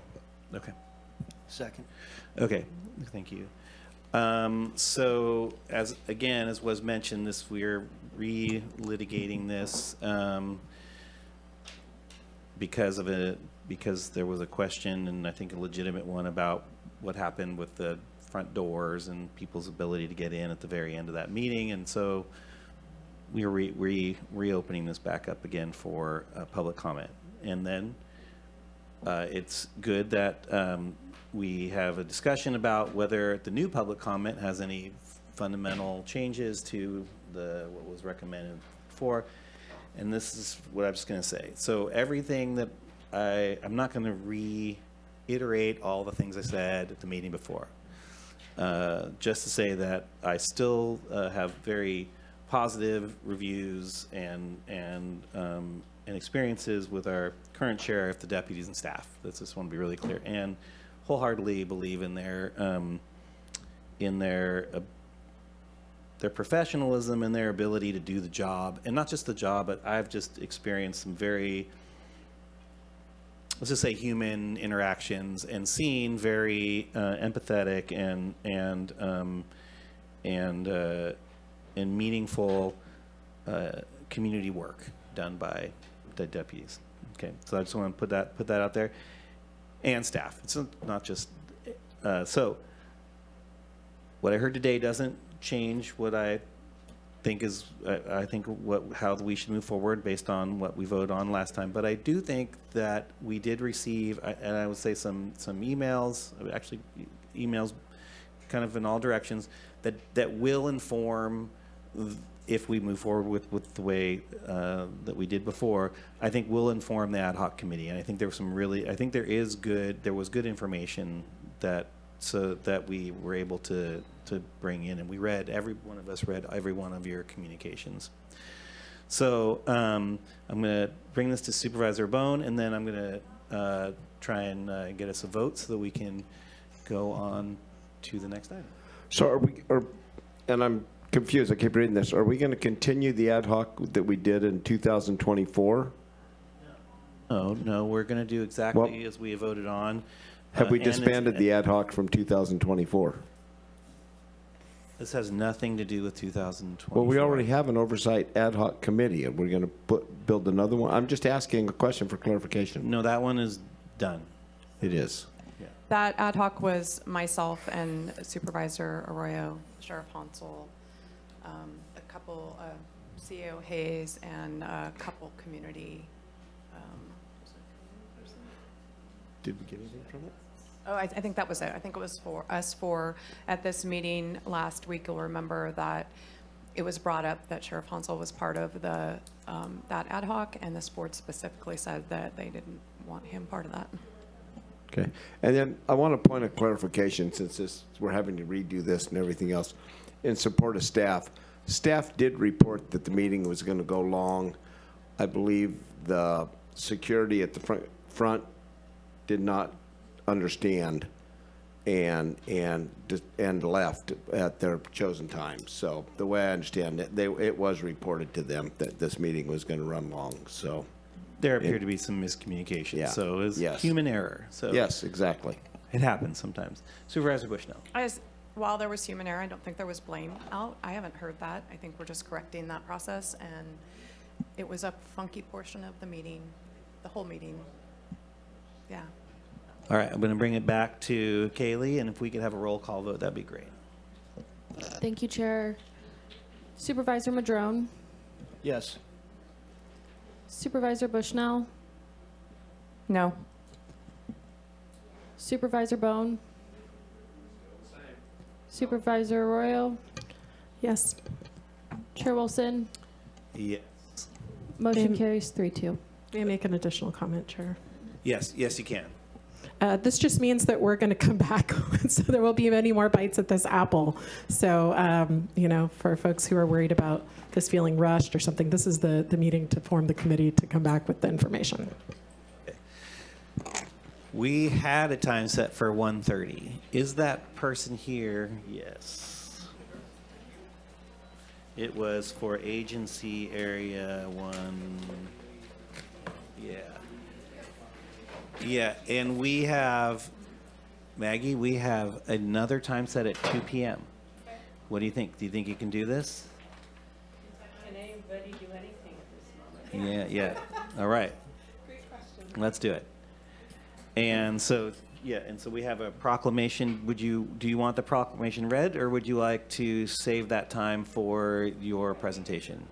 Okay.
Second.
Okay, thank you. So as was mentioned, we're re-litigating this because there was a question, and I think a legitimate one, about what happened with the front doors and people's ability to get in at the very end of that meeting. And so we are reopening this back up again for public comment. And then it's good that we have a discussion about whether the new public comment has any fundamental changes to what was recommended before. And this is what I'm just going to say. So everything that I'm not going to reiterate all the things I said at the meeting before. Just to say that I still have very positive reviews and experiences with our current sheriff, the deputies, and staff. That's just want to be really clear, and wholeheartedly believe in their their professionalism and their ability to do the job, and not just the job, but I've just experienced some very, let's just say, human interactions and seen very empathetic and meaningful community work done by the deputies. Okay, so I just want to put that out there, and staff. It's not just so. What I heard today doesn't change what I think is how we should move forward based on what we voted on last time. But I do think that we did receive, and I would say some emails, actually emails, kind of in all directions that will inform if we move forward with the way that we did before. I think will inform the ad hoc committee, and I think there was there was good information that we were able to bring in, and every one of us read every one of your communications. So I'm going to bring this to Supervisor Bone, and then I'm going to try and get us a vote so that we can go on to the next item.
So and I'm confused, I keep reading this, are we going to continue the ad hoc that we did in 2024?
No, we're going to do exactly as we voted on.
Have we disbanded the ad hoc from 2024?
This has nothing to do with 2024.
Well, we already have an oversight ad hoc committee, and we're going to build another one. I'm just asking a question for clarification.
No, that one is done.
It is.
That ad hoc was myself and Supervisor Arroyo, Sheriff Hansel, a couple, CEO Hayes, and a couple community.
Did we get anything from it?
Oh, I think that was it. I think it was for us at this meeting last week. You'll remember that it was brought up that Sheriff Hansel was part of that ad hoc, and the board specifically said that they didn't want him part of that.
Okay. And then I want a point of clarification, since we're having to redo this and everything else, in support of staff. Staff did report that the meeting was going to go long. I believe the security at the front did not understand and left at their chosen time. So the way I understand it, it was reported to them that this meeting was going to run long. So
there appeared to be some miscommunication.
Yeah.
So it was human error. So
yes, exactly.
It happens sometimes. Supervisor Bushnell.
While there was human error, I don't think there was blame out. I haven't heard that. I think we're just correcting that process, and it was a funky portion of the meeting, the whole meeting. Yeah.
All right, I'm going to bring it back to Kaylee, and if we could have a roll call vote, that'd be great.
Thank you, Chair. Supervisor Madrone,
Yes.
Supervisor Bushnell,
No.
Supervisor Bone, Supervisor Arroyo,
Yes.
Chair Wilson.
Yes.
Motion carries 3-2.
May I make an additional comment, Chair?
Yes, you can.
This just means that we're going to come back, so there will be many more bites at this apple. So, for folks who are worried about this feeling rushed or something, this is the meeting to form the committee to come back with the information.
We had a time set for 1:30. Is that person here? Yes. It was for agency area 1. Yeah, and we have, Maggie, we have another time set at 2 p.m. What do you think? Do you think you can do this?
Can anybody do anything at this moment?
Yeah. All right.
Great question.
Let's do it. And so we have a proclamation. Do you want the proclamation read, or would you like to save that time for your presentation?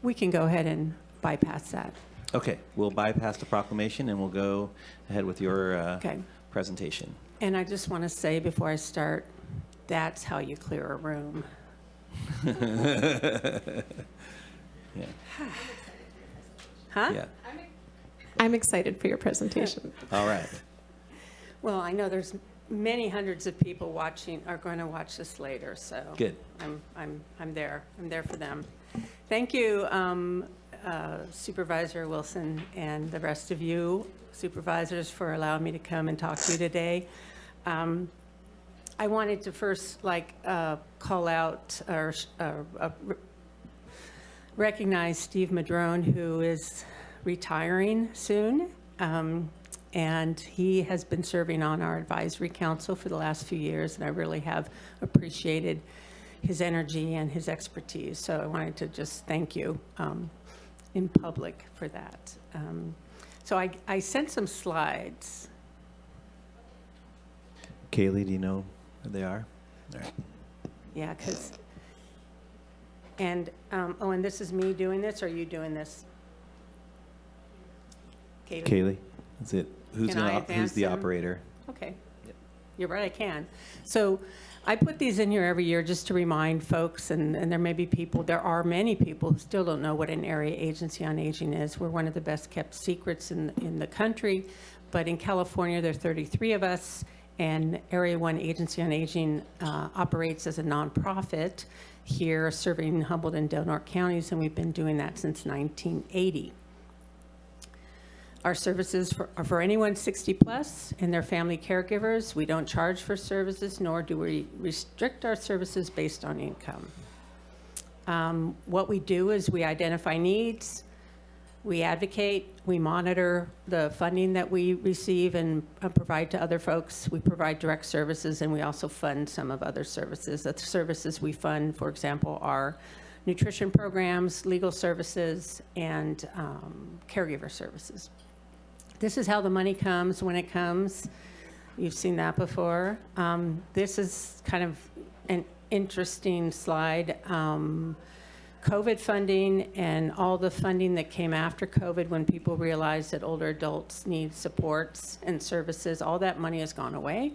We can go ahead and bypass that.
Okay, we'll bypass the proclamation and we'll go ahead with your presentation.
And I just want to say before I start, that's how you clear a room.
Yeah.
Huh?
Yeah.
I'm excited for your presentation.
All right.
Well, I know there's many hundreds of people are going to watch this later, so
good.
I'm there. I'm there for them. Thank you, Supervisor Wilson, and the rest of you supervisors for allowing me to come and talk to you today. I I wanted to first call out or recognize Steve Madrone, who is retiring soon. And he has been serving on our advisory council for the last few years, and I really have appreciated his energy and his expertise. So I wanted to just thank you in public for that. So I sent some slides.
Kaylee, do you know where they are? All right.
Yeah, because, and, and this is me doing this, or are you doing this?
Kaylee, that's it. Who's the operator?
Okay. You're right, I can. So I put these in here every year just to remind folks, and there are many people who still don't know what an area agency on aging is. We're one of the best kept secrets in the country, but in California, there are 33 of us, and Area 1 Agency on Aging operates as a nonprofit here serving Humboldt and Del Norte counties, and we've been doing that since 1980. Our services are for anyone 60 plus and their family caregivers. We don't charge for services, nor do we restrict our services based on income. What we do is we identify needs, we advocate, we monitor the funding that we receive and provide to other folks. We provide direct services, and we also fund some of other services. The services we fund, for example, are nutrition programs, legal services, and caregiver services. This is how the money comes when it comes. You've seen that before. This is kind of an interesting slide. COVID funding and all the funding that came after COVID when people realized that older adults need supports and services, all that money has gone away.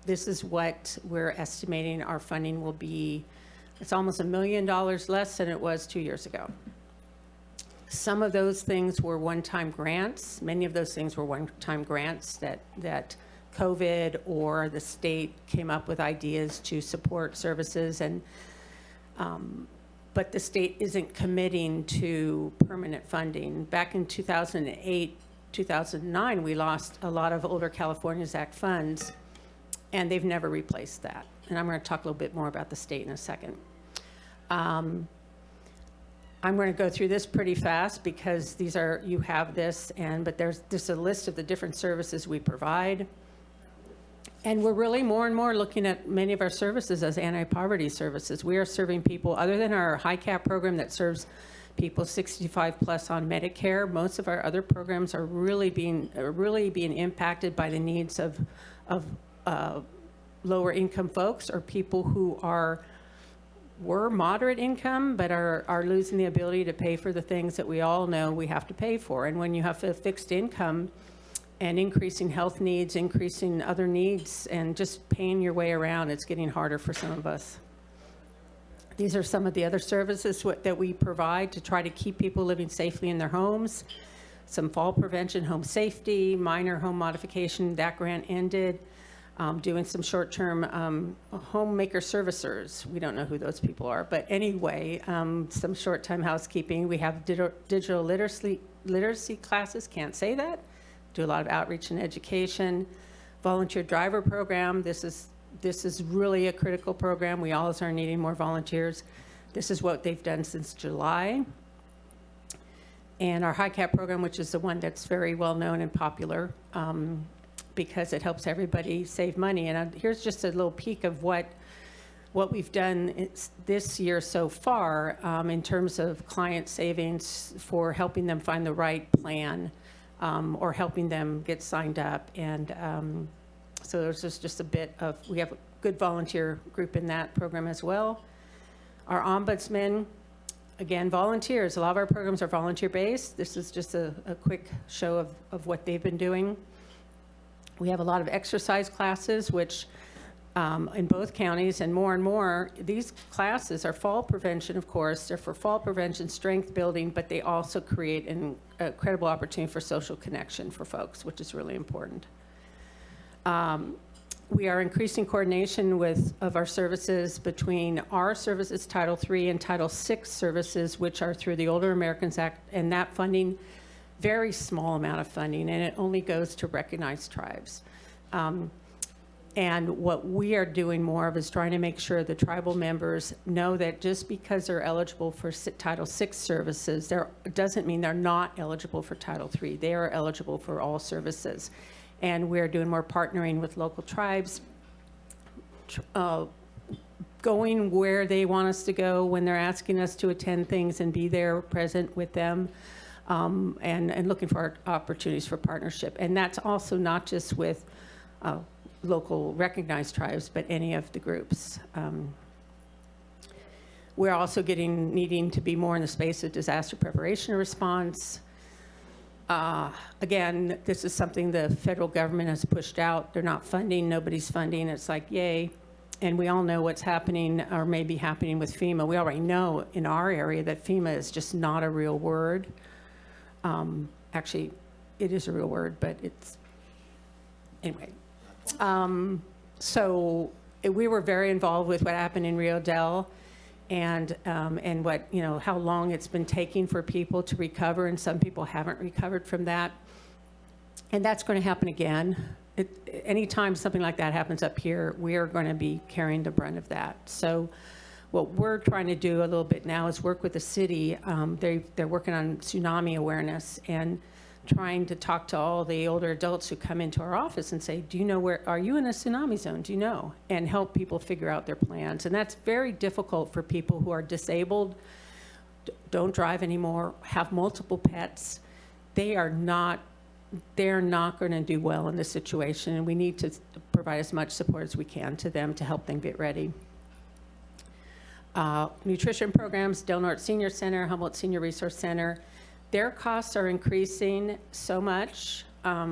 This is what we're estimating our funding will be. It's almost $1 million less than it was 2 years ago. Some of those things were one-time grants. Many of those things were one-time grants that COVID or the state came up with ideas to support services, and but the state isn't committing to permanent funding. Back in 2008, 2009, we lost a lot of Older Californians Act funds, and they've never replaced that. And I'm going to talk a little bit more about the state in a second. I'm going to go through this pretty fast because you have this, but there's just a list of the different services we provide. And we're really more and more looking at many of our services as anti-poverty services. We are serving people, other than our high cap program that serves people 65 plus on Medicare, most of our other programs are really being impacted by the needs of lower income folks, or people who were moderate income but are losing the ability to pay for the things that we all know we have to pay for. And when you have a fixed income and increasing health needs, increasing other needs, and just paying your way around, it's getting harder for some of us. These are some of the other services that we provide to try to keep people living safely in their homes. Some fall prevention, home safety, minor home modification, that grant ended. Doing some short-term homemaker servicers. We don't know who those people are, but anyway, some short-time housekeeping. We have digital literacy classes, can't say that. Do a lot of outreach and education. Volunteer driver program. This is really a critical program. We always are needing more volunteers. This is what they've done since July. And our high cap program, which is the one that's very well known and popular, because it helps everybody save money. And here's just a little peek of what we've done this year so far in terms of client savings for helping them find the right plan or helping them get signed up. And so there's just a bit of, we have a good volunteer group in that program as well. Our ombudsman, again, volunteers. A lot of our programs are volunteer-based. This is just a quick show of what they've been doing. We have a lot of exercise classes, which in both counties, and more, these classes are fall prevention, of course. They're for fall prevention, strength building, but they also create an incredible opportunity for social connection for folks, which is really important. We are increasing coordination of our services between our services, Title III, and Title VI services, which are through the Older Americans Act, and that funding, very small amount of funding, and it only goes to recognized tribes. And what we are doing more of is trying to make sure the tribal members know that just because they're eligible for Title VI services, doesn't mean they're not eligible for Title III. They are eligible for all services. And we're doing more partnering with local tribes, going where they want us to go when they're asking us to attend things and be there present with them, and looking for opportunities for partnership. And that's also not just with local recognized tribes, but any of the groups. We're also needing to be more in the space of disaster preparation and response. Again, this is something the federal government has pushed out. They're not funding, nobody's funding. It's like, yay. And we all know what's happening or may be happening with FEMA. We already know in our area that FEMA is just not a real word. Actually, it is a real word, but it's, anyway. So we were very involved with what happened in Rio Del and what, how long it's been taking for people to recover, and some people haven't recovered from that. And that's going to happen again. Anytime something like that happens up here, we are going to be carrying the brunt of that. So what we're trying to do a little bit now is work with the city. They're working on tsunami awareness and trying to talk to all the older adults who come into our office and say, do you know are you in a tsunami zone? Do you know? And help people figure out their plans. And that's very difficult for people who are disabled, don't drive anymore, have multiple pets. They're not going to do well in this situation, and we need to provide as much support as we can to them to help them get ready. Nutrition programs, Del Norte Senior Center, Humboldt Senior Resource Center, their costs are increasing so much,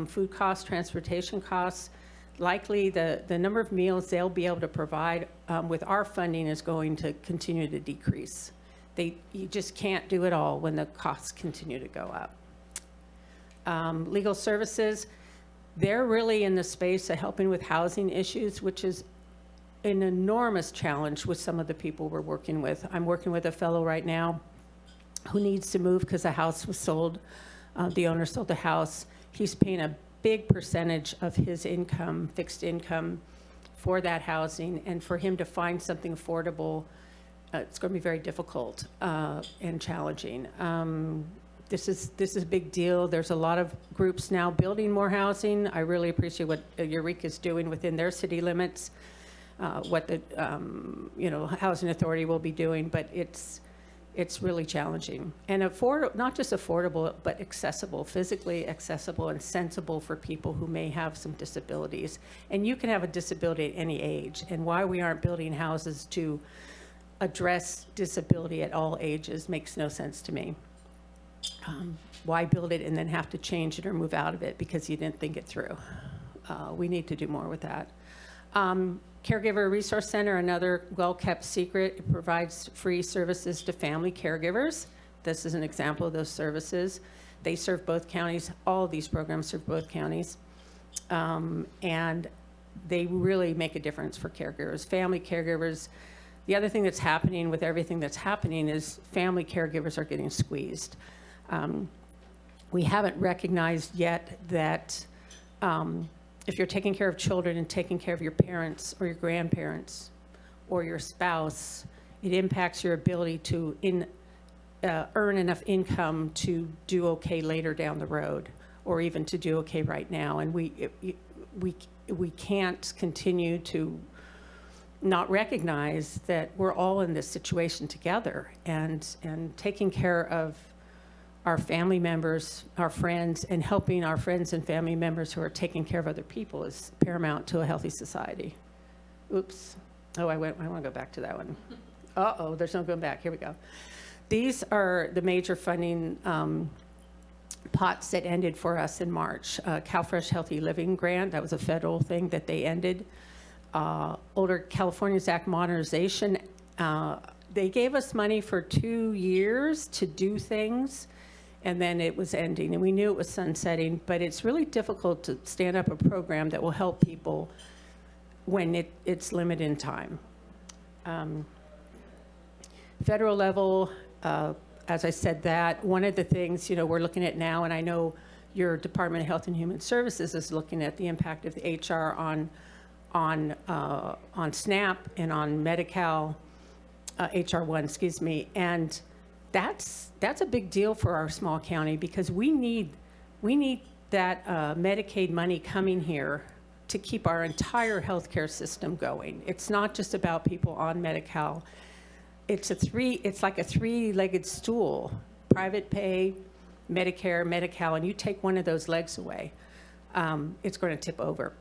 food costs, transportation costs. Likely the number of meals they'll be able to provide with our funding is going to continue to decrease. You just can't do it all when the costs continue to go up. Legal services, they're really in the space of helping with housing issues, which is an enormous challenge with some of the people we're working with. I'm working with a fellow right now who needs to move because the house was sold. The owner sold the house. He's paying a big percentage of his income, fixed income, for that housing. And for him to find something affordable, it's going to be very difficult and challenging. This is a big deal. There's a lot of groups now building more housing. I really appreciate what Eureka is doing within their city limits, what the Housing Authority will be doing, but it's really challenging. And not just affordable, but accessible, physically accessible and sensible for people who may have some disabilities. And you can have a disability at any age. And why we aren't building houses to address disability at all ages makes no sense to me. Why build it and then have to change it or move out of it because you didn't think it through? We need to do more with that. Caregiver Resource Center, another well-kept secret. It provides free services to family caregivers. This is an example of those services. They serve both counties. All of these programs serve both counties. And they really make a difference for caregivers. Family caregivers, the other thing that's happening with everything that's happening is family caregivers are getting squeezed. We haven't recognized yet that if you're taking care of children and taking care of your parents or your grandparents or your spouse, it impacts your ability to earn enough income to do okay later down the road, or even to do okay right now. And we can't continue to not recognize that we're all in this situation together, and taking care of our family members, our friends, and helping our friends and family members who are taking care of other people is paramount to a healthy society. Oops. Oh, I want to go back to that one. Uh-oh, there's no going back. Here we go. These are the major funding pots that ended for us in March. CalFresh Healthy Living Grant, that was a federal thing that they ended. Older Californians Act modernization, they gave us money for 2 years to do things, and then it was ending, and we knew it was sunsetting, but it's really difficult to stand up a program that will help people when it's limited in time. Federal level, as I said, that one of the things we're looking at now, and I know your Department of Health and Human Services is looking at the impact of the HR on on SNAP and on Medi-Cal, HR1, excuse me, and that's a big deal for our small county because we need that Medicaid money coming here to keep our entire healthcare system going. It's not just about people on Medi-Cal. It's like a three-legged stool: private pay, Medicare, Medi-Cal, and you take one of those legs away, it's going to tip over.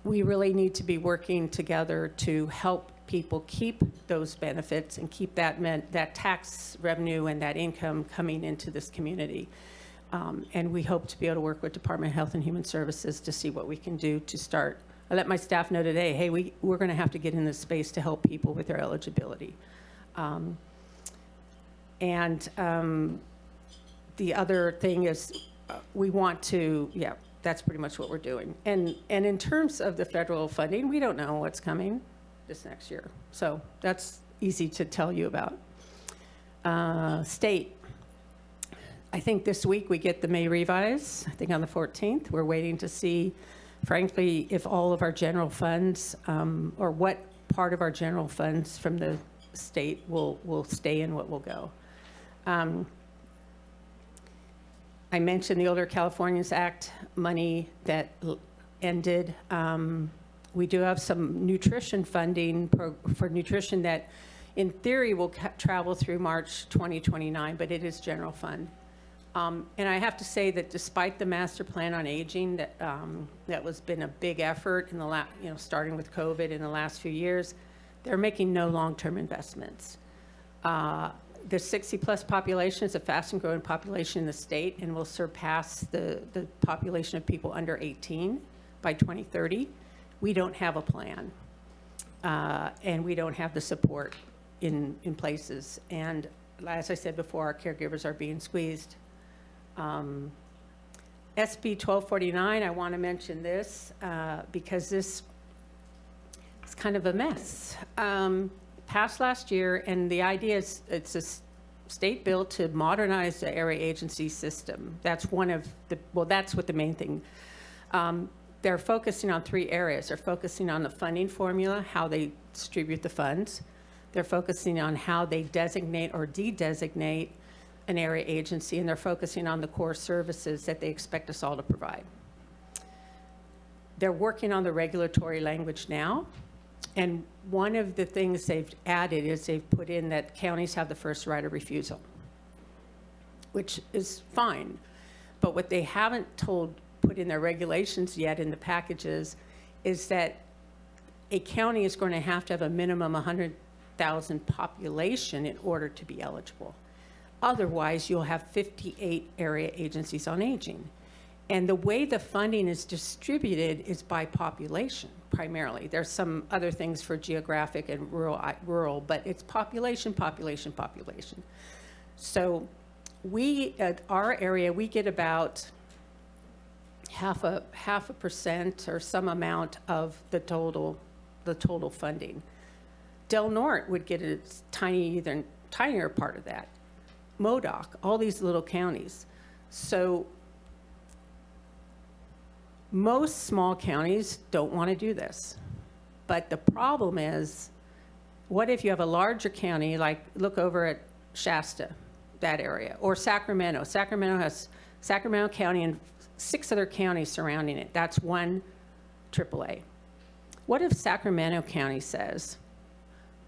We really need to be working together to help people keep those benefits and keep that tax revenue and that income coming into this community. And we hope to be able to work with Department of Health and Human Services to see what we can do to start. I let my staff know today, hey, we're going to have to get in this space to help people with their eligibility. The other thing is we want to, that's pretty much what we're doing. And in terms of the federal funding, we don't know what's coming this next year. So that's easy to tell you about. State. I think this week we get the May revise, I think on the 14th. We're waiting to see, frankly, if all of our general funds, or what part of our general funds from the state will stay and what will go. I mentioned the Older Californians Act money that ended. We do have some nutrition funding for nutrition that in theory will travel through March 2029, but it is general fund. And I have to say that despite the master plan on aging that was been a big effort in the starting with COVID in the last few years, they're making no long-term investments. The 60-plus population is a fast and growing population in the state and will surpass the population of people under 18 by 2030. We don't have a plan, and we don't have the support in places. And as I said before, our caregivers are being squeezed. SB 1249, I want to mention this because this is kind of a mess. Passed last year, and the idea is it's a state bill to modernize the area agency system. That's one of the, that's what the main thing. They're focusing on 3 areas. They're focusing on the funding formula, how they distribute the funds. They're focusing on how they designate or de-designate an area agency, and they're focusing on the core services that they expect us all to provide. They're working on the regulatory language now. And one of the things they've added is they've put in that counties have the first right of refusal, which is fine. But what they haven't put in their regulations yet in the packages is that a county is going to have a minimum 100,000 population in order to be eligible. Otherwise, you'll have 58 area agencies on aging. And the way the funding is distributed is by population, primarily. There's some other things for geographic and rural, but it's population, population, population. So we, at our area, we get about half a percent or some amount of the total funding. Del Norte would get a tinier part of that. MODOC, all these little counties. So most small counties don't want to do this. But the problem is, what if you have a larger county, like look over at Shasta, that area, or Sacramento. Sacramento has Sacramento County and 6 other counties surrounding it. That's one AAA. What if Sacramento County says,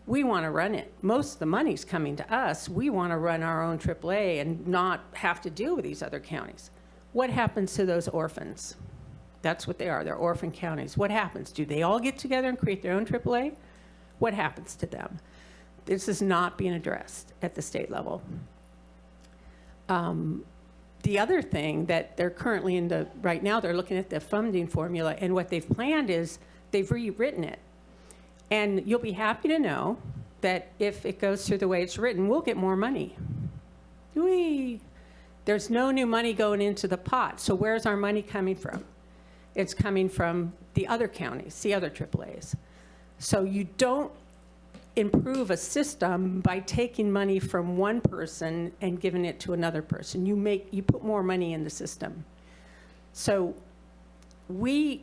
we want to run it. Most of the money's coming to us. We want to run our own AAA and not have to deal with these other counties. What happens to those orphans? That's what they are. They're orphan counties. What happens? Do they all get together and create their own AAA? What happens to them? This is not being addressed at the state level. The other thing that they're currently right now, they're looking at the funding formula, and what they've planned is they've rewritten it. And you'll be happy to know that if it goes through the way it's written, we'll get more money. There's no new money going into the pot. So where's our money coming from? It's coming from the other counties, the other AAAs. So you don't improve a system by taking money from one person and giving it to another person. You put more money in the system. So we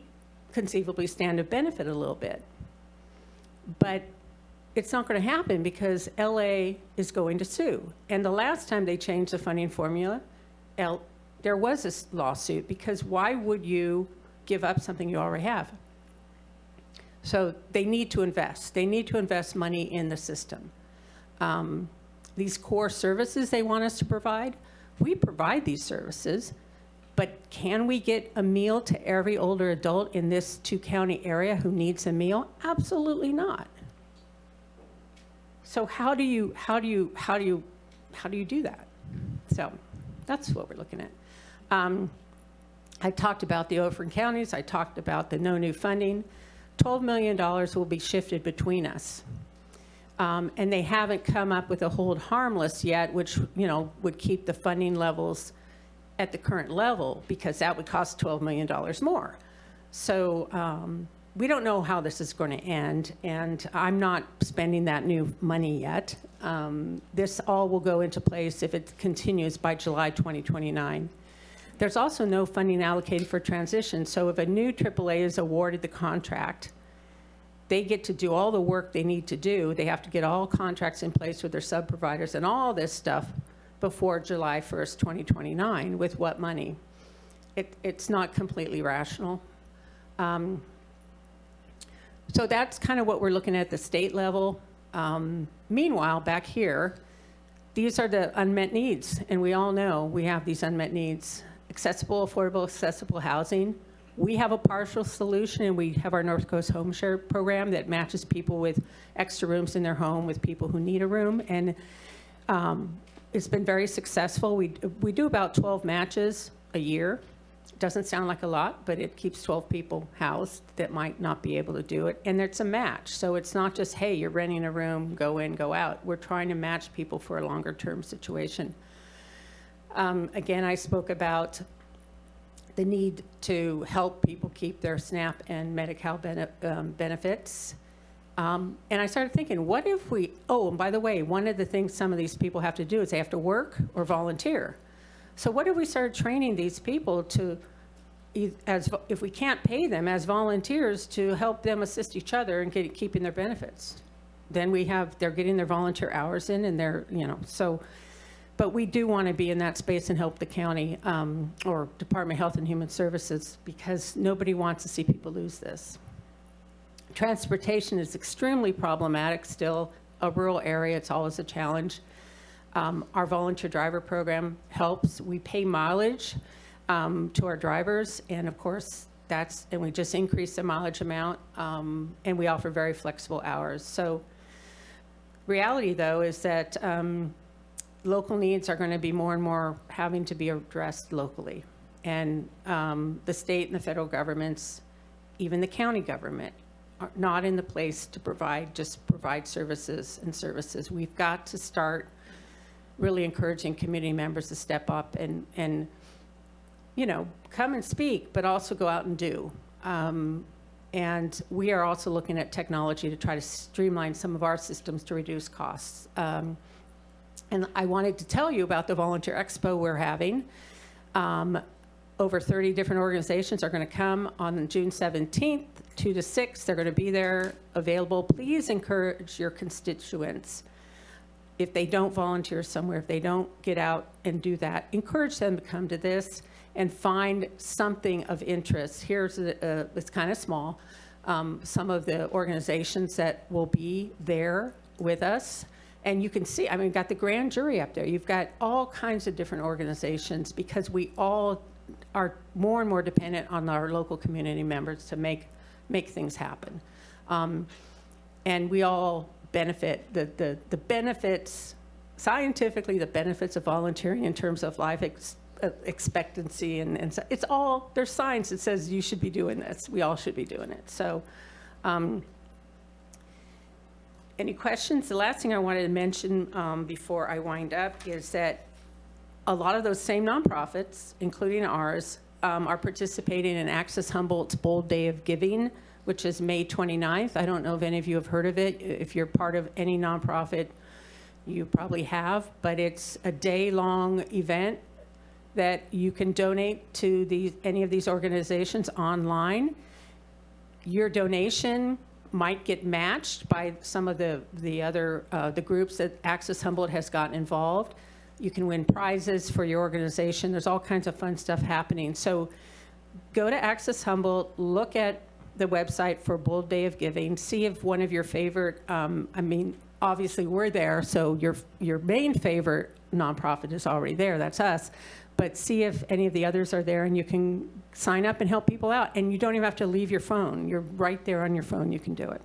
conceivably stand to benefit a little bit. But it's not going to happen because LA is going to sue. And the last time they changed the funding formula, there was a lawsuit, because why would you give up something you already have? So they need to invest. They need to invest money in the system. These core services they want us to provide, we provide these services, but can we get a meal to every older adult in this 2-county area who needs a meal? Absolutely not. So how do you do that? So that's what we're looking at. I talked about the Oakland counties. I talked about the no new funding. $12 million will be shifted between us. And they haven't come up with a hold harmless yet, which, you know, would keep the funding levels at the current level, because that would cost $12 million more. So we don't know how this is going to end, and I'm not spending that new money yet. This all will go into place if it continues by July 2029. There's also no funding allocated for transition, so if a new AAA is awarded the contract, they get to do all the work they need to do. They have to get all contracts in place with their sub-providers and all this stuff before July 1st, 2029. With what money? It's not completely rational. So that's kind of what we're looking at the state level. Meanwhile, back here, these are the unmet needs, and we all know we have these unmet needs. Accessible, affordable, accessible housing. We have a partial solution, and we have our North Coast Home Share program that matches people with extra rooms in their home with people who need a room, and it's been very successful. We do about 12 matches a year. Doesn't sound like a lot, but it keeps 12 people housed that might not be able to do it, and it's a match. So it's not just, hey, you're renting a room, go in, go out. We're trying to match people for a longer term situation. Again, I spoke about the need to help people keep their SNAP and Medi-Cal benefits. And I started thinking, what if we, oh, and by the way, one of the things some of these people have to do is they have to work or volunteer. So what if we started training these people to, if we can't pay them, as volunteers, to help them assist each other in keeping their benefits? Then they're getting their volunteer hours in, and they're, you know, so. But we do want to be in that space and help the county or Department of Health and Human Services, because nobody wants to see people lose this. Transportation is extremely problematic still. A rural area, it's always a challenge. Our volunteer driver program helps. We pay mileage to our drivers, and of course, and we just increased the mileage amount, and we offer very flexible hours. So reality, though, is that local needs are going to be more and more having to be addressed locally. And the state and the federal governments, even the county government, are not in the place to provide services and services. We've got to start really encouraging community members to step up and you know, come and speak, but also go out and do. And we are also looking at technology to try to streamline some of our systems to reduce costs. And I wanted to tell you about the Volunteer Expo we're having. Over 30 different organizations are going to come on June 17th, 2 to 6. They're going to be there available. Please encourage your constituents. If they don't volunteer somewhere, if they don't get out and do that, encourage them to come to this and find something of interest. Here's, it's kind of small, some of the organizations that will be there with us. And you can see, I mean, you've got the grand jury up there. You've got all kinds of different organizations, because we all are more and more dependent on our local community members to make things happen. And we all benefit. The benefits, scientifically, the benefits of volunteering in terms of life expectancy, and so it's all, there's science that says you should be doing this. We all should be doing it. So, any questions? The last thing I wanted to mention before I wind up is that a lot of those same nonprofits, including ours, are participating in Access Humboldt's Bold Day of Giving, which is May 29th. I don't know if any of you have heard of it. If you're part of any nonprofit, you probably have, but it's a day-long event that you can donate to any of these organizations online. Your donation might get matched by some of the other the groups that Access Humboldt has gotten involved. You can win prizes for your organization. There's all kinds of fun stuff happening. So go to Access Humboldt, look at the website for Bold Day of Giving, see if one of your favorite, obviously we're there, so your main favorite nonprofit is already there, that's us, but see if any of the others are there, and you can sign up and help people out, and you don't even have to leave your phone. You're right there on your phone, you can do it.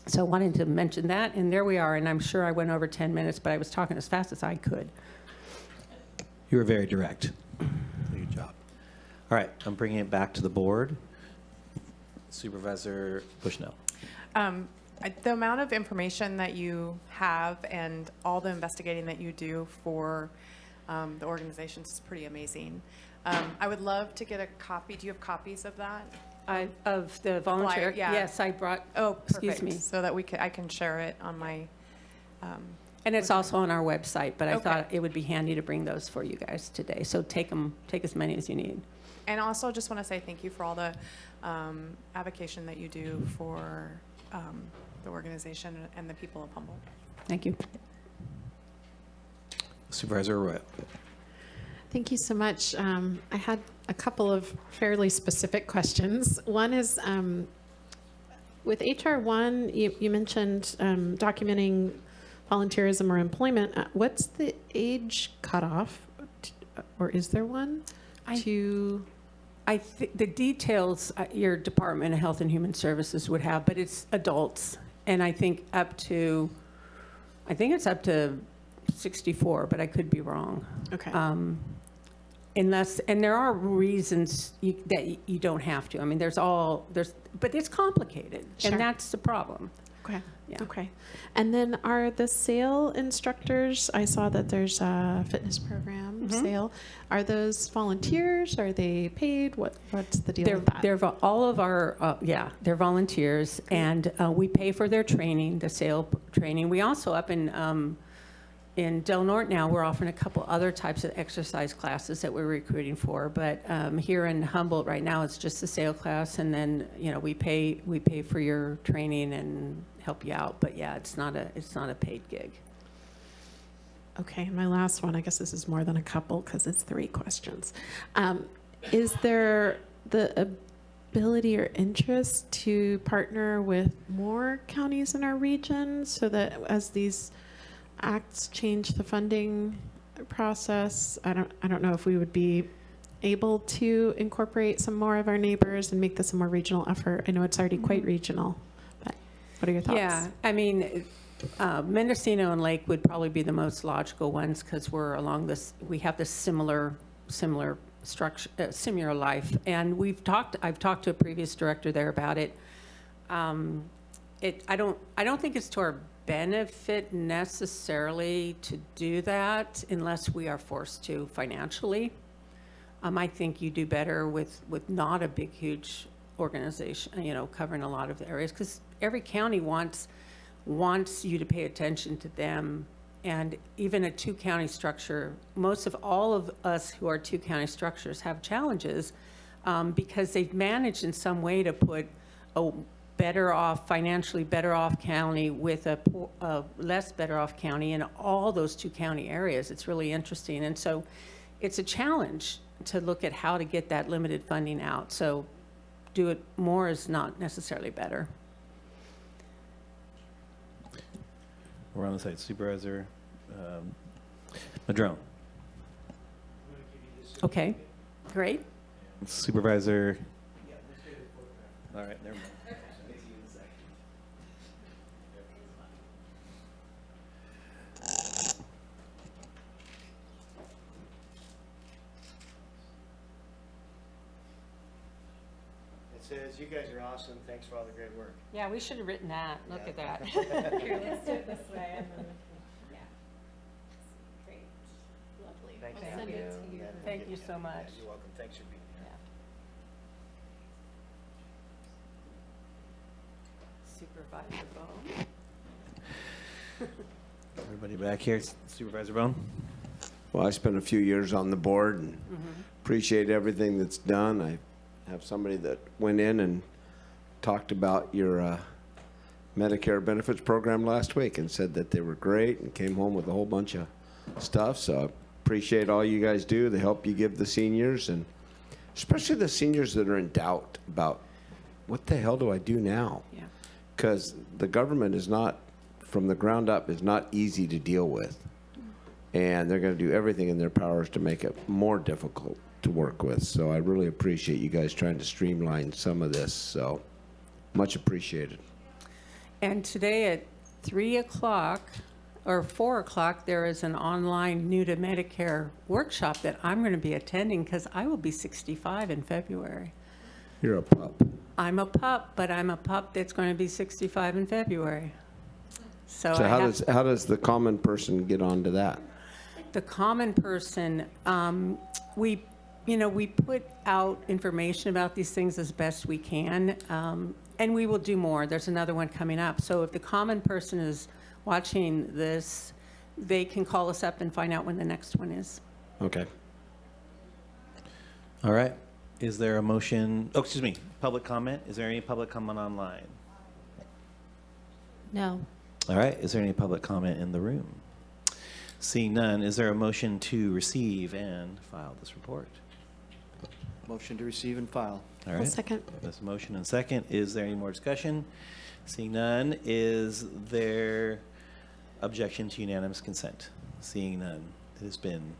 So I wanted to mention that, and there we are, and I'm sure I went over 10 minutes, but I was talking as fast as I could.
You were very direct. Good job. All right, I'm bringing it back to the board. Supervisor Bushnell.
The amount of information that you have and all the investigating that you do for the organizations is pretty amazing. I would love to get a copy. Do you have copies of that?
Of the volunteer?
Flyer, yeah.
Yes, I brought.
Oh, perfect.
Excuse me.
So that I can share it on my.
And it's also on our website, but I
Okay.
thought it would be handy to bring those for you guys today. So take as many as you need.
And also just want to say thank you for all the advocation that you do for the organization and the people of Humboldt.
Thank you.
Supervisor Arroyo.
Thank you so much. I had a couple of fairly specific questions. One is with HR 1, you mentioned documenting volunteerism or employment. What's the age cutoff, or is there one?
The details your Department of Health and Human Services would have, but it's adults, and I think it's up to 64, but I could be wrong.
Okay.
And there are reasons that you don't have to. I mean, but it's complicated,
Sure.
and that's the problem.
Okay.
Yeah.
Okay. And then are the SAIL instructors, I saw that there's a fitness program, SAIL. Are those volunteers? Are they paid? What's the deal with that?
They're all of our, they're volunteers, and we pay for their training, the SAIL training. We also up in Del Norte now, we're offering a couple other types of exercise classes that we're recruiting for, but here in Humboldt right now, it's just the SAIL class, and then we pay for your training and help you out. But yeah, it's not a paid gig.
Okay, my last one, I guess this is more than a couple because it's 3 questions. Is there the ability or interest to partner with more counties in our region so that as these acts change the funding process, I don't know if we would be able to incorporate some more of our neighbors and make this a more regional effort? I know it's already quite regional, but what are your thoughts?
Yeah, I mean, Mendocino and Lake would probably be the most logical ones because we're along this. We have this similar structure, similar life, and I've talked to a previous director there about it. I don't think it's to our benefit necessarily to do that unless we are forced to financially. I think you do better with not a big, huge organization, covering a lot of the areas, because every county wants you to pay attention to them. And even a 2-county structure, most of all of us who are 2-county structures have challenges because they've managed in some way to put a financially better off county with a less better off county in all those 2-county areas. It's really interesting. And so it's a challenge to look at how to get that limited funding out. So do it more is not necessarily better.
We're on the site. Supervisor Madrone.
Okay, great.
Supervisor. All right, never mind.
Says, you guys are awesome. Thanks for all the great work.
Yeah, we should have written that. Look at that.
Here, let's do it this way. And then, yeah. Great. Lovely.
Thank
I'll send it to you.
Thank you so much.
You're welcome. Thanks for being here.
Supervisor Bone.
Everybody back here. Supervisor Bone.
Well, I spent a few years on the board and appreciate everything that's done. I have somebody that went in and talked about your Medicare benefits program last week and said that they were great and came home with a whole bunch of stuff. So I appreciate all you guys do, the help you give the seniors, and especially the seniors that are in doubt about what the hell do I do now?
Yeah.
Because the government is not, from the ground up, is not easy to deal with. And they're going to do everything in their powers to make it more difficult to work with. So I really appreciate you guys trying to streamline some of this. So much appreciated.
And today at 3 o'clock or 4 o'clock, there is an online new to Medicare workshop that I'm going to be attending because I will be 65 in February.
You're a pup.
I'm a pup, but I'm a pup that's going to be 65 in February. So
how does the common person get onto that?
The common person, we put out information about these things as best we can, and we will do more. There's another one coming up. So if the common person is watching this, they can call us up and find out when the next one is.
Okay.
All right. Is there a motion? Oh, excuse me. Public comment? Is there any public comment online?
No.
All right. Is there any public comment in the room? Seeing none, is there a motion to receive and file this report?
Motion to receive and file.
All right.
second.
There's a motion and second. Is there any more discussion? Seeing none, is there objection to unanimous consent? Seeing none, it has been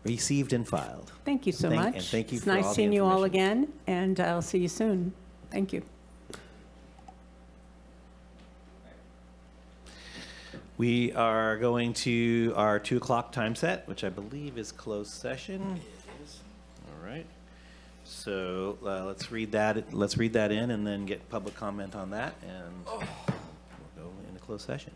received and filed.
Thank you so much.
And thank you
it's
for all
nice
the
seeing you all
information.
again, and I'll see you soon. Thank you.
We are going to our 2 o'clock time set, which I believe is closed session. All right. So let's read that. Let's read that in, and then get public comment on that, and we'll go into closed session.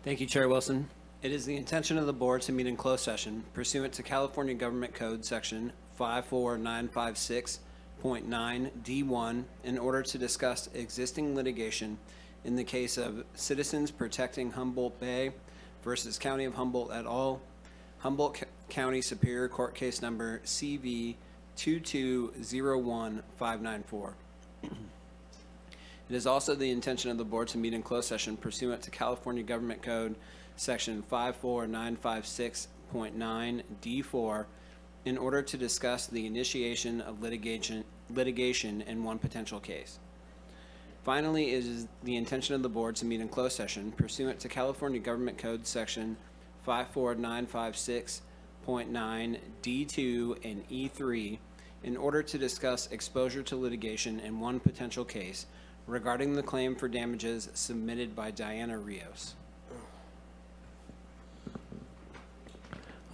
Thank you, Chair Wilson. It is the intention of the board to meet in closed session pursuant to California Government Code Section 54956.9 D1 in order to discuss existing litigation in the case of Citizens Protecting Humboldt Bay versus County of Humboldt et al., Humboldt County Superior Court Case Number CV 2201594. It is also the intention of the board to meet in closed session pursuant to California Government Code Section 54956.9 D4 in order to discuss the initiation of litigation in one potential case. Finally, it is the intention of the board to meet in closed session pursuant to California Government Code Section 54956.9 D2 and E3 in order to discuss exposure to litigation in one potential case regarding the claim for damages submitted by Diana Rios.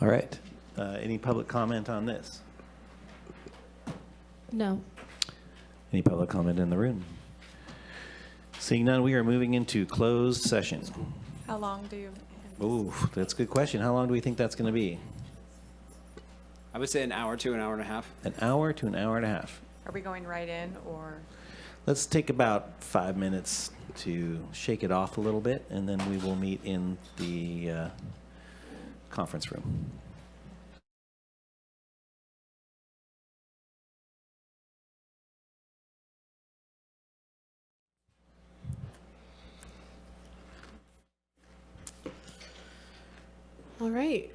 All right. Any public comment on this?
No.
Any public comment in the room? Seeing none, we are moving into closed session.
How long do you?
Ooh, that's a good question. How long do we think that's going to be?
I would say an hour to an hour and a half.
An hour to an hour and a half.
Are we going right in, or?
Let's take about 5 minutes to shake it off a little bit, and then we will meet in the conference room.
All right.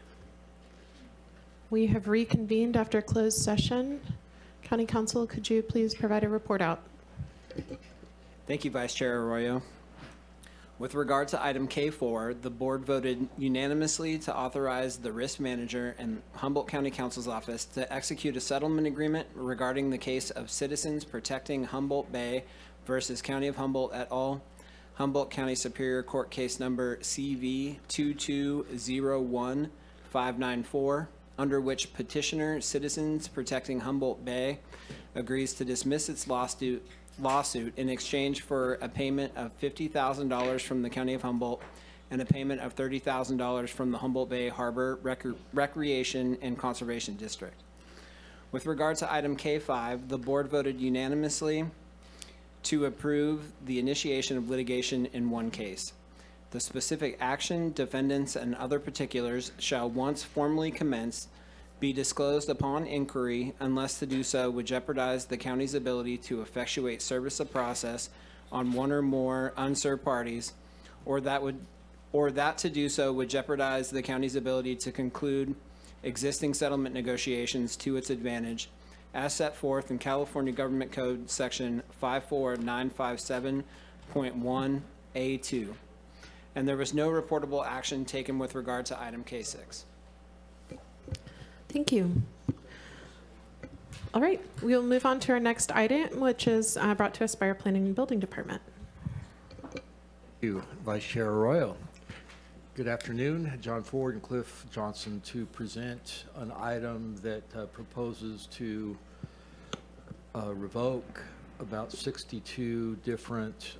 We have reconvened after closed session. County Council, could you please provide a report out?
Thank you, Vice Chair Arroyo. With regard to item K4, the board voted unanimously to authorize the risk manager and Humboldt County Counsel's office to execute a settlement agreement regarding the case of Citizens Protecting Humboldt Bay versus County of Humboldt et al., Humboldt County Superior Court Case Number CV 2201594, under which petitioner Citizens Protecting Humboldt Bay agrees to dismiss its lawsuit in exchange for a payment of $50,000 from the County of Humboldt and a payment of $30,000 from the Humboldt Bay Harbor Recreation and Conservation District. With regard to item K5, the board voted unanimously to approve the initiation of litigation in one case. The specific action, defendants, and other particulars shall once formally commenced be disclosed upon inquiry unless to do so would jeopardize the county's ability to effectuate service of process on one or more unserved parties, or that to do so would jeopardize the county's ability to conclude existing settlement negotiations to its advantage, as set forth in California Government Code Section 54957.1A2. And there was no reportable action taken with regard to item K6.
Thank you. All right, we'll move on to our next item, which is brought to us by our Planning and Building Department.
Thank you, Vice Chair Arroyo. Good afternoon, John Ford and Cliff Johnson to present an item that proposes to revoke about 62 different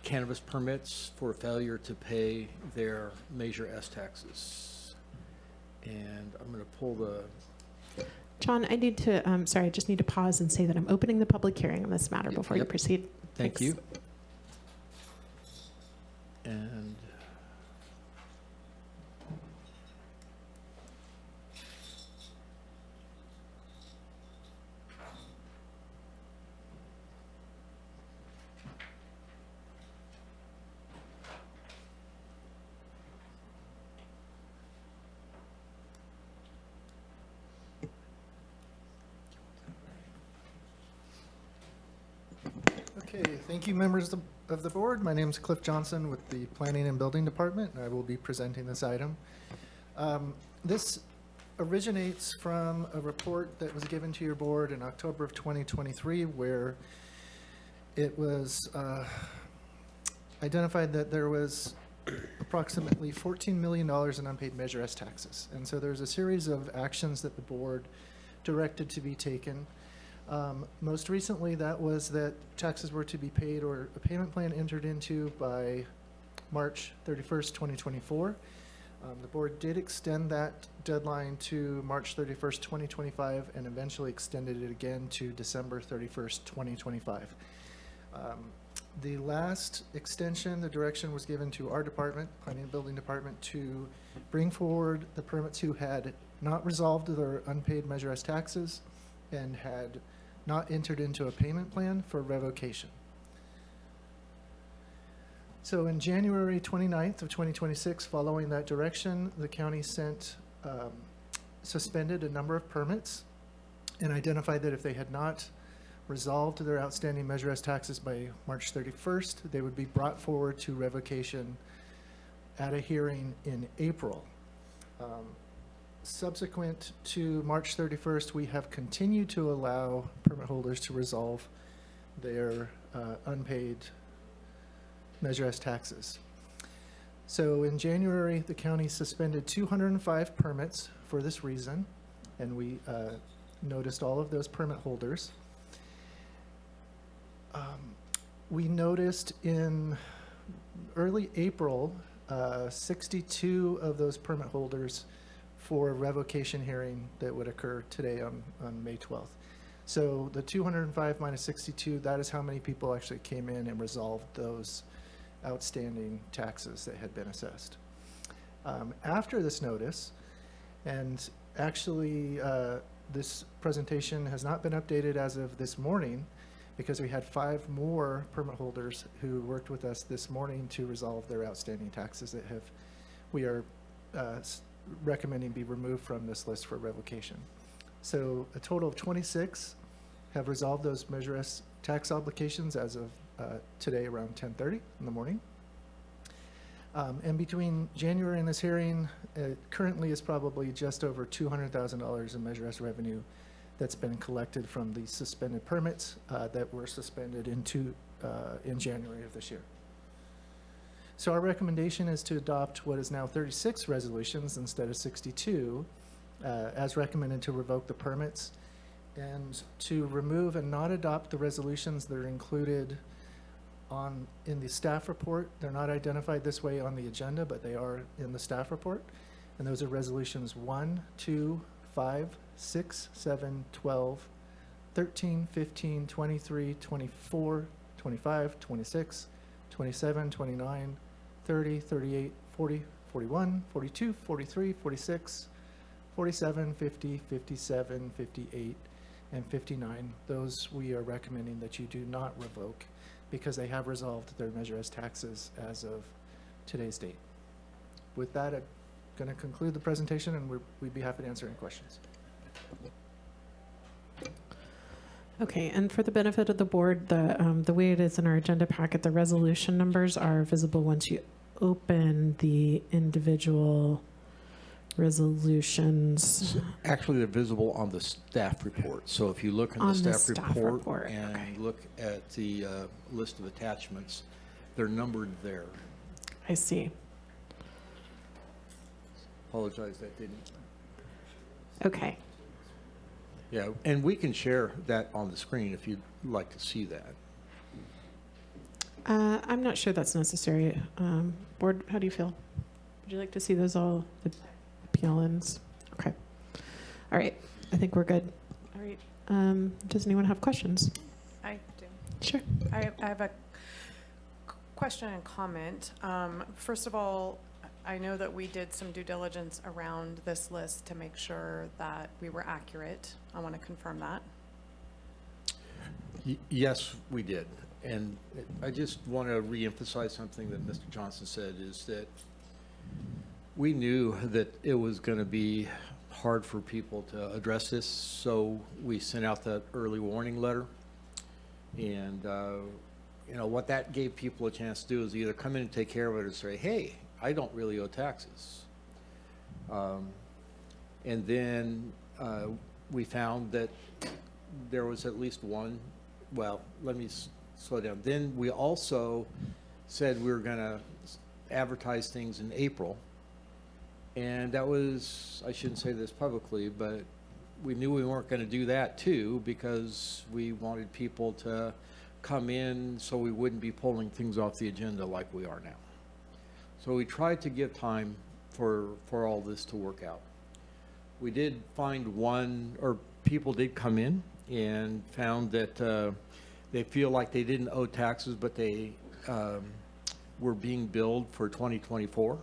cannabis permits for failure to pay their Measure S taxes. And I'm going to pull the...
John, I need to, sorry, I just need to pause and say that I'm opening the public hearing on this matter before you proceed.
Thank you. And
Okay, thank you, members of the board. My name is Cliff Johnson with the Planning and Building Department, and I will be presenting this item. This originates from a report that was given to your board in October of 2023, where it was identified that there was approximately $14 million in unpaid Measure S taxes. And so there's a series of actions that the board directed to be taken. Most recently, that was that taxes were to be paid or a payment plan entered into by March 31st, 2024. The board did extend that deadline to March 31st, 2025, and eventually extended it again to December 31st, 2025. The last extension, the direction was given to our department, Planning and Building Department, to bring forward the permits who had not resolved their unpaid Measure S taxes and had not entered into a payment plan for revocation. So in January 29th of 2026, following that direction, the county suspended a number of permits and identified that if they had not resolved their outstanding Measure S taxes by March 31st, they would be brought forward to revocation at a hearing in April. Subsequent to March 31st, we have continued to allow permit holders to resolve their unpaid Measure S taxes. So in January, the county suspended 205 permits for this reason, and we noticed all of those permit holders. We noticed in early April, 62 of those permit holders for a revocation hearing that would occur today on May 12th. So the 205 minus 62, that is how many people actually came in and resolved those outstanding taxes that had been assessed. After this notice, and actually this presentation has not been updated as of this morning because we had 5 more permit holders who worked with us this morning to resolve their outstanding taxes that we are recommending be removed from this list for revocation. So a total of 26 have resolved those Measure S tax obligations as of today around 10:30 in the morning. And between January and this hearing, it currently is probably just over $200,000 in Measure S revenue that's been collected from the suspended permits that were suspended in January of this year. So our recommendation is to adopt what is now 36 resolutions instead of 62, as recommended, to revoke the permits and to remove and not adopt the resolutions that are included in the staff report. They're not identified this way on the agenda, but they are in the staff report. And those are resolutions 1, 2, 5, 6, 7, 12, 13, 15, 23, 24, 25, 26, 27, 29, 30, 38, 40, 41, 42, 43, 46, 47, 50, 57, 58, and 59. Those we are recommending that you do not revoke because they have resolved their measure as taxes as of today's date. With that, I'm going to conclude the presentation, and we'd be happy to answer any questions.
Okay, and for the benefit of the board, the way it is in our agenda packet, the resolution numbers are visible once you open the individual resolutions.
Actually, they're visible on the staff report. So if you look in
On
the
the
staff
staff
report
report,
and
okay.
look at the list of attachments, they're numbered there.
I see.
Apologize, that didn't.
Okay.
Yeah, and we can share that on the screen if you'd like to see that.
I'm not sure that's necessary. Board, how do you feel? Would you like to see those all, the PLNs? Okay. All right, I think we're good. All right. Does anyone have questions?
I do.
Sure.
I have a question and comment. First of all, I know that we did some due diligence around this list to make sure that we were accurate. I want to confirm that.
Yes, we did. And I just want to reemphasize something that Mr. Johnson said, is that we knew that it was going to be hard for people to address this, so we sent out that early warning letter. And, you know, what that gave people a chance to do is either come in and take care of it or say, hey, I don't really owe taxes. And then we found that there was at least one, well, let me slow down. Then we also said we were going to advertise things in April. And that was, I shouldn't say this publicly, but we knew we weren't going to do that too because we wanted people to come in so we wouldn't be pulling things off the agenda like we are now. So we tried to give time for all this to work out. We did find one, or people did come in and found that they feel like they didn't owe taxes, but they were being billed for 2024.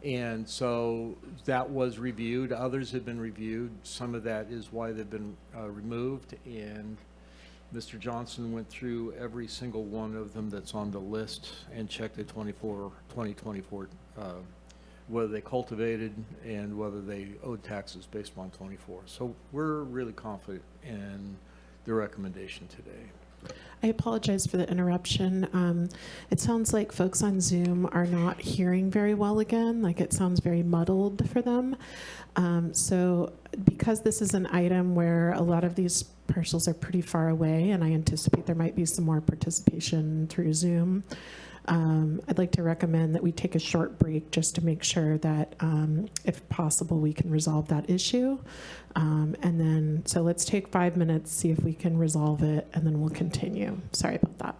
And so that was reviewed. Others have been reviewed. Some of that is why they've been removed. And Mr. Johnson went through every single one of them that's on the list and checked the 2024, whether they cultivated and whether they owed taxes based on 24. So we're really confident in the recommendation today.
I apologize for the interruption. It sounds like folks on Zoom are not hearing very well again, like it sounds very muddled for them. So because this is an item where a lot of these parcels are pretty far away, and I anticipate there might be some more participation through Zoom, I'd like to recommend that we take a short break just to make sure that, if possible, we can resolve that issue. And then, so let's take 5 minutes, see if we can resolve it, and then we'll continue. Sorry about that.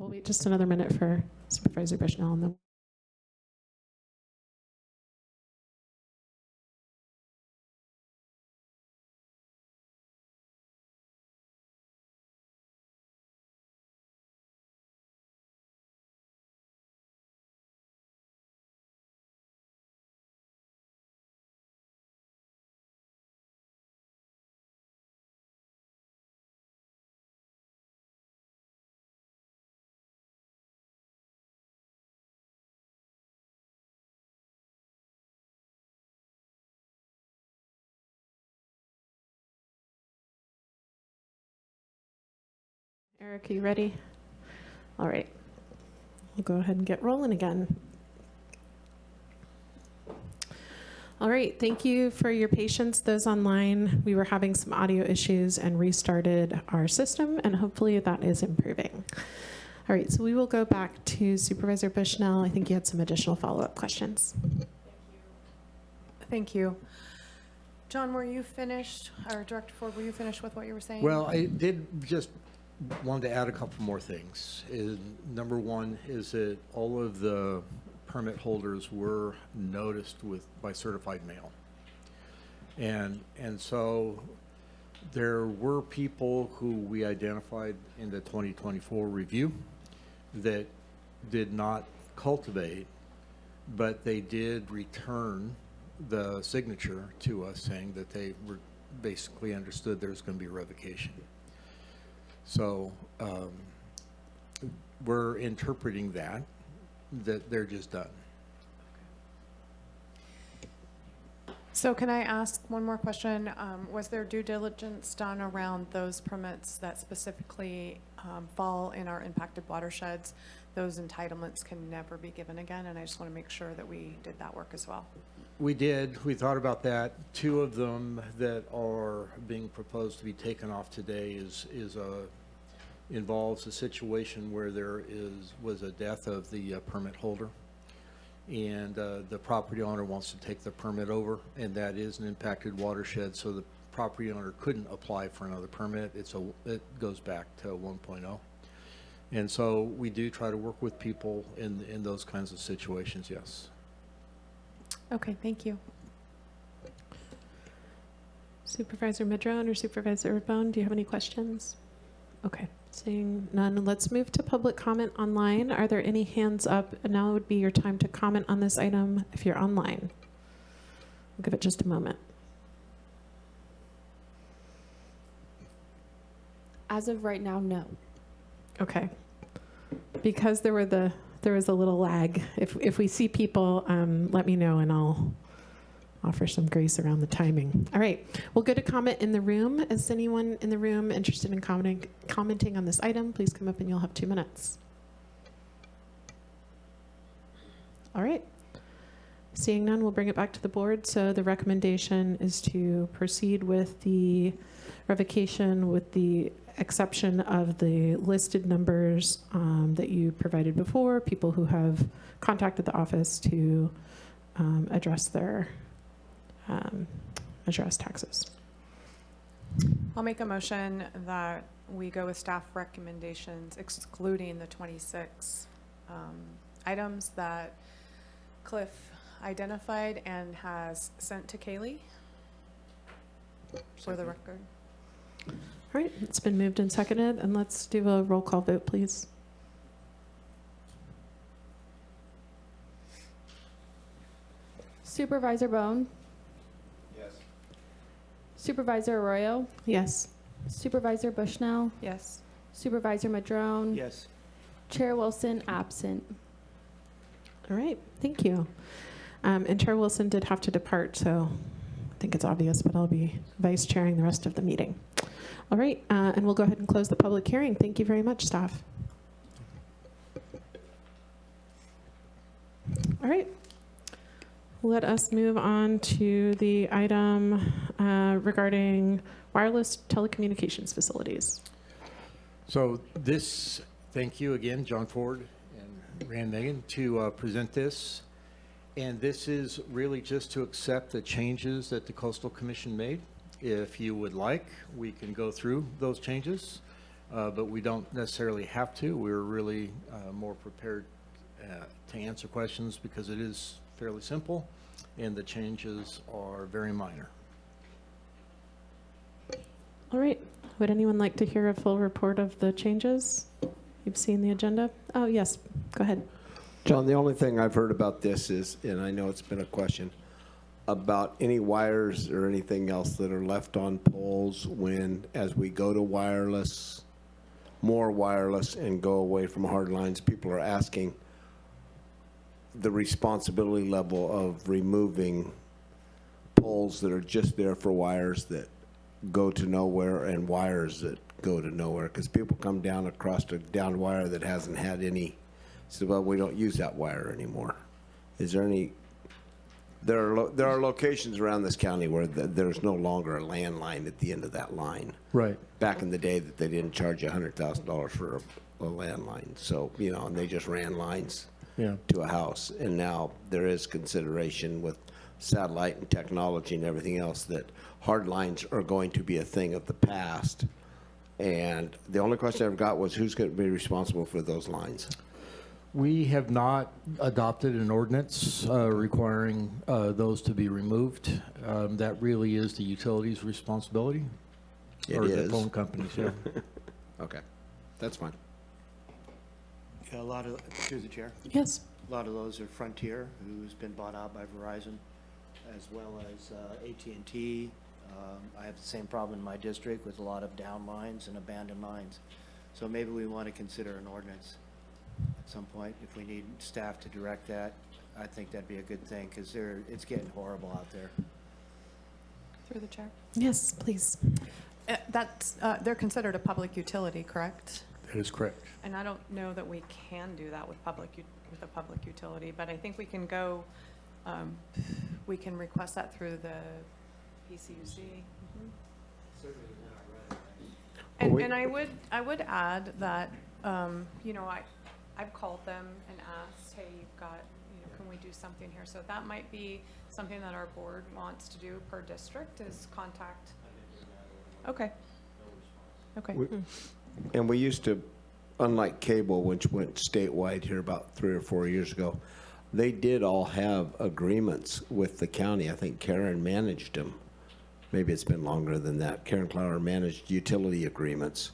We'll wait just another minute for Supervisor Bushnell and then. Eric, are you ready? All right. We'll go ahead and get rolling again. All right, thank you for your patience, those online. We were having some audio issues and restarted our system, and hopefully that is improving. All right, so we will go back to Supervisor Bushnell. I think you had some additional follow-up questions.
Thank you. John, were you finished, or Director Ford, were you finished with what you were saying?
Well, I did just wanted to add a couple more things. Number one is that all of the permit holders were noticed by certified mail. And so there were people who we identified in the 2024 review that did not cultivate, but they did return the signature to us saying that they were basically understood there's going to be a revocation. So we're interpreting that they're just done.
So can I ask one more question? Was there due diligence done around those permits that specifically fall in our impacted watersheds? Those entitlements can never be given again, and I just want to make sure that we did that work as well.
We did. We thought about that. Two of them that are being proposed to be taken off today involves a situation where there was a death of the permit holder, and the property owner wants to take the permit over, and that is an impacted watershed, so the property owner couldn't apply for another permit. It goes back to 1.0. And so we do try to work with people in those kinds of situations, yes.
Okay, thank you.
Supervisor Madrone or Supervisor Bone, do you have any questions? Okay, seeing none, let's move to public comment online. Are there any hands up? And now would be your time to comment on this item if you're online. I'll give it just a moment.
As of right now, no.
Okay. Because there was a little lag. If we see people, let me know and I'll offer some grace around the timing. All right, we'll go to comment in the room. Is anyone in the room interested in commenting on this item? Please come up and you'll have 2 minutes. All right. Seeing none, we'll bring it back to the board. So the recommendation is to proceed with the revocation with the exception of the listed numbers that you provided before, people who have contacted the office to address their address taxes.
I'll make a motion that we go with staff recommendations excluding the 26 items that Cliff identified and has sent to Kaylee for the record.
All right, it's been moved and seconded, and let's do a roll call vote, please.
Supervisor Bone?
Yes.
Supervisor Arroyo?
Yes.
Supervisor Bushnell?
Yes.
Supervisor Madrone?
Yes.
Chair Wilson, absent.
All right, thank you. And Chair Wilson did have to depart, so I think it's obvious, but I'll be vice chairing the rest of the meeting. All right, and we'll go ahead and close the public hearing. Thank you very much, staff. All right, let us move on to the item regarding wireless telecommunications facilities.
So this, thank you again, John Ford and Rand Megan, to present this. And this is really just to accept the changes that the Coastal Commission made. If you would like, we can go through those changes. but we don't necessarily have to. We're really more prepared to answer questions because it is fairly simple and the changes are very minor.
All right. Would anyone like to hear a full report of the changes? You've seen the agenda? Oh, yes. Go ahead.
John, the only thing I've heard about this is, and I know it's been a question, about any wires or anything else that are left on poles when, as we go to wireless, more wireless, and go away from hard lines, people are asking the responsibility level of removing poles that are just there for wires that go to nowhere and wires that go to nowhere, because people come down across a downed wire that hasn't had any, so well, we don't use that wire anymore. Is there any, there are locations around this county where there's no longer a landline at the end of that line.
Right.
Back in the day that they didn't charge you $100,000 for a landline, so, you know, and they just ran lines to a house, and now there is consideration with satellite and technology and everything else that hard lines are going to be a thing of the past. And the only question I've got was who's going to be responsible for those lines?
We have not adopted an ordinance requiring those to be removed. That really is the utility's responsibility.
It
or
is.
the phone companies, yeah.
Okay, that's fine.
Yeah, a lot of, through the chair.
Yes.
A lot of those are Frontier, who's been bought out by Verizon, as well as AT&T. I have the same problem in my district with a lot of down lines and abandoned lines. So maybe we want to consider an ordinance at some point. If we need staff to direct that, I think that'd be a good thing, because it's getting horrible out there.
Through the chair.
Yes, please.
They're considered a public utility, correct?
That is correct.
And I don't know that we can do that with a public utility, but I think we can go, we can request that through the PCUC. And I would add that, you know, I've called them and asked, hey, you've got, you know, can we do something here? So that might be something that our board wants to do per district, is contact. Okay. Okay.
And we used to, unlike cable, which went statewide here about 3 or 4 years ago, they did all have agreements with the county. I think Karen managed them. Maybe it's been longer than that. Karen Clower managed utility agreements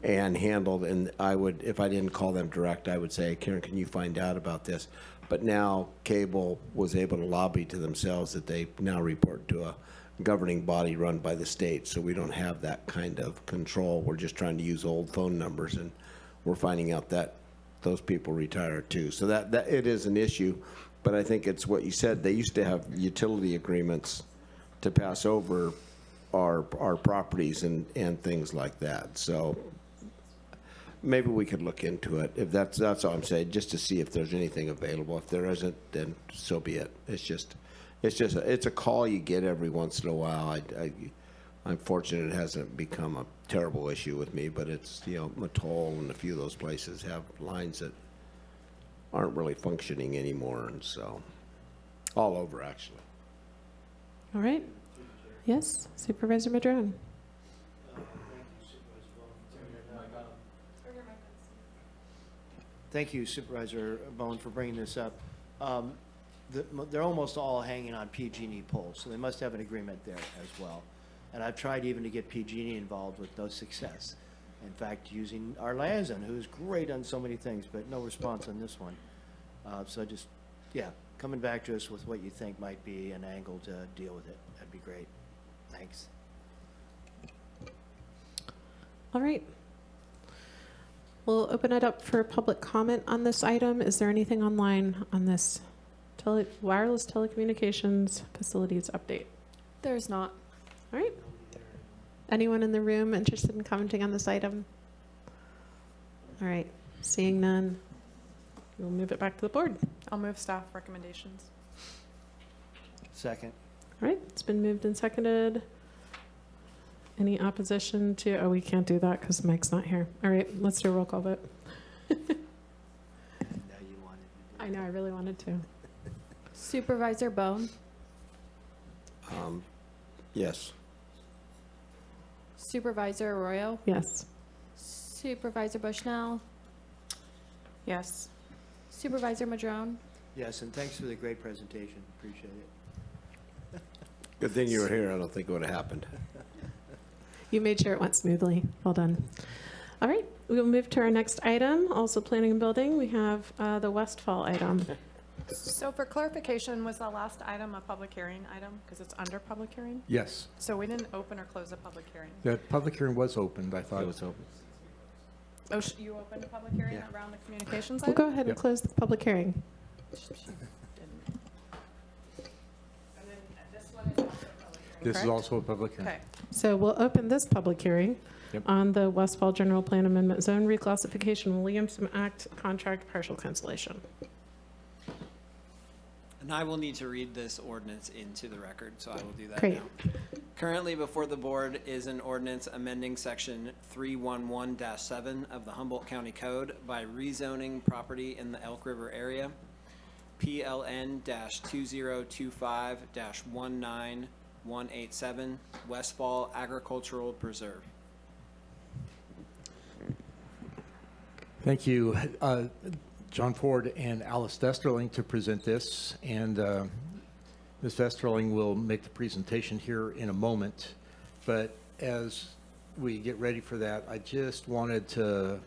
and handled, and I would, if I didn't call them direct, I would say, Karen, can you find out about this? But now cable was able to lobby to themselves that they now report to a governing body run by the state, so we don't have that kind of control. We're just trying to use old phone numbers, and we're finding out that those people retire too. So that it is an issue, but I think it's what you said. They used to have utility agreements to pass over our properties and things like that. So maybe we could look into it. If that's all I'm saying, just to see if there's anything available. If there isn't, then so be it. It's a call you get every once in a while. I'm fortunate it hasn't become a terrible issue with me, but it's, you know, Matol and a few of those places have lines that aren't really functioning anymore, and so all over actually.
All right. Yes, Supervisor Madrone.
Thank you, Supervisor Bone, for bringing this up. They're almost all hanging on PG&E poles, so they must have an agreement there as well. And I've tried even to get PG&E involved with no success. In fact, using our liaison, who's great on so many things, but no response on this one. So just, yeah, coming back to us with what you think might be an angle to deal with it. That'd be great. Thanks.
All right. We'll open it up for public comment on this item. Is there anything online on this wireless telecommunications facilities update?
There's not.
All right. Anyone in the room interested in commenting on this item? All right. Seeing none, we'll move it back to the board.
I'll move staff recommendations.
Second.
All right. It's been moved and seconded. Any opposition to? Oh, we can't do that because Mike's not here. All right. Let's do a roll call vote. I know. I really wanted to.
Supervisor Bone.
Yes.
Supervisor Arroyo.
Yes.
Supervisor Bushnell,
Yes.
Supervisor Madrone,
Yes, and thanks for the great presentation. Appreciate it.
Good thing you were here. I don't think it would have happened.
You made sure it went smoothly. Well done. All right, we will move to our next item, also planning and building. We have the Westfall item.
So for clarification, was the last item a public hearing item? Because it's under public hearing?
Yes,
So we didn't open or close the public hearing?
the public hearing was opened, I thought.
It was open.
Oh, you opened the public hearing around the communications
We'll
item?
go ahead and
Yep.
close the public hearing.
This is
Correct?
also a public hearing.
Okay.
So we'll open this public hearing
Yep.
on the Westfall General Plan Amendment Zone Reclassification Williamson Act Contract Partial Cancellation.
And I will need to read this ordinance into the record, so I will do that
Great.
now. Currently before the board is an ordinance amending section 311-7 of the Humboldt County Code by rezoning property in the Elk River area, PLN-2025-19187, Westfall Agricultural Preserve.
Thank you, John Ford and Alice Vesterling, to present this. And Ms. Vesterling will make the presentation here in a moment. But as we get ready for that, I just wanted to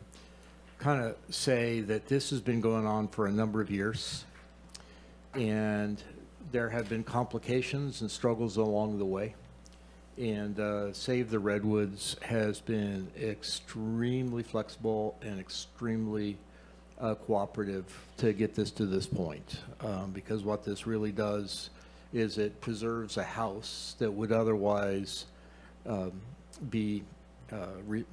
kind of say that this has been going on for a number of years. And there have been complications and struggles along the way. And Save the Redwoods has been extremely flexible and extremely cooperative to get this to this point. Because what this really does is it preserves a house that would otherwise be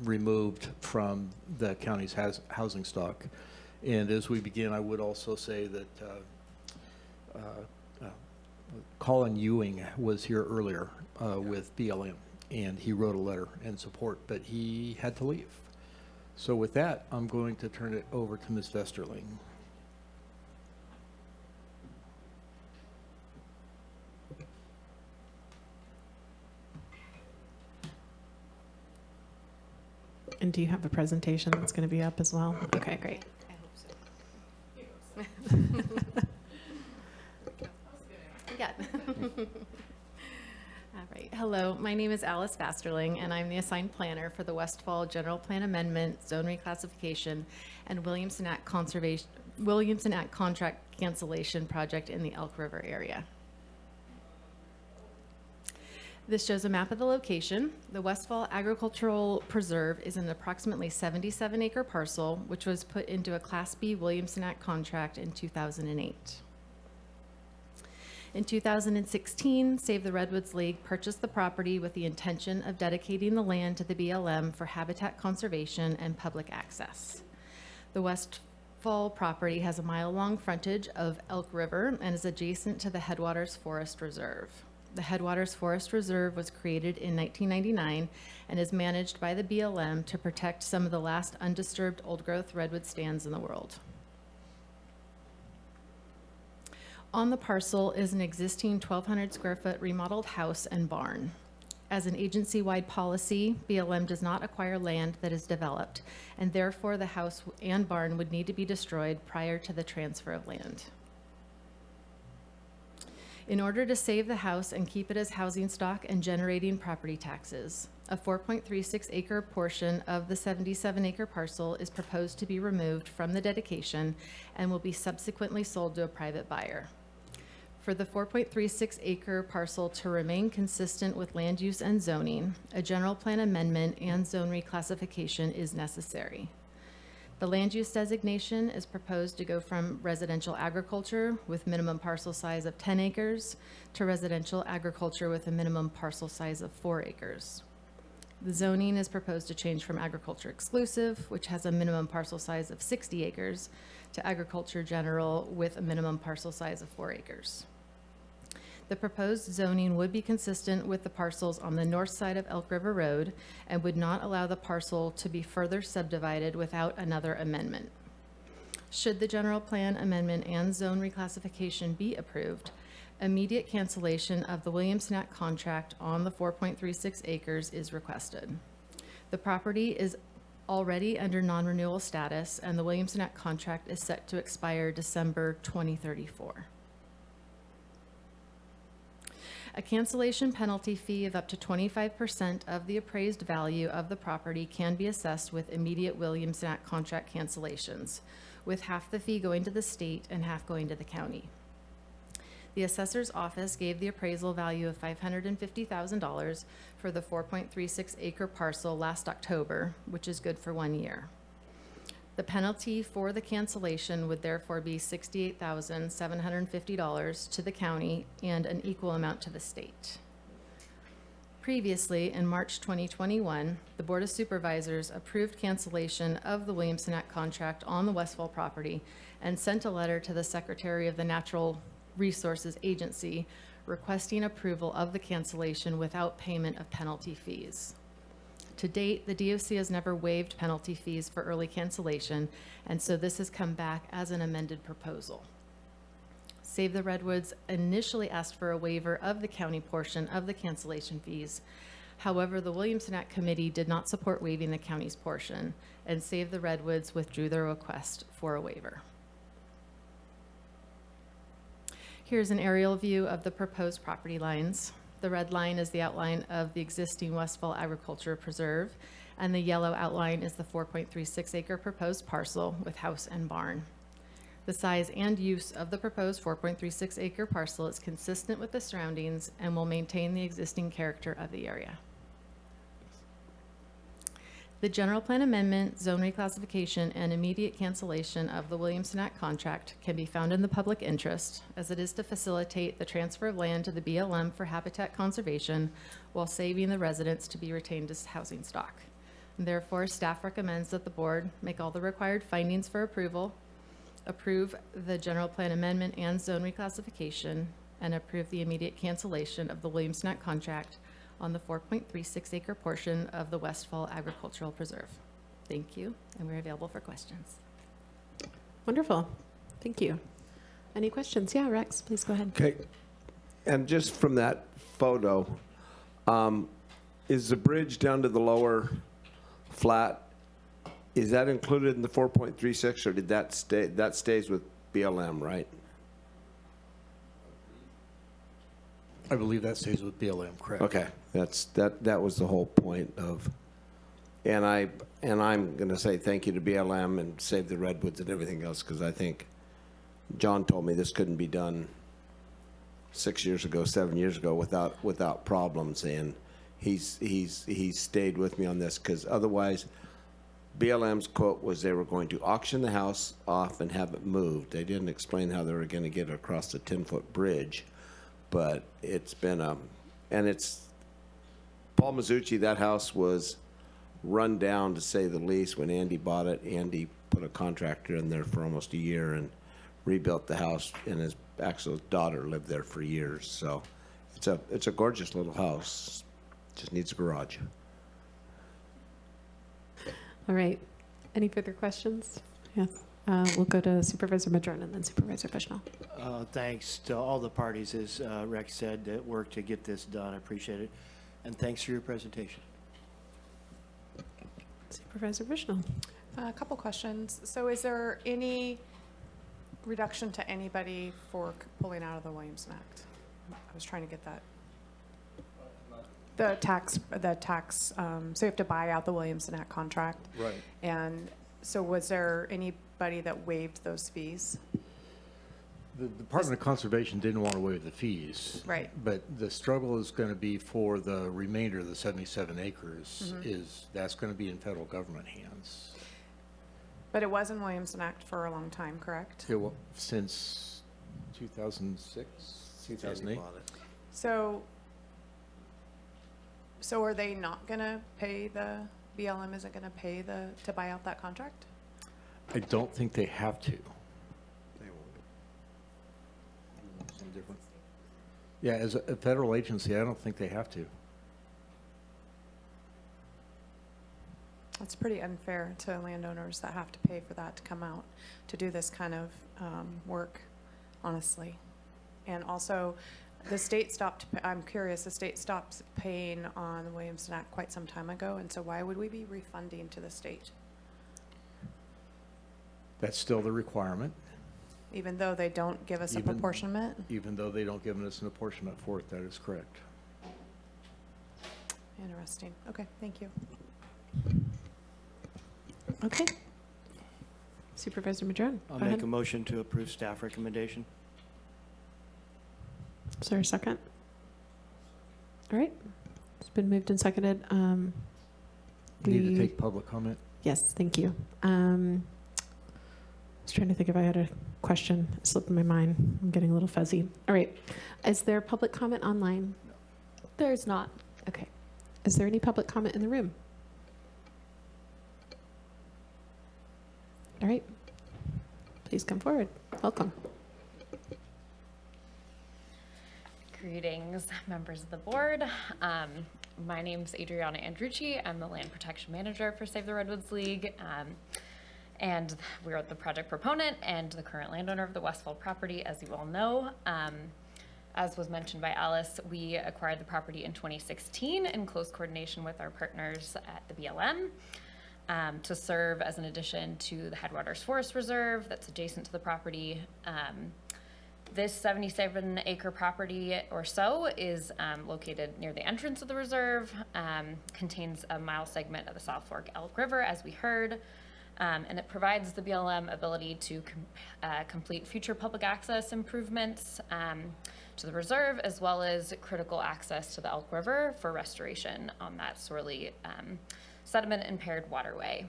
removed from the county's housing stock. And as we begin, I would also say that Colin Ewing was here earlier with BLM, and he wrote a letter in support, but he had to leave. So with that, I'm going to turn it over to Ms. Vesterling.
And do you have a presentation that's going to be up as well? Okay, great.
I hope so. Yeah. All right. Hello, my name is Alice Vasterling, and I'm the assigned planner for the Westfall General Plan Amendment, Zone Reclassification, and Williamson Act Contract Cancellation Project in the Elk River area. This shows a map of the location. The Westfall Agricultural Preserve is an approximately 77-acre parcel, which was put into a Class B Williamson Act contract in 2008. In 2016, Save the Redwoods League purchased the property with the intention of dedicating the land to the BLM for habitat conservation and public access. The Westfall property has a mile-long frontage of Elk River and is adjacent to the Headwaters Forest Reserve. The Headwaters Forest Reserve was created in 1999 and is managed by the BLM to protect some of the last undisturbed old-growth redwood stands in the world. On the parcel is an existing 1,200 square foot remodeled house and barn. As an agency-wide policy, BLM does not acquire land that is developed, and therefore the house and barn would need to be destroyed prior to the transfer of land. In order to save the house and keep it as housing stock and generating property taxes, a 4.36 acre portion of the 77 acre parcel is proposed to be removed from the dedication and will be subsequently sold to a private buyer. For the 4.36 acre parcel to remain consistent with land use and zoning, a general plan amendment and zone reclassification is necessary. The land use designation is proposed to go from residential agriculture with minimum parcel size of 10 acres to residential agriculture with a minimum parcel size of 4 acres. The zoning is proposed to change from agriculture exclusive, which has a minimum parcel size of 60 acres, to agriculture general with a minimum parcel size of 4 acres. The proposed zoning would be consistent with the parcels on the north side of Elk River Road and would not allow the parcel to be further subdivided without another amendment. Should the general plan amendment and zone reclassification be approved, immediate cancellation of the Williamson Act contract on the 4.36 acres is requested. The property is already under non-renewal status, and the Williamson Act contract is set to expire December 2034. A cancellation penalty fee of up to 25% of the appraised value of the property can be assessed with immediate Williamson Act contract cancellations, with half the fee going to the state and half going to the county. The assessor's office gave the appraisal value of $550,000 for the 4.36 acre parcel last October, which is good for 1 year. The penalty for the cancellation would therefore be $68,750 to the county and an equal amount to the state. Previously, in March 2021, the Board of Supervisors approved cancellation of the Williamson Act contract on the Westfall property and sent a letter to the Secretary of the Natural Resources Agency requesting approval of the cancellation without payment of penalty fees. To date, the DOC has never waived penalty fees for early cancellation, and so this has come back as an amended proposal. Save the Redwoods initially asked for a waiver of the county portion of the cancellation fees. However, the Williamson Act Committee did not support waiving the county's portion, and Save the Redwoods withdrew their request for a waiver. Here's an aerial view of the proposed property lines. The red line is the outline of the existing Westfall Agriculture Preserve, and the yellow outline is the 4.36 acre proposed parcel with house and barn. The size and use of the proposed 4.36 acre parcel is consistent with the surroundings and will maintain the existing character of the area. The general plan amendment, zone reclassification, and immediate cancellation of the Williamson Act contract can be found in the public interest, as it is to facilitate the transfer of land to the BLM for habitat conservation while saving the residents to be retained as housing stock. Therefore, staff recommends that the board make all the required findings for approval, approve the general plan amendment and zone reclassification, and approve the immediate cancellation of the Williamson Act contract on the 4.36 acre portion of the Westfall Agricultural Preserve. Thank you, and we're available for questions.
Wonderful. Thank you. Any questions? Yeah, Rex, please go ahead.
Okay. And just from that photo, is the bridge down to the lower flat, is that included in the 4.36, or did that stay, that stays with BLM, right?
I believe that stays with BLM, correct?
Okay, that was the whole point of, and I'm going to say thank you to BLM and Save the Redwoods and everything else, because I think John told me this couldn't be done 6 years ago, 7 years ago without problems, and he's stayed with me on this, because otherwise BLM's quote was they were going to auction the house off and have it moved. They didn't explain how they were going to get it across the 10-foot bridge. But it's been and it's, Paul Mazzucci, that house was run down to say the least when Andy bought it. Andy put a contractor in there for almost a year and rebuilt the house, and his actual daughter lived there for years. So it's a gorgeous little house, just needs a garage.
All right. Any further questions? Yes. We'll go to Supervisor Madron and then Supervisor Bushnell.
Thanks to all the parties, as Rex said, that worked to get this done. I appreciate it. And thanks for your presentation.
Supervisor Bushnell.
A couple questions. So is there any reduction to anybody for pulling out of the Williamson Act? I was trying to get that. The tax, so you have to buy out the Williamson Act contract.
Right.
And so was there anybody that waived those fees?
The Department of Conservation didn't want to waive the fees.
Right.
But the struggle is going to be for the remainder of the 77 acres, that's going to be in federal government hands.
But it was in Williamson Act for a long time, correct?
Since 2006, 2008.
So are they not going to pay the, BLM isn't going to pay to buy out that contract?
I don't think they have to. Something different. Yeah, as a federal agency, I don't think they have to.
It's pretty unfair to landowners that have to pay for that to come out to do this kind of work, honestly. And also, the state stopped, I'm curious, the state stopped paying on the Williamson Act quite some time ago, and so why would we be refunding to the state?
That's still the requirement,
Even though they don't give us a
Even-
proportionment?
even though they don't give us an apportionment for it. That is correct.
Interesting. Okay, thank you.
Okay. Supervisor Madrone,
I'll
go
make
ahead.
a motion to approve staff recommendation.
Is there a second? All right. It's been moved and seconded.
Need to
we-
take public comment?
Yes, thank you. I was trying to think if I had a question. It slipped my mind. I'm getting a little fuzzy. All right. Is there public comment online?
There's not.
Okay. Is there any public comment in the room? All right. Please come forward. Welcome.
Greetings, members of the board. My name's Adriana Andrucci. I'm the land protection manager for Save the Redwoods League. And we're the project proponent and the current landowner of the Westfall property, as you all know. As was mentioned by Alice, we acquired the property in 2016 in close coordination with our partners at the BLM to serve as an addition to the Headwaters Forest Reserve that's adjacent to the property. This 77-acre property or so is located near the entrance of the reserve, contains a mile segment of the South Fork Elk River, as we heard, and it provides the BLM ability to complete future public access improvements to the reserve, as well as critical access to the Elk River for restoration on that sorely sediment-impaired waterway.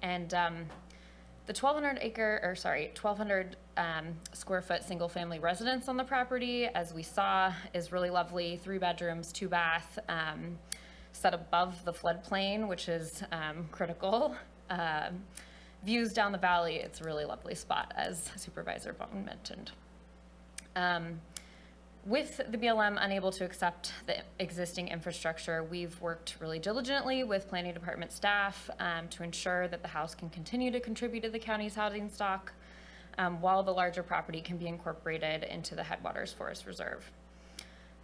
And the 1,200 square foot single family residence on the property, as we saw, is really lovely. 3 bedrooms, 2 bath, set above the floodplain, which is critical. Views down the valley, it's a really lovely spot, as Supervisor Vaughn mentioned. With the BLM unable to accept the existing infrastructure, we've worked really diligently with planning department staff to ensure that the house can continue to contribute to the county's housing stock while the larger property can be incorporated into the Headwaters Forest Reserve.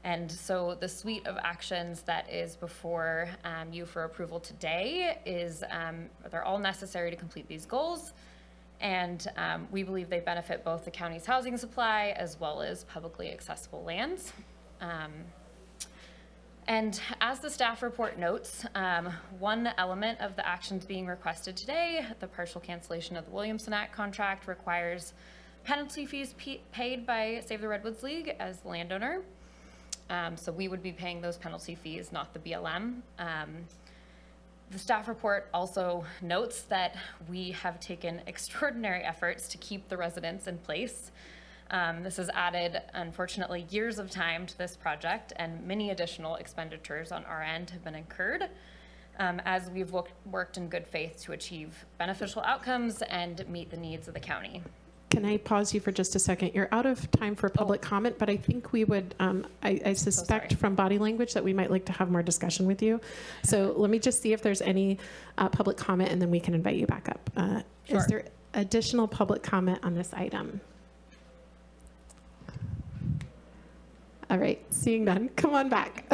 And so the suite of actions that is before you for approval today is, they're all necessary to complete these goals. And we believe they benefit both the county's housing supply as well as publicly accessible lands. And as the staff report notes, one element of the actions being requested today, the partial cancellation of the Williamson Act contract, requires penalty fees paid by Save the Redwoods League as the landowner. So we would be paying those penalty fees, not the BLM. The staff report also notes that we have taken extraordinary efforts to keep the residents in place. This has added, unfortunately, years of time to this project, and many additional expenditures on our end have been incurred as we've worked in good faith to achieve beneficial outcomes and meet the needs of the county.
Can I pause you for just a second? You're out of time for public comment, but I think we would, I suspect from body language that we might like to have more discussion with you. So let me just see if there's any public comment, and then we can invite you back up.
Sure.
Is there additional public comment on this item? All right, seeing none, come on back.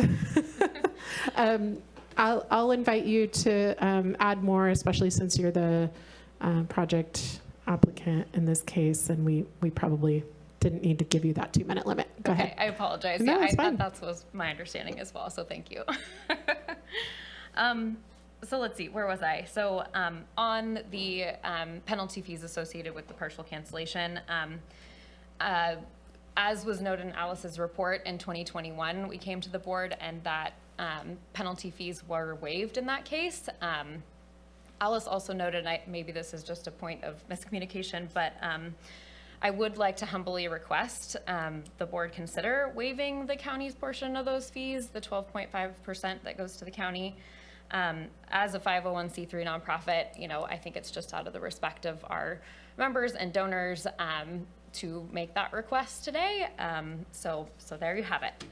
I'll invite you to add more, especially since you're the project applicant in this case, and we probably didn't need to give you that 2-minute limit. Go ahead.
I apologize.
No,
Yeah,
it's fine.
that was my understanding as well, so thank you. So let's see, where was I? So on the penalty fees associated with the partial cancellation, as was noted in Alice's report in 2021, we came to the board and that penalty fees were waived in that case. Alice also noted, maybe this is just a point of miscommunication, but I would like to humbly request the board consider waiving the county's portion of those fees, the 12.5% that goes to the county. As a 501c3 nonprofit, I think it's just out of the respect of our members and donors to make that request today. So there you have it.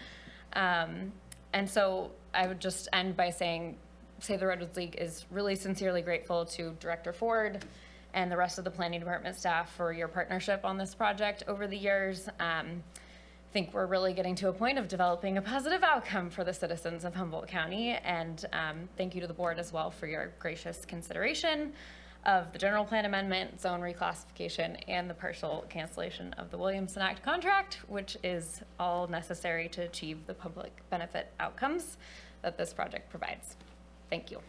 And so I would just end by saying Save the Redwoods League is really sincerely grateful to Director Ford and the rest of the planning department staff for your partnership on this project over the years. I think we're really getting to a point of developing a positive outcome for the citizens of Humboldt County. And thank you to the board as well for your gracious consideration. of the general plan amendment, zone reclassification, and the partial cancellation of the Williamson Act contract, which is all necessary to achieve the public benefit outcomes that this project provides. Thank you.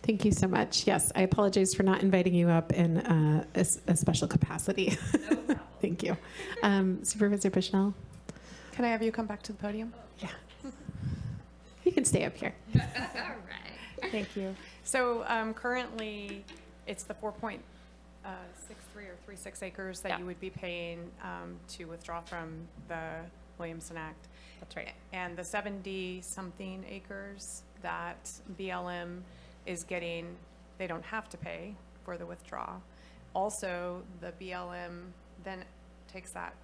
Thank you so much. Yes, I apologize for not inviting you up in a special capacity.
No problem.
Thank you. Supervisor Bushnell?
Can I have you come back to the podium?
Yeah. You can stay up here.
All right.
Thank you. So currently, it's the 4.63 or 36 acres that you would be paying to withdraw from the Williamson Act.
That's right.
And the 70-something acres that BLM is getting, they don't have to pay for the withdrawal. Also, the BLM then takes that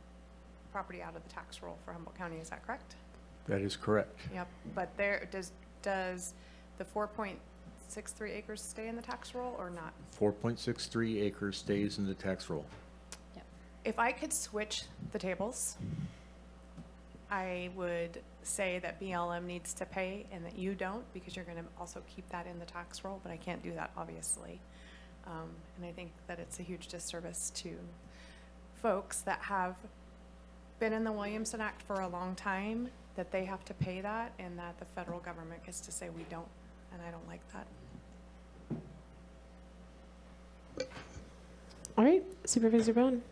property out of the tax roll for Humboldt County. Is that correct?
That is correct.
Yep. But there does the 4.63 acres stay in the tax roll or not?
4.63 acres stays in the tax roll.
If I could switch the tables, I would say that BLM needs to pay and that you don't, because you're going to also keep that in the tax roll, but I can't do that, obviously. And I think that it's a huge disservice to folks that have been in the Williamson Act for a long time, that they have to pay that, and that the federal government gets to say we don't, and I don't like that.
All right, Supervisor Bone.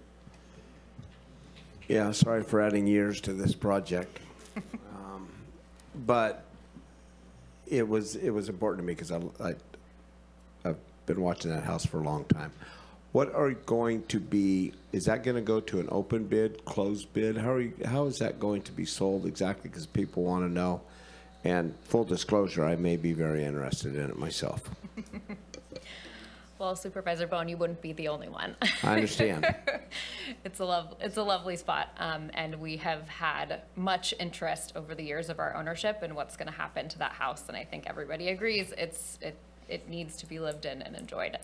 Yeah, sorry for adding years to this project. But it was important to me because I've been watching that house for a long time. What are going to be, is that going to go to an open bid, closed bid? How is that going to be sold exactly? Because people want to know. And full disclosure, I may be very interested in it myself.
Well, Supervisor Bone, you wouldn't be the only one.
I understand.
It's a lovely spot, and we have had much interest over the years of our ownership and what's going to happen to that house. And I think everybody agrees it needs to be lived in and enjoyed.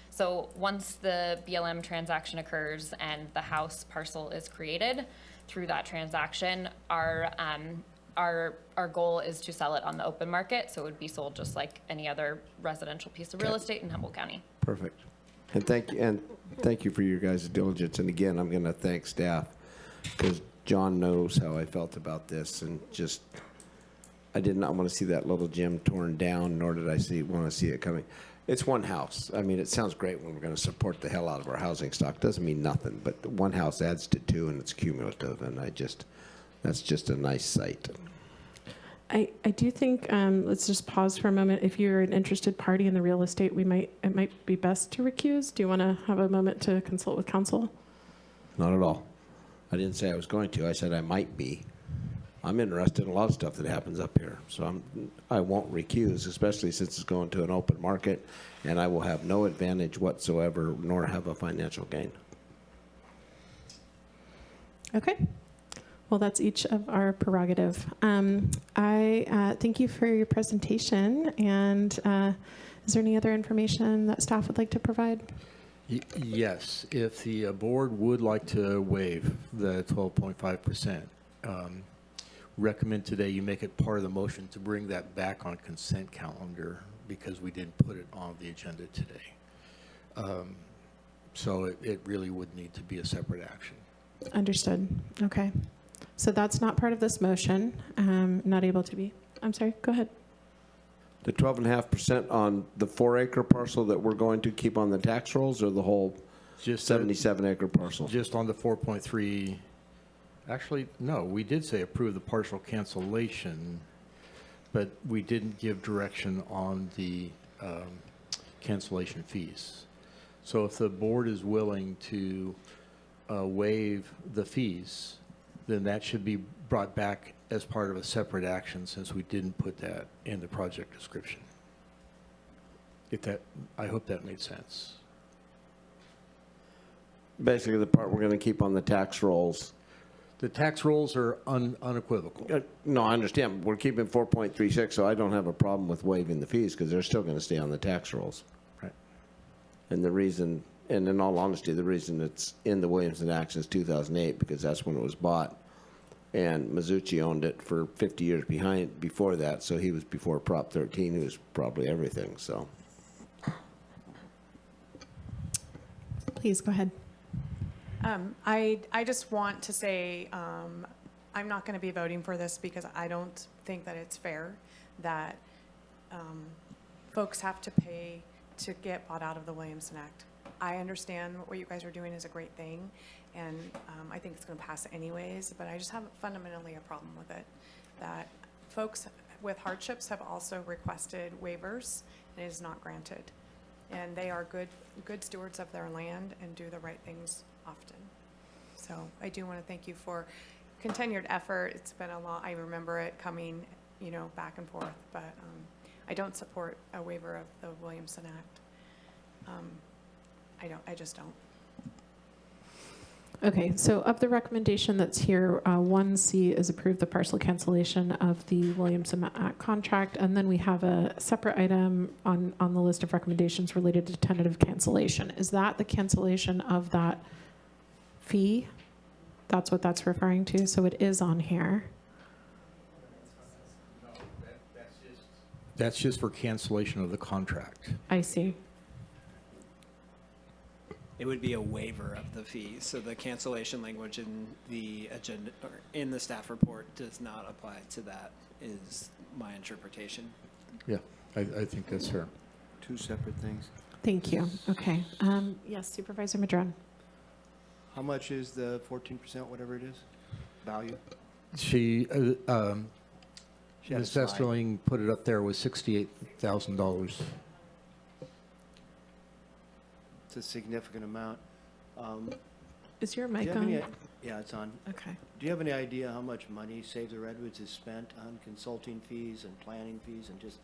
So once the BLM transaction occurs and the house parcel is created through that transaction, our goal is to sell it on the open market, so it would be sold just like any other residential piece of real estate in Humboldt County.
Perfect. And thank you for your guys' diligence. And again, I'm going to thank staff because John knows how I felt about this, and just I did not want to see that little gym torn down, nor did I want to see it coming. It's one house. I mean, it sounds great when we're going to support the hell out of our housing stock. Doesn't mean nothing, but one house adds to two, and it's cumulative. And that's just a nice site.
I do think, let's just pause for a moment. If you're an interested party in the real estate, it might be best to recuse. Do you want to have a moment to consult with counsel?
Not at all. I didn't say I was going to. I said I might be. I'm interested in a lot of stuff that happens up here, so I won't recuse, especially since it's going to an open market, and I will have no advantage whatsoever, nor have a financial gain.
Okay. Well, that's each of our prerogative. I thank you for your presentation. And is there any other information that staff would like to provide?
Yes, if the board would like to waive the 12.5%, recommend today you make it part of the motion to bring that back on consent calendar because we didn't put it on the agenda today. So it really would need to be a separate action.
Understood. Okay. So that's not part of this motion. Not able to be. I'm sorry. Go ahead.
The 12.5% on the 4-acre parcel that we're going to keep on the tax rolls, or the whole 77-acre parcel?
Just on the 4.3. Actually, no, we did say approve the partial cancellation, but we didn't give direction on the cancellation fees. So if the board is willing to waive the fees, then that should be brought back as part of a separate action, since we didn't put that in the project description. I hope that made sense.
Basically, the part we're going to keep on the tax rolls.
The tax rolls are unequivocal.
No, I understand. We're keeping 4.36, so I don't have a problem with waiving the fees because they're still going to stay on the tax rolls.
Right.
And the reason, and in all honesty, the reason it's in the Williamson Act since 2008, because that's when it was bought. And Mizuchi owned it for 50 years before that, so he was before Prop 13, he was probably everything, so.
Please, go ahead.
I just want to say, I'm not going to be voting for this because I don't think that it's fair that folks have to pay to get bought out of the Williamson Act. I understand what you guys are doing is a great thing, and I think it's going to pass anyways, but I just have fundamentally a problem with it, that folks with hardships have also requested waivers, and it is not granted. And they are good stewards of their land and do the right things often. So I do want to thank you for continued effort. It's been a lot. I remember it coming, back and forth, but I don't support a waiver of the Williamson Act. I just don't.
Okay, so of the recommendation that's here, 1C is approve the partial cancellation of the Williamson Act contract, and then we have a separate item on the list of recommendations related to tentative cancellation. Is that the cancellation of that fee? That's what that's referring to, so it is on here.
That's just for cancellation of the contract.
I see.
It would be a waiver of the fee, so the cancellation language in the agenda, or in the staff report, does not apply to that, is my interpretation.
Yeah, I think that's fair.
Two separate things.
Thank you. Okay. Yes, Supervisor Madron.
How much is the 14%, whatever it is, value?
She,
She had a
Ms.
slide.
Esterling put it up there with $68,000.
It's a significant amount.
Is your
Do you
mic
have any-
on?
Yeah, it's on.
Okay.
Do you have any idea how much money Save the Redwoods has spent on consulting fees and planning fees and just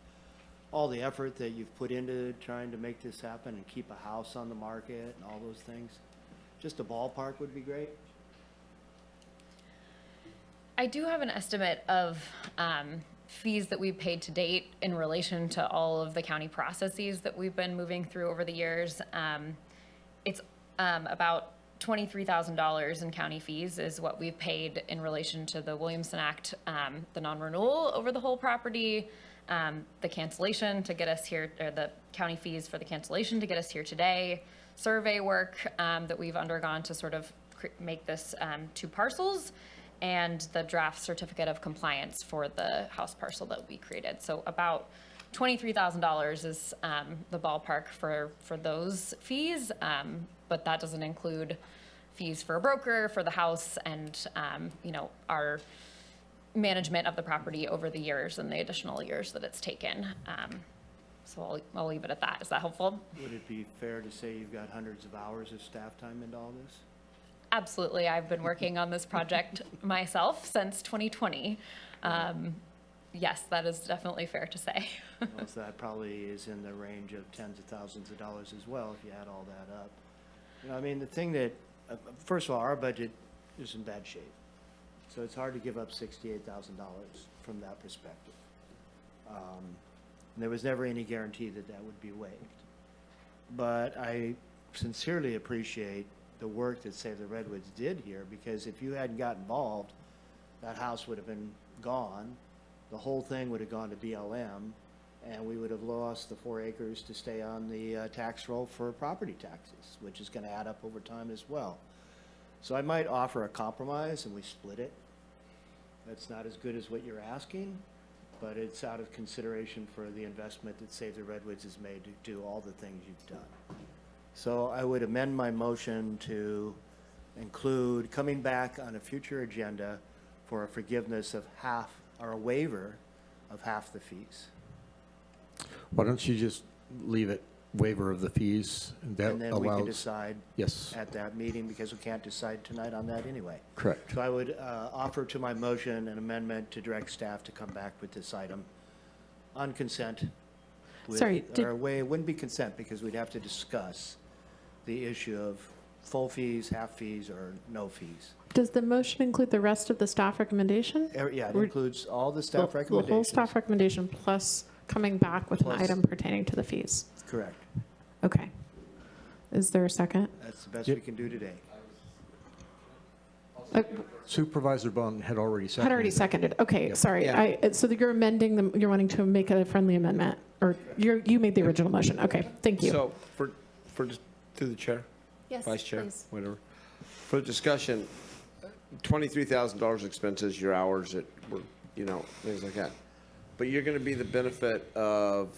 all the effort that you've put into trying to make this happen and keep a house on the market and all those things? Just a ballpark would be great.
I do have an estimate of fees that we've paid to date in relation to all of the county processes that we've been moving through over the years. It's about $23,000 in county fees is what we've paid in relation to the Williamson Act, the non-renewal over the whole property, the cancellation to get us here, or the county fees for the cancellation to get us here today, survey work that we've undergone to sort of make this 2 parcels, and the draft certificate of compliance for the house parcel that we created. So about $23,000 is the ballpark for those fees, but that doesn't include fees for a broker, for the house, and our management of the property over the years and the additional years that it's taken. So I'll leave it at that. Is that helpful?
Would it be fair to say you've got hundreds of hours of staff time into all this?
Absolutely. I've been working on this project myself since 2020. Yes, that is definitely fair to say.
Well, so that probably is in the range of tens of thousands of dollars as well, if you add all that up. I mean, the thing that, first of all, our budget is in bad shape. So it's hard to give up $68,000 from that perspective. And there was never any guarantee that that would be waived. But I sincerely appreciate the work that Save the Redwoods did here, because if you hadn't got involved, that house would have been gone. The whole thing would have gone to BLM, and we would have lost the 4 acres to stay on the tax roll for property taxes, which is going to add up over time as well. So I might offer a compromise and we split it. That's not as good as what you're asking, but it's out of consideration for the investment that Save the Redwoods has made to do all the things you've done. So I would amend my motion to include coming back on a future agenda for a forgiveness of half, or a waiver of half the fees.
Why don't you just leave it waiver of the fees? That
And then we can
allows-
decide
Yes,
at that meeting, because we can't decide tonight on that anyway.
correct.
So I would offer to my motion an amendment to direct staff to come back with this item on consent.
Sorry,
Or it wouldn't be consent, because we'd have to discuss the issue of full fees, half fees, or no fees.
Does the motion include the rest of the staff recommendation?
Yeah, it
We're-
includes all the staff
The whole
recommendations.
staff recommendation plus coming back with an
Plus-
item pertaining to the fees.
Correct.
Okay. Is there a second?
That's the best we can do today.
Supervisor Bone had already seconded.
Had already seconded. Okay,
Yep.
sorry.
Yeah.
So you're amending them, you're wanting to make a friendly amendment, or you made the original motion. Okay, thank you.
So, for through the chair,
Yes,
Vice Chair,
please.
whatever. For discussion, $23,000 expenses, your hours at work, things like that. But you're going to be the benefit of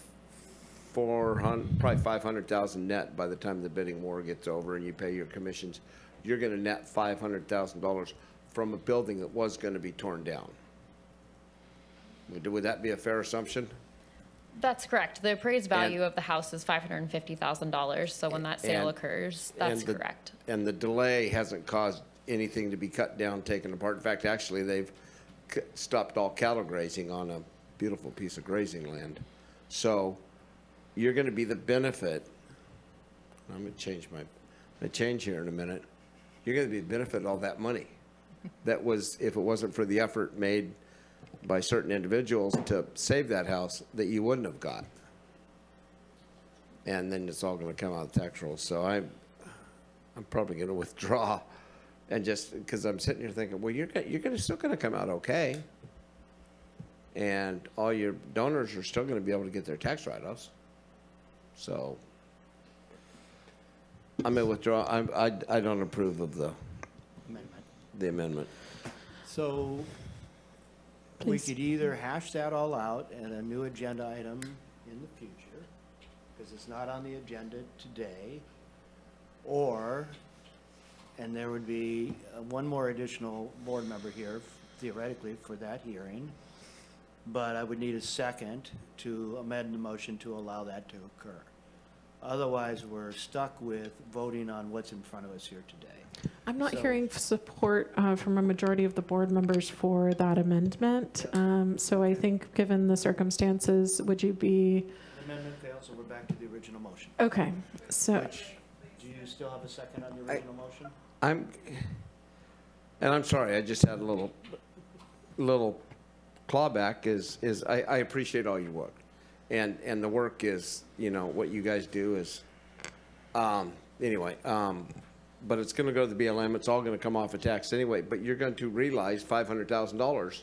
400, probably 500,000 net by the time the bidding war gets over and you pay your commissions. You're going to net $500,000 from a building that was going to be torn down. Would that be a fair assumption?
That's correct. The appraised value of the house is $550,000. So when that sale occurs, that's correct.
And the delay hasn't caused anything to be cut down, taken apart. In fact, actually, they've stopped all cattle grazing on a beautiful piece of grazing land. So you're going to be the benefit. I'm going to change here in a minute. You're going to be the benefit of all that money. That was, if it wasn't for the effort made by certain individuals to save that house, that you wouldn't have got. And then it's all going to come out of the tax rolls. So I'm probably going to withdraw, and just because I'm sitting here thinking, well, you're still going to come out okay, and all your donors are still going to be able to get their tax write-offs. So I'm going to withdraw. I don't approve of the amendment.
So we could either hash that all out and a new agenda item in the future, because it's not on the agenda today, or, and there would be one more additional board member here, theoretically, for that hearing, but I would need a second to amend the motion to allow that to occur. Otherwise, we're stuck with voting on what's in front of us here today.
I'm not hearing support from a majority of the board members for that amendment. So I think, given the circumstances, would you be?
The amendment fails, so we're back to the original motion.
Okay, so.
Do you still have a second on the original motion?
I'm sorry, I just had a little clawback. I appreciate all your work, and the work is, what you guys do is, anyway. But it's going to go to the BLM. It's all going to come off of tax anyway. But you're going to realize $500,000,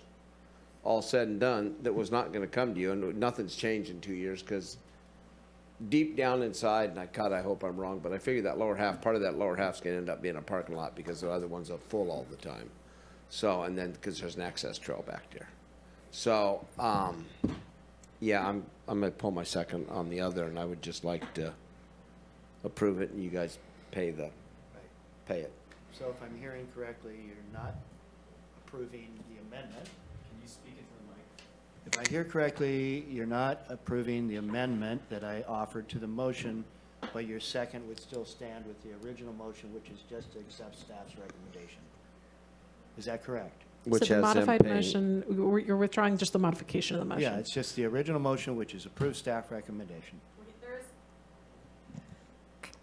all said and done, that was not going to come to you, and nothing's changed in 2 years, because deep down inside, and I hope I'm wrong, but I figure that lower half, part of that lower half's going to end up being a parking lot because the other ones are full all the time. So, and then because there's an access trail back there. So, yeah, I'm going to pull my second on the other, and I would just like to approve it, and you guys pay it.
So if I'm hearing correctly, you're not approving the amendment. Can you speak into the mic? If I hear correctly, you're not approving the amendment that I offered to the motion, but your second would still stand with the original motion, which is just to accept staff's recommendation. Is that correct?
So the modified motion, you're withdrawing just the modification of the motion?
Yeah, it's just the original motion, which is approved staff recommendation.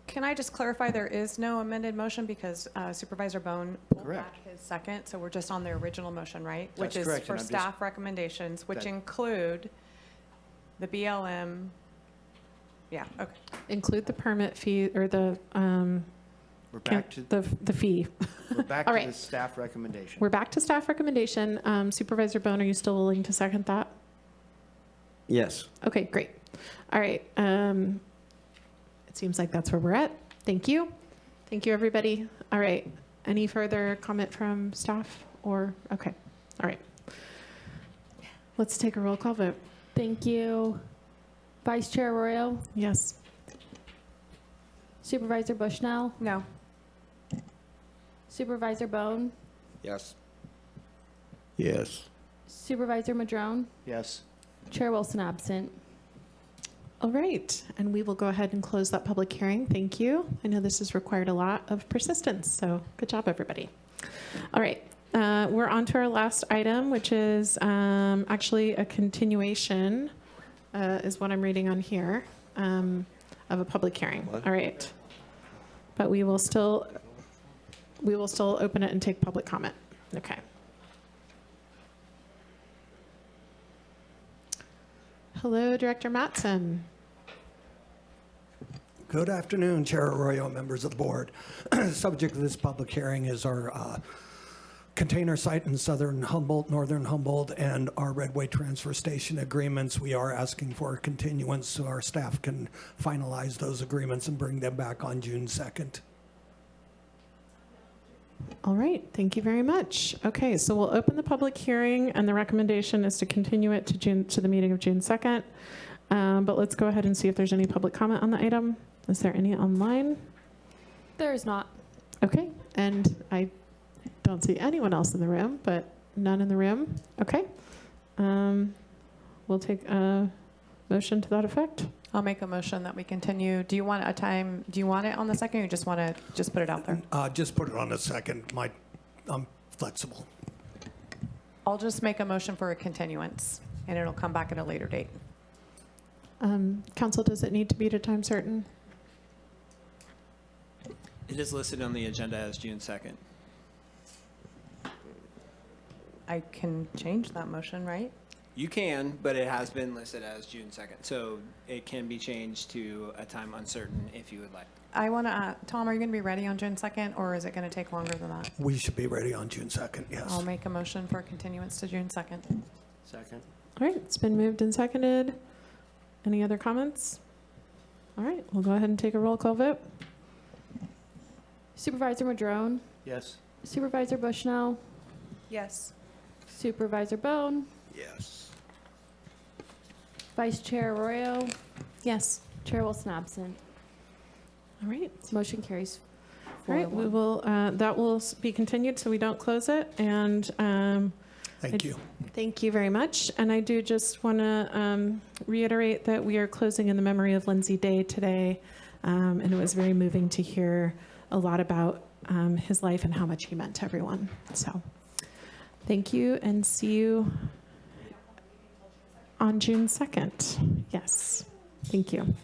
Can I just clarify, there is no amended motion because Supervisor Bone pulled back his second, so we're just on the original motion, right?
That's
Which is
correct,
for
and I'm
staff recommendations, which include the BLM. Yeah, okay.
Include the permit fee, or the,
We're back to
the fee.
We're back
All
to
right.
the staff recommendation.
We're back to staff recommendation. Supervisor Bone, are you still willing to second that?
Yes.
Okay, great. All right. It seems like that's where we're at. Thank you. Thank you, everybody. All right. Any further comment from staff or, okay. All right. Let's take a roll call vote.
Thank you. Vice Chair Arroyo?
Yes.
Supervisor Bushnell?
No.
Supervisor Bone?
Yes. Yes.
Supervisor Madrone?
Yes.
Chair Wilson absent.
All right, and we will go ahead and close that public hearing. Thank you. I know this has required a lot of persistence, so good job, everybody. All right, we're on to our last item, which is actually a continuation, is what I'm reading on here, of a public hearing. All right, but we will still open it and take public comment. Okay. Hello, Director Mattson.
Good afternoon, Chair Arroyo, members of the board. Subject of this public hearing is our container site in southern Humboldt, northern Humboldt, and our Redway transfer station agreements. We are asking for a continuance so our staff can finalize those agreements and bring them back on June 2nd.
All right, thank you very much. Okay, so we'll open the public hearing, and the recommendation is to continue it to the meeting of June 2nd. But let's go ahead and see if there's any public comment on the item. Is there any online?
There is not.
Okay, and I don't see anyone else in the room, but none in the room. Okay. We'll take a motion to that effect.
I'll make a motion that we continue. Do you want a time, do you want it on the second, or you just want to just put it out there?
Just put it on the second. I'm flexible.
I'll just make a motion for a continuance, and it'll come back at a later date.
Council, does it need to be at a time certain?
It is listed on the agenda as June 2nd.
I can change that motion, right?
You can, but it has been listed as June 2nd. So it can be changed to a time uncertain if you would like.
I want to, Tom, are you going to be ready on June 2nd, or is it going to take longer than that?
We should be ready on June 2nd, yes.
I'll make a motion for a continuance to June 2nd.
Second.
All right, it's been moved and seconded. Any other comments? All right, we'll go ahead and take a roll call vote.
Supervisor Madrone,
Yes.
Supervisor Bushnell,
Yes.
Supervisor Bone,
Yes.
Vice Chair Arroyo,
Yes.
Chair Wilson absent.
All right.
Motion carries.
All right, we will, that will be continued so we don't close it. And
Thank you.
Thank you very much. And I do just want to reiterate that we are closing in the memory of Lindsay Day today. And it was very moving to hear a lot about his life and how much he meant to everyone. So thank you, and see you on June 2nd. Yes, thank you.